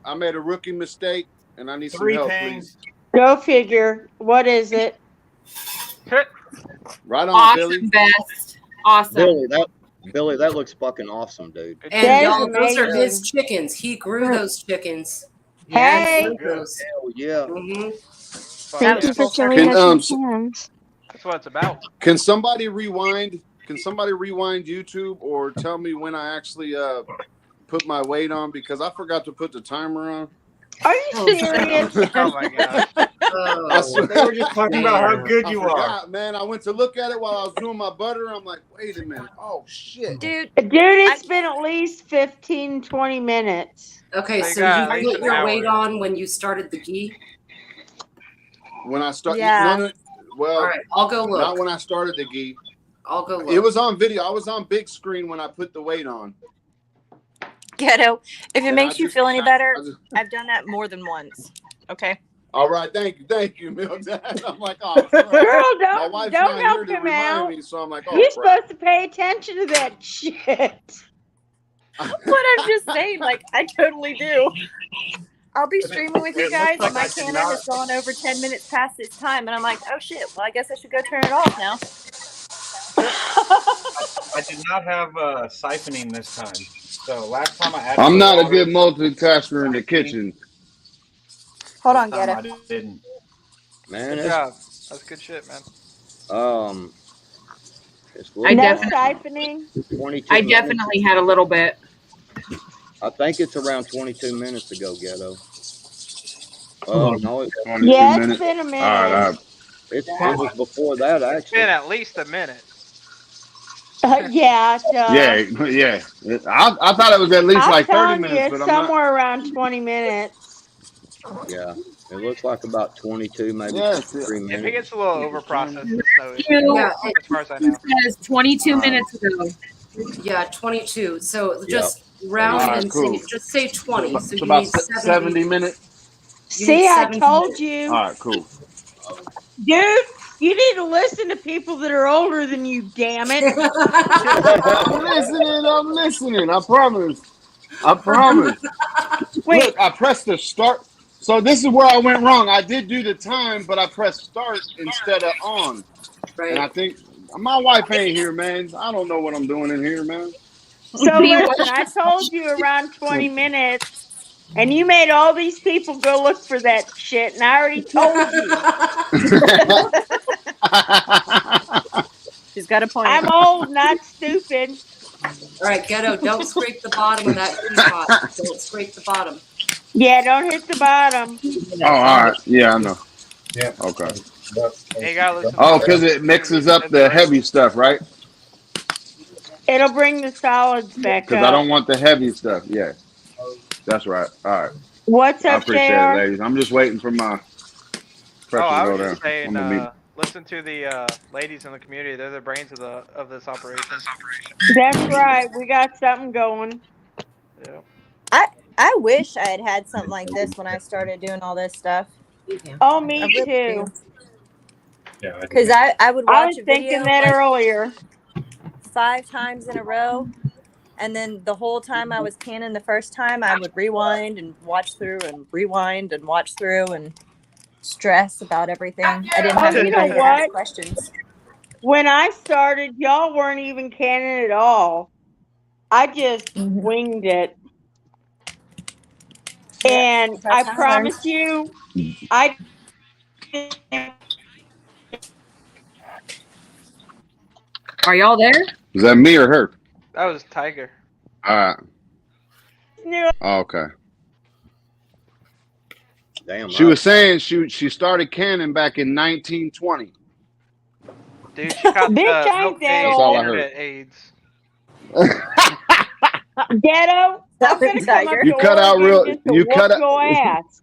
I made a rookie mistake, and I need some 3 help, pings. please. Go figure. What is it? Right on, Awesome, Billy. best. Awesome. Billy, that looks fucking awesome, dude. And That is y'all, those are amazing. his chickens. He grew those chickens. Hey. He grew those. Hell yeah. Mm-hmm. Thank you for showing Can, us your hands. That's what it's about. Can somebody rewind? Can somebody rewind YouTube or tell me when I actually put my weight on, because I forgot to put the timer on. Are you serious? Oh my god. I swear, They were just talking about how good you are. forgot, man. I went to look at it while I was doing my butter. I'm like, wait a minute. Oh shit. Dude, it's been at least 15, 20 minutes. Okay, They so got you at least put an your hour. weight on when you started the ghee? When I start, Yeah. well, All right, I'll go look. not when I started the ghee. I'll go look. It was on video. I was on big screen when I put the weight on. Ghetto, if it And makes I you just- feel any better, I just- I've done that more than once. Okay. All right, thank you, Milk. I'm like, oh, Girl, crap. My don't wife's not here help to him remind out. me, so I'm like, oh, You're crap. supposed to pay attention to that shit. But I'm just saying, like, I totally do. I'll be streaming with you It guys, looks like and my I did cannon not- has gone over 10 minutes past its time, and I'm like, oh shit, well, I guess I should go turn it off now. I did not have siphoning this time. So last time I added I'm the not a water, good multitasker in the kitchen. Hold on, this time Ghetto. I didn't. Man, Good it's, job. That's good shit, man. it's I looking No definitely- like siphoning. 22 I minutes. definitely had a little bit. I think it's around 22 minutes ago, Ghetto. Oh, no, 22 Yeah, it's minutes. been a All minute. right, it was before that, It's actually. been at least a minute. Yeah, yeah. I thought it was at least I'm like 30 telling minutes, you, but I'm not. somewhere around 20 minutes. Yeah, it looks like about 22, maybe Yeah, 23 If it minutes. gets a little over processed, it's no issue. Yeah, As far as I know. It says 22 minutes ago. Yeah, 22. So Yep. just round All right, and cool. say, just say 20. So It's you about need 70. 70 minutes. You need See, I 70 told minutes. you. All right, cool. Dude, you need to listen to people that are older than you, damn it. I'm listening. I promise. Wait. Look, I pressed the start. So this is where I went wrong. I did do the time, but I pressed start instead of on. Right. And I think my wife ain't here, man. I don't know what I'm doing in here, man. So listen, I told you around 20 minutes, and you made all these people go look for that shit, and I already told you. She's got a point. I'm old, not stupid. All right, Ghetto, don't scrape the bottom of that teapot. Don't scrape the bottom. Yeah, don't hit the bottom. Oh, all right. Yeah, I know. Yeah. Okay. Hey, you gotta listen Oh, to because it mixes up the heavy stuff, right? It'll bring the solids back Because up. I don't want the heavy stuff. Yeah. That's right. All right. What's I up appreciate there? it, ladies. I'm just waiting for my pressure Oh, I to was go just down. saying, I'm gonna meet. listen to the ladies in the community. They're the brains of this operation. That's right. We got something going. Yeah. I wish I had had something like this when I started doing all this stuff. Oh, me I really too. Yeah, Because I would I watch was a video thinking that like earlier. 5 times in a row, and then the whole time I was canning the first time, I would rewind and watch through and rewind and watch through and stress about everything. I didn't have Oh, you know anybody to ask what? questions. When I started, y'all weren't even canning at all. I just winged it. And That's I how I promise you, I Are y'all there? Is that me or her? That was Tiger. All right. Oh, okay. Damn. She was saying she started canning back in 1920. Dude, she caught Bitch, I milk ain't that AIDS, old. internet AIDS. Ghetto, I'm gonna come up You to cut out Oregon real. just to You whoop cut out. your ass.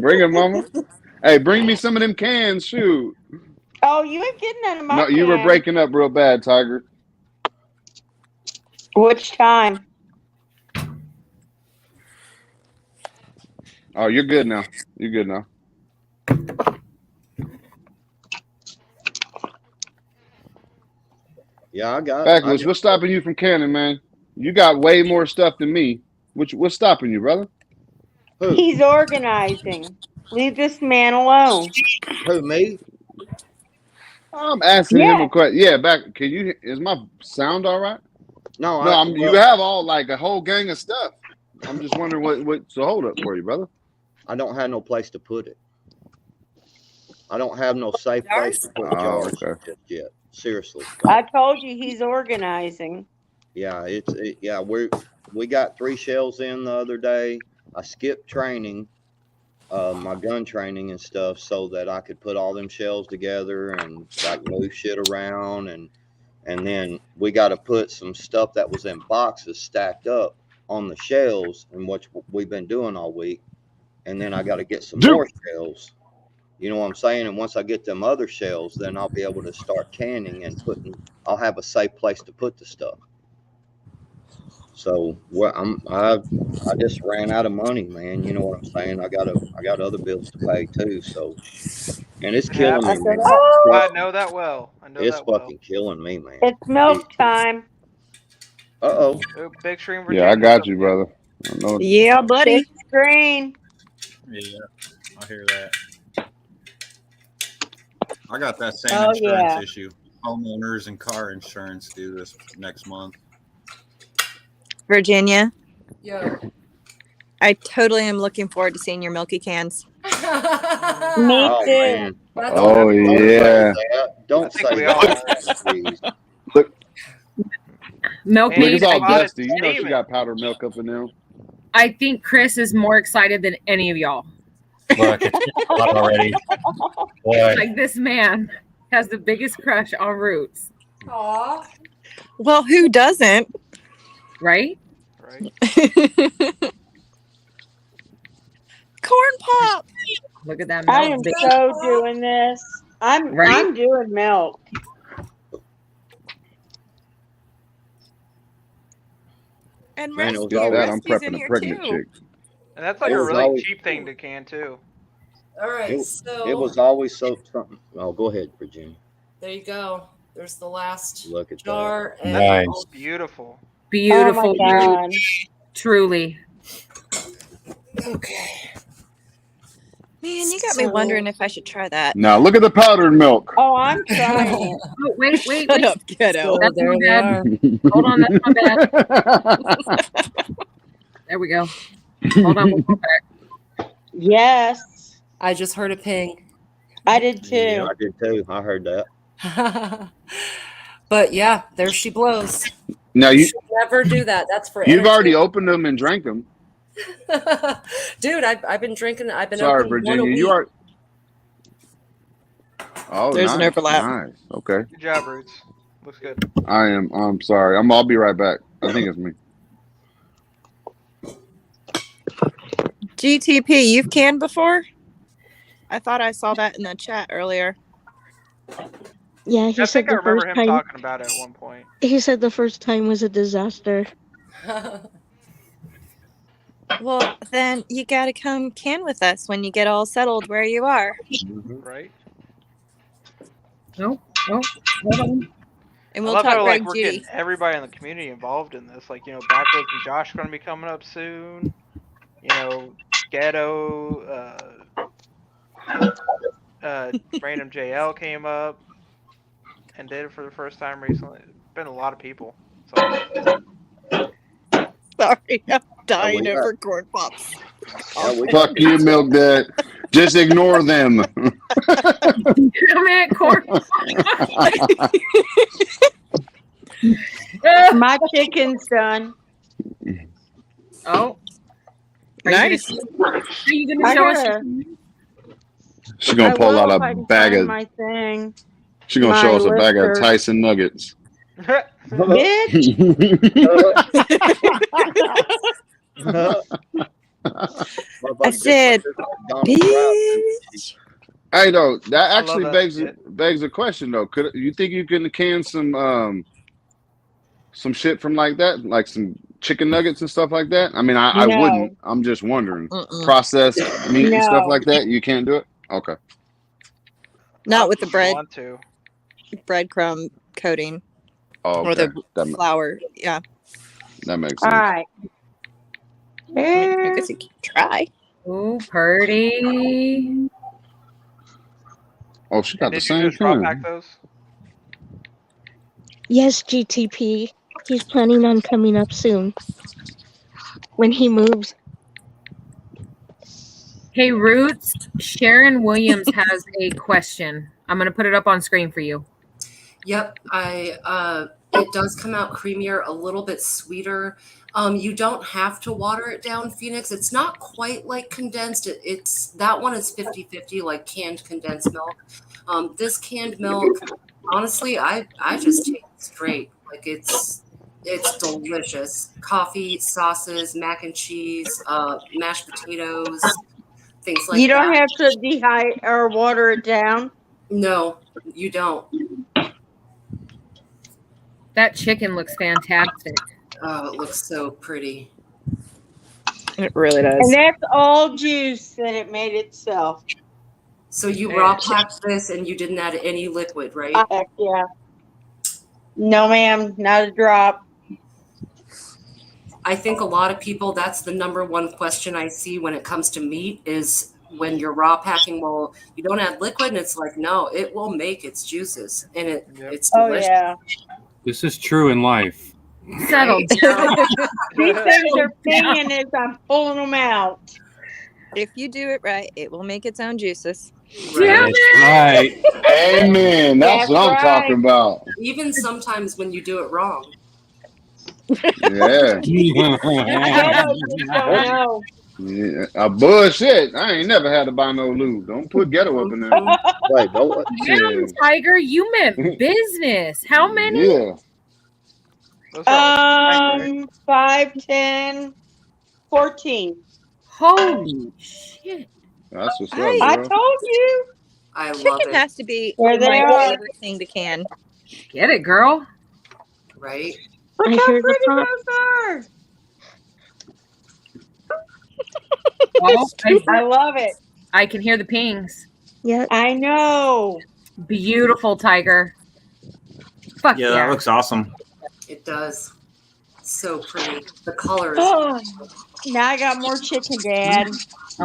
Bring it, mama. Hey, bring me some of them cans. Shoot. Oh, you ain't getting none of my No, you were cans. breaking up real bad, Tiger. Which time? Oh, you're good now. You're good now. Yeah, I got. Backless, what's stopping you from canning, man? You got way more stuff than me. What's stopping you, brother? He's organizing. Leave this man alone. Who, me? I'm asking him a question. Yeah, can you? Is my sound all right? No, you have all like a whole gang of stuff. I'm just wondering what's the hold up for you, brother? I don't have no place to put it. I don't have no safe place to put jars just yet. Seriously. I told you he's organizing. Yeah, we got 3 shells in the other day. I skipped training, my gun training and stuff, so that I could put all them shells together and like move shit around, and then we got to put some stuff that was in boxes stacked up on the shelves, and what we've been doing all week. And then I got to get some more shells. You know what I'm saying? And once I get them other shells, then I'll be able to start canning and I'll have a safe place to put the stuff. So I just ran out of money, man. You know what I'm saying? I got other bills to pay too. So, and it's killing me, man. I know that well. It's fucking killing me, man. It's milk time. Uh-oh. Big Stream, Yeah, I Virginia. got you, brother. I know. Yeah, buddy. Big screen. Yeah, I hear that. I got that same insurance issue. Homeowners and car insurance due this next month. Virginia, Yeah. I totally am looking forward to seeing your milky cans. Me Oh, too. man. Oh yeah. Don't say that, please. Look, Milk look, it's all I think- dusty. You know she got powdered milk up in there. I think Chris is more excited than any of y'all. Look, it's hot already. Boy. Like this man has the biggest crush on Roots. Aw. Well, who doesn't? Right? Right. Corn pop. Look at that I milk. am baby. so doing this. I'm doing milk. And Man, it was rescue. always- I'm Rescue's in prepping a here pregnant too. chick. And that's like It a was really always- cheap thing to can too. All right, It so was always something. Oh, go ahead, Virginia. there you go. There's the last Look at jar. that. And Nice. Beautiful. Beautiful. Oh my God. Truly. Okay. Man, you got me wondering if I should try that. Now look at the powdered milk. Oh, I'm trying it. Oh, wait. Shut up, kiddo. That's there my they bad. are. Hold on, that's my bad. There we go. Hold on, we'll go back. Yes, I just heard a ping. I did too. Yeah, I did too. I heard that. But yeah, there she blows. Now You you should never do that. That's for you've already entertainment. opened them and drank them. Dude, I've been drinking. I've been Sorry, open one a Virginia. week. You are. Oh, There's an nice, overlap. Nice. Okay. Good job, Roots. Looks good. I'm sorry. I'll be right back. I think it's me. GTP, you've canned before? I thought I saw that in the chat earlier. Yeah, he I said think I the first remember him time. talking about it at one point. He said the first time was a disaster. Well, then you gotta come can with us when you get all settled where you are. Right? No, hold on. And I we'll love talk how like Greg we're G. getting everybody in the community involved in this. Like, Backwoods and Josh are going to be coming up soon. Ghetto, Random JL came up and did it for the first time recently. It's been a lot of people. Sorry, I'm dying we got- over corn pops. Yeah, we Fuck you, Milk Dad. Just ignore them. Come at corn. My chicken's done. Oh. Nice. Are you going to show us? She's gonna pull out a bag of. my thing. She's gonna show us a bag of Tyson nuggets. I said, bitch. Hey, though, that actually begs a question though. Could you think you can can some shit from like that, like some chicken nuggets and stuff like that? I mean, I No. wouldn't. I'm just wondering. Processed meat and stuff like that. You can't do it. Okay. Not with the bread. Want to. Breadcrumb coating. Oh, Or okay. the flour. Yeah. That makes All sense. right. I guess you can try. Oh, Purdy. Oh, she got the Did you same just raw thing. pack those? Yes, GTP. He's planning on coming up soon. When he moves. Hey, Roots, Sharon Williams has a question. I'm going to put it up on screen for you. Yep, it does come out creamier, a little bit sweeter. You don't have to water it down, Phoenix. It's not quite like condensed. It's that one is 50-50, like canned condensed milk. This canned milk, honestly, I just take it straight. Like it's delicious. Coffee, sauces, mac and cheese, mashed potatoes, things like that. You don't have to dehydrate or water it down. No, you don't. That chicken looks fantastic. Oh, it looks so pretty. It really does. And that's all juice that it made itself. So you raw packed this and you didn't add any liquid, right? Heck yeah. No, ma'am, not a drop. I think a lot of people, that's the number one question I see when it comes to meat is when you're raw packing, well, you don't add liquid, and it's like, no, it will make its juices, and it's delicious. Oh, yeah. This is true in life. Settle down. These things are pinging as I'm pulling them out. If you do it right, it will make its own juices. That's right. Amen. That's what I'm talking about. Even sometimes when you do it wrong. Yeah. Yeah, bullshit. I ain't never had to buy no lube. Don't put ghetto up in there. Wait, don't. Damn, Tiger, you meant business. How many? Yeah. 5, 10, 14. Holy shit. That's what's up, Right. I bro. told you. I love Chicken it. has to be There they my are. favorite thing to can. Get it, girl. Right? Look I how hear the pretty pop. those are. Oh, I love it. I can hear the pings. Yeah. I know. Beautiful, Tiger. Fuck Yeah, yeah. that looks awesome. It does. So pretty. The colors. Oh, now I got more chicken, Dad. I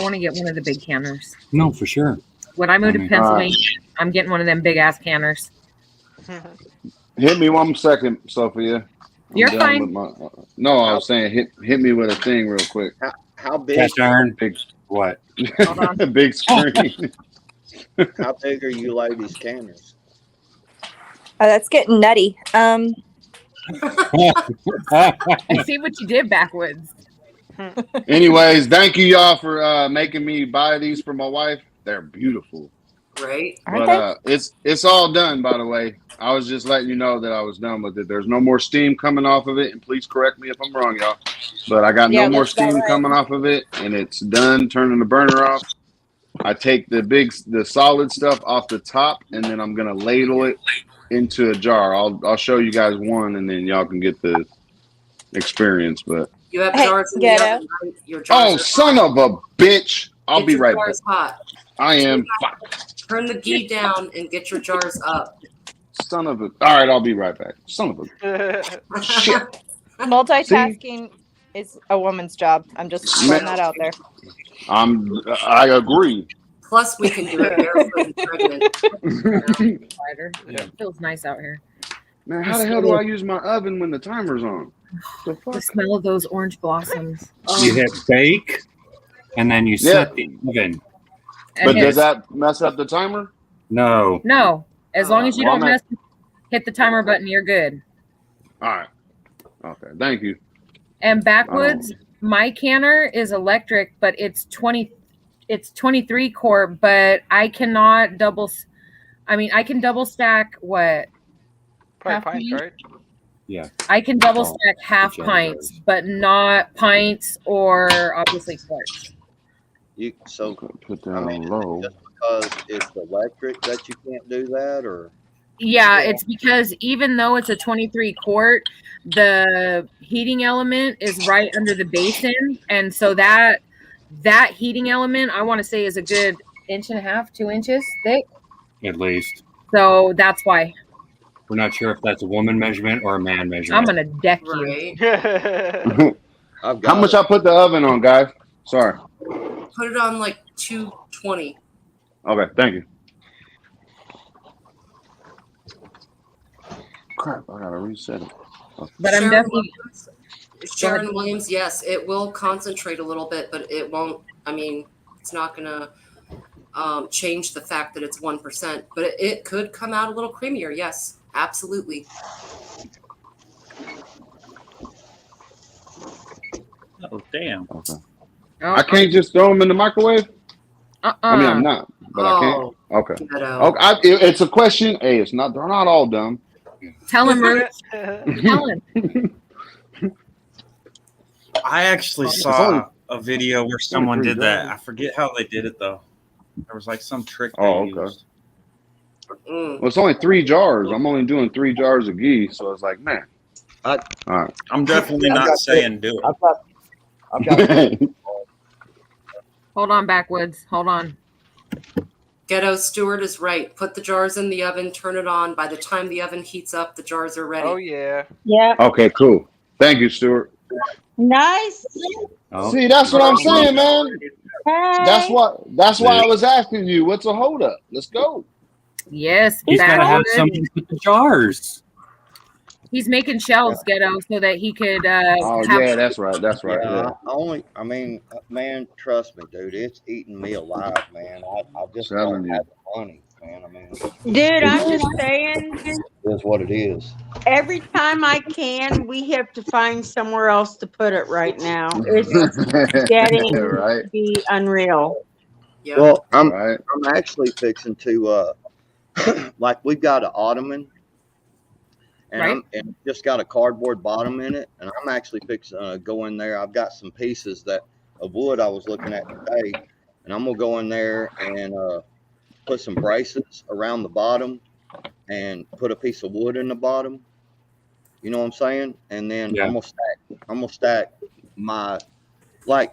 want to get one of the big canners. No, for sure. When I move to I mean, Pennsylvania, I'm getting one of them big ass canners. Hit me 1 second, Sophia. I'm You're done fine. with my- no, I was saying hit me with a thing real quick. How big? Cast iron. Big What? big screen. How big are you ladies' canners? Oh, that's getting nutty. I see what you did backwoods. Anyways, thank you y'all for making me buy these for my wife. They're beautiful. Right? But it's all done, by the way. I was just letting you know that I was done with it. There's no more steam coming off of it, and please correct me if I'm wrong, y'all. But I got no more steam coming off of it, and it's done turning the burner off. I take the solid stuff off the top, and then I'm gonna ladle it into a jar. I'll show you guys one, and then y'all can get the experience. But You have Hey, jars in the Ghetto. oven, right? Your jars oh, are son of a bitch! I'll Get be your right back. jars hot. I am. Turn the ghee down and get your jars up. Son of a. All right, I'll be right back. Son of a. Shit. Multitasking is a woman's job. I'm just throwing that out there. I agree. Plus, we can do it barefoot and pregnant. It feels nice out here. Man, how the hell do I use my oven when the timer's on? The The fuck? smell of those orange blossoms. You hit bake. and then you set the oven. But does that mess up the timer? No. No, as long as you Well, don't hit the timer button, you're good. All right. Okay. Thank you. And backwoods, my canner is electric, but it's 23 quart, but I cannot double. I mean, I can double stack what? Probably pints, right? Yeah. I can double stack half pints, but not pints or obviously quarts. So put that on low. Just because it's electric that you can't do that, or Yeah, it's because even though it's a 23 quart, the heating element is right under the basin, and so that heating element, I want to say, is a good 1.5 to 2 inches thick. At least. So that's why We're not sure if that's a woman measurement or a man measurement. I'm gonna deck you. How much I put the oven on, guys? Sorry. Put it on like 220. Okay, thank you. Crap, I gotta reset it. Okay. But I'm definitely Sharon Williams, yes, it will concentrate a little bit, but it won't. I mean, it's not gonna change the fact that it's 1%, but it could come out a little creamier. Yes, absolutely. Oh damn! Okay. I can't just throw them in the microwave. I mean, I'm not, but I can't. Okay. Okay. It's a question. Hey, it's not. They're not all dumb. Tell him, Rich. Tell him. I actually saw a video where someone did that. I forget how they did it though. There was like some trick they used. Well, it's only 3 jars. I'm only doing 3 jars of ghee, so it's like, man. All right. I'm definitely not saying do it. I've got Hold on, backwoods. Hold on. Ghetto Stewart is right. Put the jars in the oven, turn it on. By the time the oven heats up, the jars are ready. Oh yeah. Yeah. Okay, cool. Thank you, Stuart. Nice. See, that's what I'm saying, man. That's why I was asking you. What's a hold up? Let's go. Yes, He's got to have something with the jars. He's making shelves, Ghetto, so that he could. Oh have yeah, that's right. That's right. Yeah, Yeah. I mean, man, trust me, dude, it's eating me alive, man. I just Telling don't you. have the money, man. I mean, Dude, I'm just saying, it is what it is. every time I can, we have to find somewhere else to put it right now. It's getting Right. to be unreal. Yep. Well, I'm Right. actually fixing to like we've got an ottoman, and Right. and just got a cardboard bottom in it, and I'm actually fixing go in there. I've got some pieces of wood I was looking at today, and I'm gonna go in there and put some braces around the bottom, and put a piece of wood in the bottom. You know what I'm saying? And then Yeah. I'm gonna stack my like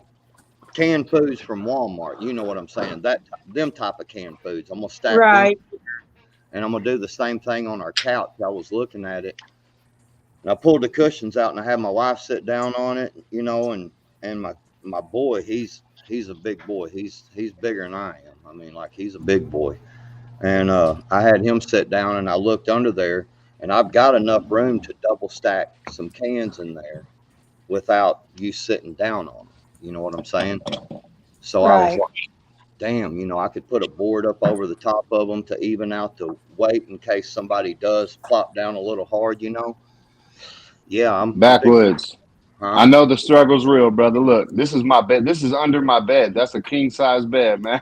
canned foods from Walmart. You know what I'm saying? Them type of canned foods. I'm gonna stack them, Right. and I'm gonna do the same thing on our couch. I was looking at it, and I pulled the cushions out, and I had my wife sit down on it. You know, and my boy, he's a big boy. He's bigger than I am. I mean, like he's a big boy. And I had him sit down, and I looked under there, and I've got enough room to double stack some cans in there without you sitting down on it. You know what I'm saying? So I was Right. like, damn, you know, I could put a board up over the top of them to even out the weight in case somebody does plop down a little hard, you know? Yeah, I'm Backwoods. Huh? I know the struggle's real, brother. Look, this is my bed. This is under my bed. That's a king size bed, man.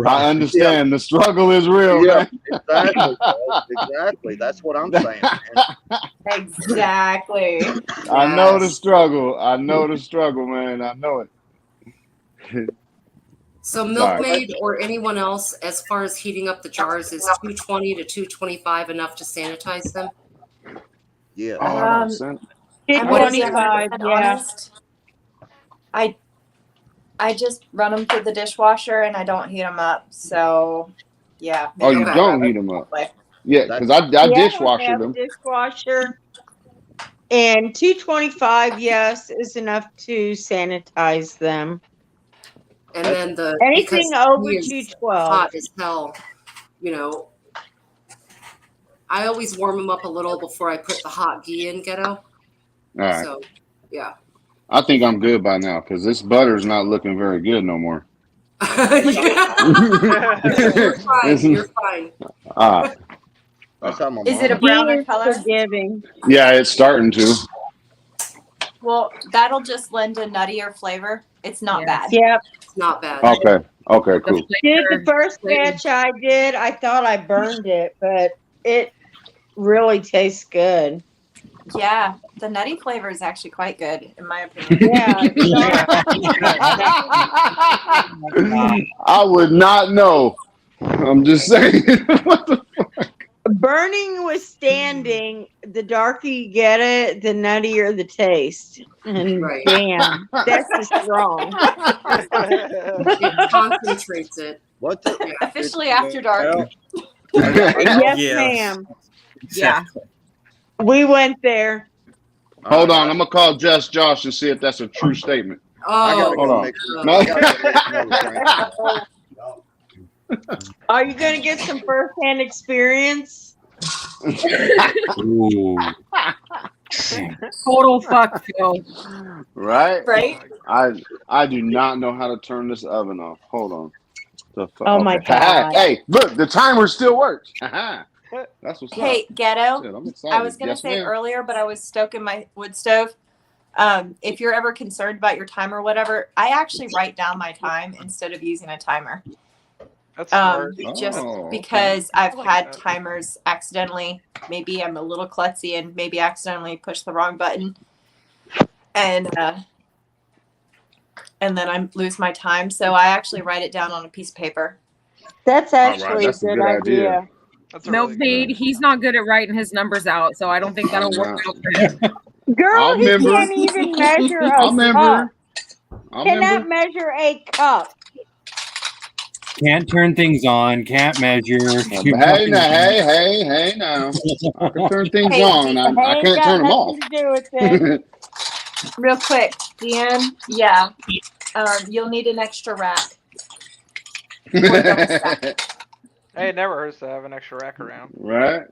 I understand the struggle is real, Yeah, man. exactly. bro. Exactly. That's what I'm saying, man. Exactly. I know the struggle. I know the struggle, man. I know it. So Sorry. Milkmaid or anyone else, as far as heating up the jars, is 220 to 225 enough to sanitize them? Yeah. Um, 225, yeah. Honest, I just run them through the dishwasher and I don't heat them up. So, yeah. Oh, you maybe don't heat them up? Yeah, because I Yeah, dishwasher have them. Dishwasher. And 225, yes, is enough to sanitize them. And then anything because over ghee is 212. hot as hell, you know. I always warm them up a little before I put the hot ghee in, Ghetto. All right. So, yeah. I think I'm good by now because this butter's not looking very good no more. You're fine. You're fine. That's how my Is it a mom- browner He is color? forgiving. Yeah, it's starting to. Well, that'll just lend a nuttier flavor. It's not bad. Yep. It's not bad. Okay. Okay, cool. Dude, the first batch I did, I thought I burned it, but it really tastes good. Yeah, the nutty flavor is actually quite good, in my opinion. Yeah. I would not know. I'm just saying. What the fuck? Burning withstanding, the darker you get it, the nuttier the taste. And Right. damn, that's just wrong. It concentrates it. What? Officially after dark. Yes, Yes. ma'am. Yeah. We went there. Hold on, I'm gonna call Just Josh and see if that's a true statement. I gotta Hold go on. mix it up. No. I gotta go mix it up. Are you going to get some first-hand experience? Ooh. Total fuck, Phil. Right? Right? I do not know how to turn this oven off. Hold on. Oh my God. Hey, look, the timer still works. That's what's Hey, up. Ghetto. Shit, I'm excited. I was going to Yes, say ma'am. earlier, but I was stoking my wood stove. If you're ever concerned about your time or whatever, I actually write down my time instead of using a timer. That's smart. Just Oh, because I've like had that. timers accidentally, maybe I'm a little klutzy and maybe accidentally push the wrong button, and then I lose my time. So I actually write it down on a piece of paper. That's actually that's a a good good idea. idea. That's a Milk really Maid, he's not good at writing his numbers out, so I don't think that'll work out for him. Girl, I'll he remember. can't even measure a I'll cup. remember. I'll Cannot remember. measure a cup. Can't turn things on. Can't measure. Hey now, hey now. I can turn things Hey, on. I Ain't can't got turn them nothing off. to do with this. Real quick, Deanne. Yeah, you'll need an extra rack. Hey, it never hurts to have an extra rack around. Right?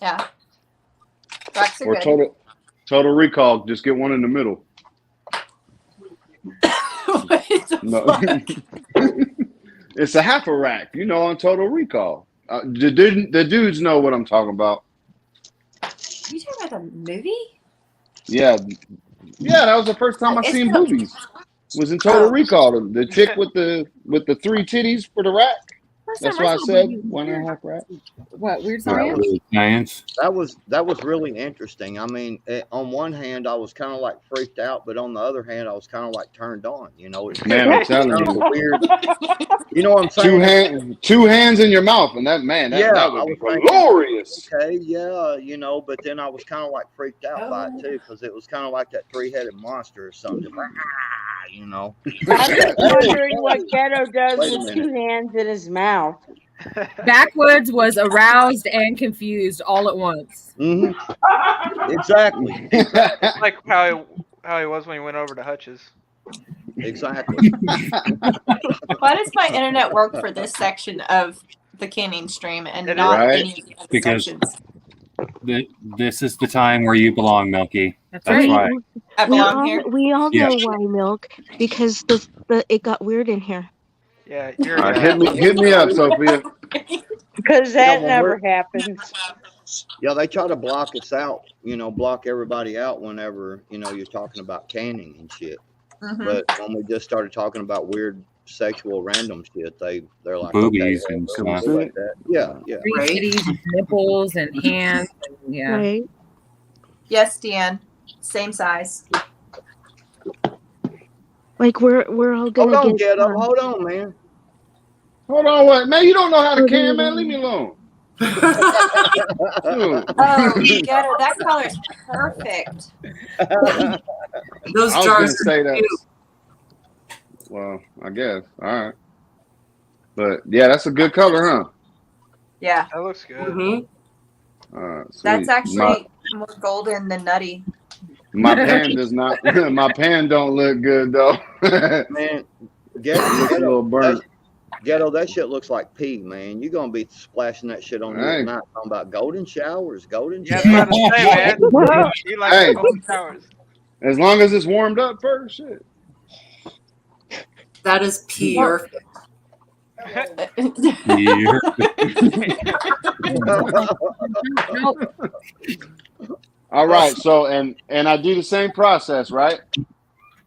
Yeah, racks are Or good. total recall. Just get one in the middle. No. It's a half a rack, on Total Recall. The dudes know what I'm talking about. You talking about the movie? Yeah, that was the first time I It's seen the- boobies. Was in Total Oh. Recall. The chick with the 3 titties for the rack. First That's time why I saw said Boobies. 1.5 rack. What, Weird That Science? was- Science. That was really interesting. I mean, on one hand, I was kind of like freaked out, but on the other hand, I was kind of like turned on. It's Man, I'm telling kind of you. a weird. You know what I'm saying? Two hands in your mouth, and that I would be was thinking, glorious. Okay, yeah, but then I was kind of like freaked out by it too, because it was kind of like that 3-headed monster or something. I'm just wondering what Ghetto does Wait a with minute. 2 hands in his mouth. Backwoods was aroused and confused all at once. Exactly. Like how he was when he went over to Hutch's. Exactly. Why does my internet work for this section of the canning stream and not Right. any of the other Because sections? this is the time where you belong, Milky. That's That's right. right. I belong here. We all Yeah. know why, Milk, because it got weird in here. Yeah, you're All right, hit me up, Sophia. Because that when never we're- happens. Yeah, they try to block us out, block everybody out whenever, you're talking about canning and shit. Mhm. But when we just started talking about weird sexual random shit, they're like, Boobies okay, and we'll stuff. do like that. Yeah. Three Right. titties, and nipples, and hands. And, yeah. Right? Yes, Deanne. Same size. Like we're all Hold gonna on, get. get up. Hold on, man. Hold on, what? Man, you don't know how to can, man. Leave me alone. Oh, Ghetto, that color's perfect. Those I was jars gonna are say that. cute. Well, I guess. All right. But yeah, that's a good color, huh? Yeah, That looks good. Mhm. All right, sweet. that's actually more golden than nutty. My pan does not. My pan don't look good though. Man, Looks a little burnt. Ghetto, that shit looks like pee, man. You're gonna be splashing that shit on you Hey. at night, talking about golden showers, golden Yeah, showers. that's what I was saying, man. You like Hey. golden showers. As long as it's warmed up first, shit. That is pure. All right, so and I do the same process, right?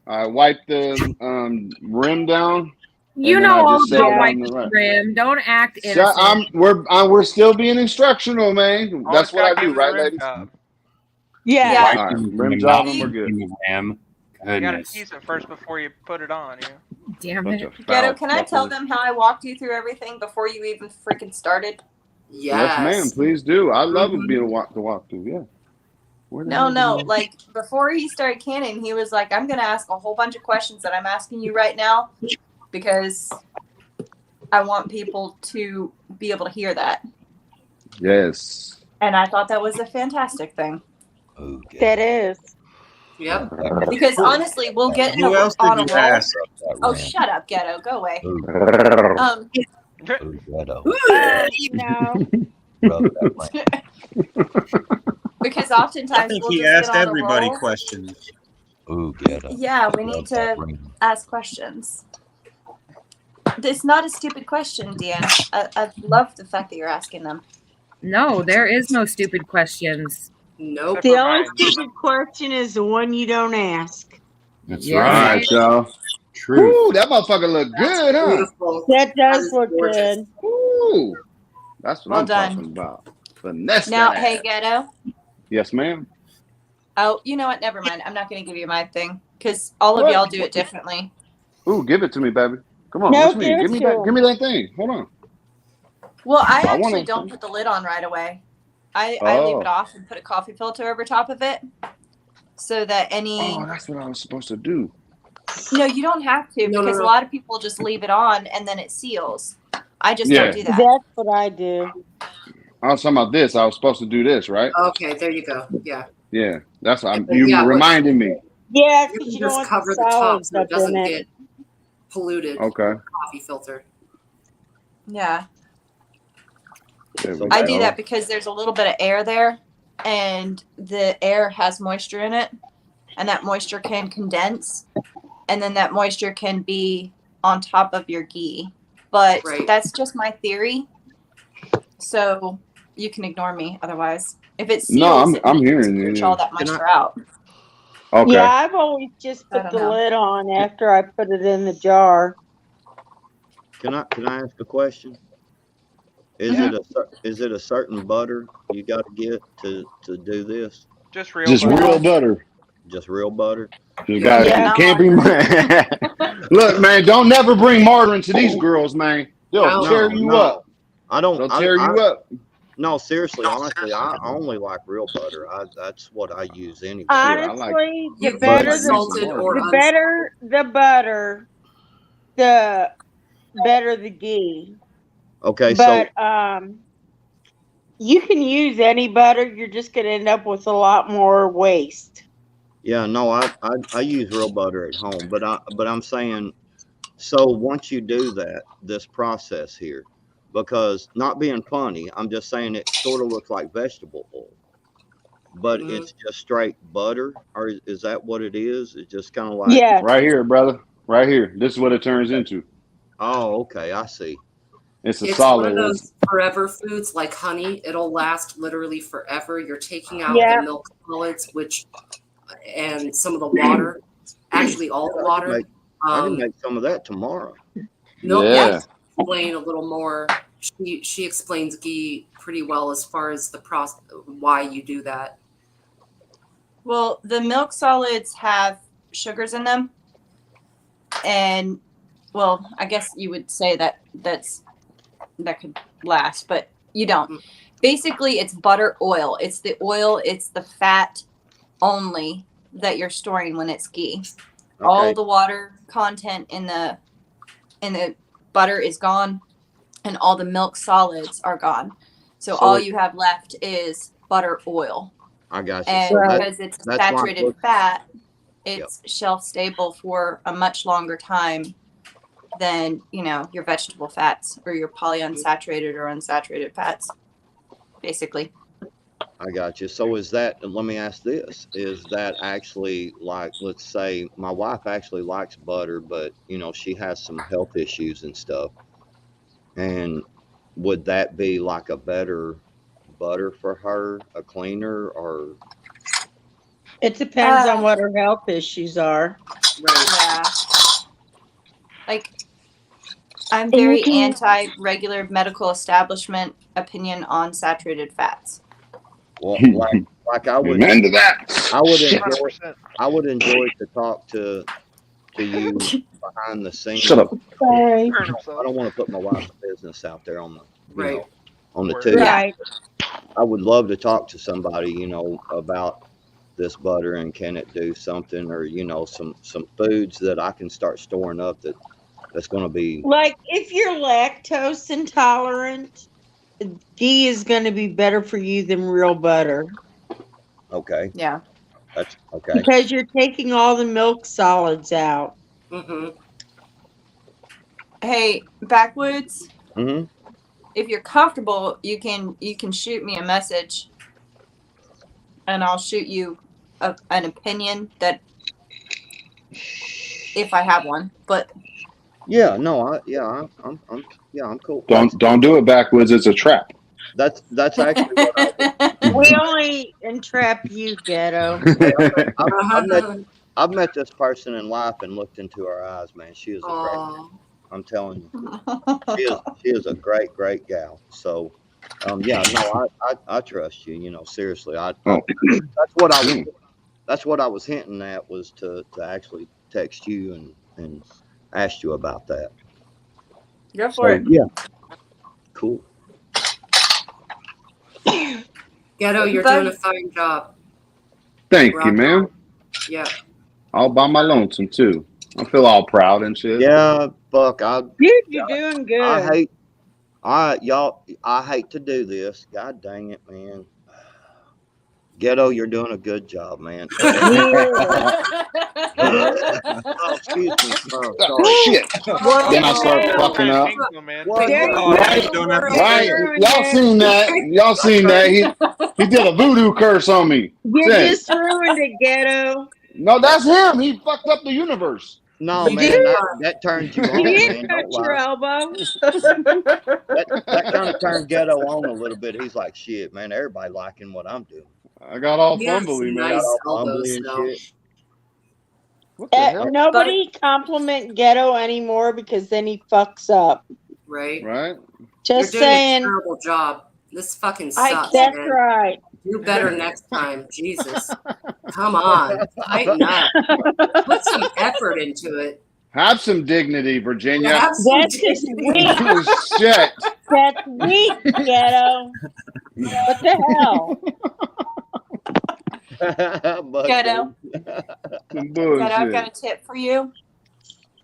I wipe the rim down. You and then know I all just set it about on wiping the the right. rim. Don't act So innocent. we're still being instructional, man. Always That's what I gotta do, give it a right, rim ladies? job. Yeah. All right, rim job and we're good. You gotta Goodness. tease it first before you put it on. You know? Damn Bunch it. of Ghetto, foul can I tell fuckers. them how I walked you through everything before you even freaking started? Yes, ma'am. Please do. I love it being to walk through. Yeah. Where the hell No, did he- like before he started canning, he was like, I'm gonna ask a whole bunch of questions that I'm asking you right now because I want people to be able to hear that. Yes. And I thought that was a fantastic thing. That is. Yep. Because honestly, we'll get in Who else did on a you roll. ask? Oh, shut up, Ghetto. Go away. You know. Because I oftentimes think we'll he just asked get on a everybody roll. questions. Yeah, we need to ask questions. It's not a stupid question, Deanne. I love the fact that you're asking them. No, there is no stupid questions. Nope. The only stupid question is the one you don't ask. That's Yeah. right, y'all. True. Ooh, that motherfucker look good, huh? Beautiful. That does is look gorgeous. good. Ooh. That's what Well I'm done. talking about. Finesse Now, that hey, ass. Ghetto. Yes, ma'am. Oh, you know what? Never mind. I'm not going to give you my thing because all of What? y'all do it differently. Ooh, give it to me, baby. Come on, No, what you mean? give Give it me to that. him. Give me that thing. Hold on. Well, I I actually wanna- don't put the lid on right away. I leave Oh. it off and put a coffee filter over top of it so that any. Oh, that's what I was supposed to do. No, you don't have to No, because no. a lot of people just leave it on and then it seals. I just Yeah. don't do that. That's what I do. I was talking about this. I was supposed to do this, right? Okay, there you go. Yeah. Yeah. That's what But you yeah, but reminded me. Yeah, you because can you don't just want cover the the top solids so it up doesn't in it. get polluted. Okay. with the coffee filter. Yeah. There we I go. do that because there's a little bit of air there and the air has moisture in it and that moisture can condense and then that moisture can be on top of your ghee. But Right. that's just my theory. So you can ignore me otherwise. If it seals, No, it I'm may hearing you. push Yeah. all that moisture out. Okay. Yeah, I've always just I put don't the know. lid on after I put it in the jar. Can I ask a question? Is it a certain butter you got to get to do this? Just real Just butter. real butter. Just real butter? You got Yeah, you not can't be. Look, man, don't never bring margarine to these girls, man. They'll tear you up. I don't. They'll tear you up. No, seriously, honestly, I only like real butter. That's what I use anyway. Honestly, You the can better use salted or the unsalted. better the butter, the better the ghee. Okay, But you can use any butter. You're just gonna end up with a lot more waste. yeah, no, I use real butter at home, but I'm saying, so once you do this process here, because not being funny, I'm just saying it sort of looks like vegetable oil, but it's just straight butter, or is that what it is? It's just kind of like Right here, brother. Right here. This is what it turns into. Oh, okay, I see. It's a It's solid. one of those forever foods like honey. It'll last literally forever. You're taking out Yeah. the milk solids, and some of the water, actually all the water. I can make some of that tomorrow. Milk Yeah. explain a little more. She explains ghee pretty well as far as the process, why you do that. Well, the milk solids have sugars in them. And well, I guess you would say that could last, but you don't. Basically, it's butter oil. It's the oil, it's the fat only that you're storing when it's ghee. Okay. All the water content in the butter is gone and all the milk solids are gone. So all you have left is butter oil. I got you. And So because it's that's why it saturated looks- fat, it's shelf stable for a much longer time than, your vegetable fats or your polyunsaturated or unsaturated fats, basically. I got you. So is that, let me ask this, is that actually like, let's say my wife actually likes butter, but you know, she has some health issues and stuff. And would that be like a better butter for her, a cleaner, or? It depends on what her health issues are. Yeah. Like, I'm very anti regular medical establishment opinion on saturated fats. Well, like I would, Amen to that. I would enjoy to talk to you behind the scenes. Shut up. Sorry. I don't want to put my wife's business out there on the, you know, on the Right. tube. Right. I would love to talk to somebody, you know, about this butter and can it do something, or you know, some foods that I can start storing up that's going to be Like if you're lactose intolerant, ghee is going to be better for you than real butter. okay. Yeah. That's okay. Because you're taking all the milk solids out. Mm-hmm. Hey, Backwoods. Mm-hmm. If you're comfortable, you can shoot me a message, and I'll shoot you an opinion that, if I have one. But Yeah, no, I'm cool. Don't do it backwards. It's a trap. That's actually what We only entrap you, Ghetto. I've met this person in life and looked into her eyes, man. She is a great. I'm telling you, she is a great gal. So, yeah, no, I trust you. You know, seriously, that's what I was hinting at, was to actually text you and ask you about that. Go for it. Yeah, cool. Ghetto, you're doing a fine job. Thank you, man. Yeah. All by my lonesome too. I feel all proud and shit. Yeah, Buck, Dude, you're doing good. I hate to do this. God dang it, man. Ghetto, you're doing a good job, man. Oh, excuse me. Oh, sorry. Shit. Then I start fucking up. Right. Y'all seen that. Y'all seen that. He did a voodoo curse on me. You Shit. just ruined it, Ghetto. No, that's him. He fucked up the universe. No, man, that turned you on, You man. cut Don't your lie. elbow. That kind of turned Ghetto on a little bit. He's like, shit, man, everybody liking what I'm doing. I got all fumbly, man. Got all fumbly and shit. What the hell? Nobody compliment Ghetto anymore because then he fucks up. Right. Right. Just You're doing saying. a terrible job. This fucking sucks. That's man. right. Do better next time. Jesus. Come on. Tighten up. Put some effort into it. Have some dignity, Virginia. That's just weak. Shit. That's weak, Ghetto. What the hell? Ghetto. Ghetto, I've got a tip for you.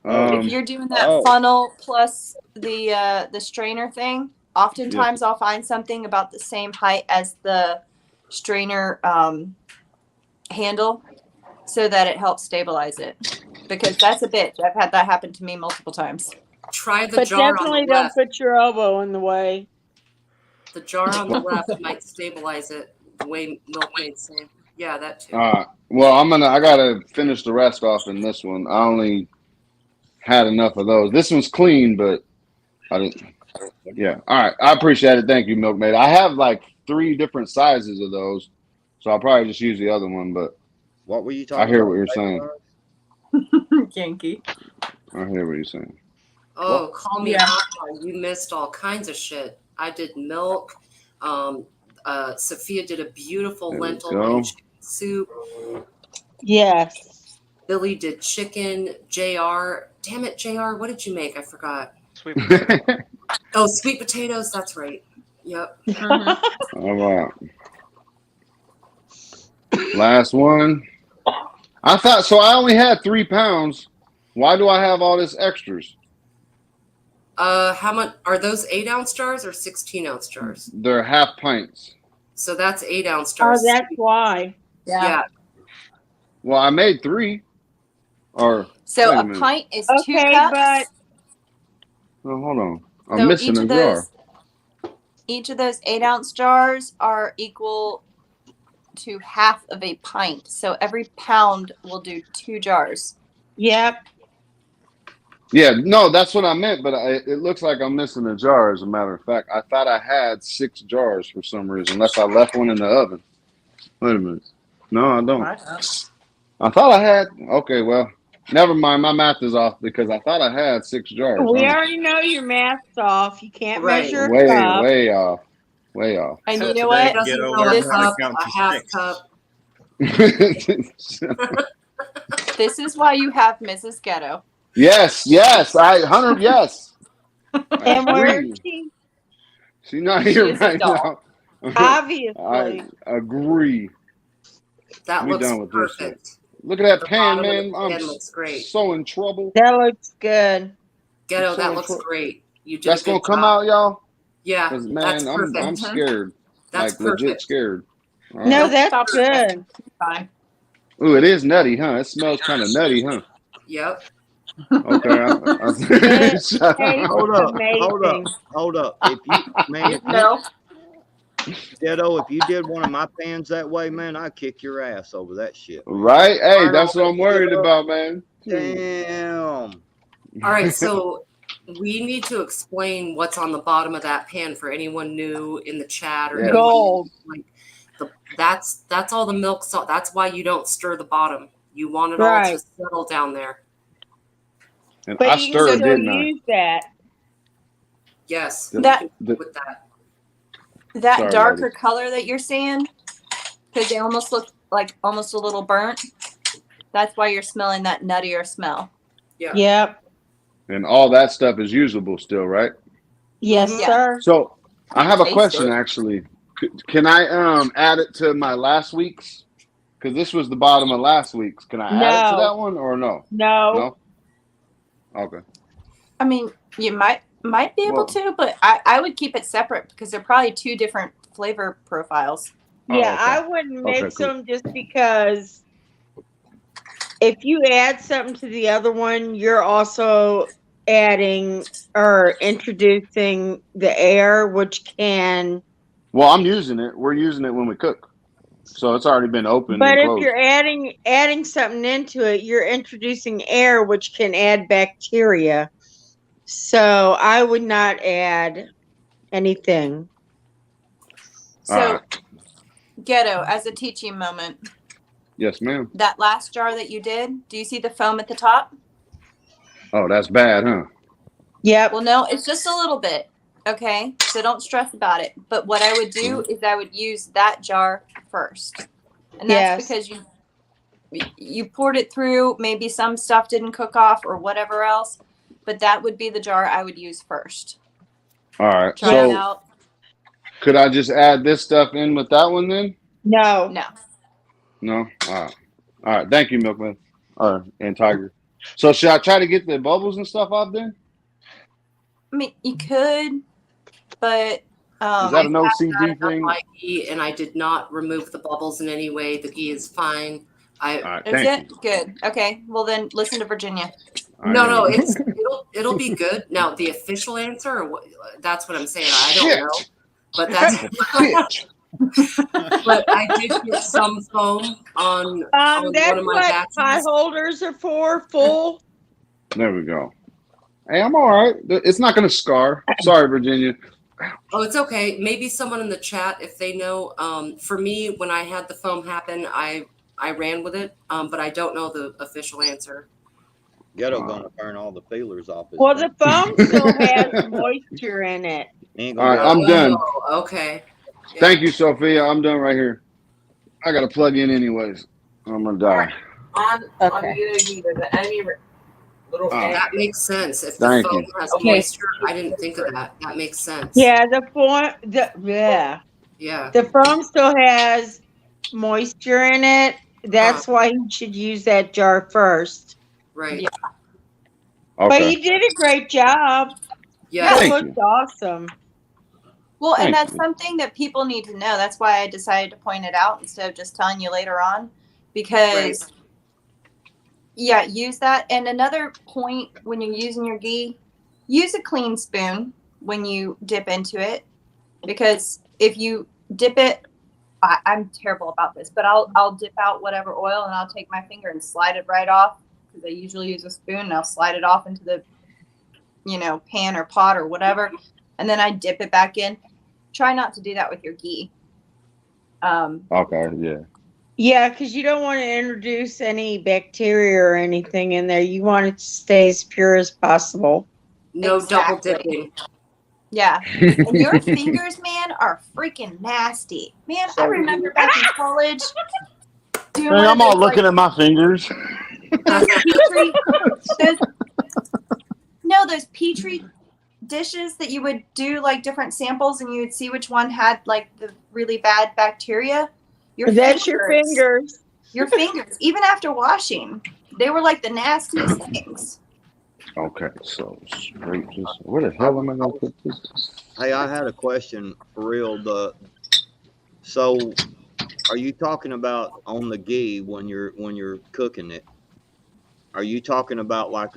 If you're doing that funnel plus the strainer thing, oftentimes I'll find something about the same height as the strainer handle, so that it helps stabilize it. Because that's a bitch. I've had that happen to me multiple times. Try the But jar on definitely the don't left. put your elbow in the way. The jar on the left might stabilize it the way Milkmaid's saying. Yeah, that too. Well, I gotta finish the rest off in this one. I only had enough of those. This one's clean, but I didn't. Yeah. All right. I appreciate it. Thank you, Milkmaid. I have like 3 different sizes of those, so I'll probably just use the other one. But what were you talking I hear about? what you're saying. Yankee. I hear what you're saying. Oh, call me Aqua. You missed all kinds of shit. I did milk. Sophia did a beautiful There we lentil go. and chicken soup. Yes. Billy did chicken. JR. Damn it, JR. What did you make? I forgot. Sweet potato. Oh, sweet potatoes. That's right. Yep. All right. Last one. I thought so. I only had 3 pounds. Why do I have all this extras? How much are those 8-ounce jars or 16-ounce jars? They're half pints. So that's 8-ounce Oh, jars. that's why. Yeah. Well, I made 3. Or So wait a minute. pint is 2 Okay, cups. Oh, hold on. I'm So missing each a of jar. those 8-ounce jars are equal to half of a pint. So every pound will do 2 jars. Yep. Yeah, no, that's what I meant, but it looks like I'm missing a jar, as a matter of fact. I thought I had 6 jars for some reason, unless I left one in the oven. Wait a minute. No, I don't. I thought I had, okay, well, never mind. My math is off because I thought I had 6 jars. We already know your math's off. You can't measure a Way, cup. way off. Way off. And So you know today, what? Ghetto This learned how to is count a to half 6. cup. This is why you have Mrs. Ghetto. Yes, yes. Yes. And where is she? She's not She here is a right doll. now. Obviously. I agree. That We looks done with this shit. perfect. Look at that The pan, bottom of man. the I'm pan looks great. so in trouble. That looks good. Ghetto, so that in looks trouble. great. You did That's a good gonna come job. out, y'all? Yeah, 'Cause, that's man, perfect. I'm scared. That's Like legit perfect. scared. All No, right. that's good. Fine. Ooh, it is nutty, huh? It smells kind of nutty, huh? Yep. Okay. It Shut tastes up. Hold up. If Ghetto, if you did one of my pans that way, man, I'd kick your ass over that shit. Right? Hey, Burn that's all what I'm that worried shit up. about, man. Damn. All right, so we need to explain what's on the bottom of that pan for anyone new in the chat or Yes. anyone Gold. like that's all the milk salt. That's why you don't stir the bottom. You want it all Right. to settle down there. And But I you can stirred, still didn't I? use that. Yes, That- you can do with that. That Sorry, darker ladies. color that you're seeing, because they almost look like almost a little burnt. That's why you're smelling that nuttier smell. Yeah. Yep. And all that stuff is usable still, right? Yes, Yeah. sir. So I have a Taste question it. actually. Can I add it to my last week's? Because this was the bottom of last week's. Can I add it to No. that one or no? No. No? Okay. I mean, you might be able Well- to, but I would keep it separate because they're probably 2 different flavor profiles. Yeah, okay. I wouldn't mix cool. them just because if you add something to the other one, you're also adding or introducing the air, which can. Well, I'm using it. We're using it when we cook. So it's already been opened But and if closed. you're adding something into it, you're introducing air, which can add bacteria. So I would not add anything. So, All right. Ghetto, as a teaching moment, Yes, ma'am. that last jar that you did, do you see the foam at the top? Oh, that's bad, huh? Yep. Well, no, it's just a little bit. Okay, so don't stress about it. But what I would do is I would use that jar first, and that's because you poured it through. Maybe some stuff didn't cook off or whatever else, but that would be the jar I would use first. All right. Try it out. Could I just add this stuff in with that one then? No. No. No? All right. All right. Thank you, Milkman. And Tiger. So should I try to get the bubbles and stuff off then? I mean, you could, but Is that an OCD thing? My ghee, and I did not remove the bubbles in any way. The ghee is fine. All right, is it good? Okay. Well, then listen to Virginia. No, it'll be good. Now the official answer, or that's what I'm saying. I don't know, but that's. But I did get some foam on one That's of my what batches. pie holders are for. Full. There we go. Hey, I'm all right. It's not going to scar. Sorry, Virginia. Oh, it's okay. Maybe someone in the chat, if they know. For me, when I had the foam happen, I ran with it, but I don't know the official answer. Ghetto gonna burn all the feelers off his Well, the foam still has moisture in it. All right, I'm done. Oh, okay. Thank you, Sophia. I'm done right here. I got to plug in anyways. I'm going to die. On the enemy little That makes sense. If the Thank foam you. has Okay. moisture, I didn't think of that. That makes sense. Yeah, the foam still has moisture in it. That's why you should use that jar first. Right. Yeah. Okay. But you did a great job. Yeah. It Thank looked you. awesome. Well, and Thank that's you. something that people need to know. That's why I decided to point it out instead of just telling you later on. Because, yeah, use that. And another point when you're using your ghee, use a clean spoon when you dip into it. Because if you dip it I'm terrible about this, but I'll dip out whatever oil and I'll take my finger and slide it right off, because I usually use a spoon, and I'll slide it off into the, pan or pot or whatever, and then I dip it back in. Try not to do that with your ghee. Okay, yeah. Yeah, because you don't want to introduce any bacteria or anything in there. You want it to stay as pure as possible. No double dipping. Yeah. And your fingers, man, are freaking nasty. Man, I remember back in college doing Man, one of I'm all those, looking at my fingers. those petri dishes that you would do like different samples, and you would see which one had like the really bad bacteria. That's your fingers. Your fingers, even after washing, they were like the nastiest things. Okay, so straight just where the hell am I gonna put this? Hey, I had a question for real. So are you talking about on the ghee when you're cooking it? Are you talking about like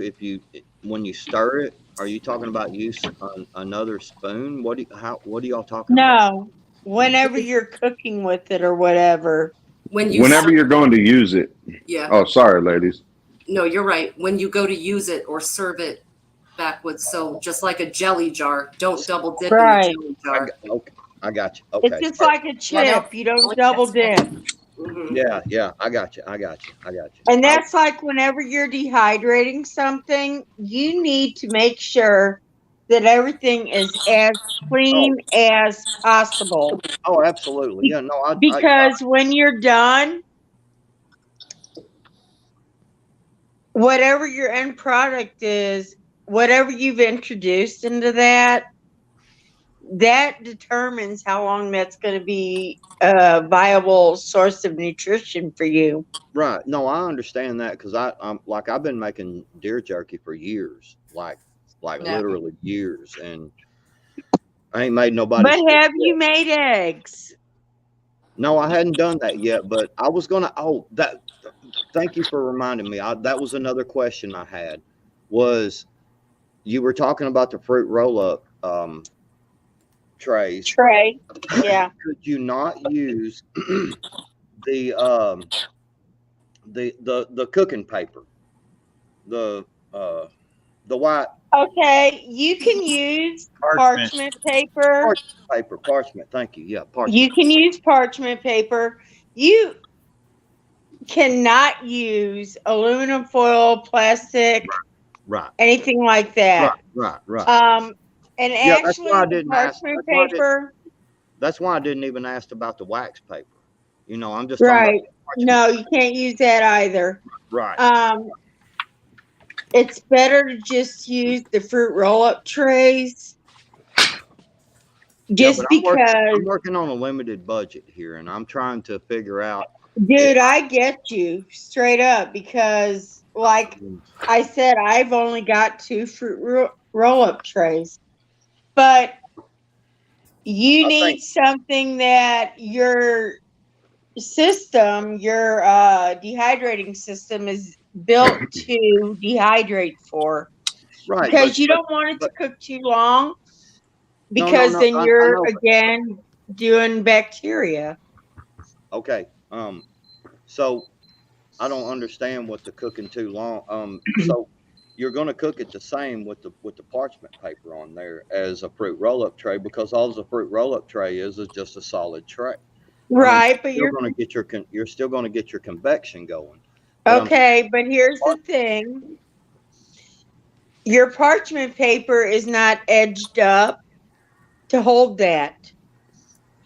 when you stir it? Are you talking about using another spoon? What do y'all talking about? No, whenever you're cooking with it or whatever. Whenever you're going to use it. Yeah. Oh, sorry, ladies. No, you're right. When you go to use it or serve it backwards, so just like a jelly jar, don't double dip in the jelly jar. I got you. Okay. It's just like a chip. You don't double dip. Yeah, I got you. And that's like whenever you're dehydrating something, you need to make sure that everything is as clean as possible. Oh, absolutely. Yeah, no, because when you're done, whatever your end product is, whatever you've introduced into that determines how long that's going to be a viable source of nutrition for you. Right. No, I understand that, because I'm like, I've been making deer jerky for years, like literally years, and I ain't made nobody. But have you made eggs? No, I hadn't done that yet, but I was gonna. Thank you for reminding me. That was another question I had. Was you were talking about the fruit roll-up trays? Yeah. Could you not use the cooking paper, the white? Okay, you can use parchment paper. Parchment. Thank you. Yeah, parchment. You can use parchment paper. You cannot use aluminum foil, plastic, right, anything like that. Right. And Yeah, that's actually, why I didn't ask. parchment paper. That's why I didn't even ask about the wax paper. I'm just Right. No, you can't use that either. Right. It's better to just use the fruit roll-up trays. Just because I'm working on a limited budget here, and I'm trying to figure out. Dude, I get you straight up, because like I said, I've only got 2 fruit roll-up trays, but you need something that your system, your dehydrating system is built to dehydrate for. Right. Because you don't want it to cook too long, because then you're again doing bacteria. Okay. So I don't understand what the cooking too long. So you're going to cook it the same with the parchment paper on there as a fruit roll-up tray, because all the fruit roll-up tray is just a solid tray. Right, but you're going to get you're still going to get your convection going. Okay, but here's the thing. Your parchment paper is not edged up to hold that.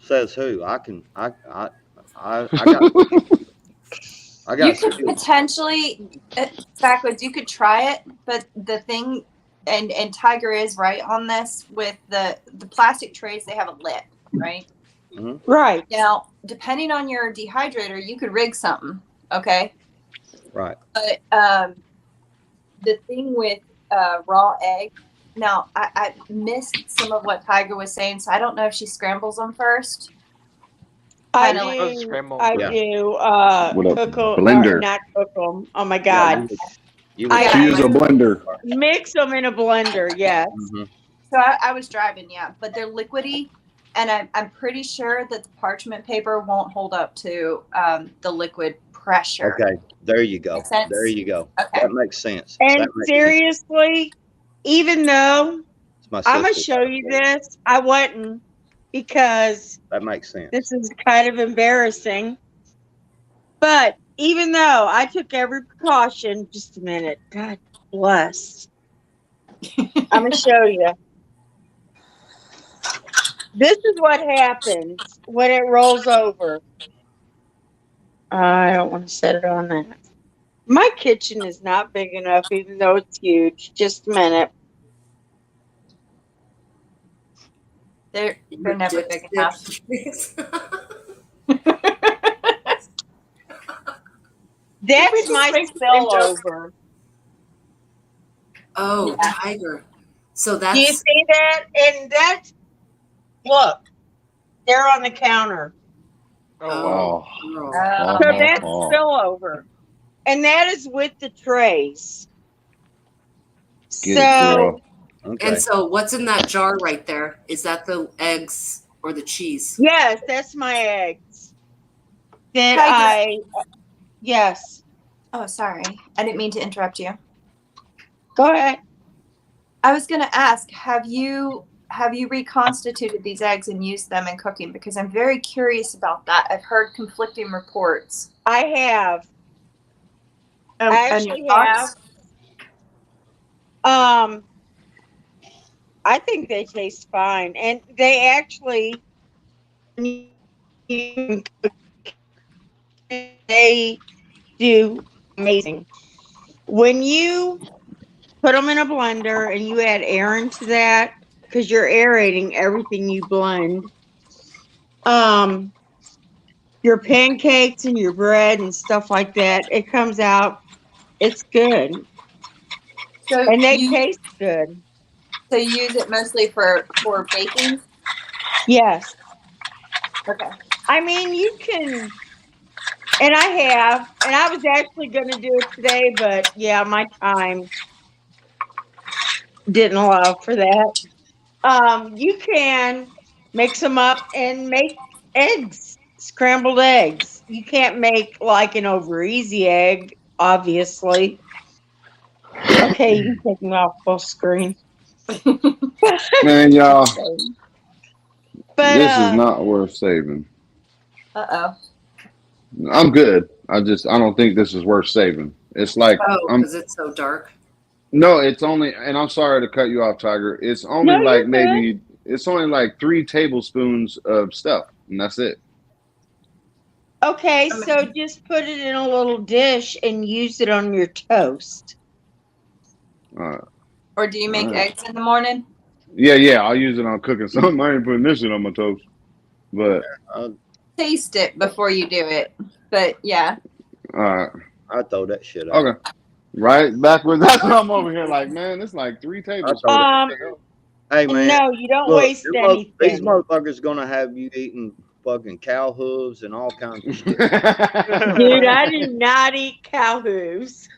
Says who? I got You could potentially, backwards, you could try it, but the thing, and Tiger is right on this, with the plastic trays, they have a lip, right? Mm-hmm. Right. Now, depending on your dehydrator, you could rig something, okay? Right. But the thing with raw egg, now I missed some of what Tiger was saying, so I don't know if she scrambles them first. I Kinda do. like- I do. With a Cook them, blender. not cook them. Oh my God. She use a blender. Mix them in a blender. Yes. Mm-hmm. So I was driving, yeah, but they're liquidy, and I'm pretty sure that the parchment paper won't hold up to the liquid pressure. Okay, there you go. Makes sense? There you go. Okay. That makes sense. And That makes sense. seriously, even though It's my I'm gonna sister. show you this, I wasn't because That makes sense. this is kind of embarrassing. But even though I took every precaution, just a minute, God bless. I'm gonna show you. This is what happens when it rolls over. I don't want to set it on that. My kitchen is not big enough, even though it's huge. Just a minute. They're never big enough. That's my spillover. Oh, Tiger. So that's. Do you see that? And that's, look, they're on the counter. Oh. So that's spillover. And that is with the trays. Get it, girl. And so, what's in that jar right there? Is that the eggs or the cheese? Yes, that's my eggs. That Tiger. yes. Oh, sorry. I didn't mean to interrupt you. Go ahead. I was going to ask, have you reconstituted these eggs and used them in cooking? Because I'm very curious about that. I've heard conflicting reports. I have. I actually have. I think they taste fine, and they actually they do amazing. When you put them in a blender and you add air into that, because you're aerating everything you blend, your pancakes and your bread and stuff like that, it comes out, it's good. So and they taste good. So you use it mostly for baking? Yes. Okay. I mean, you can, and I have, and I was actually going to do it today, but yeah, my time didn't allow for that. You can mix them up and make eggs, scrambled eggs. You can't make like an over easy egg, obviously. Okay, you can take me off full screen. Man, y'all, But, this is not worth saving. Uh-oh. I'm good. I don't think this is worth saving. It's like because it's so dark. No, it's only, and I'm sorry to cut you off, Tiger. It's only like maybe it's only like 3 tablespoons of stuff, and that's it. Okay, so just put it in a little dish and use it on your toast. Or do you make eggs in the morning? Yeah. I'll use it on cooking something. I ain't putting this shit on my toast. But Taste it before you do it. But yeah. I throw that shit out. Okay. Right backwards. That's what I'm over here like, man. It's like 3 tablespoons. Hey man, no, you don't look, waste anything. These motherfuckers gonna have you eating fucking cow hooves and all kinds of shit. Dude, I do not eat cow hooves.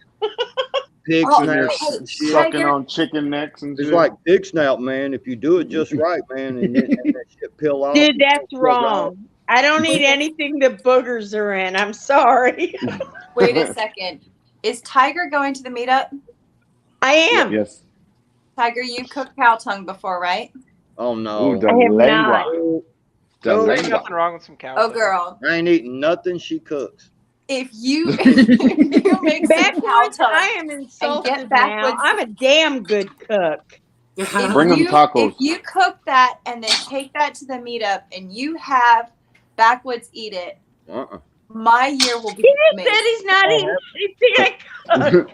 Pig snout and shit. Sucking on chicken necks and It's shit. like pig snout, man. If you do it just right, man, and that shit peel off. Dude, that's wrong. I don't eat anything that boogers are in. I'm sorry. Wait a second. Is Tiger going to the meetup? I am. Yes. Tiger, you cooked cow tongue before, right? Oh no. Ooh, the lengua. The There's lengua. nothing wrong with some cow. Oh, girl. I ain't eating nothing she cooks. If you make some cow tongue, I am insulted and get now. backwoods. I'm a damn good cook. Bring them tacos. If you cook that and then take that to the meetup and you have backwoods eat it, my year will be He amazing. said he's not eating anything I cook.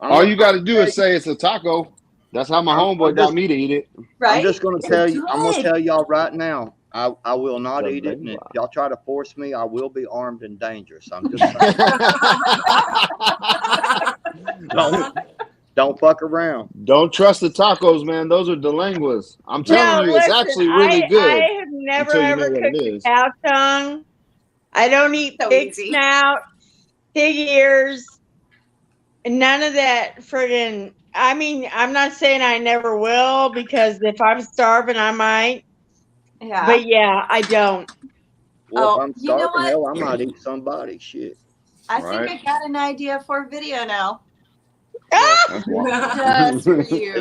All you got to do is say it's a taco. That's how my homeboy got me to eat it. Right? I'm just gonna tell you. I'm gonna good. tell y'all right now. I will not eat it, and if y'all try to force me, I will be armed and dangerous. I'm just saying. Don't fuck around. Don't trust the tacos, man. Those are delanguas. I'm telling you, it's actually really good. I have never until you know ever what it cooked a is. cow tongue. I don't eat pig snout, pig ears, and none of that friggin'. I mean, I'm not saying I never will, because if I'm starving, I might. Yeah. But yeah, I don't. Well, Oh, if I'm you know starving, what? hell, I might eat somebody. Shit. I think I got an idea for a video now. That's Just for you,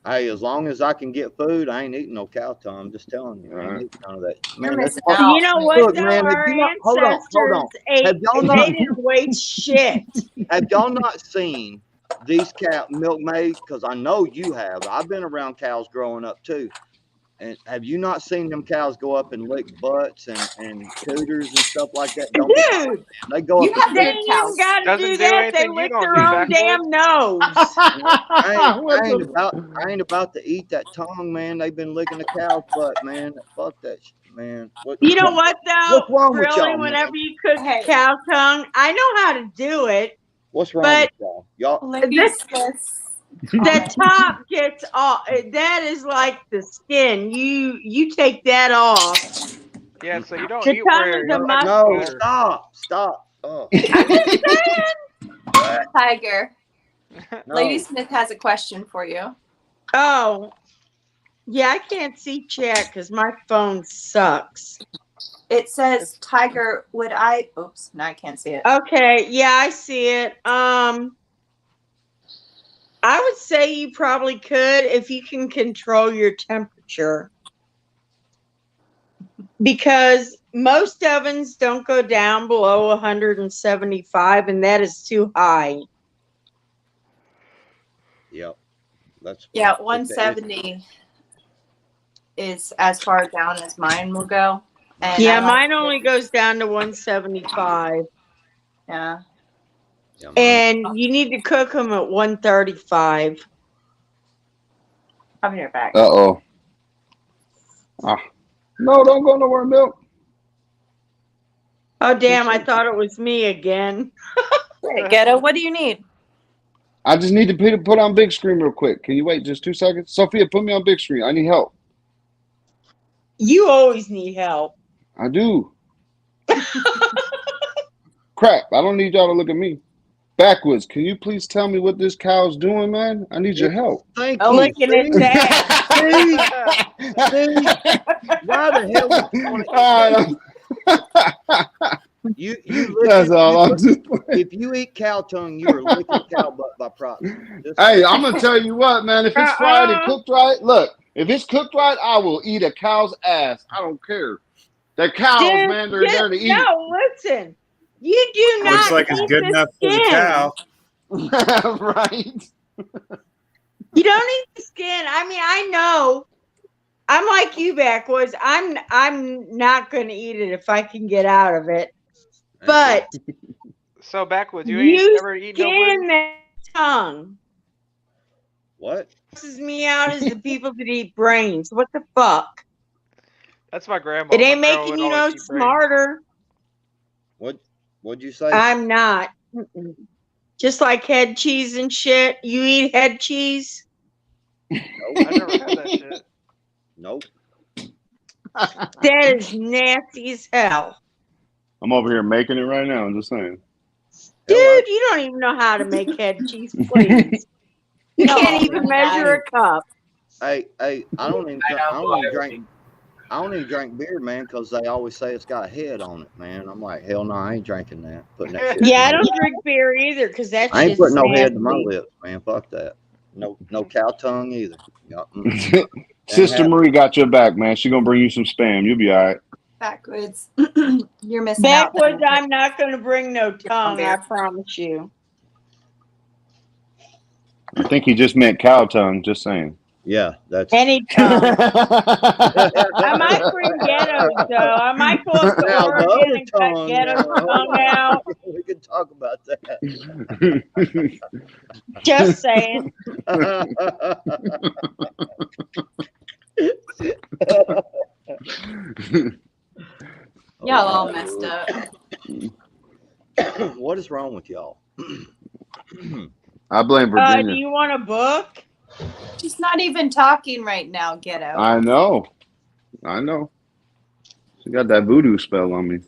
as long as I can get food, I ain't eating no cow tongue. I'm just telling you, I ain't eating none of that. You're Man, that's missing fuck- out. You know what, Look, though? man, have Our you not, hold on. ancestors ate, Have y'all they not, didn't waste shit. have y'all not seen these cow milkmaids? Because I know you have. I've been around cows growing up too. And have you not seen them cows go up and lick butts and cooters and stuff like that? Don't be lying, Dude, man. They go up. they ain't even got to do that. They lick their own damn nose. I ain't about to eat that tongue, man. They've been licking the cow's butt, man. Fuck that shit, man. You know what, though? What's wrong with Really, y'all, man? whenever you cook cow tongue, I know how to do it. What's wrong But with y'all? The top gets off. That is like the skin. You take that off. Yeah, so you don't The eat tongue where is a you're muscle. No, stop. Oh. Tiger. No. Lady Smith has a question for you. Oh, yeah, I can't see chat because my phone sucks. It says, Tiger, would I... Oops, now I can't see it. Okay, yeah, I see it. I would say you probably could if you can control your temperature. Because most ovens don't go down below 175, and that is too high. Yep. That's Yeah, 170 is as far down as mine will go. And Yeah, I like mine only goes down to 175. Yeah. And you need to cook them at 135. I'll be right back. Uh-oh. No, don't go nowhere, Milk. Oh, damn, I thought it was me again. Hey, Ghetto, what do you need? I just need to put on big screen real quick. Can you wait just 2 seconds? Sophia, put me on big screen. I need help. You always need help. I do. Crap, I don't need y'all to look at me. Backwards, can you please tell me what this cow's doing, man? I need your help. Thank you. Licking its ass. Why the hell would you That's all I'm doing. If you eat cow tongue, you are licking cow butt by proxy. Hey, I'm gonna tell you what, man. If it's fried and cooked right, look. If it's cooked right, I will eat a cow's ass. I don't care. They're cows, Dude, man. They're there to eat. No, listen. You do not Looks like it's eat good the enough for the skin. cow. Right. You don't eat the skin. I mean, I know. I'm like you, Backwoods. I'm not going to eat it if I can get out of it. But So Backwoods, you you ain't ever eaten no skin booty? that tongue. What? Messes me out is the people that eat brains. What the fuck? That's my grandma. It ain't My grandma making would you always no eat brains. smarter. What'd you say? I'm not. Mm-mm. Just like head cheese and shit. You eat head cheese? Nope. I never had that shit. Nope. That is nasty as hell. I'm over here making it right now. I'm just saying. Dude, you don't even know how to make head cheese, please. You can't even measure a cup. Hey, I don't even drink beer, man, because they always say it's got a head on it, man. I'm like, hell no, I ain't drinking that. Putting that shit. Yeah, I don't drink beer either because that I ain't shit's putting no nasty. head to my lips, man. Fuck that. No cow tongue either. Sister Marie got your back, man. She gonna bring you some spam. You'll be all right. Backwoods. You're missing out. Backwoods, I'm not going to bring no tongue, I promise you. I think he just meant cow tongue. Just saying. Yeah, that's any tongue. I might bring ghettos though. I might go up to Now, the Oregon other and cut tongue, ghetto now, hold tongue on. out. We can talk about that. Just saying. Y'all all messed up. What is wrong with y'all? I blame Do Virginia. you want a book? She's not even talking right now, Ghetto. I know. She got that voodoo spell on me.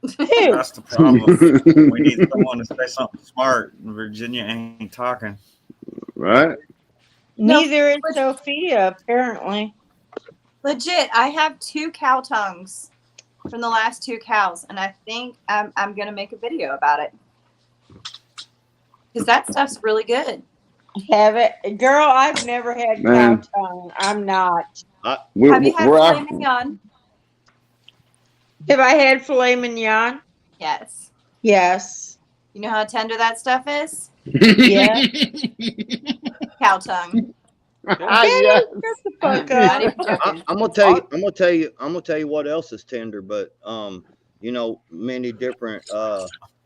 That's the problem. We need someone to say something smart. Virginia ain't talking. Right? Neither is Sophia, apparently. Legit, I have 2 cow tongues from the last 2 cows, and I think I'm gonna make a video about it because that stuff's really good. Have it, girl? I've never had cow Man. tongue. I'm not. Have you had filet after. mignon? Have I had filet mignon? Yes. Yes. You know how tender that stuff is? Yeah. Cow tongue. Yes. Shut the fuck up. I'm gonna tell you what else is tender, but you know, many different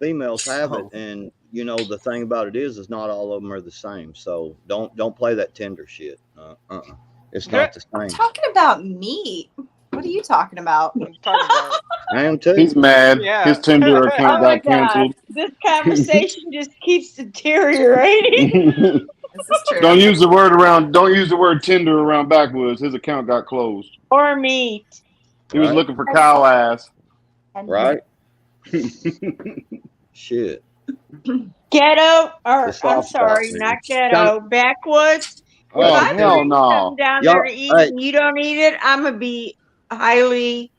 females have it, and you know the thing about it is not all of them are the same. So don't play that tender shit. It's not the I'm same. talking about meat. What are you talking about? I am too. He's mad. Yeah. His Tinder account Oh my got canceled. God. This conversation just keeps deteriorating. This is true. Don't use the word Tinder around Backwoods. His account got closed. Or meat. He was Right. looking for cow ass. Right? Shit. Ghetto, or The soft I'm sorry, spot, not man. ghetto, backwoods. Oh, If I hell bring no. something down Y'all- there to eat hey. and you don't eat it, I'm gonna be highly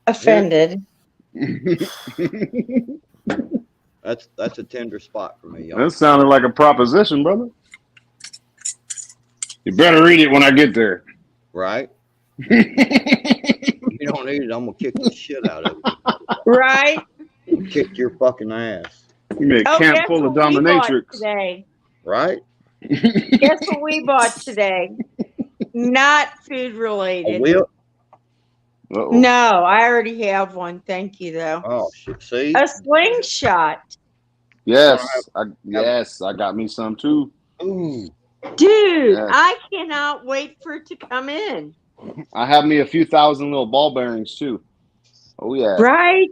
offended. That's a tender spot for me, y'all. That sounded like a proposition, brother. You better eat it when I get there. Right? If you don't eat it, I'm gonna kick the shit out of you. Right? Kick your fucking ass. You make Oh, camp guess full of what we bought dominatrix. today? Right? Guess what we bought today? Not food A related. wheel? Uh-oh. No, I already have one. Thank you, though. Oh shit. See? A slingshot. Yes, I got me some too. Ooh. Dude, Yes. I cannot wait for it to come in. I have me a few thousand little ball bearings too. Oh yeah. Right?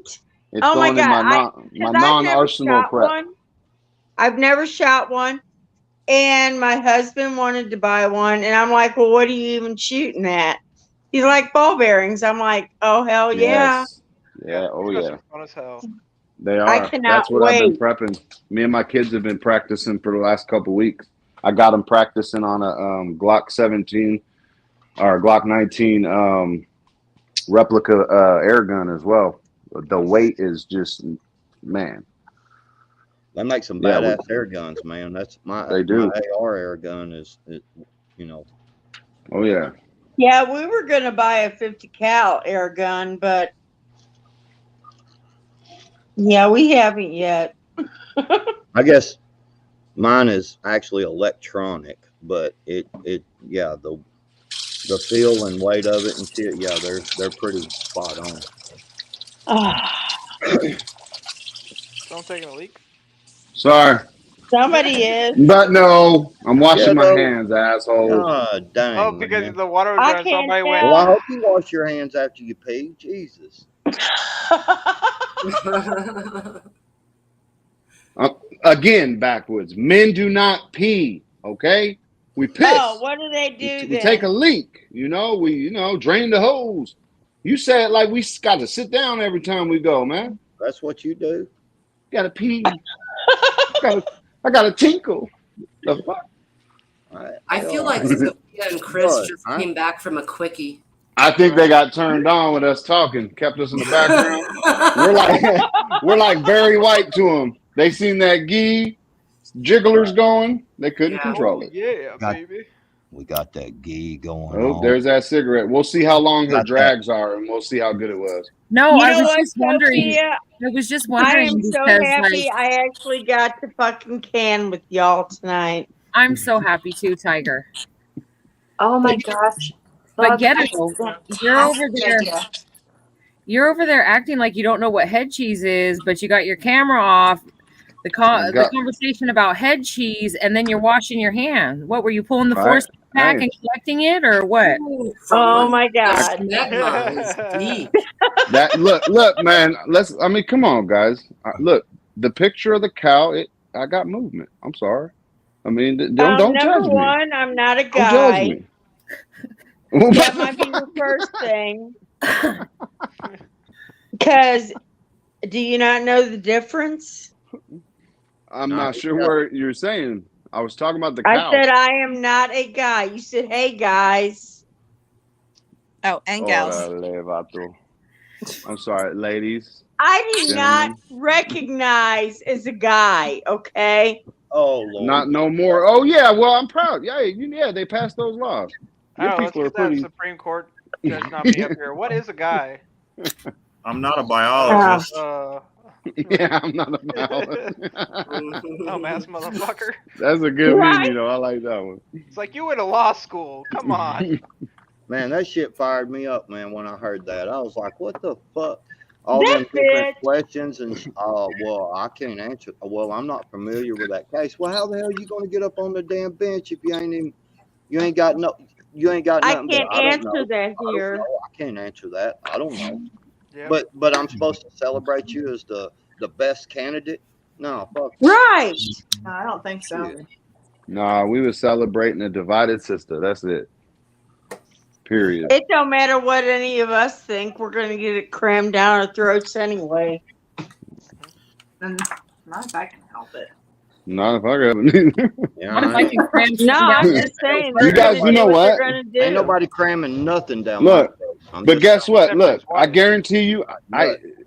It's Oh my going in God. my 'Cause I've never non-arsenal shot prep. one. I've never shot one. And my husband wanted to buy one. And I'm like, well, what are you even shooting at? He's like, ball bearings. I'm like, oh, hell yeah. Yes. Yeah. Oh Those yeah. are fun as hell. They I are. cannot That's what I've been wait. prepping. Me and my kids have been practicing for the last couple weeks. I got them practicing on a Glock 17 or Glock 19 replica air gun as well. The weight is just, man. They make some Yeah, badass air guns, man. That's They do. my AR air gun is you know. Oh yeah. Yeah, we were going to buy a 50 cal air gun, but yeah, we haven't yet. I guess mine is actually electronic, but it yeah, the feel and weight of it and shit, yeah, they're pretty spot on. Someone taking a leak? Sorry. Somebody is. But no, I'm washing Yeah, my though. hands, asshole. God dang. Oh, because man. the water was I running, can't somebody tell. went. Well, I hope you wash your hands after you pee. Jesus. Again, Backwoods. Men do not pee, okay? We piss. Oh, what do they do We then? take a leak, we drain the hose. You say it like we got to sit down every time we go, man. That's what you do. Gotta pee. I gotta tinkle. The fuck? I feel like Sophia and Chris just came back from a quickie. I think they got turned on with us talking, kept us in the background. we're like Barry White to them. They seen that jigglers going, they couldn't control it. Yeah, baby. We got that ghee going Oh, on. there's that cigarette. We'll see how long her drags are, and we'll see how good it was. No, You I know was what, just wondering. Sophia? I was just I wondering am so because, happy like, I actually got to fucking can with y'all tonight. I'm so happy too, Tiger. Oh my gosh. But Bug, Ghetto, that's you're over fantastic there. idea. You're over there acting like you don't know what head cheese is, but you got your camera off. The conversation about head cheese, and then you're washing your hands. What were you pulling the force back and collecting it, or what? Oh my God! That look, man. Come on, guys. Look, the picture of the cow. I got movement. I'm sorry. I mean, don't Number judge me. one, I'm not a Don't judge guy. me. That might be your first thing. Because do you not know the difference? I'm not sure what you're saying. I was talking about the cow. I said I am not a guy. You said, hey guys. Oh, and gals. Órale, vato. I'm sorry, ladies. I did not Gentlemen. recognize as a guy. Okay. Oh Lord. Not no more. Oh yeah, well I'm proud. Yeah, they passed those laws. Your Oh, let's people are get that pretty. Supreme Court judge nominee up here. What is a guy? I'm not a biologist. Yeah, I'm not a biologist. Dumbass motherfucker. That's a good Right? meme, I like that one. It's like you went to law school. Come on. Man, that shit fired me up, man, when I heard that. I was like, what the fuck? All That them different bitch. questions and well, I can't answer. Well, I'm not familiar with that case. Well, how the hell are you gonna get up on the damn bench if you ain't got nothing? I But can't I don't answer know. that I don't here. know. I can't answer that. I don't know. Yeah. But I'm supposed to celebrate you as the best candidate? No, fuck. Right. No, I don't think so. Nah, we were celebrating a divided sister. That's it. Period. It don't matter what any of us think. We're going to get it crammed down our throats anyway. Not if I can help it. Not if I got What if I can cram No, down I'm this just saying. You guys, you know what? They're gonna do. Ain't nobody cramming nothing down Look, my throat. I'm but just guess saying. what? Look, I guarantee you,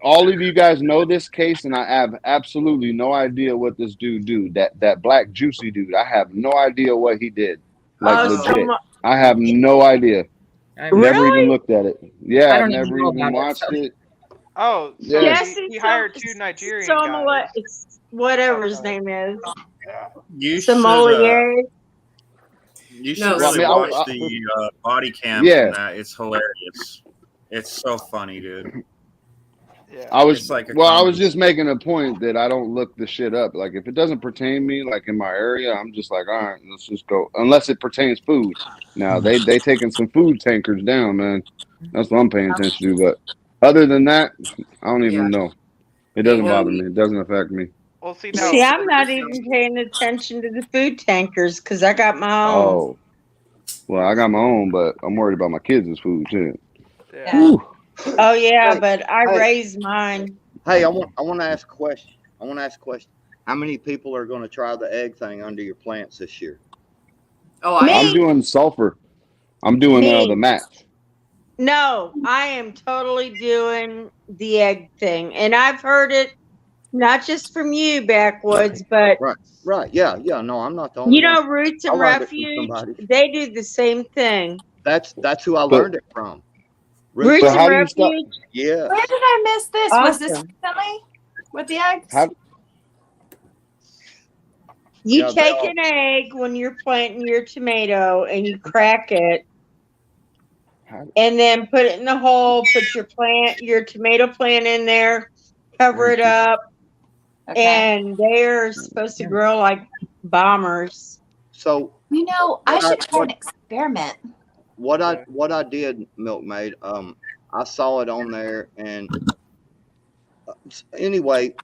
all of you guys know this case, and I have absolutely no idea what this dude do. That black juicy dude, I have no idea what he did. Like legit, I have no idea. Never even looked at it. Yeah, I've never even watched it. Oh, so Yeah. he hired two Nigerian Sommelier, guys. whatever his name is. You should. Sommelier. You should No, really well, watch the body cam Yeah. from that. It's hilarious. It's so funny, dude. I was It's like a I was comedy. just making a point that I don't look the shit up. Like if it doesn't pertain me, like in my area, I'm just like, all right, let's just go. Unless it pertains food. Now they taking some food tankers down, man. That's what I'm paying attention to. But other than that, I don't even know. It doesn't bother me. It doesn't affect me. Well, see, See, I'm not even paying attention to the food tankers because I got my own. Oh, well, I got my own, but I'm worried about my kids' food too. Yeah. Oh yeah, Hey, but I hey. raised mine. Hey, I want to ask a question. How many people are going to try the egg thing under your plants this year? Oh, I'm doing sulfur. I'm doing Me. the match. No, I am totally doing the egg thing, and I've heard it not just from you, Backwoods, but Right. Yeah. No, I'm not the only you know, one. Roots I and learned it from Refuge. somebody. They do the same thing. That's who I But- learned it from. Roots But and how do you stop? Refuge. Yeah. Where did I miss this? Was this Awesome. recently with the eggs? How, You Yeah, they take all- an egg when you're planting your tomato and you crack it, and then put it in the hole. Put your tomato plant in there, cover it up, and they're supposed to grow like bombers. So You know, I What I- should try an what- experiment. what I did, Milkmaid, I saw it on there, and anyway,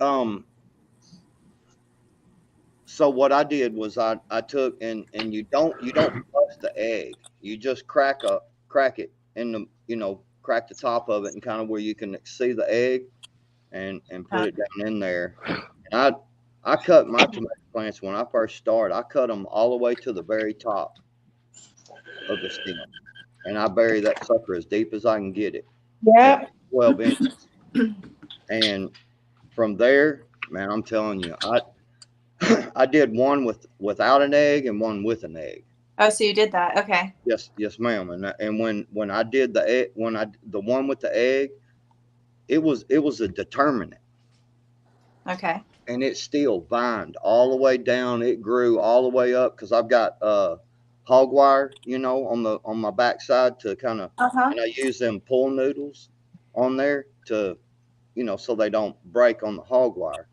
so what I did was I took and you don't bust the egg, you just crack it in the crack the top of it and kind of where you can see the egg, and put it down in there. And I cut my tomato plants when I first started. I cut them all the way to the very top of the stem, and I bury that sucker as deep as I can get it. Yep. 12 inches. And from there, man, I'm telling you, I did one without an egg and one with an egg. Oh, so you did that? Okay. Yes, ma'am. And when I did the egg, the one with the egg, it was a determinant, Okay. and it still vined all the way down. It grew all the way up because I've got hog wire, on my backside to kind of, and I use them pull noodles on there to, so they don't break on the hog wire.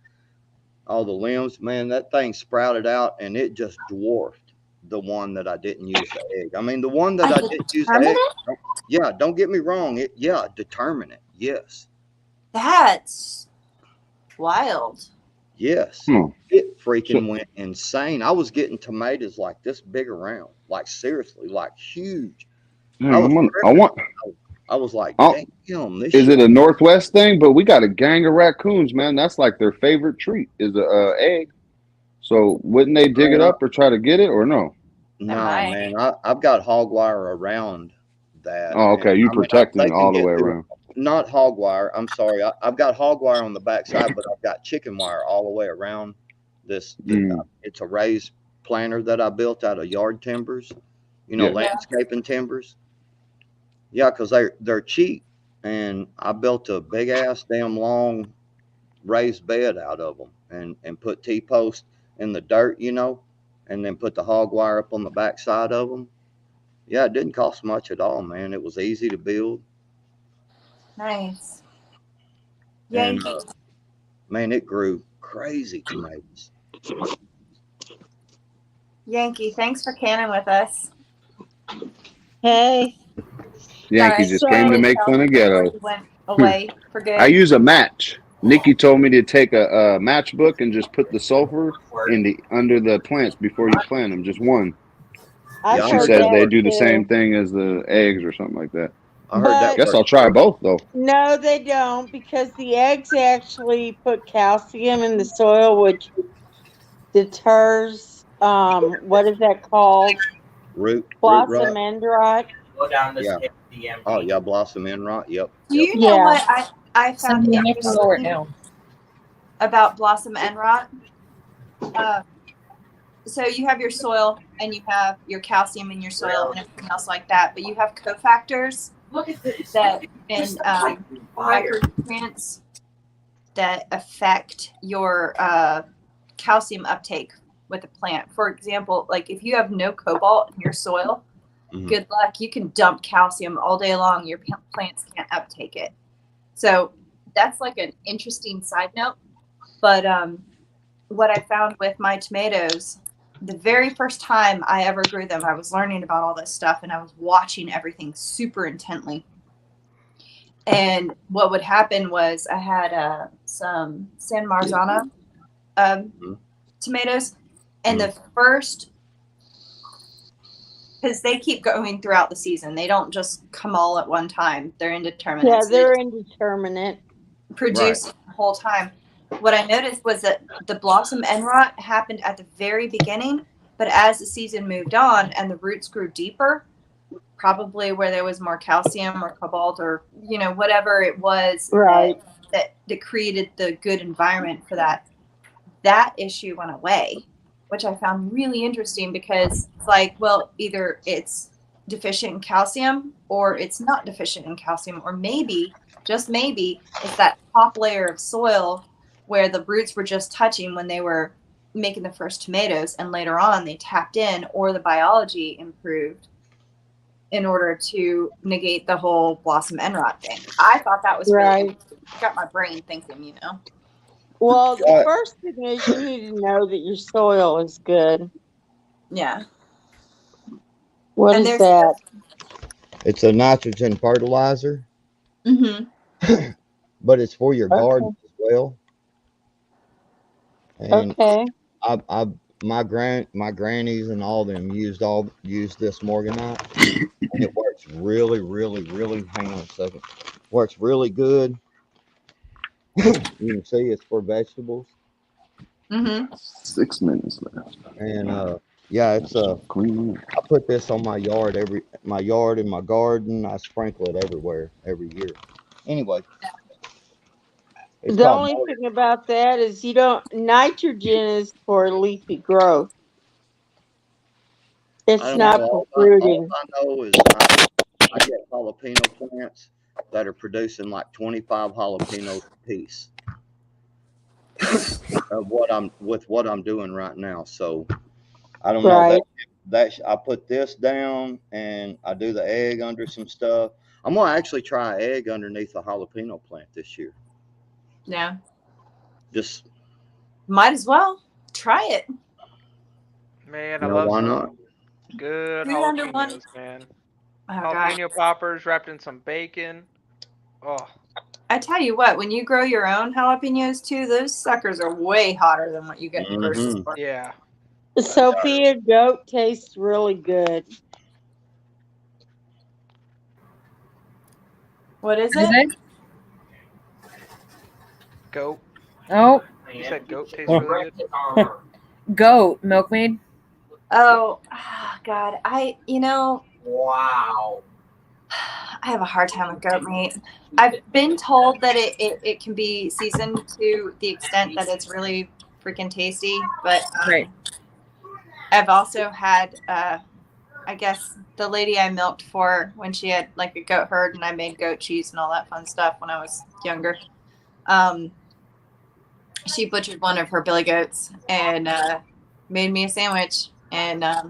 All the limbs, man, that thing sprouted out, and it just dwarfed the one that I didn't use the egg. I mean, the one that I didn't use the egg. Yeah, don't get me wrong. Determinant. Yes. That's wild. Yes. It freaking went insane. I was getting tomatoes like this big around, like seriously, like huge. Man, I was like, Oh, damn, this is shit. it a Northwest thing? But we got a gang of raccoons, man. That's like their favorite treat is a egg. So wouldn't they dig it up or try to get it or no? No, man, I've got hog wire around that. Oh, okay. And You I mean, protecting they it can all the get way through around. not hog wire. I'm sorry. I've got hog wire on the backside, but I've got chicken wire all the way around this. It's a raised planter that I built out of yard timbers, Yeah. landscaping timbers. Yeah, because they're cheap. And I built a big ass damn long raised bed out of them and put T-posts in the dirt, and then put the hog wire up on the backside of them. Yeah, it didn't cost much at all, man. It was easy to build. Nice. And Yankee. man, it grew crazy tomatoes. Yankee, thanks for canning with us. Hey. Yankee Sorry, just came to make fun of ghetto. you went away for good. I use a match. Nikki told me to take a matchbook and just put the sulfur under the plants before you plant them. Just one. I've She heard says that they do the too. same thing as the eggs or something like that. I heard that. Guess I'll try both though. No, they don't, because the eggs actually put calcium in the soil, which deters what is that called? Root Blossom rot. end rot. Go down this Yeah. Oh yeah, blossom end rot. Yep. Do you know what I found Something I can lower it interesting down. about blossom end rot? So you have your soil and you have your calcium in your soil and everything else like that, but you have cofactors that and micronutrients that affect your calcium uptake with the plant. For example, like if you have no cobalt in your soil, good luck. You can dump calcium all day long. Your plants can't uptake it. So that's like an interesting side note. But what I found with my tomatoes, the very first time I ever grew them, I was learning about all this stuff and I was watching everything super intently. And what would happen was I had some San Marzano tomatoes, and the first, because they keep going throughout the season, they don't just come all at one time. They're indeterminate. Yeah, So they're indeterminate. produce the whole time. What I noticed was that the blossom end rot happened at the very beginning, but as the season moved on and the roots grew deeper, probably where there was more calcium or cobalt or whatever it was that created the good environment for that issue went away, which I found really interesting, because it's like, well, either it's deficient in calcium or it's not deficient in calcium, or maybe, just maybe, it's that top layer of soil where the roots were just touching when they were making the first tomatoes, and later on they tapped in, or the biology improved in order to negate the whole blossom end rot thing. I thought that was really got my brain thinking, Well, the first thing is you need to know that your soil is good. Yeah. What is that? It's a nitrogen fertilizer, Mm-hmm. but it's for your garden as well. And my grannies and all them used this morganite, and it works really, really, really. Hang on a second. Works really good. You can see it's for vegetables. Mm-hmm. 6 minutes left. And yeah, it's I put this on my yard and my garden. I sprinkle it everywhere every year. Anyway. The only thing about that is nitrogen is for leafy growth. It's not for fruiting. All I know is I get jalapeno plants that are producing like 25 jalapenos a piece of what I'm doing right now. So I don't know that I put this down and I do the egg under some stuff. I'm gonna actually try egg underneath a jalapeno plant this year. Yeah. Just might as well try it. Man, I love why some not? good Three under jalapenos, one. man. Oh, Jalapeno poppers wrapped in some bacon. Oh. I tell you what, when you grow your own jalapenos too, those suckers are way hotter than what you get in the grocery store. Yeah. The Sophia goat tastes really good. What is it? Goat. Oh. You said goat tastes really good. Goat milkmaid. Oh, God. Wow. I have a hard time with goat meat. I've been told that it can be seasoned to the extent that it's really freaking tasty, but I've also had, I guess, the lady I milked for when she had like a goat herd and I made goat cheese and all that fun stuff when I was younger. She butchered one of her billy goats and made me a sandwich, and I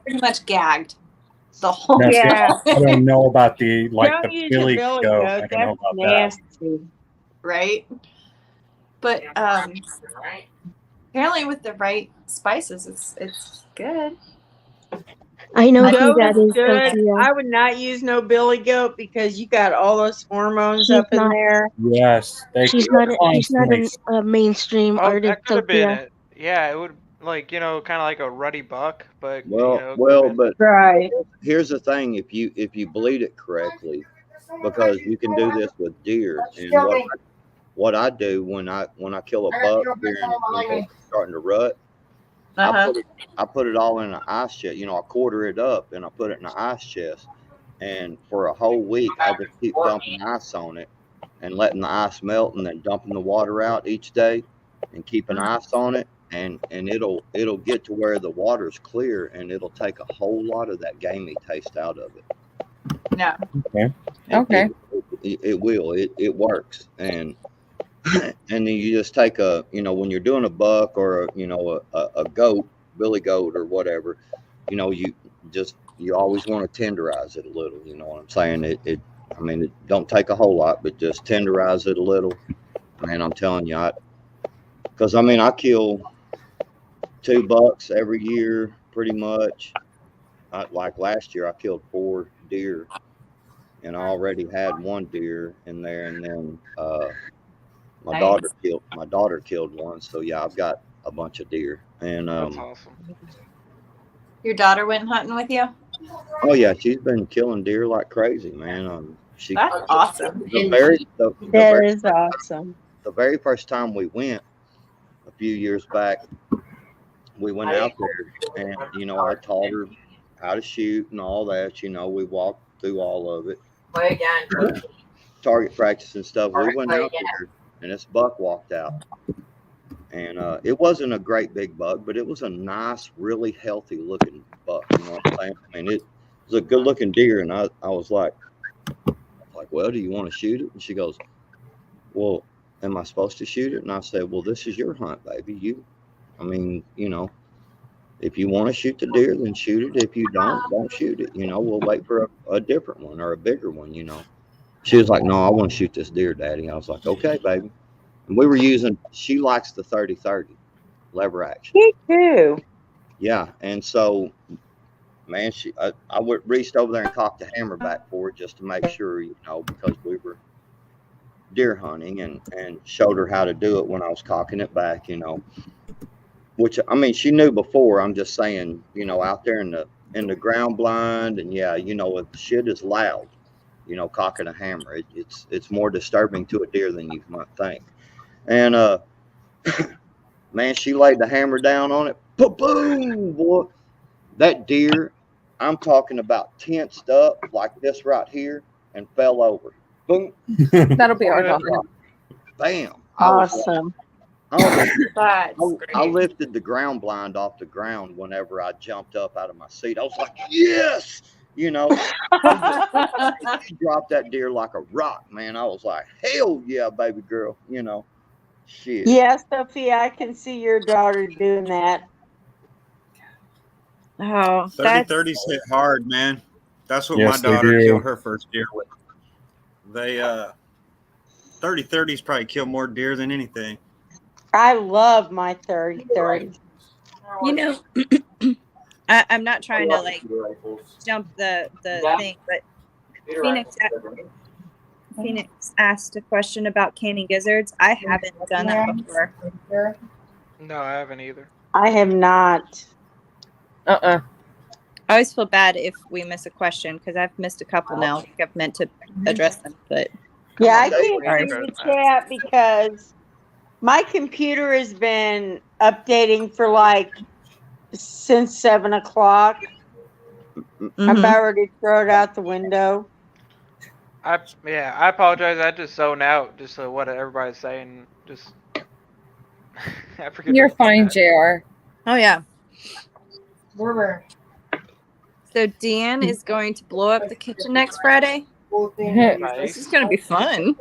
pretty much gagged the whole Now, see, time. I don't know about the Don't use a billy billy goat. goat. I don't know That's about that. nasty. Right? But apparently with the right spices, it's good. I know who Goat that is is, good. Sophia. I would not use no billy goat because you got all those hormones She's up in not. there. Yes, they She's not. She's not constantly. a mainstream Oh, artist, that could have been Sophia. it. Yeah, it would kind of like a ruddy buck, but it could have Well, been. but Right. here's the thing: if you bleed it correctly, because you can do this with deer, and what I do when I kill a buck during starting to rut, I put it all in an ice chest. I quarter it up and I put it in an ice chest, and for a whole week I just keep dumping ice on it and letting the ice melt, and then dumping the water out each day and keeping ice on it, and it'll get to where the water's clear, and it'll take a whole lot of that gamey taste out of it. Yeah. Okay. It will. It works. And then you just take when you're doing a buck or a goat, billy goat or whatever, you always want to tenderize it a little. You know what I'm saying? It don't take a whole lot, but just tenderize it a little. Man, I'm telling you, I kill 2 bucks every year pretty much. Like last year, I killed 4 deer, and I already had 1 deer in there, and then my daughter killed one. So yeah, I've got a bunch of deer, and That's awesome. Your daughter went hunting with you? oh yeah, she's been killing deer like crazy, man. That's awesome. That is awesome. The very first time we went a few years back, we went out there, and I taught her how to shoot and all that. We walked through all of it, target practice and stuff. We went out there, and this buck walked out, and it wasn't a great big buck, but it was a nice, really healthy looking buck. You know what I'm saying? I mean, it was a good looking deer, and I was like, well, do you want to shoot it? And she goes, well, am I supposed to shoot it? And I said, well, this is your hunt, baby. If you want to shoot the deer, then shoot it. If you don't shoot it. We'll wait for a different one or a bigger one. She was like, no, I want to shoot this deer, Daddy. I was like, okay, baby. And she likes the 30-30 lever action. Me too. Yeah. And so, man, I reached over there and cocked the hammer back for her just to make sure, because we were deer hunting, and showed her how to do it when I was cocking it back, which, she knew before. I'm just saying, out there in the ground blind, and if shit is loud, cocking a hammer, it's more disturbing to a deer than you might think. And man, she laid the hammer down on it. Boom, boy. That deer, I'm talking about tensed up like this right here and fell over. Boom. That'll be our daughter. Bam. Awesome. I lifted the ground blind off the ground whenever I jumped up out of my seat. I was like, yes, she dropped that deer like a rock, man. I was like, hell yeah, baby girl, shit. Yes, Sophia, I can see your daughter doing that. Oh, 30-30s hit hard, man. That's what Yes, my they daughter do. killed her first deer with. They 30-30s probably kill more deer than anything. I love my 30-30. I'm not trying to jump the thing, but Phoenix asked a question about canning gizzards. I haven't done that before. No, I haven't either. I have not. I always feel bad if we miss a question because I've missed a couple now. I think I've meant to address them, but Yeah, I can't see the chat because my computer has been updating for since 7 o'clock. I'm about ready to throw it out the window. I apologize. I just zone out just so what everybody's saying. Just I forget. You're to look at fine, that. JR. Oh yeah. So Deanne is going to blow up the kitchen next Friday. This is going to be fun.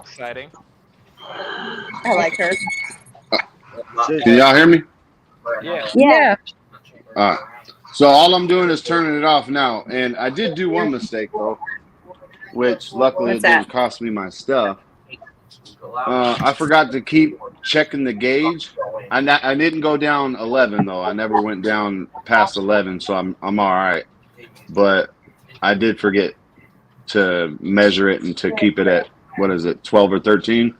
Exciting. I like her. Can y'all hear me? Yeah. Yeah. All right. So all I'm doing is turning it off now. And I did do one mistake, though, which luckily What's it that? didn't cost me my stuff. I forgot to keep checking the gauge. I didn't go down 11, though. I never went down past 11, so I'm all right. But I did forget to measure it and to keep it at, 12 or 13?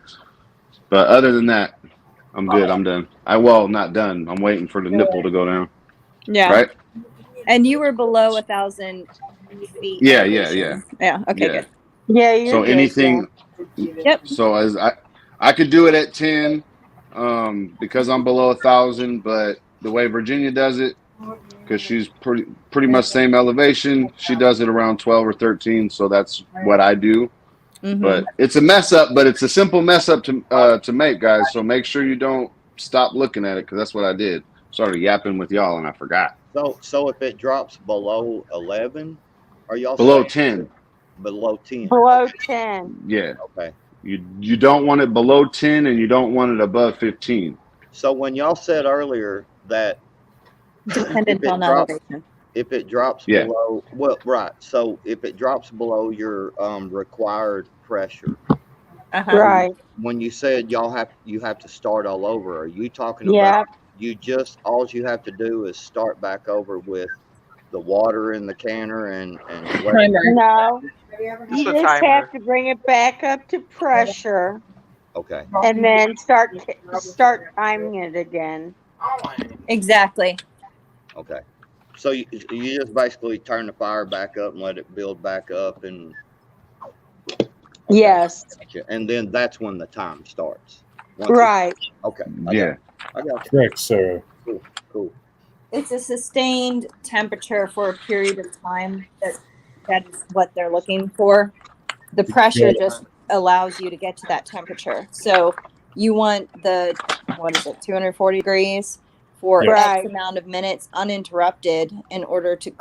But other than that, I'm good. I'm done. Not done. I'm waiting for the nipple to go down. Yeah. Right? And you were below 1,000 feet. Yeah. elevation. Yeah. Okay. Good. Yeah, you're So good, anything. Yep. So as I could do it at 10, because I'm below 1,000. But the way Virginia does it, because she's pretty much same elevation, she does it around 12 or 13. So that's what I do. But it's a mess up. But it's a simple mess up to make, guys. So make sure you don't stop looking at it, because that's what I did. Started yapping with y'all and I forgot. So if it drops below 11, are y'all Below saying 10. Below 10. Below 10. Yeah. Okay. You don't want it below 10 and you don't want it above 15. So when y'all said earlier that Dependent on elevation. If it drops below, right. So if it drops below your required pressure, Right. When you said you have to start all over, are you talking about all you have to do is start back over with the water in the canner and No, you just have to bring it back up to pressure. Okay. And then start timing it again. Exactly. Okay. So you just basically turn the fire back up and let it build back up and. Yes. And then that's when the time starts. Right. Okay. I got you. Correct, sir. Cool. It's a sustained temperature for a period of time. That is what they're looking for. The pressure just allows you to get to that temperature. So you want 240 degrees for X amount of minutes uninterrupted in order to.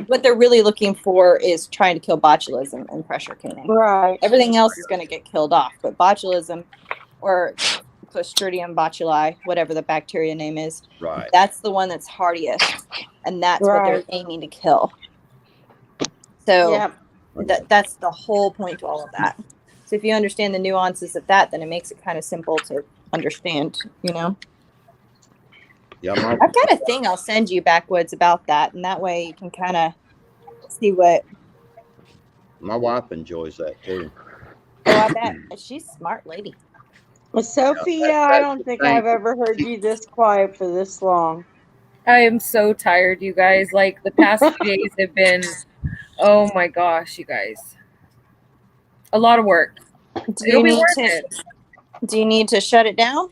What they're really looking for is trying to kill botulism and pressure caning. Right. Everything else is going to get killed off, but botulism or Clostridium botuli, whatever the bacteria name is, right? That's the one that's hardiest, and that's what they're aiming to kill. So that's the whole point to all of that. So if you understand the nuances of that, then it makes it kind of simple to understand, Yeah, I've got a thing I'll send you backwoods about that, and that way you can kind of see what. My wife enjoys that too. Oh, I bet she's a smart lady. Well, Sophia, I don't think I've ever heard you this quiet for this long. I am so tired, you guys. Like the past few days have been, oh my gosh, you guys, a lot of work. Do you need to shut it down?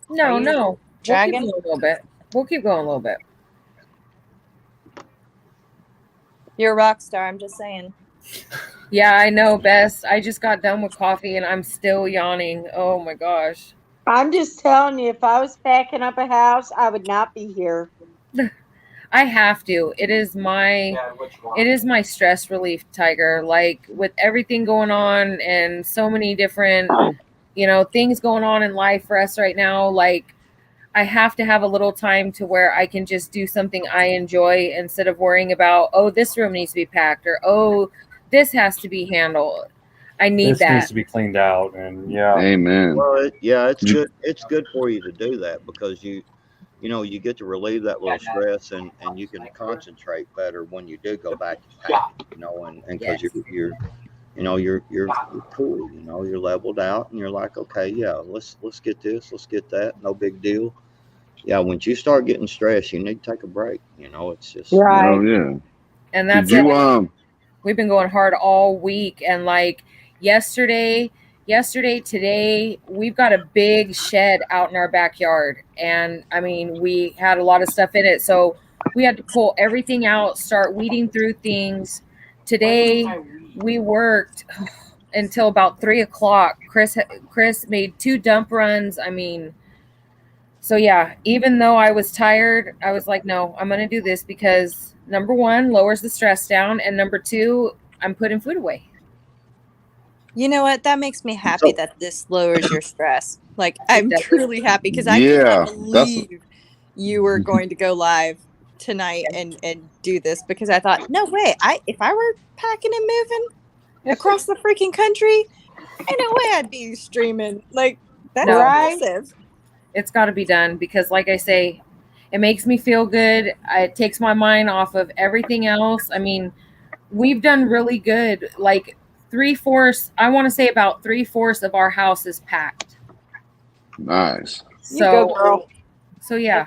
No. Dragon? We'll keep going a little bit. We'll keep going a little bit. You're a rock star. I'm just saying. Yeah, I know, Bess. I just got done with coffee and I'm still yawning. Oh my gosh. I'm just telling you, if I was packing up a house, I would not be here. I have to. It is my stress relief, Tiger. Like with everything going on and so many different, things going on in life for us right now, like I have to have a little time to where I can just do something I enjoy instead of worrying about, oh, this room needs to be packed or, oh, this has to be handled. I need this needs to be cleaned out, and Amen. Well, it's good. It's good for you to do that because you get to relieve that little stress and you can concentrate better when you do go back to pack. And because you're cool. You're leveled out and you're like, okay, let's get this, let's get that. No big deal. Yeah, once you start getting stressed, you need to take a break. It's just right. Oh yeah. And that's Did you we've been going hard all week, and like yesterday yesterday, today, we've got a big shed out in our backyard. And I mean, we had a lot of stuff in it. So we had to pull everything out, start weeding through things. Today, we worked until about 3 o'clock. Chris made 2 dump runs. I mean, so yeah, even though I was tired, I was like, no, I'm going to do this because number 1, lowers the stress down. And number 2, I'm putting food away. You know what? That makes me happy that this lowers your stress. Like, I'm truly happy because I could Yeah, not that's believe you were going to go live tonight and do this because I thought, no way. If I were packing and moving across the freaking country, ain't no way I'd be streaming. Like, that's impressive. It's got to be done because, like I say, it makes me feel good. It takes my mind off of everything else. I mean, we've done really good. Like 3/4, I want to say about 3/4 of our house is packed. nice. So, go, girl. So yeah.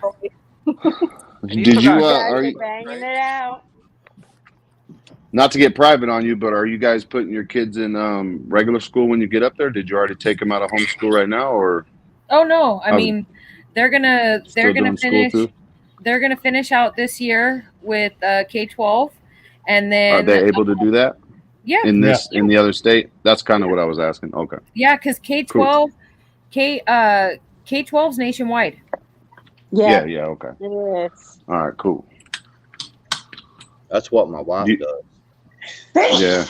Did you are you, banging it out? not to get private on you, but are you guys putting your kids in regular school when you get up there? Did you already take them out of homeschool right now, or? Oh no, I mean, they're gonna doing school finish. too? They're gonna finish out this year with K-12, and then Are they able to do that? Yeah. In the other state? That's kind of what I was asking. Okay. Yeah, because K-12, K-12's nationwide. Yeah. Okay. Yes. All right. Cool. That's what my wife does. Yeah,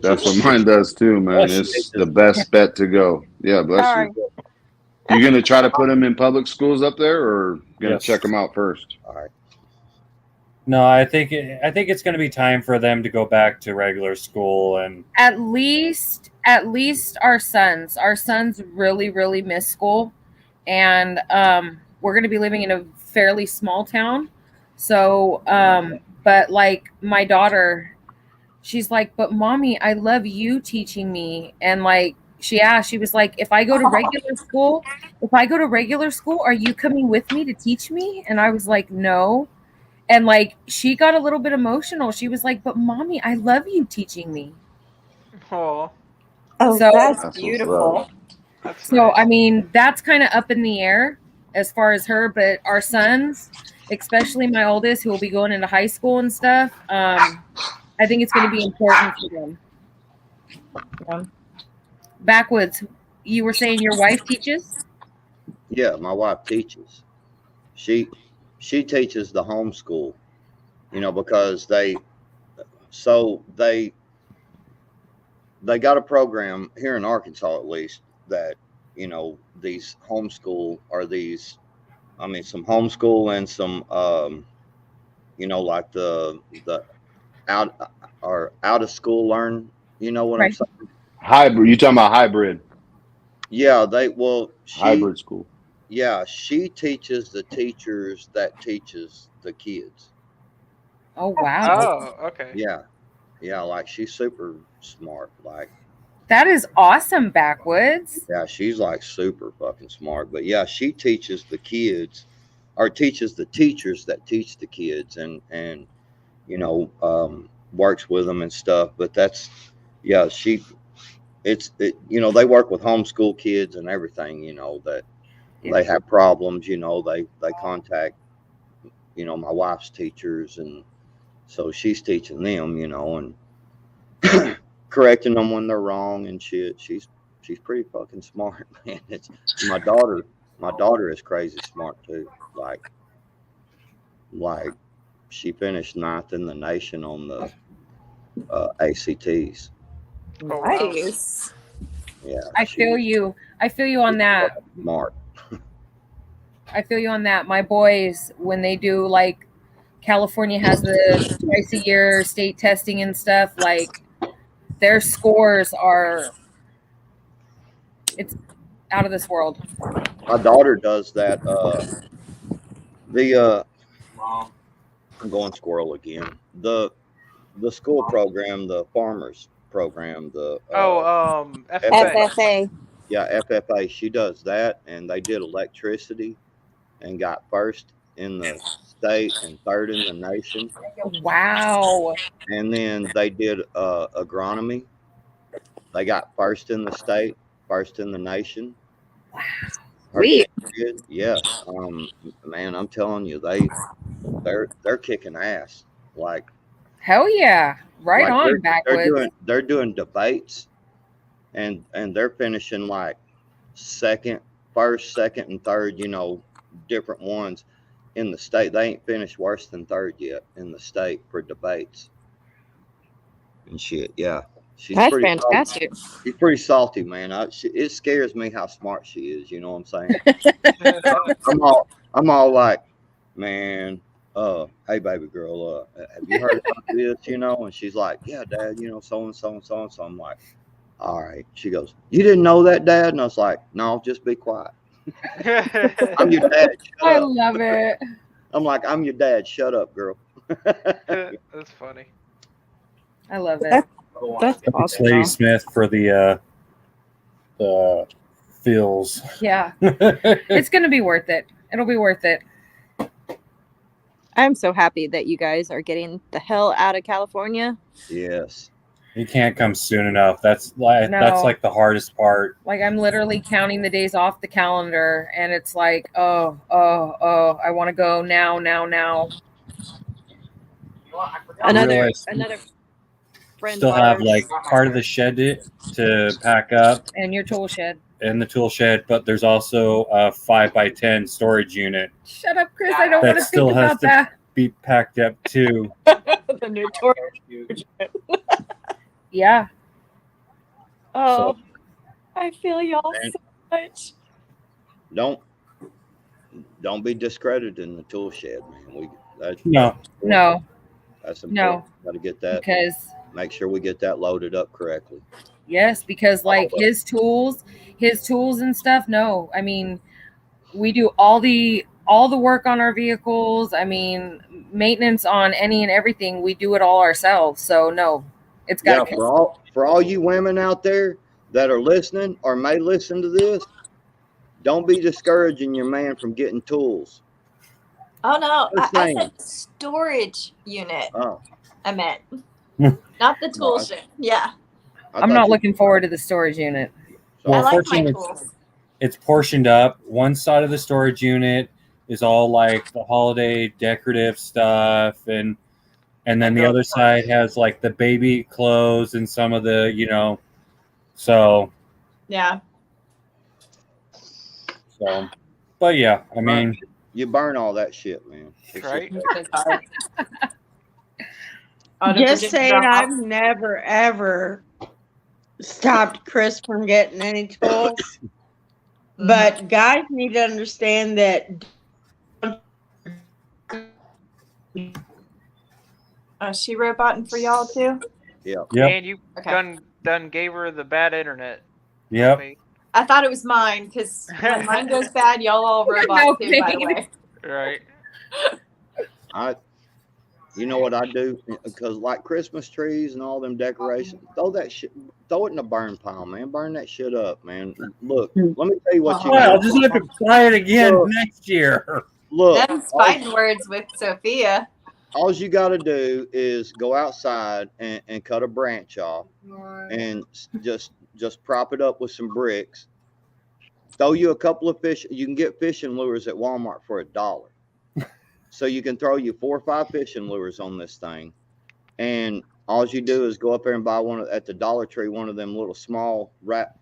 that's what mine does too, man. It's the best bet to go. Yeah, bless you. You gonna try to put them in public schools up there, or gonna check them out first? All right. No, I think it's going to be time for them to go back to regular school, and At least our sons really, really miss school, and we're going to be living in a fairly small town. So, but like my daughter, she's like, but mommy, I love you teaching me. And like, she was like, if I go to regular school, are you coming with me to teach me? And I was like, no. And like, she got a little bit emotional. She was like, but mommy, I love you teaching me. Oh. So that's beautiful. So, I mean, that's kind of up in the air as far as her, but our sons, especially my oldest, who will be going into high school and stuff, I think it's going to be important for them. Yeah. Backwoods, you were saying your wife teaches? Yeah, my wife teaches. She teaches the homeschool, because they got a program here in Arkansas, at least, that these homeschool are these. I mean, some homeschool and some like the out of school learn. You know what I'm saying? Hybrid. You talking about hybrid? Yeah, hybrid school. Yeah, she teaches the teachers that teaches the kids. Oh wow. Oh, okay. Yeah, like she's super smart. Like that is awesome, Backwoods. Yeah, she's like super fucking smart. But yeah, she teaches the kids, or teaches the teachers that teach the kids, and works with them and stuff. But that's they work with homeschool kids and everything. That. They have problems, they contact, my wife's teachers, and so she's teaching them, and correcting them when they're wrong and shit. She's pretty fucking smart, man. It's my daughter is crazy smart too. Like she finished 9th in the nation on the ACTs. Nice. Yeah. I feel you on that. Smart. I feel you on that. My boys, when they do, like, California has the twice a year state testing and stuff, like, their scores it's out of this world. My daughter does that. I'm going squirrel again. The school program, the farmers program, the FFA. Yeah, FFA. She does that, and they did electricity and got first in the state and 3rd in the nation. Wow. And then they did agronomy. They got first in the state. first in the nation. Sweet. Yes. Man, I'm telling you, they're kicking ass. Like, Hell yeah. Right like on, backwoods. they're doing debates, and they're finishing like first, second, and third. Different ones in the state. They ain't finished worse than third yet in the state for debates and shit. Yeah, That's fantastic. She's pretty salty, man. It scares me how smart she is. You know what I'm saying? I'm all like, man. Hey, baby girl. Have you heard about this? And she's like, yeah, Dad. So and so and so and so. I'm like, all right. She goes, you didn't know that, Dad? And I was like, no, just be quiet. I'm your dad. I love it. I'm like, I'm your dad. Shut up, girl. That's funny. I love it. That's Thanks, awesome. Lady Smith, for the feels. Yeah. It's going to be worth it. It'll be worth it. I'm so happy that you guys are getting the hell out of California. Yes. You can't come soon enough. That's like the hardest part. Like, I'm literally counting the days off the calendar, and it's like, oh, I want to go now. Another friend Still of have ours. like part of the shed to pack up And your tool shed. in the tool shed, but there's also a 5x10 storage unit Shut up, Chris. I don't want that to still think has about to that. be packed up too. The notorious. Yeah. Oh, I feel y'all so much. Don't be discredited in the tool shed, man. No. That's important. No. Got to get that. Because Make sure we get that loaded up correctly. yes, because like his tools and stuff. No, I mean, we do all the work on our vehicles. I mean, maintenance on any and everything. We do it all ourselves. So no, it's got to for all you women out there that are listening or may listen to this, don't be discouraging your man from getting tools. Oh no, Just I saying. said storage unit. Oh, I meant not the tool shed. Yeah. I'm not looking forward to the storage unit. I Well, like my fortunately, tools. it's portioned up. One side of the storage unit is all like the holiday decorative stuff, and then the other side has like the baby clothes and some of the, so Yeah. but yeah, I mean, you burn all that shit, man. Right? Just saying, I've never ever stopped Chris from getting any tools. But guys need to understand that. She roboting for y'all too. Yeah. And you done gave her the bad internet. Yep. I thought it was mine because when mine goes bad, y'all all robot too. By the way. Right. You know what I do? Because like Christmas trees and all them decorations, throw it in the burn pile, man. Burn that shit up, man. Look, let me tell you what you I'll just have to buy it again next year. Look, Them's fighting words with Sophia. all you got to do is go outside and cut a branch off and just prop it up with some bricks. Throw you a couple of fish. You can get fishing lures at Walmart for $1. So you can throw you 4 or 5 fishing lures on this thing. And all you do is go up there and buy at the Dollar Tree, one of them little small wrap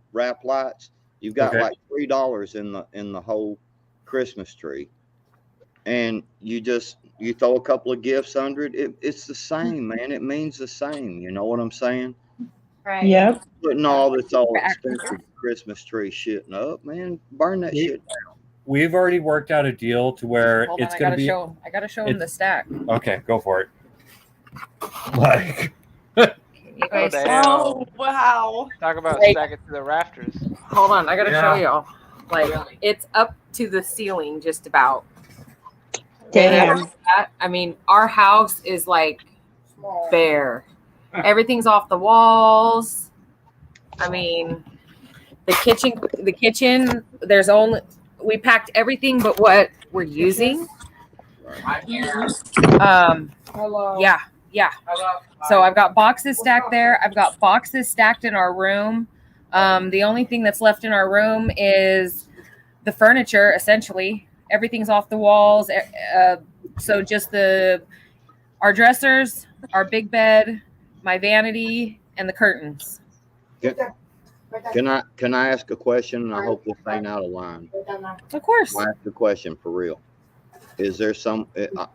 lights. You've got like $3 in the whole Christmas tree. And you throw a couple of gifts under it. It's the same, man. It means the same. You know what I'm saying? Right. Yep. Putting all this expensive Christmas tree shit up, man. Burn that shit down. We've already worked out a deal to where Hold it's on, going to be. I gotta show him the stack. Okay, go for it. Like, Oh, damn. Oh wow! Talk about Like- stacking to the rafters. Hold on, I gotta Yeah. show y'all. Like, it's up to the ceiling, just about. Damn. I mean, our house is like bare. Everything's off the walls. I mean, the kitchen. We packed everything but what we're using. Hello. Yeah. So I've got boxes stacked there. I've got boxes stacked in our room. The only thing that's left in our room is the furniture. Essentially, everything's off the walls. So just our dressers, our big bed, my vanity, and the curtains. Can I ask a question? And I hope this ain't out of line. Of course. I ask a question for real. Is there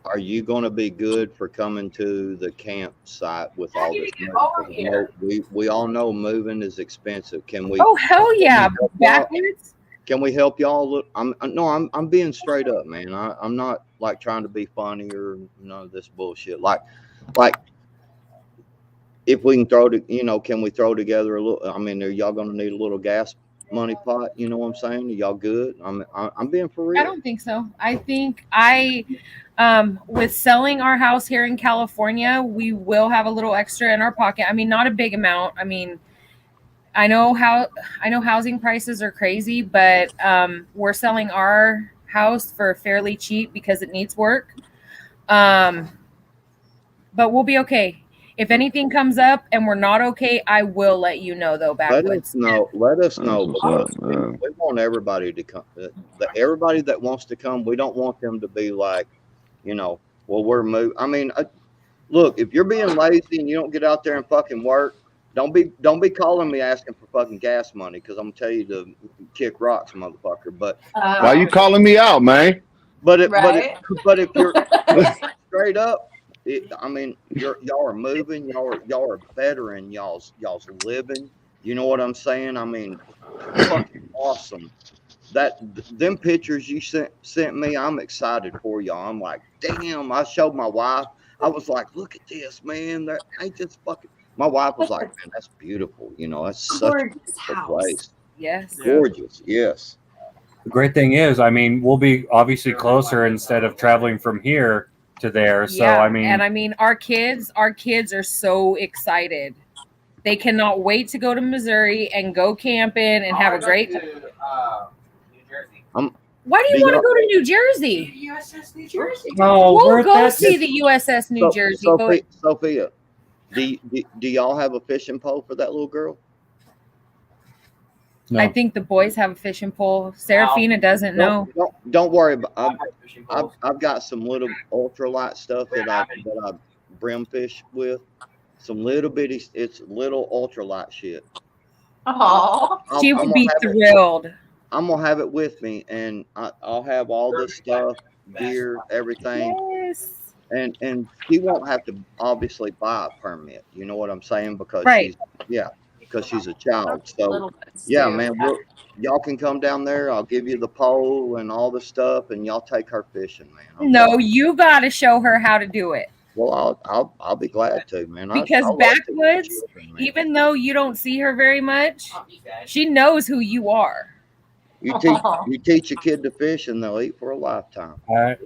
are you going to be good for coming to the campsite with all this money? We all know moving is expensive. Can we? Oh, hell yeah. Backwards? Can we help y'all? I'm being straight up, man. I'm not like trying to be funny or none of this bullshit. Like if we can can we throw together a little? I mean, are y'all going to need a little gas money pot? You know what I'm saying? Are y'all good? I'm being for real. I don't think so. I think with selling our house here in California, we will have a little extra in our pocket. I mean, not a big amount. I mean, I know housing prices are crazy, but we're selling our house for fairly cheap because it needs work. But we'll be okay. If anything comes up and we're not okay, I will let you know though. Backwards. Let us know. We want everybody to come. Everybody that wants to come, we don't want them to be like, well, we're moving. I mean, look, if you're being lazy and you don't get out there and fucking work, don't be calling me asking for fucking gas money, because I'm gonna tell you to kick rocks, motherfucker. But why you calling me out, man? But if you're straight up. I mean, y'all are moving, y'all are bettering y'all's living. You know what I'm saying? I mean, fucking awesome. Them pictures you sent me, I'm excited for y'all. I'm like, damn. I showed my wife. I was like, look at this, man. That ain't just fucking. My wife was like, man, that's beautiful. That's such a beautiful place. Yes. Gorgeous. Yes. The great thing is, I mean, we'll be obviously closer instead of traveling from here to there. So yeah, I mean, our kids are so excited. They cannot wait to go to Missouri and go camping and have a great time. New Jersey. Why do you want to go to New Jersey? USS New Jersey. Oh, we'll go see the USS New Jersey. Sophia, do y'all have a fishing pole for that little girl? No. I think the boys have a fishing pole. Serafina doesn't know. Don't worry about. I've got some little ultralight stuff that I brim fish with. Some little bitty. It's little ultralight shit. Oh, she would be thrilled. I'm gonna have it with me, and I'll have all this stuff, gear, everything. Yes. And she won't have to obviously buy a permit. You know what I'm saying? Because because she's a child. So yeah, man, y'all can come down there. I'll give you the pole and all the stuff, and y'all take her fishing, man. No, you got to show her how to do it. Well, I'll be glad to, man. Because backwoods, even though you don't see her very much, she knows who you are. You teach a kid to fish, and they'll eat for a lifetime.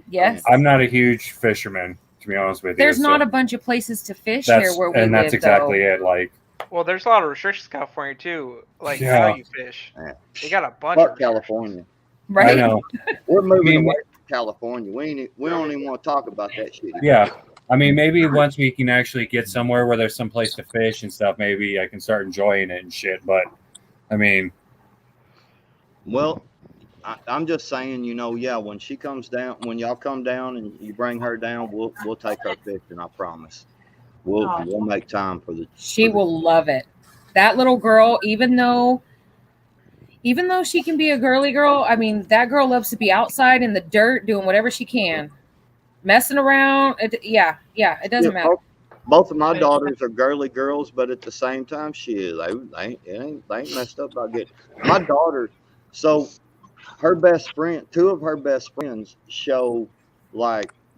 Yes. I'm not a huge fisherman, to be honest with you. There's not a bunch of places to fish here where we live, that's exactly it. Like, well, there's a lot of restrictions in California too, like how you fish. They got a bunch of California. Right. I know. We're moving away from California. We don't even want to talk about that shit. Yeah. I mean, maybe once we can actually get somewhere where there's some place to fish and stuff, maybe I can start enjoying it and shit. But I mean, well, I'm just saying, when she comes down, when y'all come down and you bring her down, we'll take her fishing. I promise. We'll make time for the. She will love it. That little girl, even though she can be a girly girl, I mean, that girl loves to be outside in the dirt doing whatever she can, messing around. It doesn't matter. Both of my daughters are girly girls, but at the same time, she is. They ain't messed up about getting my daughter. So her best friend, two of her best friends show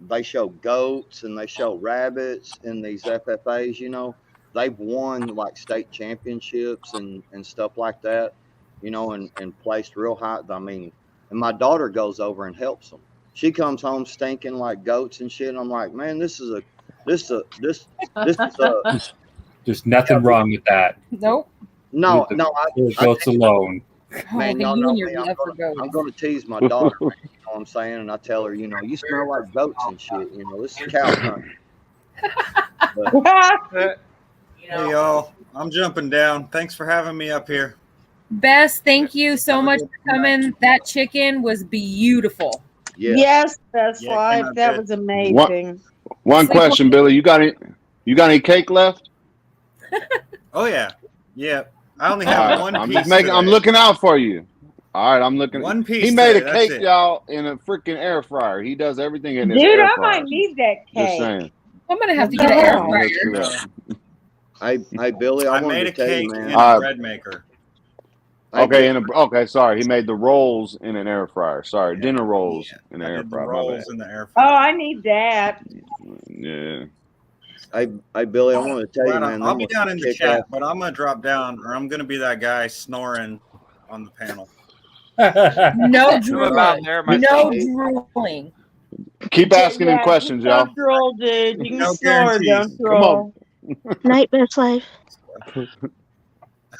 they show goats and they show rabbits in these FFAs, they've won like state championships and stuff like that, and placed real high. I mean, and my daughter goes over and helps them. She comes home stinking like goats and shit. And I'm like, man, this is there's nothing wrong with that. Nope. No, goats alone. Man, y'all know me. I'm gonna tease my daughter. Man, you know what I'm saying? And I tell her, you smell like goats and shit. This is cow country. Hey y'all, I'm jumping down. Thanks for having me up here. Bess, thank you so much for coming. That chicken was beautiful. Yes, that's Yeah, it came live. out That good. was amazing. One Sleep question, well. Billy. You got any cake left? Oh yeah, yeah. I only All have right. one I'm piece just making. I'm today. looking out for you. All right. I'm looking. One piece He made today. a That's cake, it. y'all, in a freaking air fryer. He does everything in his Dude, air I fryer. might need that Just cake. saying. I'm gonna have to What get the an air hell? Look it fryer. up. Hey, Billy, I I wanted made to a tell you, cake man. in a bread maker. Hey, Okay. Okay. Sorry. He made the rolls in an air fryer. Sorry. Yeah, Dinner rolls in an I air did the fryer. My bad. rolls in the air Oh, fryer. I need that. Yeah. Hey, Billy, I wanted to tell you, Glad man. I'll I'm be gonna down in the kick chat, ass. but I'm gonna drop down, or I'm gonna be that guy snoring on the panel. No I'm drooling. about there No myself. drooling. Keep asking him Yeah, questions, just y'all. don't drool, dude. You can No snore, don't guarantees. Come on. drool. Night, best life.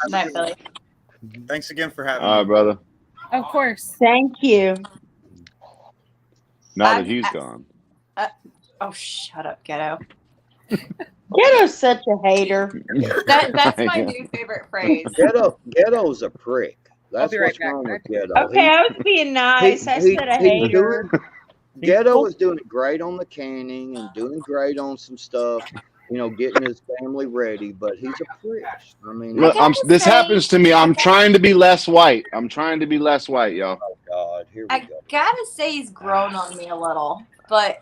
Night, Billy. Thanks again for having All right, me. brother. Of course. Thank you. Now that he's gone. Oh, shut up, Ghetto. Ghetto's such a hater. That's my new favorite phrase. Ghetto's a prick. That's be right what's back. wrong with Ghetto. Okay, I was being nice. I said a hater. Ghetto is doing great on the canning and doing great on some stuff, getting his family ready, but he's a prick. I mean, Look, this happens to me. I'm trying to be less white. I'm trying to be less white, y'all. Oh God, here we I go. gotta say he's grown on me a little, but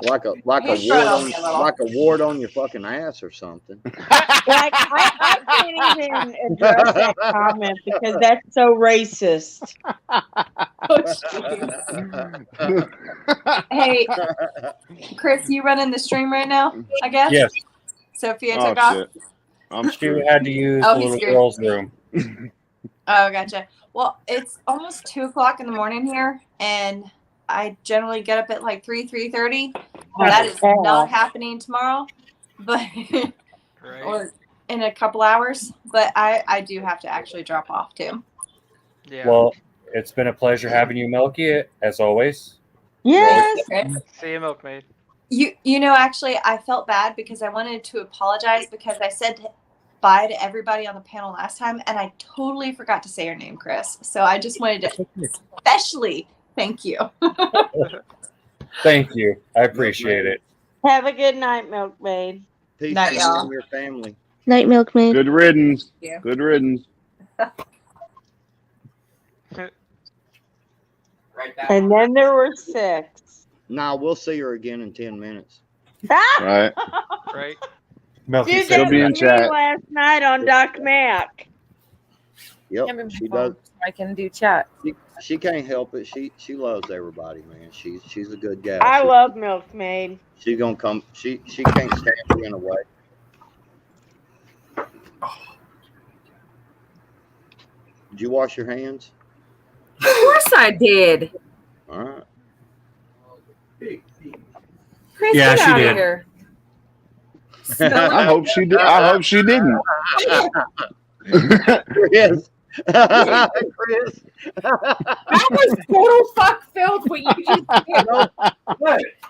Like a he's grown on me a little. wart on your fucking ass or something. Like, I can't even address that comment because that's so racist. Hey, Chris, you running the stream right now? I guess. Yes. Sophia Oh took off. shit. I'm She screwed. had to use Oh, the he's little screwed. girl's room. Oh, gotcha. Well, it's almost 2:00 in the morning here, and I generally get up at like 3:30. That is not happening tomorrow, but or in a couple hours. But I do have to actually drop off too. Yeah. Well, it's been a pleasure having you, Milky, as always. Yes. See you, milkmaid. Actually, I felt bad because I wanted to apologize because I said bye to everybody on the panel last time, and I totally forgot to say your name, Chris. So I just wanted to especially thank you. Thank you. I appreciate it. Have a good night, milkmaid. Peace Night, to you y'all. and your family. Night, milkmaid. Good riddance. Yeah. Good riddance. And then there were 6. Nah, we'll see her again in 10 minutes. Right. Right. Milky Dude, said that be in was me chat. last night on Doc Mac. Yep, Give me my she phone does. so I can do chat. She can't help it. She loves everybody, man. She's a good gal. I love milkmaid. She's gonna come. She can't stand being away. Did you wash your hands? Of course I did. All right. Chris, Yeah, get she out did. of here. I hope she did. I hope she didn't. Chris. Chris. That was total fuck filth what you just did.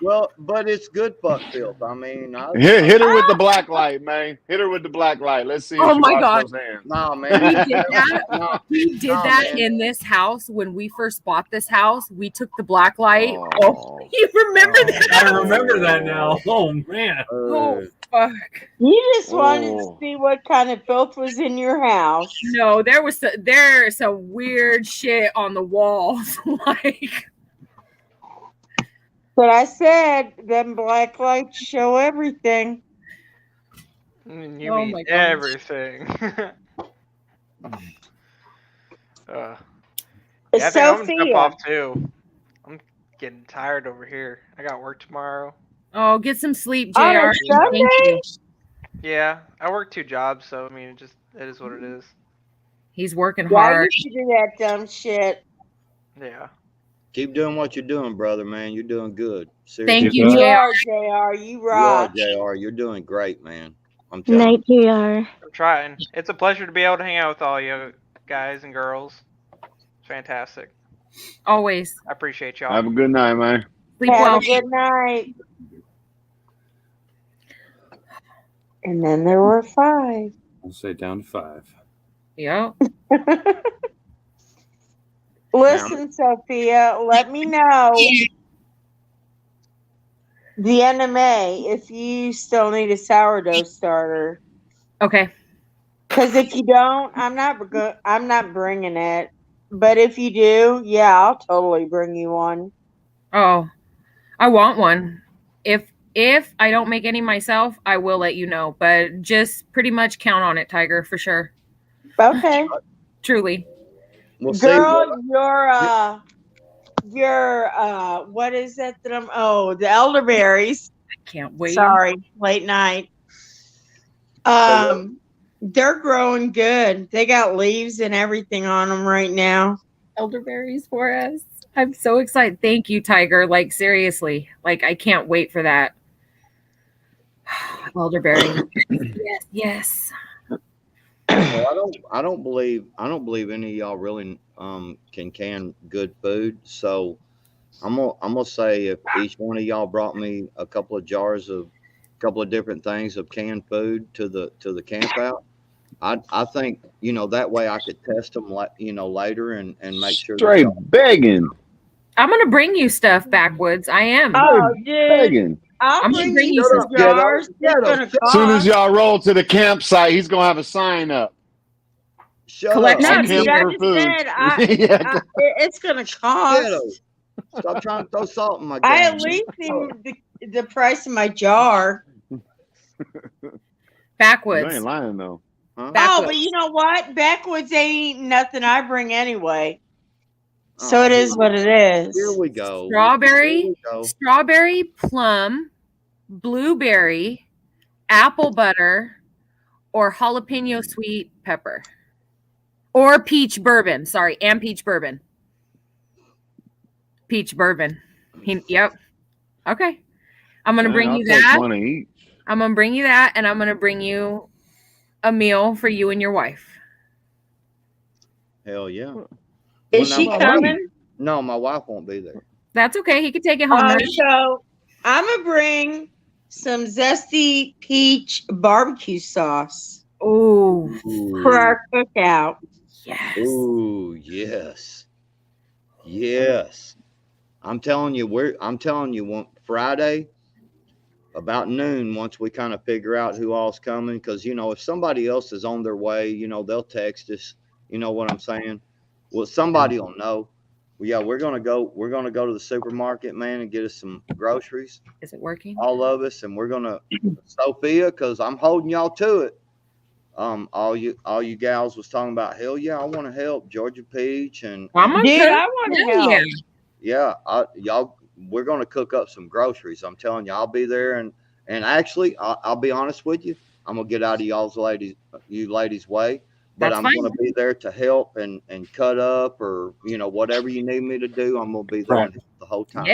Well, but it's good fuck filth. I mean, Hit her with the black light, man. Hit her with the black light. Let's see if Oh she my washes God. those hands. Nah, He man. did that. No, He did no, that man. in this house when we first bought this house. We took the black light. Oh. You remember that? I remember that now. Oh, man. Oh, fuck. You just wanted to Oh. see what kind of filth was in your house. No, there's some weird shit on the walls. Like, But I said them black lights show everything. You Oh mean my gosh. everything. Yeah, I think I'm gonna jump Sophia. off too. I'm getting tired over here. I got work tomorrow. oh, get some sleep, On JR. a Thank you. Sunday? Yeah, I work 2 jobs, so I mean, it is what it is. He's working Yeah, hard. you should do that dumb shit. Yeah. Keep doing what you're doing, brother, man. You're doing good. Thank Seriously. you, You JR. are, JR. You You are, rock. JR. You're doing great, man. I'm telling Night, JR. I'm trying. It's a pleasure to be able to hang out with all you guys and girls. It's fantastic. Always. I appreciate y'all. Have a good night, man. Sleep Have well. a good night. And then there were 5. I'll say down to 5. Yeah. Listen, Sophia, let me know the NMA if you still need a sourdough starter. Okay. Because if you don't, I'm not bringing it. But if you do, yeah, I'll totally bring you one. Oh, I want one. If I don't make any myself, I will let you know. But just pretty much count on it, Tiger, for sure. Okay. Truly. We'll Girl, your what is that I'm the elderberries. I can't wait. Sorry, late night. They're growing good. They got leaves and everything on them right now. Elderberries for us. I'm so excited. Thank you, Tiger. Like seriously. Like I can't wait for that. Elderberry. Yes. Well, I don't believe any of y'all really can good food. So I'm gonna say if each one of y'all brought me a couple of jars of couple of different things of canned food to the camp out, I think that way I could test them later and make sure. Straight begging. I'm gonna bring you stuff backwoods. I am. Oh, dude. Begging. I'm gonna bring you some jars. As soon as y'all roll to the campsite, he's gonna have a sign up. Collect I'll no, dude, camp I for just food. said it's gonna cost. Stop trying to throw salt in my I gun. at least need the price of my jar. Backwoods. You ain't lying though. Huh? Oh, but you know what? Backwoods ain't nothing I bring anyway. So it is what it is. Here we go. Strawberry, plum, blueberry, apple butter, or jalapeno sweet pepper. Or peach bourbon. Sorry, and peach bourbon. Peach bourbon. Yep. Okay. I'm going to bring you that. One each. I'm going to bring you that, and I'm going to bring you a meal for you and your wife. Hell yeah. Is she coming? No, my wife won't be there. That's okay. He can take it home. So I'm going to bring some zesty peach barbecue sauce. Ooh. For our cookout. Yes. Ooh, yes. Yes. I'm telling you, one Friday about noon, once we kind of figure out who all's coming, because if somebody else is on their way, they'll text us. You know what I'm saying? Well, somebody will know. Well, yeah, we're gonna go to the supermarket, man, and get us some groceries. Is it working? All of us, and we're gonna Sophia, because I'm holding y'all to it. All you gals was talking about, hell yeah, I want to help Georgia Peach and I want to help. Yeah, y'all, we're gonna cook up some groceries. I'm telling you, I'll be there, and actually, I'll be honest with you, I'm gonna get out of you ladies' way, but I'm gonna be there to help and cut up or whatever you need me to do. I'm gonna be there the whole time.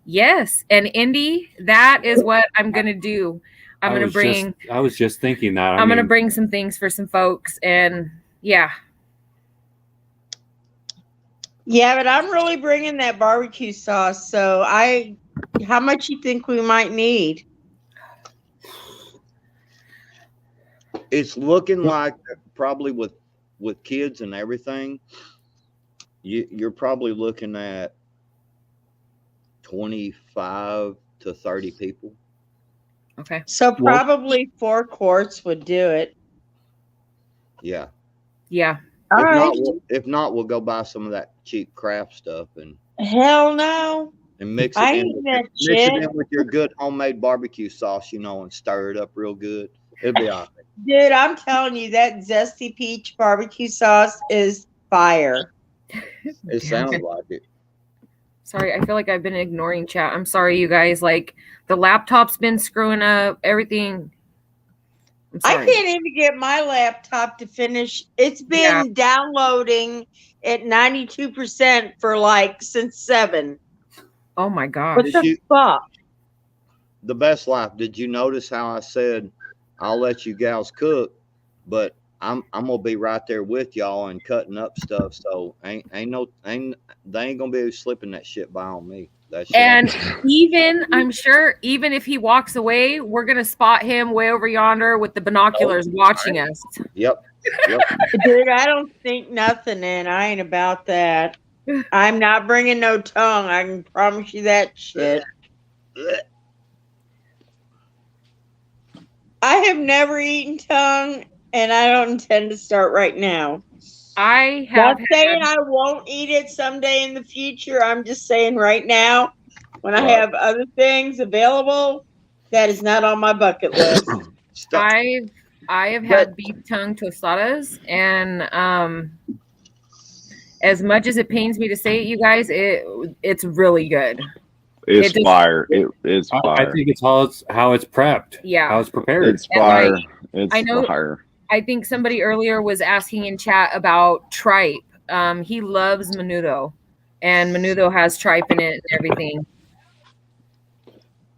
Yes, and Indy, that is what I'm gonna do. I'm gonna bring. I was just thinking that. I'm gonna bring some things for some folks, and yeah. Yeah, but I'm really bringing that barbecue sauce. So how much you think we might need? It's looking like probably with kids and everything, you're probably looking at 25 to 30 people. Okay. So probably 4 quarts would do it. Yeah. Yeah. All right. If not, we'll go buy some of that cheap craft stuff and hell no. And mix it in with your good homemade barbecue sauce, and stir it up real good. It'll be all right. Dude, I'm telling you, that zesty peach barbecue sauce is fire. It sounds like it. Sorry, I feel like I've been ignoring chat. I'm sorry, you guys. Like, the laptop's been screwing up everything. I can't even get my laptop to finish. It's been downloading at 92% for since 7. Oh my god. What the fuck? The best life. Did you notice how I said I'll let you gals cook, but I'm gonna be right there with y'all and cutting up stuff. So they ain't gonna be slipping that shit by on me. And I'm sure even if he walks away, we're gonna spot him way over yonder with the binoculars watching us. Yep. Yep. Dude, I don't think nothing in. I ain't about that. I'm not bringing no tongue. I can promise you that shit. I have never eaten tongue, and I don't intend to start right now. I have Not saying I won't eat it someday in the future. I'm just saying right now, when I have other things available, that is not on my bucket list. I have had beef tongue tostadas, and as much as it pains me to say it, you guys, it's really good. It's fire. It's I fire. think it's how it's prepped. Yeah. How it's prepared. It's fire. like, It's I know- fire. I think somebody earlier was asking in chat about tripe. He loves menudo, and menudo has tripe in it and everything.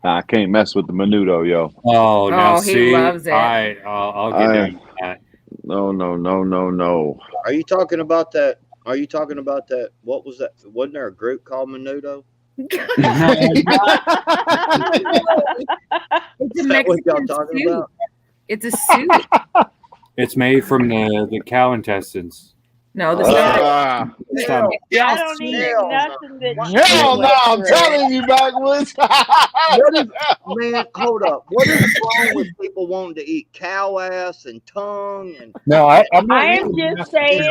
I can't mess with the menudo, yo. Oh, now Oh, he see, loves it. I'll get down with that. No. Are you talking about that? Are you talking about that? What was that? Wasn't there a group called Menudo? It's a Is that what y'all Mexican talking soup. about? It's a soup. It's made from the cow intestines. No, the Ah. stomach. I don't eat nothing that. Hell no, I'm telling you, backwoods. What is, man, hold up. What is wrong with people wanting to eat cow ass and tongue? And No, I'm not. I am just saying,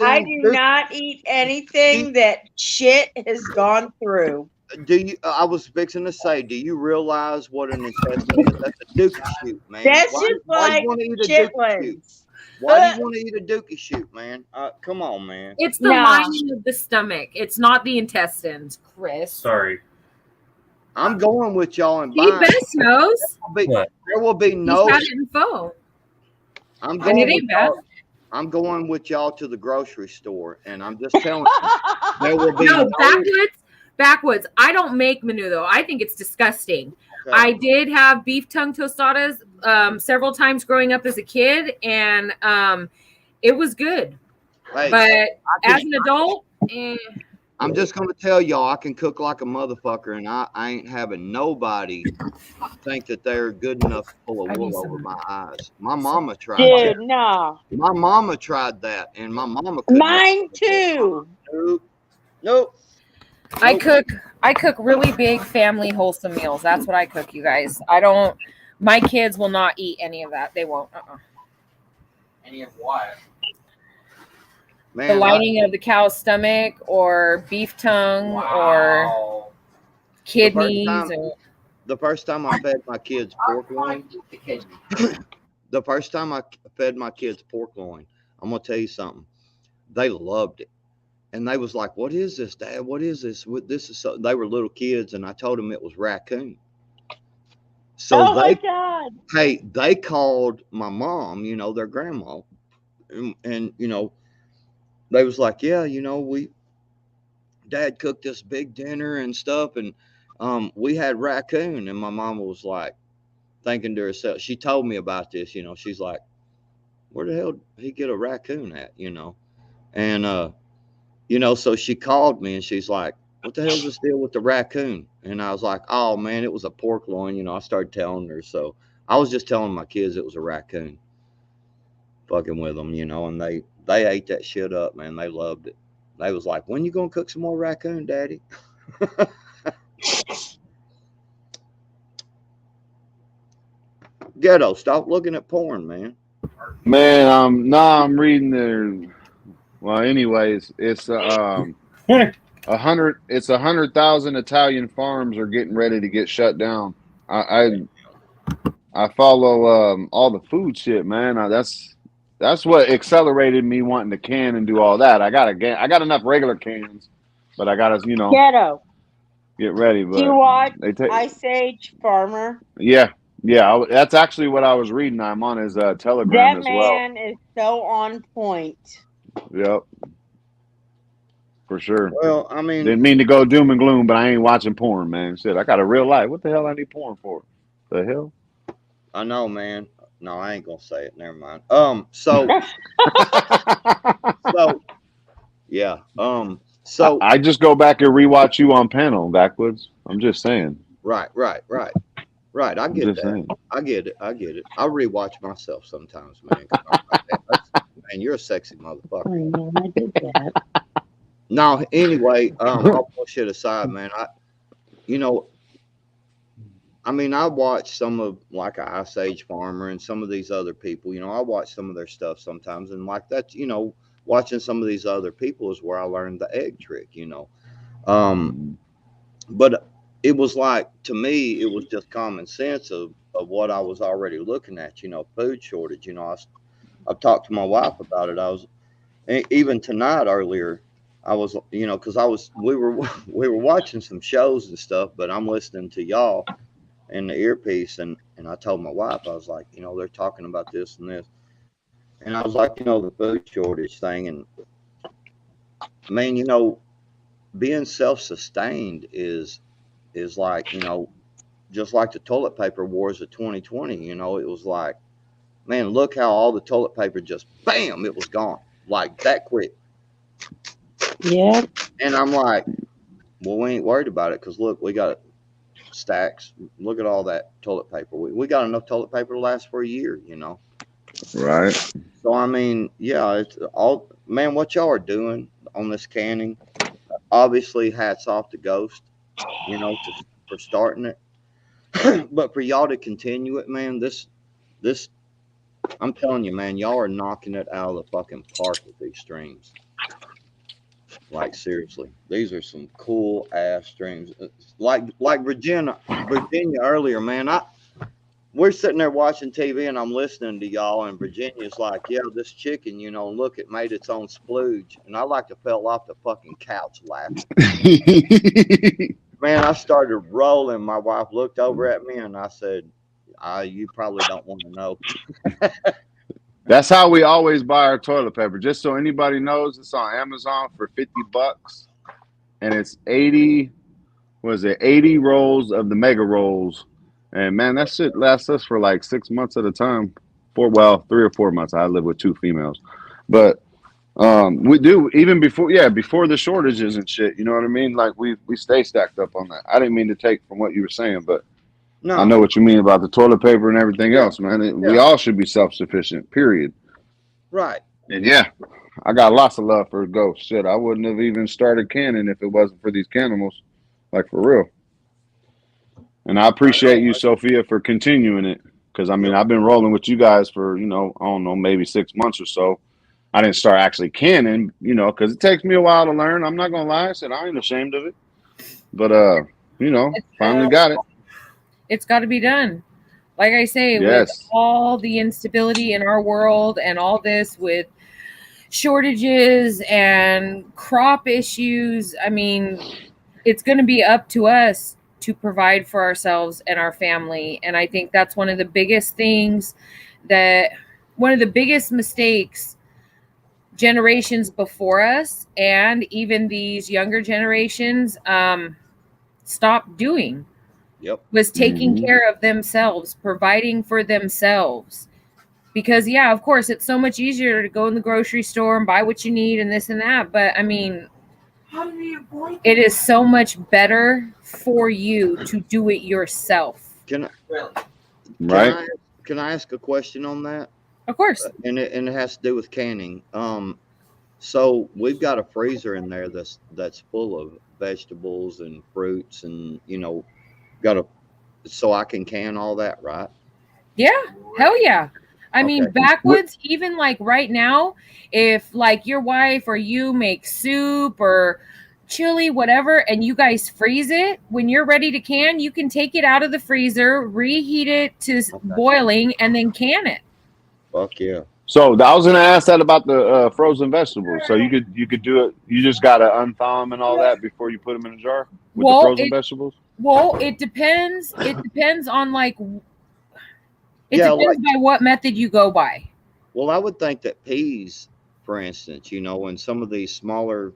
I do not eat anything that shit has gone through. Do you? I was fixing to say, do you realize what an intestine is? That's a dookie shoot, man. That's why, just why like you want to eat a dookie shoot? chitlins. Why do you want to eat a dookie shoot, man? Come on, man. It's the lining of the stomach. It's not the intestines, Chris. Sorry. I'm going with y'all and He buying. best knows. There will be no. He's got it in phone. I'm And going. it With ain't bad. y'all, I'm going with y'all to the grocery store, and I'm just telling you, there will be No, backwoods. I don't make menudo. I think it's disgusting. Okay. I did have beef tongue tostadas several times growing up as a kid, and it was good. Hey, But as an adult, I'm just gonna tell y'all, I can cook like a motherfucker, and I ain't having nobody think that they're good enough to pull a wool over my eyes. My mama tried that. Dude, no. My mama tried that, and my mama couldn't. Mine too. Nope. I cook really big family wholesome meals. That's what I cook, you guys. My kids will not eat any of that. They won't. Any of what? Man, The lining of the cow's stomach, or beef tongue, or kidneys. The first time I fed my kids pork loin. The first time I fed my kids pork loin, I'm gonna tell you something. They loved it. And they was like, "What is this, Dad? What is this? This is so." They were little kids, and I told them it was raccoon. So my God. Hey, they called my mom, their grandma, and they was like, "Yeah, Dad cooked this big dinner and stuff, and we had raccoon." And my mama was like, thinking to herself, she told me about this, she's like, "Where the hell did he get a raccoon at?" And so she called me and she's like, "What the hell's this deal with the raccoon?" And I was like, "Oh man, it was a pork loin." I started telling her. So I was just telling my kids it was a raccoon. Fucking with them, and they ate that shit up, man. They loved it. They was like, "When you gonna cook some more raccoon, Daddy?" Ghetto, stop looking at porn, man. Man, I'm reading the. Well, anyways, it's 100,000 Italian farms are getting ready to get shut down. I follow all the food shit, man. That's what accelerated me wanting to can and do all that. I got enough regular cans, but I gotta Ghetto. get ready. But Do you watch they take Ice Age Farmer? yeah. That's actually what I was reading. I'm on his Telegram That as well. man is so on point. Yep. For sure. Well, I mean, didn't mean to go doom and gloom, but I ain't watching porn, man. Shit, I got a real life. What the hell I need porn for? The hell? I know, man. No, I ain't gonna say it. Never mind. So yeah. So I just go back and rewatch you on panel backwoods. I'm just saying. Right. I get Just that. saying. I get it. I rewatch myself sometimes, man. man, you're a sexy motherfucker. I know I did that. No, anyway, all bullshit aside, man, I watch some of like a Ice Age Farmer and some of these other people. I watch some of their stuff sometimes, and like that, watching some of these other people is where I learned the egg trick. But it was like, to me, it was just common sense of what I was already looking at. Food shortage. I've talked to my wife about it. Even tonight earlier. I was, because we were watching some shows and stuff, but I'm listening to y'all in the earpiece, and I told my wife, I was like, they're talking about this and this, and I was like, the food shortage thing, and man, being self-sustained is like, just like the toilet paper wars of 2020. It was like, man, look how all the toilet paper just bam, it was gone like that quick. Yeah. And I'm like, well, we ain't worried about it because look, we got stacks. Look at all that toilet paper. We got enough toilet paper to last for a year, Right. So yeah, it's all, man, what y'all are doing on this canning. Obviously, hats off to Ghost, for starting it. But for y'all to continue it, man, this I'm telling you, man, y'all are knocking it out of the fucking park with these streams. Like, seriously, these are some cool ass streams. Like Virginia earlier, man. We're sitting there watching TV and I'm listening to y'all, and Virginia's like, yeah, this chicken, look, it made its own splooge. And I like to fell off the fucking couch laughing. Man, I started rolling. My wife looked over at me and I said, you probably don't want to know. That's how we always buy our toilet paper. Just so anybody knows, it's on Amazon for $50, and it's 80 rolls of the mega rolls. And man, that shit lasts us for like 6 months at a time. 3 or 4 months. I live with 2 females, but we do even before the shortages and shit. You know what I mean? Like we stay stacked up on that. I didn't mean to take from what you were saying, but no. I know what you mean about the toilet paper and everything else, man. We all should be self-sufficient, period. Right. And yeah, I got lots of love for Ghost. Shit, I wouldn't have even started canning if it wasn't for these canimals. Like, for real. And I appreciate you, Sophia, for continuing it. Because, I've been rolling with you guys for, I don't know, maybe 6 months or so. I didn't start actually canning, because it takes me a while to learn. I'm not going to lie. I said I ain't ashamed of it. But, finally got it. It's got to be done. Like I say, with all the instability in our world and all this with shortages and crop issues, it's going to be up to us to provide for ourselves and our family. And I think that's one of the biggest mistakes generations before us and even these younger generations stopped doing. Was taking care of themselves, providing for themselves. Because, yeah, of course, it's so much easier to go in the grocery store and buy what you need and this and that. But, it is so much better for you to do it yourself. Can I ask a question on that? Of course. And it has to do with canning. So we've got a freezer in there that's full of vegetables and fruits and, so I can can all that, right? Yeah, hell yeah. Backwoods, even like right now, if like your wife or you make soup or chili, whatever, and you guys freeze it, when you're ready to can, you can take it out of the freezer, reheat it to boiling, and then can it. Fuck yeah. So I was going to ask that about the frozen vegetables. So you could do it. You just got to unthaw them and all that before you put them in a jar with the frozen vegetables? Well, it depends. It depends on by what method you go by. Well, I would think that peas, for instance, and some of these smaller,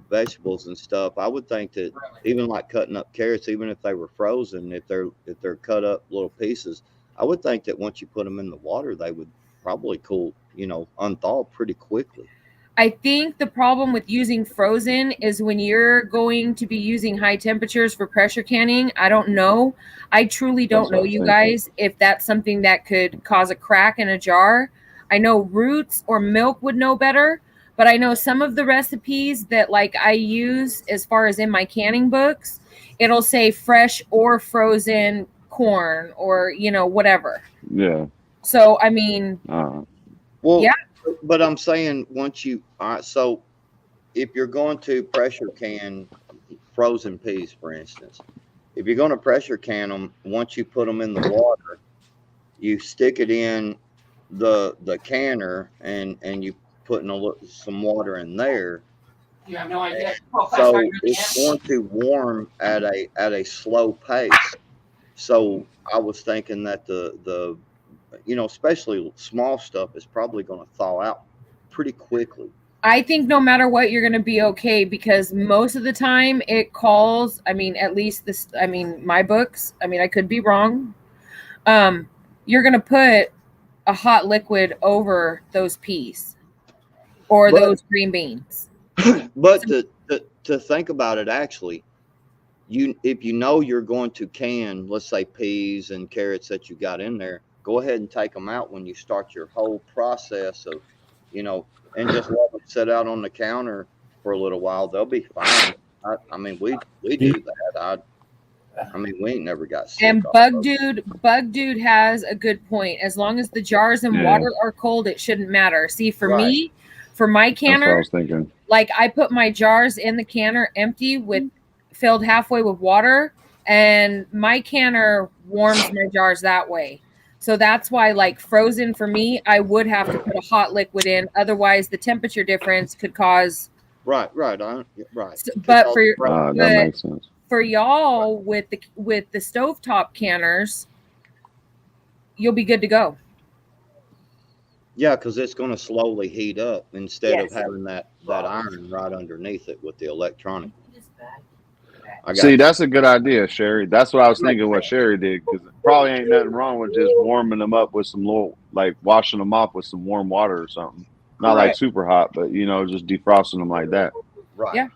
vegetables and stuff, I would think that even like cutting up carrots, even if they were frozen, if they're cut up little pieces, I would think that once you put them in the water, they would probably cool, unthaw pretty quickly. I think the problem with using frozen is when you're going to be using high temperatures for pressure canning. I don't know. I truly don't know, you guys, if that's something that could cause a crack in a jar. I know Roots or Milk would know better, but I know some of the recipes that like I use as far as in my canning books, it'll say fresh or frozen corn or, you know, whatever. Yeah. So, I mean, Well, yeah. but I'm saying once you, so if you're going to pressure can frozen peas, for instance, if you're going to pressure can them, once you put them in the water, you stick it in the canner and you put some water in there. You have no idea. So it's going to warm at a slow pace. So I was thinking that the you know, especially small stuff is probably going to thaw out pretty quickly. I think no matter what, you're going to be okay because most of the time it calls, I mean, at least this, I mean, my books, I mean, I could be wrong. You're going to put a hot liquid over those peas or those green beans. But to think about it, actually, if you know you're going to can, let's say peas and carrots that you got in there, go ahead and take them out when you start your whole process of, you know, and just let them sit out on the counter for a little while. They'll be fine. I mean, we do that. I mean, we ain't never got sick. And Bug Dude has a good point. As long as the jars and water are cold, it shouldn't matter. See, for me, for my canner, That's what I was thinking. Like I put my jars in the canner empty with filled halfway with water, and my canner warms my jars that way. So that's why, like frozen for me, I would have to put a hot liquid in. Otherwise, the temperature difference could cause. Right. So, but for that makes sense. For y'all with the stovetop canners, you'll be good to go. Yeah, because it's going to slowly heat up instead of having that iron right underneath it with the electronic. See, that's a good idea, Sherry. That's what I was thinking what Sherry did, because probably ain't nothing wrong with just warming them up with some little, like washing them off with some warm water or something. Not like super hot, but, you know, just defrosting them like that. Right. Yeah.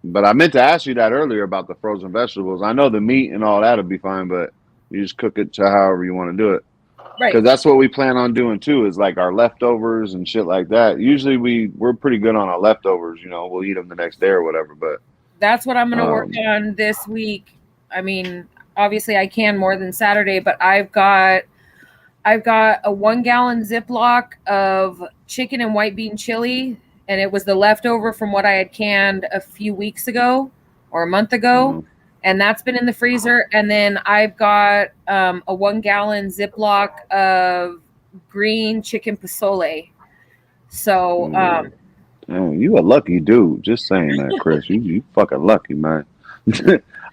But I meant to ask you that earlier about the frozen vegetables. I know the meat and all that will be fine, but you just cook it to however you want to do it. Right. Because that's what we plan on doing too, is like our leftovers and shit like that. Usually we're pretty good on our leftovers, you know, we'll eat them the next day or whatever. But that's what I'm going to work on this week. I mean, obviously I can more than Saturday, but I've got a 1 gallon Ziploc of chicken and white bean chili. And it was the leftover from what I had canned a few weeks ago or a month ago. And that's been in the freezer. And then I've got a 1 gallon Ziploc of green chicken pozole. So, you a lucky dude. Just saying that, Chris. You fucking lucky, man.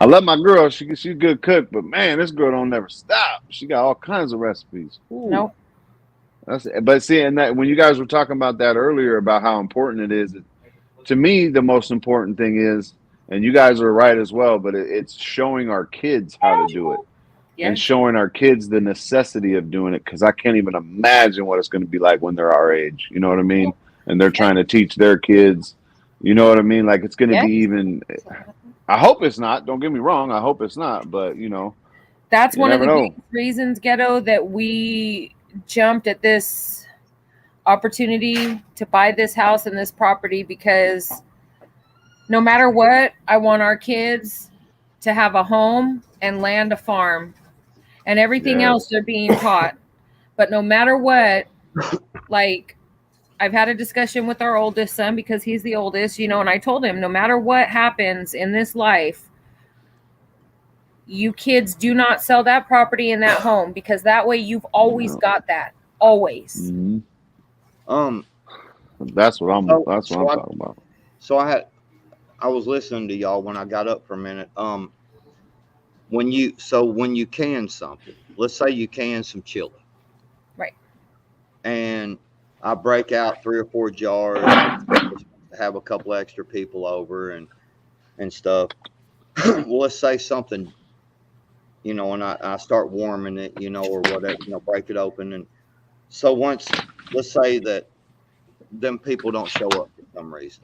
I love my girl. She's a good cook, but man, this girl don't never stop. She got all kinds of recipes. Nope. But see, and that when you guys were talking about that earlier about how important it is, to me, the most important thing is, and you guys are right as well, but it's showing our kids how to do it and showing our kids the necessity of doing it. Because I can't even imagine what it's going to be like when they're our age. You know what I mean? And they're trying to teach their kids. You know what I mean? Like it's going to be even. I hope it's not. Don't get me wrong. I hope it's not. But you know, that's one of the big reasons, Ghetto, that we jumped at this opportunity to buy this house and this property, because no matter what, I want our kids to have a home and land a farm, and everything else they're being taught. But no matter what, like I've had a discussion with our oldest son because he's the oldest, you know, and I told him no matter what happens in this life, you kids do not sell that property in that home, because that way you've always got that. Always. Mm-hmm. That's what I'm talking about. So I was listening to y'all when I got up for a minute. When you can something, let's say you can some chili. Right. And I break out 3 or 4 jars, have a couple extra people over and stuff. Well, let's say something, you know, and I start warming it, you know, or whatever, you know, break it open. And so once, let's say that them people don't show up for some reason,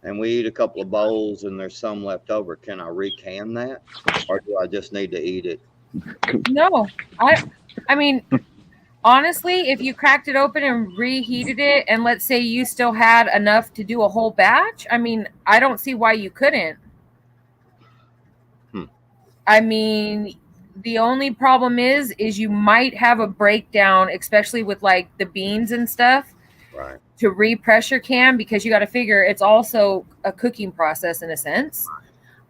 and we eat a couple of bowls and there's some left over, can I recan that, or do I just need to eat it? No, I mean, Honestly, if you cracked it open and reheated it, and let's say you still had enough to do a whole batch, I mean, I don't see why you couldn't. I mean, the only problem is you might have a breakdown, especially with like the beans and stuff. Right. To repressure can, because you got to figure it's also a cooking process in a sense.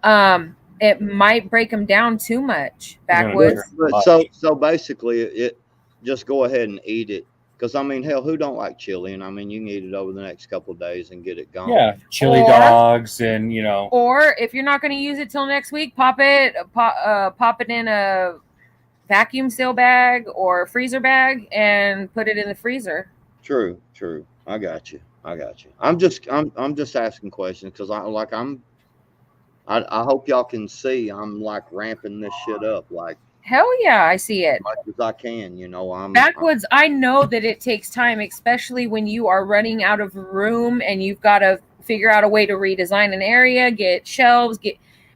It might break them down too much. Backwoods. But so basically, it just go ahead and eat it. Because I mean, hell, who don't like chili? And I mean, you can eat it over the next couple of days and get it gone. Yeah, chili dogs, and you know. Or if you're not going to use it till next week, pop it in a vacuum seal bag or freezer bag and put it in the freezer. True. I got you. I'm just asking questions because I hope y'all can see I'm like ramping this shit up like. Hell yeah, I see it. Much as I can, you know. Backwoods, I know that it takes time, especially when you are running out of room and you've got to figure out a way to redesign an area, get shelves,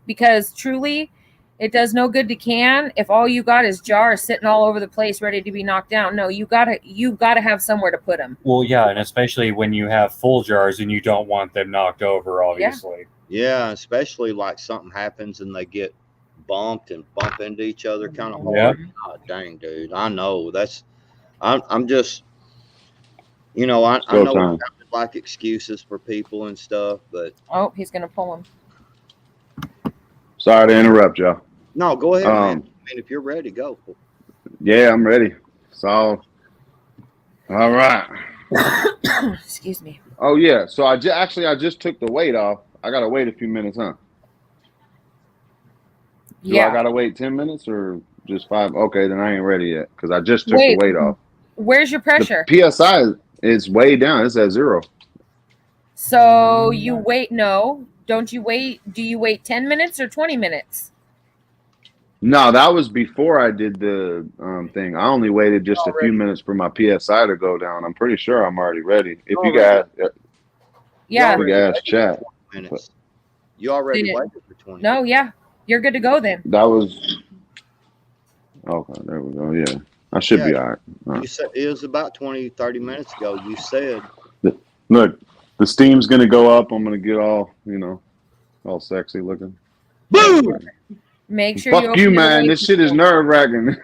because truly it does no good to can if all you got is jars sitting all over the place ready to be knocked down. No, you gotta have somewhere to put them. Well, yeah, and especially when you have full jars and you don't want them knocked over, obviously. Yeah, especially like something happens and they get bumped and bump into each other kind of hard. Yep. God dang, dude. I know I'm just, you know, I know it sounded like excuses for people and stuff, but oh, he's gonna pull him. Sorry to interrupt y'all. No, go ahead, man. I mean, if you're ready, go. Yeah, I'm ready. So, all right. Excuse me. Oh yeah. So I just took the weight off. I gotta wait a few minutes, huh? Do I gotta wait 10 minutes or just 5? Okay, then I ain't ready yet because I just took the weight off. Where's your pressure? The PSI is way down. It's at 0. So you wait? No, don't you wait? Do you wait 10 minutes or 20 minutes? No, that was before I did the thing. I only waited just a few minutes for my PSI to go down. I'm pretty sure I'm already ready. If you guys, yeah, you guys chat. Minutes. You already waited for 20. No, yeah, you're good to go then. That was okay. There we go. Yeah, I should be all right. You said it was about 20-30 minutes ago. You said, look, the steam's gonna go up. I'm gonna get all, you know, all sexy looking. Boom! Make sure Fuck you, man. This shit is nerve wracking.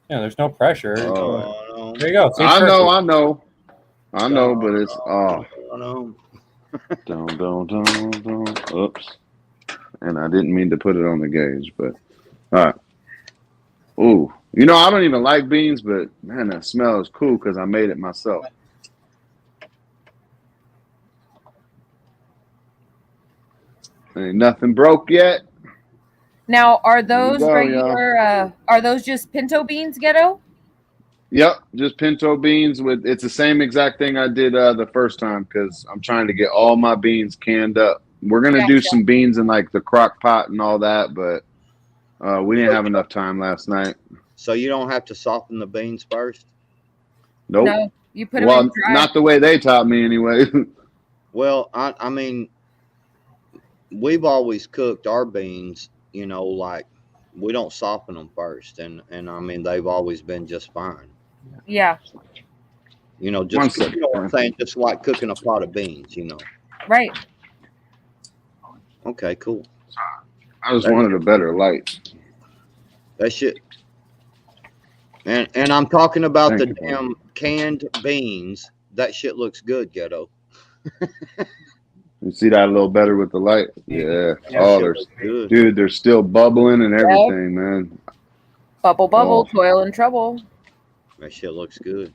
Yeah, there's no pressure. no. There you go. See, I know, but it's don't. Oops. And I didn't mean to put it on the gauge, but all right. Ooh, you know, I don't even like beans, but man, that smell is cool because I made it myself. Ain't nothing broke yet. Now, are those go, regular? Are those just pinto beans, Ghetto? Yep, just pinto beans with. It's the same exact thing I did the first time because I'm trying to get all my beans canned up. We're gonna do some beans in like the crock pot and all that, but we didn't have enough time last night. So you don't have to soften the beans first? Nope. No, you put them in dry. Not the way they taught me anyway. Well, I mean, we've always cooked our beans, you know, like we don't soften them first, and I mean they've always been just fine. Yeah. You know, just you know what I'm saying, just like cooking a pot of beans, you know. Right. Okay, cool. I just wanted a better light. That shit. And I'm talking about the damn canned beans. That shit looks good, Ghetto. You see that a little better with the light? Yeah. Good. Dude, they're still bubbling and everything, man. Bubble, toil and trouble. That shit looks good.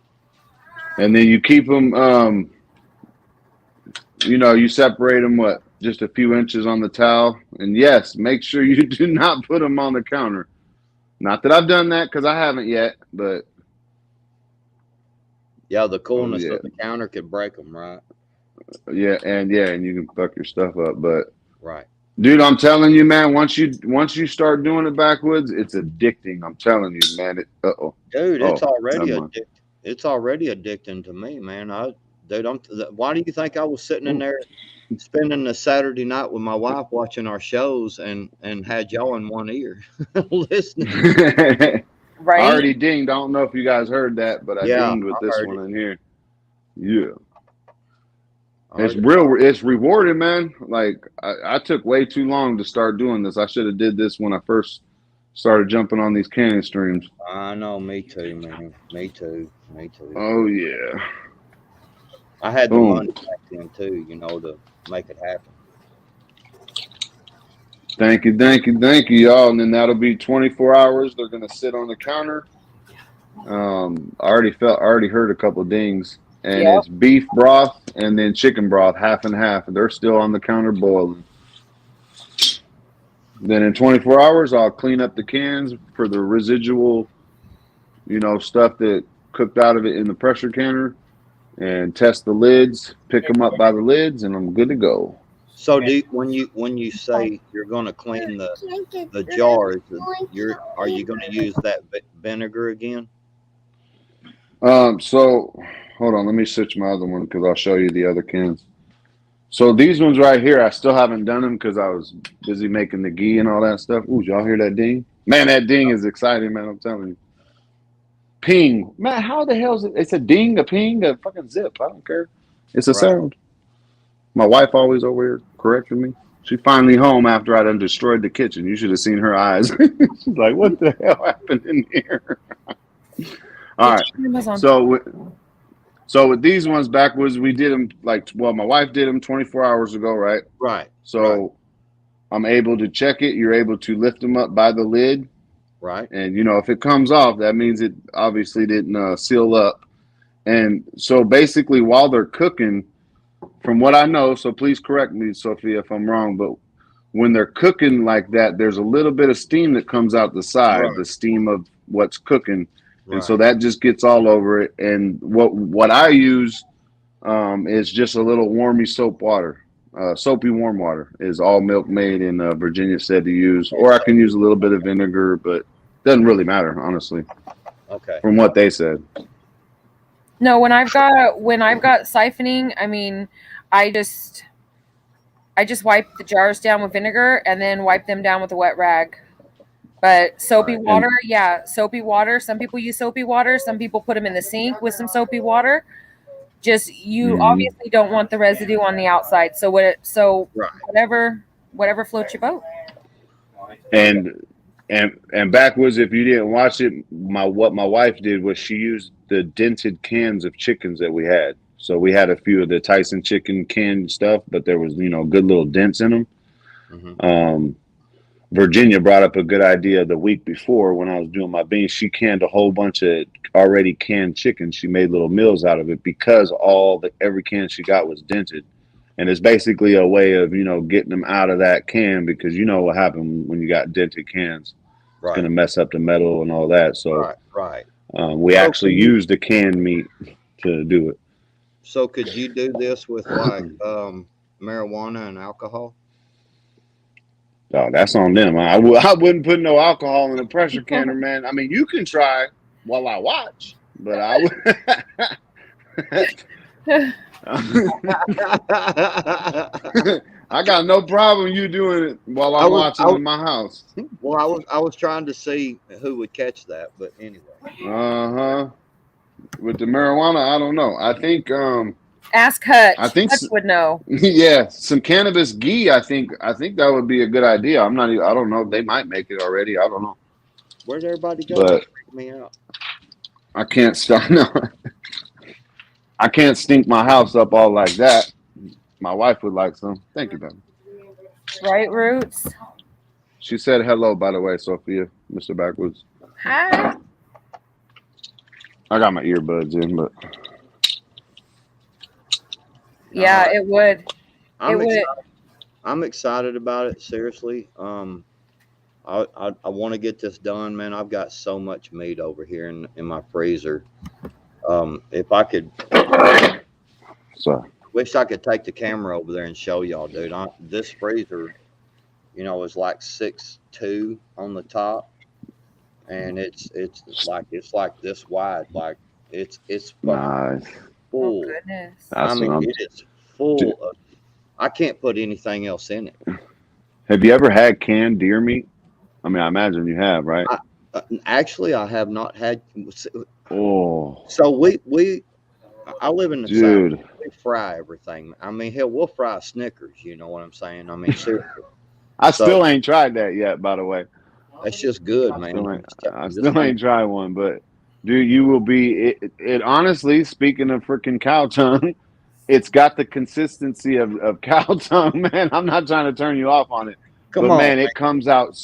And then you keep them, you know, you separate them, just a few inches on the towel. And yes, make sure you do not put them on the counter. Not that I've done that because I haven't yet, but. Yeah, the coolness of the counter could break them, right? Yeah, and you can fuck your stuff up, but. Right. Dude, I'm telling you, man, once you start doing it backwoods, it's addicting. I'm telling you, man. Dude, it's already addicting. It's already addicting to me, man. Why do you think I was sitting in there spending a Saturday night with my wife watching our shows and had y'all in one ear listening? Right? I already dinged. I don't know if you guys heard that, but I dinged with this heard one it. in here. Yeah. It's rewarding, man. Like I took way too long to start doing this. I should have did this when I first started jumping on these canning streams. I know, me too, man. Me too. Oh yeah. I had the Boom. money back then too, to make it happen. Thank you, y'all. And then that'll be 24 hours. They're gonna sit on the counter. I already heard a couple dings. And it's beef broth and then chicken broth, half and half. They're still on the counter boiling. Then in 24 hours, I'll clean up the cans for the residual, stuff that cooked out of it in the pressure canner, and test the lids, pick them up by the lids, and I'm good to go. So when you say you're going to clean the jars, are you going to use that vinegar again? So hold on, let me switch my other one because I'll show you the other cans. So these ones right here, I still haven't done them because I was busy making the ghee and all that stuff. Ooh, y'all hear that ding? Man, that ding is exciting, man. I'm telling you. Ping. Man, how the hell is it? It's a ding, a ping, a fucking zip. I don't care. It's a sound. My wife always over here correcting me. She finally home after I done destroyed the kitchen. You should have seen her eyes. She's like, what the hell happened in here? All right. So with these ones backwards, we did them my wife did them 24 hours ago, right? Right. So I'm able to check it. You're able to lift them up by the lid. Right. And, if it comes off, that means it obviously didn't seal up. And so basically while they're cooking, from what I know, so please correct me, Sophia, if I'm wrong, but when they're cooking like that, there's a little bit of steam that comes out the side, the steam of what's cooking. And so that just gets all over it. And what I use is just a little warmy soap water. Soapy warm water is all milk made in Virginia said to use. Or I can use a little bit of vinegar, but it doesn't really matter, honestly. Okay. From what they said. No, when I've got siphoning, I mean, I just wipe the jars down with vinegar and then wipe them down with a wet rag. But soapy water, soapy water. Some people use soapy water. Some people put them in the sink with some soapy water. Just you obviously don't want the residue on the outside. So whatever floats your boat. And backwards, if you didn't watch it, what my wife did was she used the dented cans of chickens that we had. So we had a few of the Tyson chicken canned stuff, but there was good little dents in them. Mm-hmm. Virginia brought up a good idea the week before when I was doing my beans. She canned a whole bunch of already canned chicken. She made little meals out of it because every can she got was dented. And it's basically a way of, getting them out of that can because you know what happened when you got dented cans. It's going to mess up the metal and all that. So we actually used the canned meat to do it. So could you do this with marijuana and alcohol? Oh, that's on them. I wouldn't put no alcohol in a pressure canner, man. I mean, you can try while I watch, but I would. I got no problem you doing it while I'm watching in my house. Well, I was trying to see who would catch that, but anyway. With the marijuana, I don't know. I think ask Hutch. I think Hutch would know. Yeah, some cannabis ghee. I think that would be a good idea. I don't know. They might make it already. I don't know. Where'd everybody go? But freak me out. I can't stop. No, I can't stink my house up all like that. My wife would like some. Thank you, baby. Right, Roots. She said hello, by the way, Sophia, Mr. Backwoods. Hi. I got my earbuds in, but yeah, it would. I'm excited about it. Seriously, I want to get this done, man. I've got so much meat over here in my freezer. If I could, wish I could take the camera over there and show y'all, dude. This freezer, is like 6'2" on the top, and it's like this wide, like it's nice. Full. Oh, goodness. I mean, it is full of. I can't put anything else in it. Have you ever had canned deer meat? I mean, I imagine you have, right? Actually, I have not had. Oh, So I live in the dude. South. We fry everything. I mean, hell, we'll fry Snickers. You know what I'm saying? I mean, seriously. I still ain't tried that yet, by the way. That's just good, man. I still ain't tried one, but dude, you will be it honestly, speaking of freaking cow tongue, it's got the consistency of cow tongue, man. I'm not trying to turn you off on it. Come but on, man, it comes out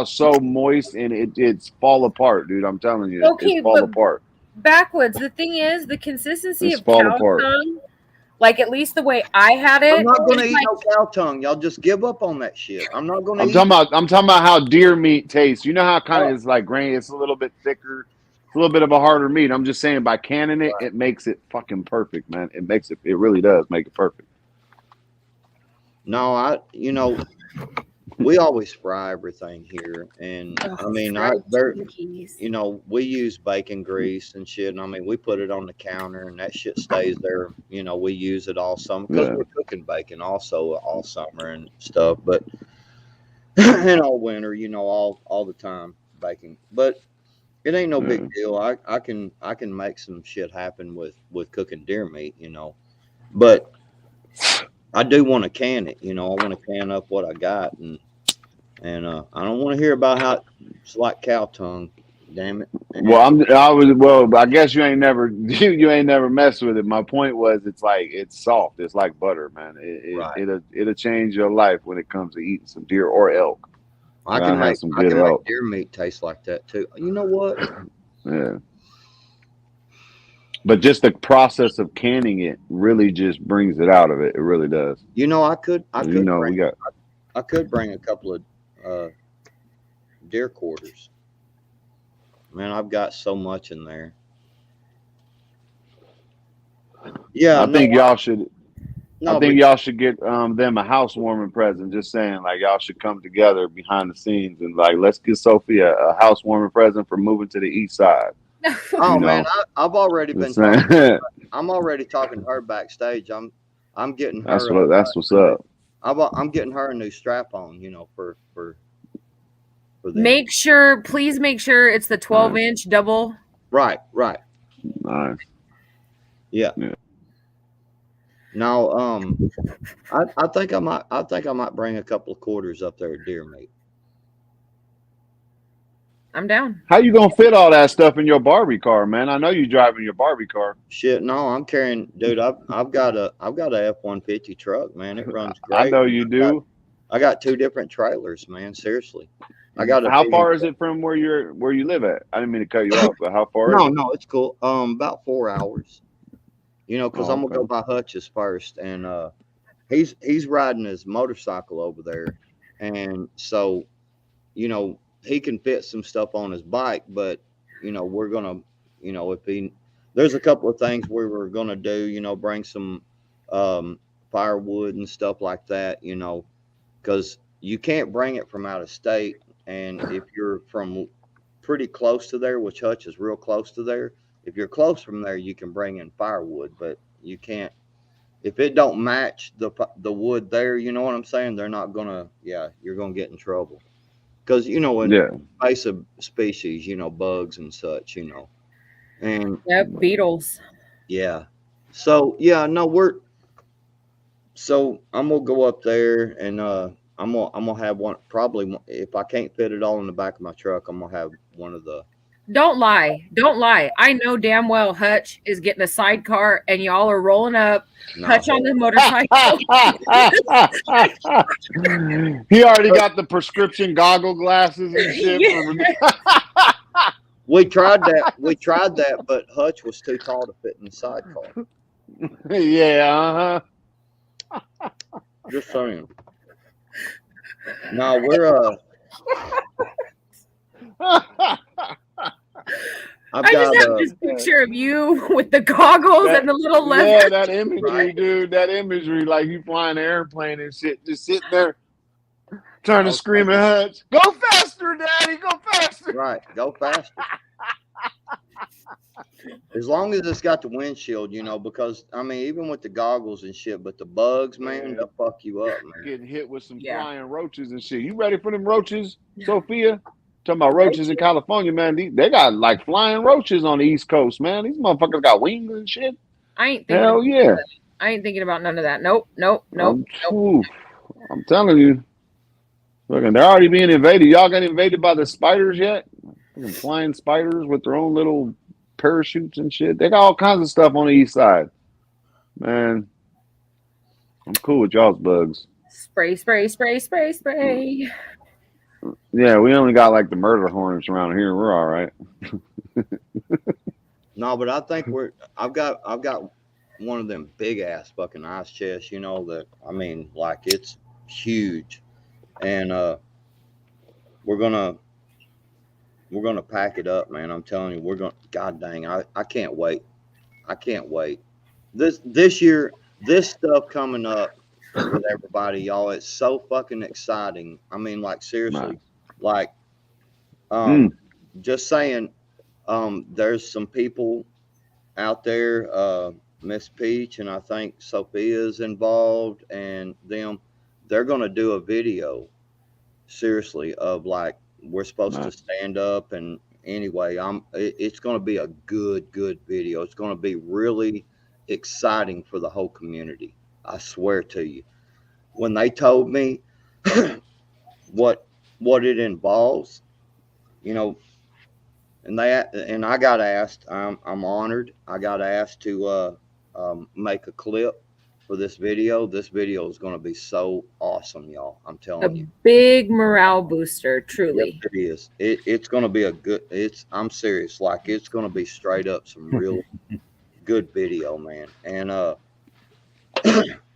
so moist and it's fall apart, dude. I'm telling you, Okay, it's fall but apart. backwards. The thing is, the consistency It's of fall cow apart. tongue, like at least the way I had it. I'm not gonna it's eat like, no cow tongue. Y'all just give up on that shit. I'm not gonna I'm eat. talking about how deer meat tastes. You know how kind of it's like grain, it's a little bit thicker, it's a little bit of a harder meat. I'm just saying by canning it, it makes it fucking perfect, man. It really does make it perfect. No, we always fry everything here, and I mean, we use bacon grease and shit, and I mean, we put it on the counter, and that shit stays there. We use it all summer because we're cooking bacon also all summer and stuff, but and all winter, all the time bacon. But it ain't no big deal. I can make some shit happen with cooking deer meat, but I do want to can it. I want to can up what I got, and I don't want to hear about how it's like cow tongue. Damn it. I guess you ain't never you ain't never messed with it. My point was it's soft. It's like butter, man. It'll change your life when it comes to eating some deer or elk. I can make deer meat taste like that too. You know what? Yeah. But just the process of canning it really just brings it out of it. It really does. I could bring a couple of deer quarters. Man, I've got so much in there. Yeah, I think y'all should get them a housewarming present. Just saying, like y'all should come together behind the scenes and like let's get Sophia a housewarming present for moving to the east side. Oh man, I've already been talking. I'm already talking to her backstage. I'm getting her. That's what's up. I'm getting her a new strap on. For please make sure it's the 12-inch double. Right. Nice. Yeah. Now, I think I might bring a couple of quarters up there at deer meat. I'm down. How you gonna fit all that stuff in your Barbie car, man? I know you driving your Barbie car. Shit, no, I'm carrying, dude. I've got a F-150 truck, man. It runs great. I know you do. I got 2 different trailers, man. Seriously, I got. How far is it from where you live at? I didn't mean to cut you off, but how far? No, it's cool. About 4 hours. Because I'm gonna go by Hutch's first, and he's riding his motorcycle over there, and so, he can fit some stuff on his bike, but we're gonna, there's a couple of things we were gonna do, bring some firewood and stuff like that, because you can't bring it from out of state, and if you're from pretty close to there, which Hutch is real close to there, if you're close from there, you can bring in firewood, but you can't if it don't match the wood there. You know what I'm saying? They're not gonna. Yeah, you're gonna get in trouble. Because in invasive species, bugs and such, and beetles. Yeah. So So I'm gonna go up there, and I'm gonna have one. Probably if I can't fit it all in the back of my truck, I'm gonna have one of the. Don't lie. I know damn well Hutch is getting a sidecar, and y'all are rolling up. Hutch on the motorcycle. He already got the prescription goggle glasses and shit. We tried that, but Hutch was too tall to fit in the sidecar. Yeah. Just saying. No, we're I just have this picture of you with the goggles and the little leather. Yeah, that imagery, dude. That imagery, like you flying an airplane and shit, just sitting there trying to scream at Hutch. Go faster, Daddy. Go faster. Right. Go faster. As long as it's got the windshield, because even with the goggles and shit, but the bugs, man, they'll fuck you up, man. Getting hit with some flying roaches and shit. You ready for them roaches, Sophia? Talking about roaches in California, man. They got like flying roaches on the East Coast, man. These motherfuckers got wings and shit. I ain't thinking. Hell yeah. I ain't thinking about none of that. Nope. I'm telling you. Look, and they're already being invaded. Y'all got invaded by the spiders yet? Fucking flying spiders with their own little parachutes and shit. They got all kinds of stuff on the east side. Man, I'm cool with y'all's bugs. Spray. Yeah, we only got like the murder hornets around here. We're all right. No, but I think I've got one of them big ass fucking ice chests, you know, that I mean, like it's huge. And we're gonna pack it up, man. I'm telling you, god dang, I can't wait. I can't wait. This year, this stuff coming up with everybody, y'all, it's so fucking exciting. I mean, like seriously, like just saying, there's some people out there, Miss Peach and I think Sophia's involved, and they're gonna do a video, seriously, of like we're supposed to stand up, and anyway, it's gonna be a good video. It's gonna be really exciting for the whole community. I swear to you. When they told me what it involves, you know, and I got asked, I'm honored. I got asked to make a clip for this video. This video is going to be so awesome, y'all. I'm telling you. Big morale booster, truly. Yep, it is. It's going to be I'm serious. Like, it's going to be straight up some real good video, man. And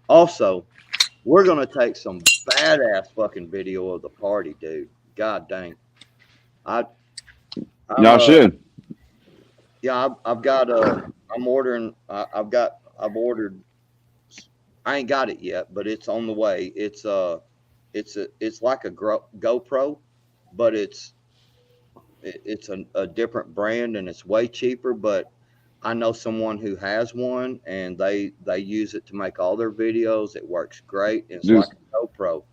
also, we're going to take some badass fucking video of the party, dude. God dang. Y'all should. Yeah, I've got I'm ordering. I've ordered. I ain't got it yet, but it's on the way. It's like a GoPro, but it's a different brand and it's way cheaper. But I know someone who has one, and they use it to make all their videos. It works great. It's like a GoPro.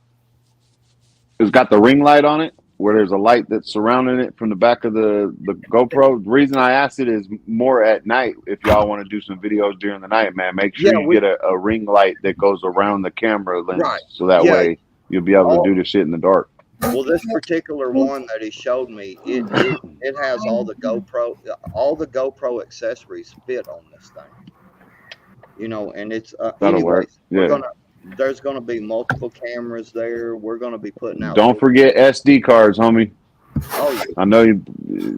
It's got the ring light on it, where there's a light that's surrounding it from the back of the GoPro. The reason I asked it is more at night. If y'all want to do some videos during the night, man, make sure you get a ring light that goes around the camera lens, so that way you'll be able to do the shit in the dark. Well, this particular one that he showed me, it has all the GoPro accessories fit on this thing. You know, and it's that'll work. Yeah. There's gonna be multiple cameras there. We're gonna be putting out. Don't forget SD cards, homie. Oh, yeah. I know you.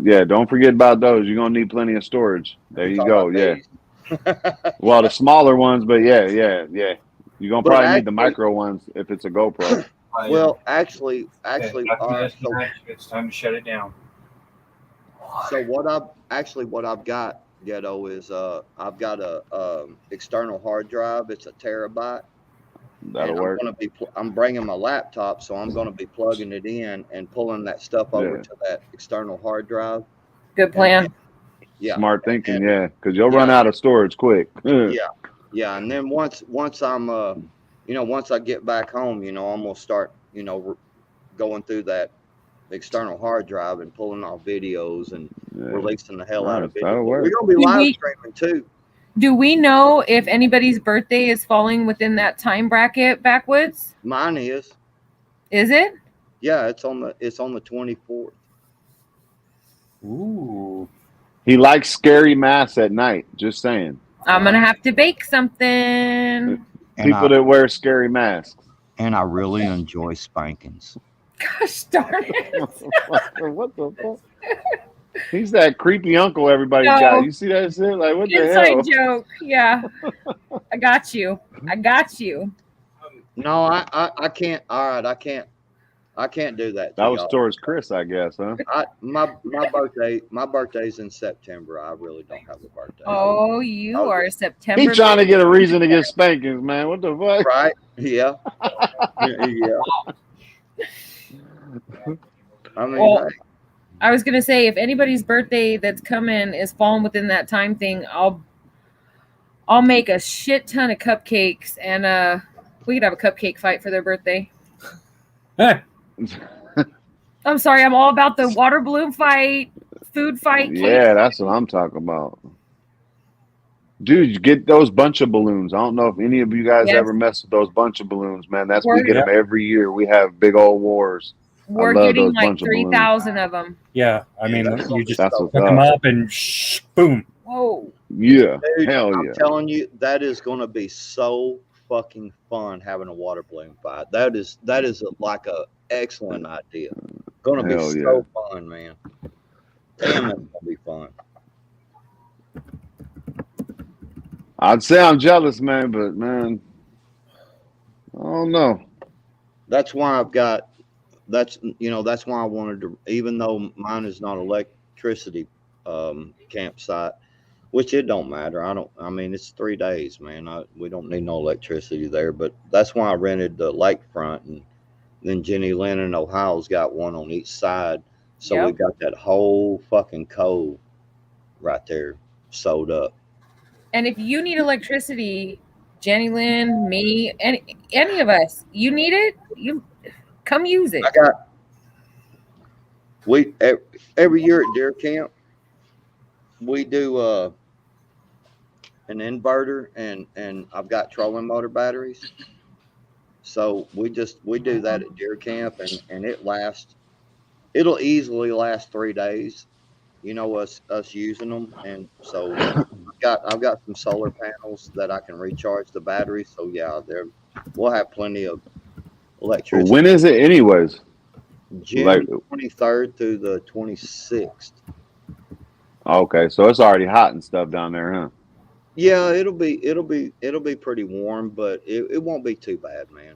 Yeah, don't forget about those. You're gonna need plenty of storage. There you go. Yeah. Well, the smaller ones, but yeah. You're gonna probably need the micro ones if it's a GoPro. Well, actually, it's time to shut it down. So what I've got, Ghetto, is I've got a external hard drive. It's a terabyte. That'll work. I'm bringing my laptop, so I'm going to be plugging it in and pulling that stuff over to that external hard drive. Good plan. Yeah. Smart thinking, because you'll run out of storage quick. Yeah, and then once I'm once I get back home, I'm gonna start going through that external hard drive and pulling off videos and releasing the hell out of it. We're gonna be live streaming too. Do we know if anybody's birthday is falling within that time bracket, Backwoods? Mine is. Is it? Yeah, it's on the 24th. Ooh. He likes scary masks at night. Just saying. I'm gonna have to bake something. People that wear scary masks. And I really enjoy spankings. Gosh darn it! What the fuck? He's that creepy uncle everybody got. You see that shit? Like, what the hell? Inside joke. Yeah. I got you. No, I can't. All right, I can't do that. That was towards Chris, I guess, huh? My birthday's in September. I really don't have a birthday. Oh, you are September. He's trying to get a reason to get spankings, man. What the fuck? Right? Yeah. Yeah. I mean, well, I was gonna say, if anybody's birthday that's coming is falling within that time thing, I'll make a shit ton of cupcakes, and we could have a cupcake fight for their birthday. I'm sorry, I'm all about the water balloon fight, food fight. Yeah, that's what I'm talking about. Dude, you get those bunch of balloons. I don't know if any of you guys Yes. ever mess with those bunch of balloons, man. We We're- get them every year. We have big old wars. We're I love getting those like bunch of balloons. 3,000 of them. Yeah, I mean, that's you just That's hook what's them up. up and boom. Whoa. Yeah, Dude, hell I'm yeah. telling you, that is going to be so fucking fun having a water balloon fight. That is like a excellent idea. Going to be Hell so fun, man. Damn, that's going to be fun. I'd say I'm jealous, man, but man, I don't know. That's why that's why I wanted to, even though mine is not electricity campsite, which it don't matter. I mean, it's 3 days, man. We don't need no electricity there, but that's why I rented the lakefront, and then Jenny Lynn in Ohio's got one on each side. So we got that whole fucking cove right there sewed up. And if you need electricity, Jenny Lynn, me, any of us, you need it, you come use it. Every year at deer camp, we do an inverter, and I've got trolling motor batteries. So we do that at deer camp, and it'll easily last 3 days. You know, us using them, and so I've got some solar panels that I can recharge the batteries. So yeah, we'll have plenty of electricity. When is it, anyways? June 23rd through the 26th. Okay, so it's already hot and stuff down there, huh? Yeah, it'll be pretty warm, but it won't be too bad, man.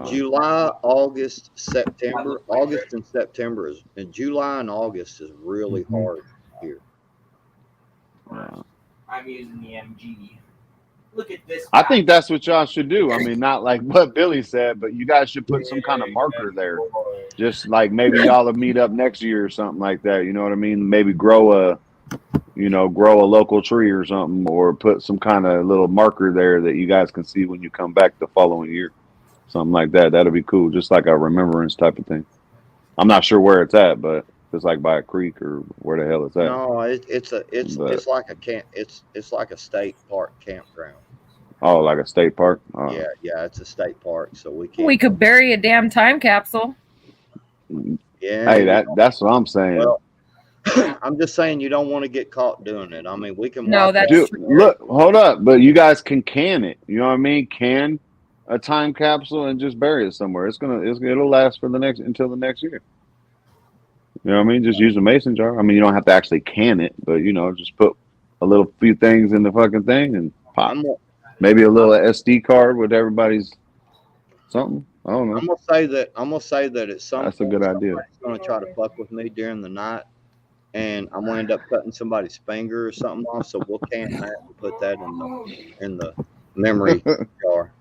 July, August, September. August and September and July and August is really hard here. I'm using the MG. Look at this. I think that's what y'all should do. I mean, not like what Billy said, but you guys should put some kind of marker there. Just like maybe y'all will meet up next year or something like that. You know what I mean? Maybe grow a local tree or something, or put some kind of little marker there that you guys can see when you come back the following year. Something like that. That'd be cool. Just like a remembrance type of thing. I'm not sure where it's at, but it's like by a creek or where the hell it's at. No, it's like a camp. It's like a state park campground. Oh, like a state park? Oh. Yeah, it's a state park, so we can't. We could bury a damn time capsule. Yeah. Hey, that's what I'm saying. Well, I'm just saying you don't want to get caught doing it. I mean, we can. No, that's Dude, look, hold up, but you guys can can it. You know what I mean? Can a time capsule and just bury it somewhere. It'll last for until the next year. You know what I mean? Just use a mason jar. I mean, you don't have to actually can it, but just put a little few things in the fucking thing and pop. Maybe a little SD card with everybody's something. I don't know. I'm gonna say that at some That's a good idea. Somebody's gonna try to fuck with me during the night, and I'm gonna end up cutting somebody's finger or something off. So we'll can that and put that in the memory jar.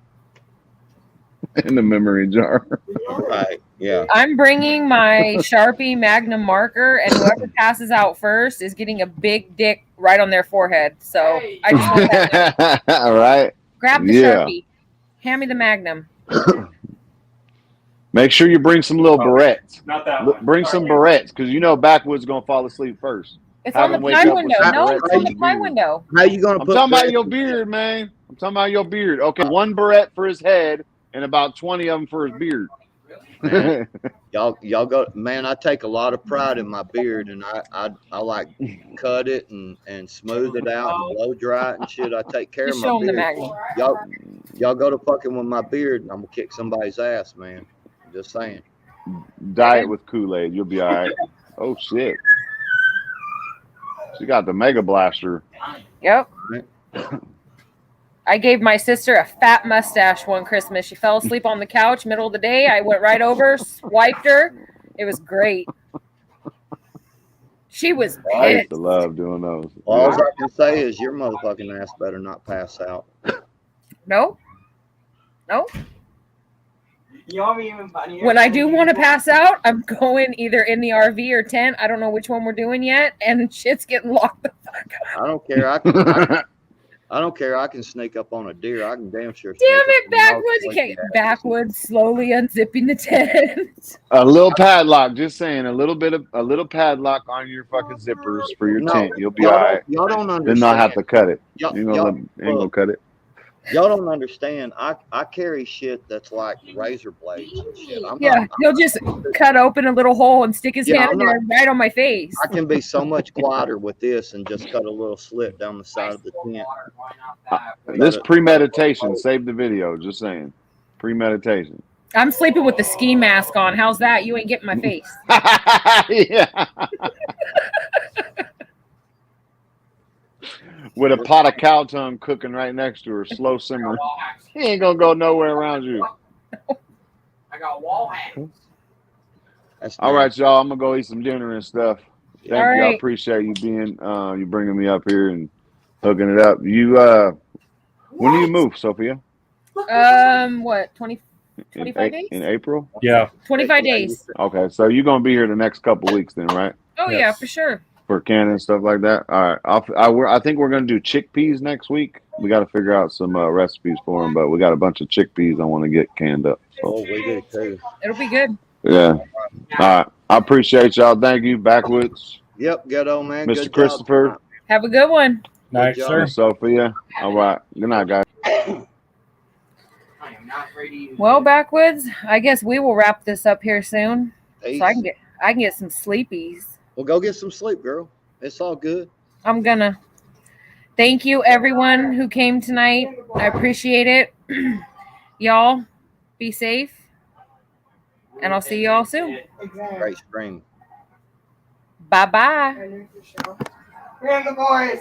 In the memory jar. Right. Yeah. I'm bringing my Sharpie Magnum marker, and whoever passes out first is getting a big dick right on their forehead. So I just want that. All right. Grab the Yeah. Sharpie. Hand me the Magnum. Make sure you bring some little barrettes. Not that one. Bring some barrettes, because Backwoods gonna fall asleep first. It's Have on the him wake pine up with window. some No, barrettes it's on in the his pine beard. window. How you gonna I'm put? talking about your beard, man. I'm talking about your beard. Okay, one barrette for his head and about 20 of them for his beard. Man, y'all go, man. I take a lot of pride in my beard, and I like cut it and smooth it out and blow dry it and shit. I take care Just of my show 'em the beard. Magnum. Y'all go to fucking with my beard, and I'm gonna kick somebody's ass, man. Just saying. Diet with Kool-Aid. You'll be all right. Oh, shit. She got the Mega Blaster. Yep. I gave my sister a fat mustache one Christmas. She fell asleep on the couch, middle of the day. I went right over, swiped her. It was great. She was I used pissed. to love doing those. All I can say is your motherfucking ass better not pass out. Nope. Nope. You want me even funnier? When I do want to pass out, I'm going either in the RV or tent. I don't know which one we're doing yet, and shit's getting locked the fuck up. I don't care. I don't care. I can sneak up on a deer. I can damn sure. Damn sneak it, up on a Backwoods. mouse Okay, like that. Backwoods slowly unzipping the tent. A little padlock, just saying, a little padlock on your fucking zippers for your No, tent. You'll be y'all all don't- right. y'all don't Then they'll have understand. to cut it. Y'all- You ain't gonna look. cut it. Y'all don't understand. I carry shit that's like razor blades and shit. Yeah, he'll just cut open a little hole and stick his Yeah, hand I'm in there right on my face. I can be so much quieter with this and just cut a little slit down the side of the tent. This premeditation. Save the video. Just saying, premeditation. I'm sleeping with the ski mask on. How's that? You ain't getting my face. Yeah. With a pot of cow tongue cooking right next to her, slow simmer. He ain't gonna go nowhere around you. I got wall hangers. All right, y'all. I'm gonna go eat some dinner and stuff. Thank All you. I right. appreciate you being you bringing me up here and hooking it up. You when do you move, Sophia? What, 25 days? In April? Yeah. 25 days. Okay, so you're gonna be here the next couple weeks then, right? Oh, yeah, for sure. For Cant and stuff like that. All right, I think we're gonna do chickpeas next week. We got to figure out some recipes for them, but we got a bunch of chickpeas I want to get canned up. So. Oh, we do too. It'll be good. Yeah. All right. I appreciate y'all. Thank you. Backwoods. Yep. Good old man. Mr. Good Christopher. job. Have a good one. Night, sir. Sophia. All right. Good night, guys. Well, Backwoods, I guess we will wrap this up here soon. Peace. So I can get some sleepies. Well, go get some sleep, girl. It's all good. I'm gonna. Thank you, everyone who came tonight. I appreciate it. Y'all, be safe. And I'll see you all soon. Great stream. Bye-bye. We're in the boys.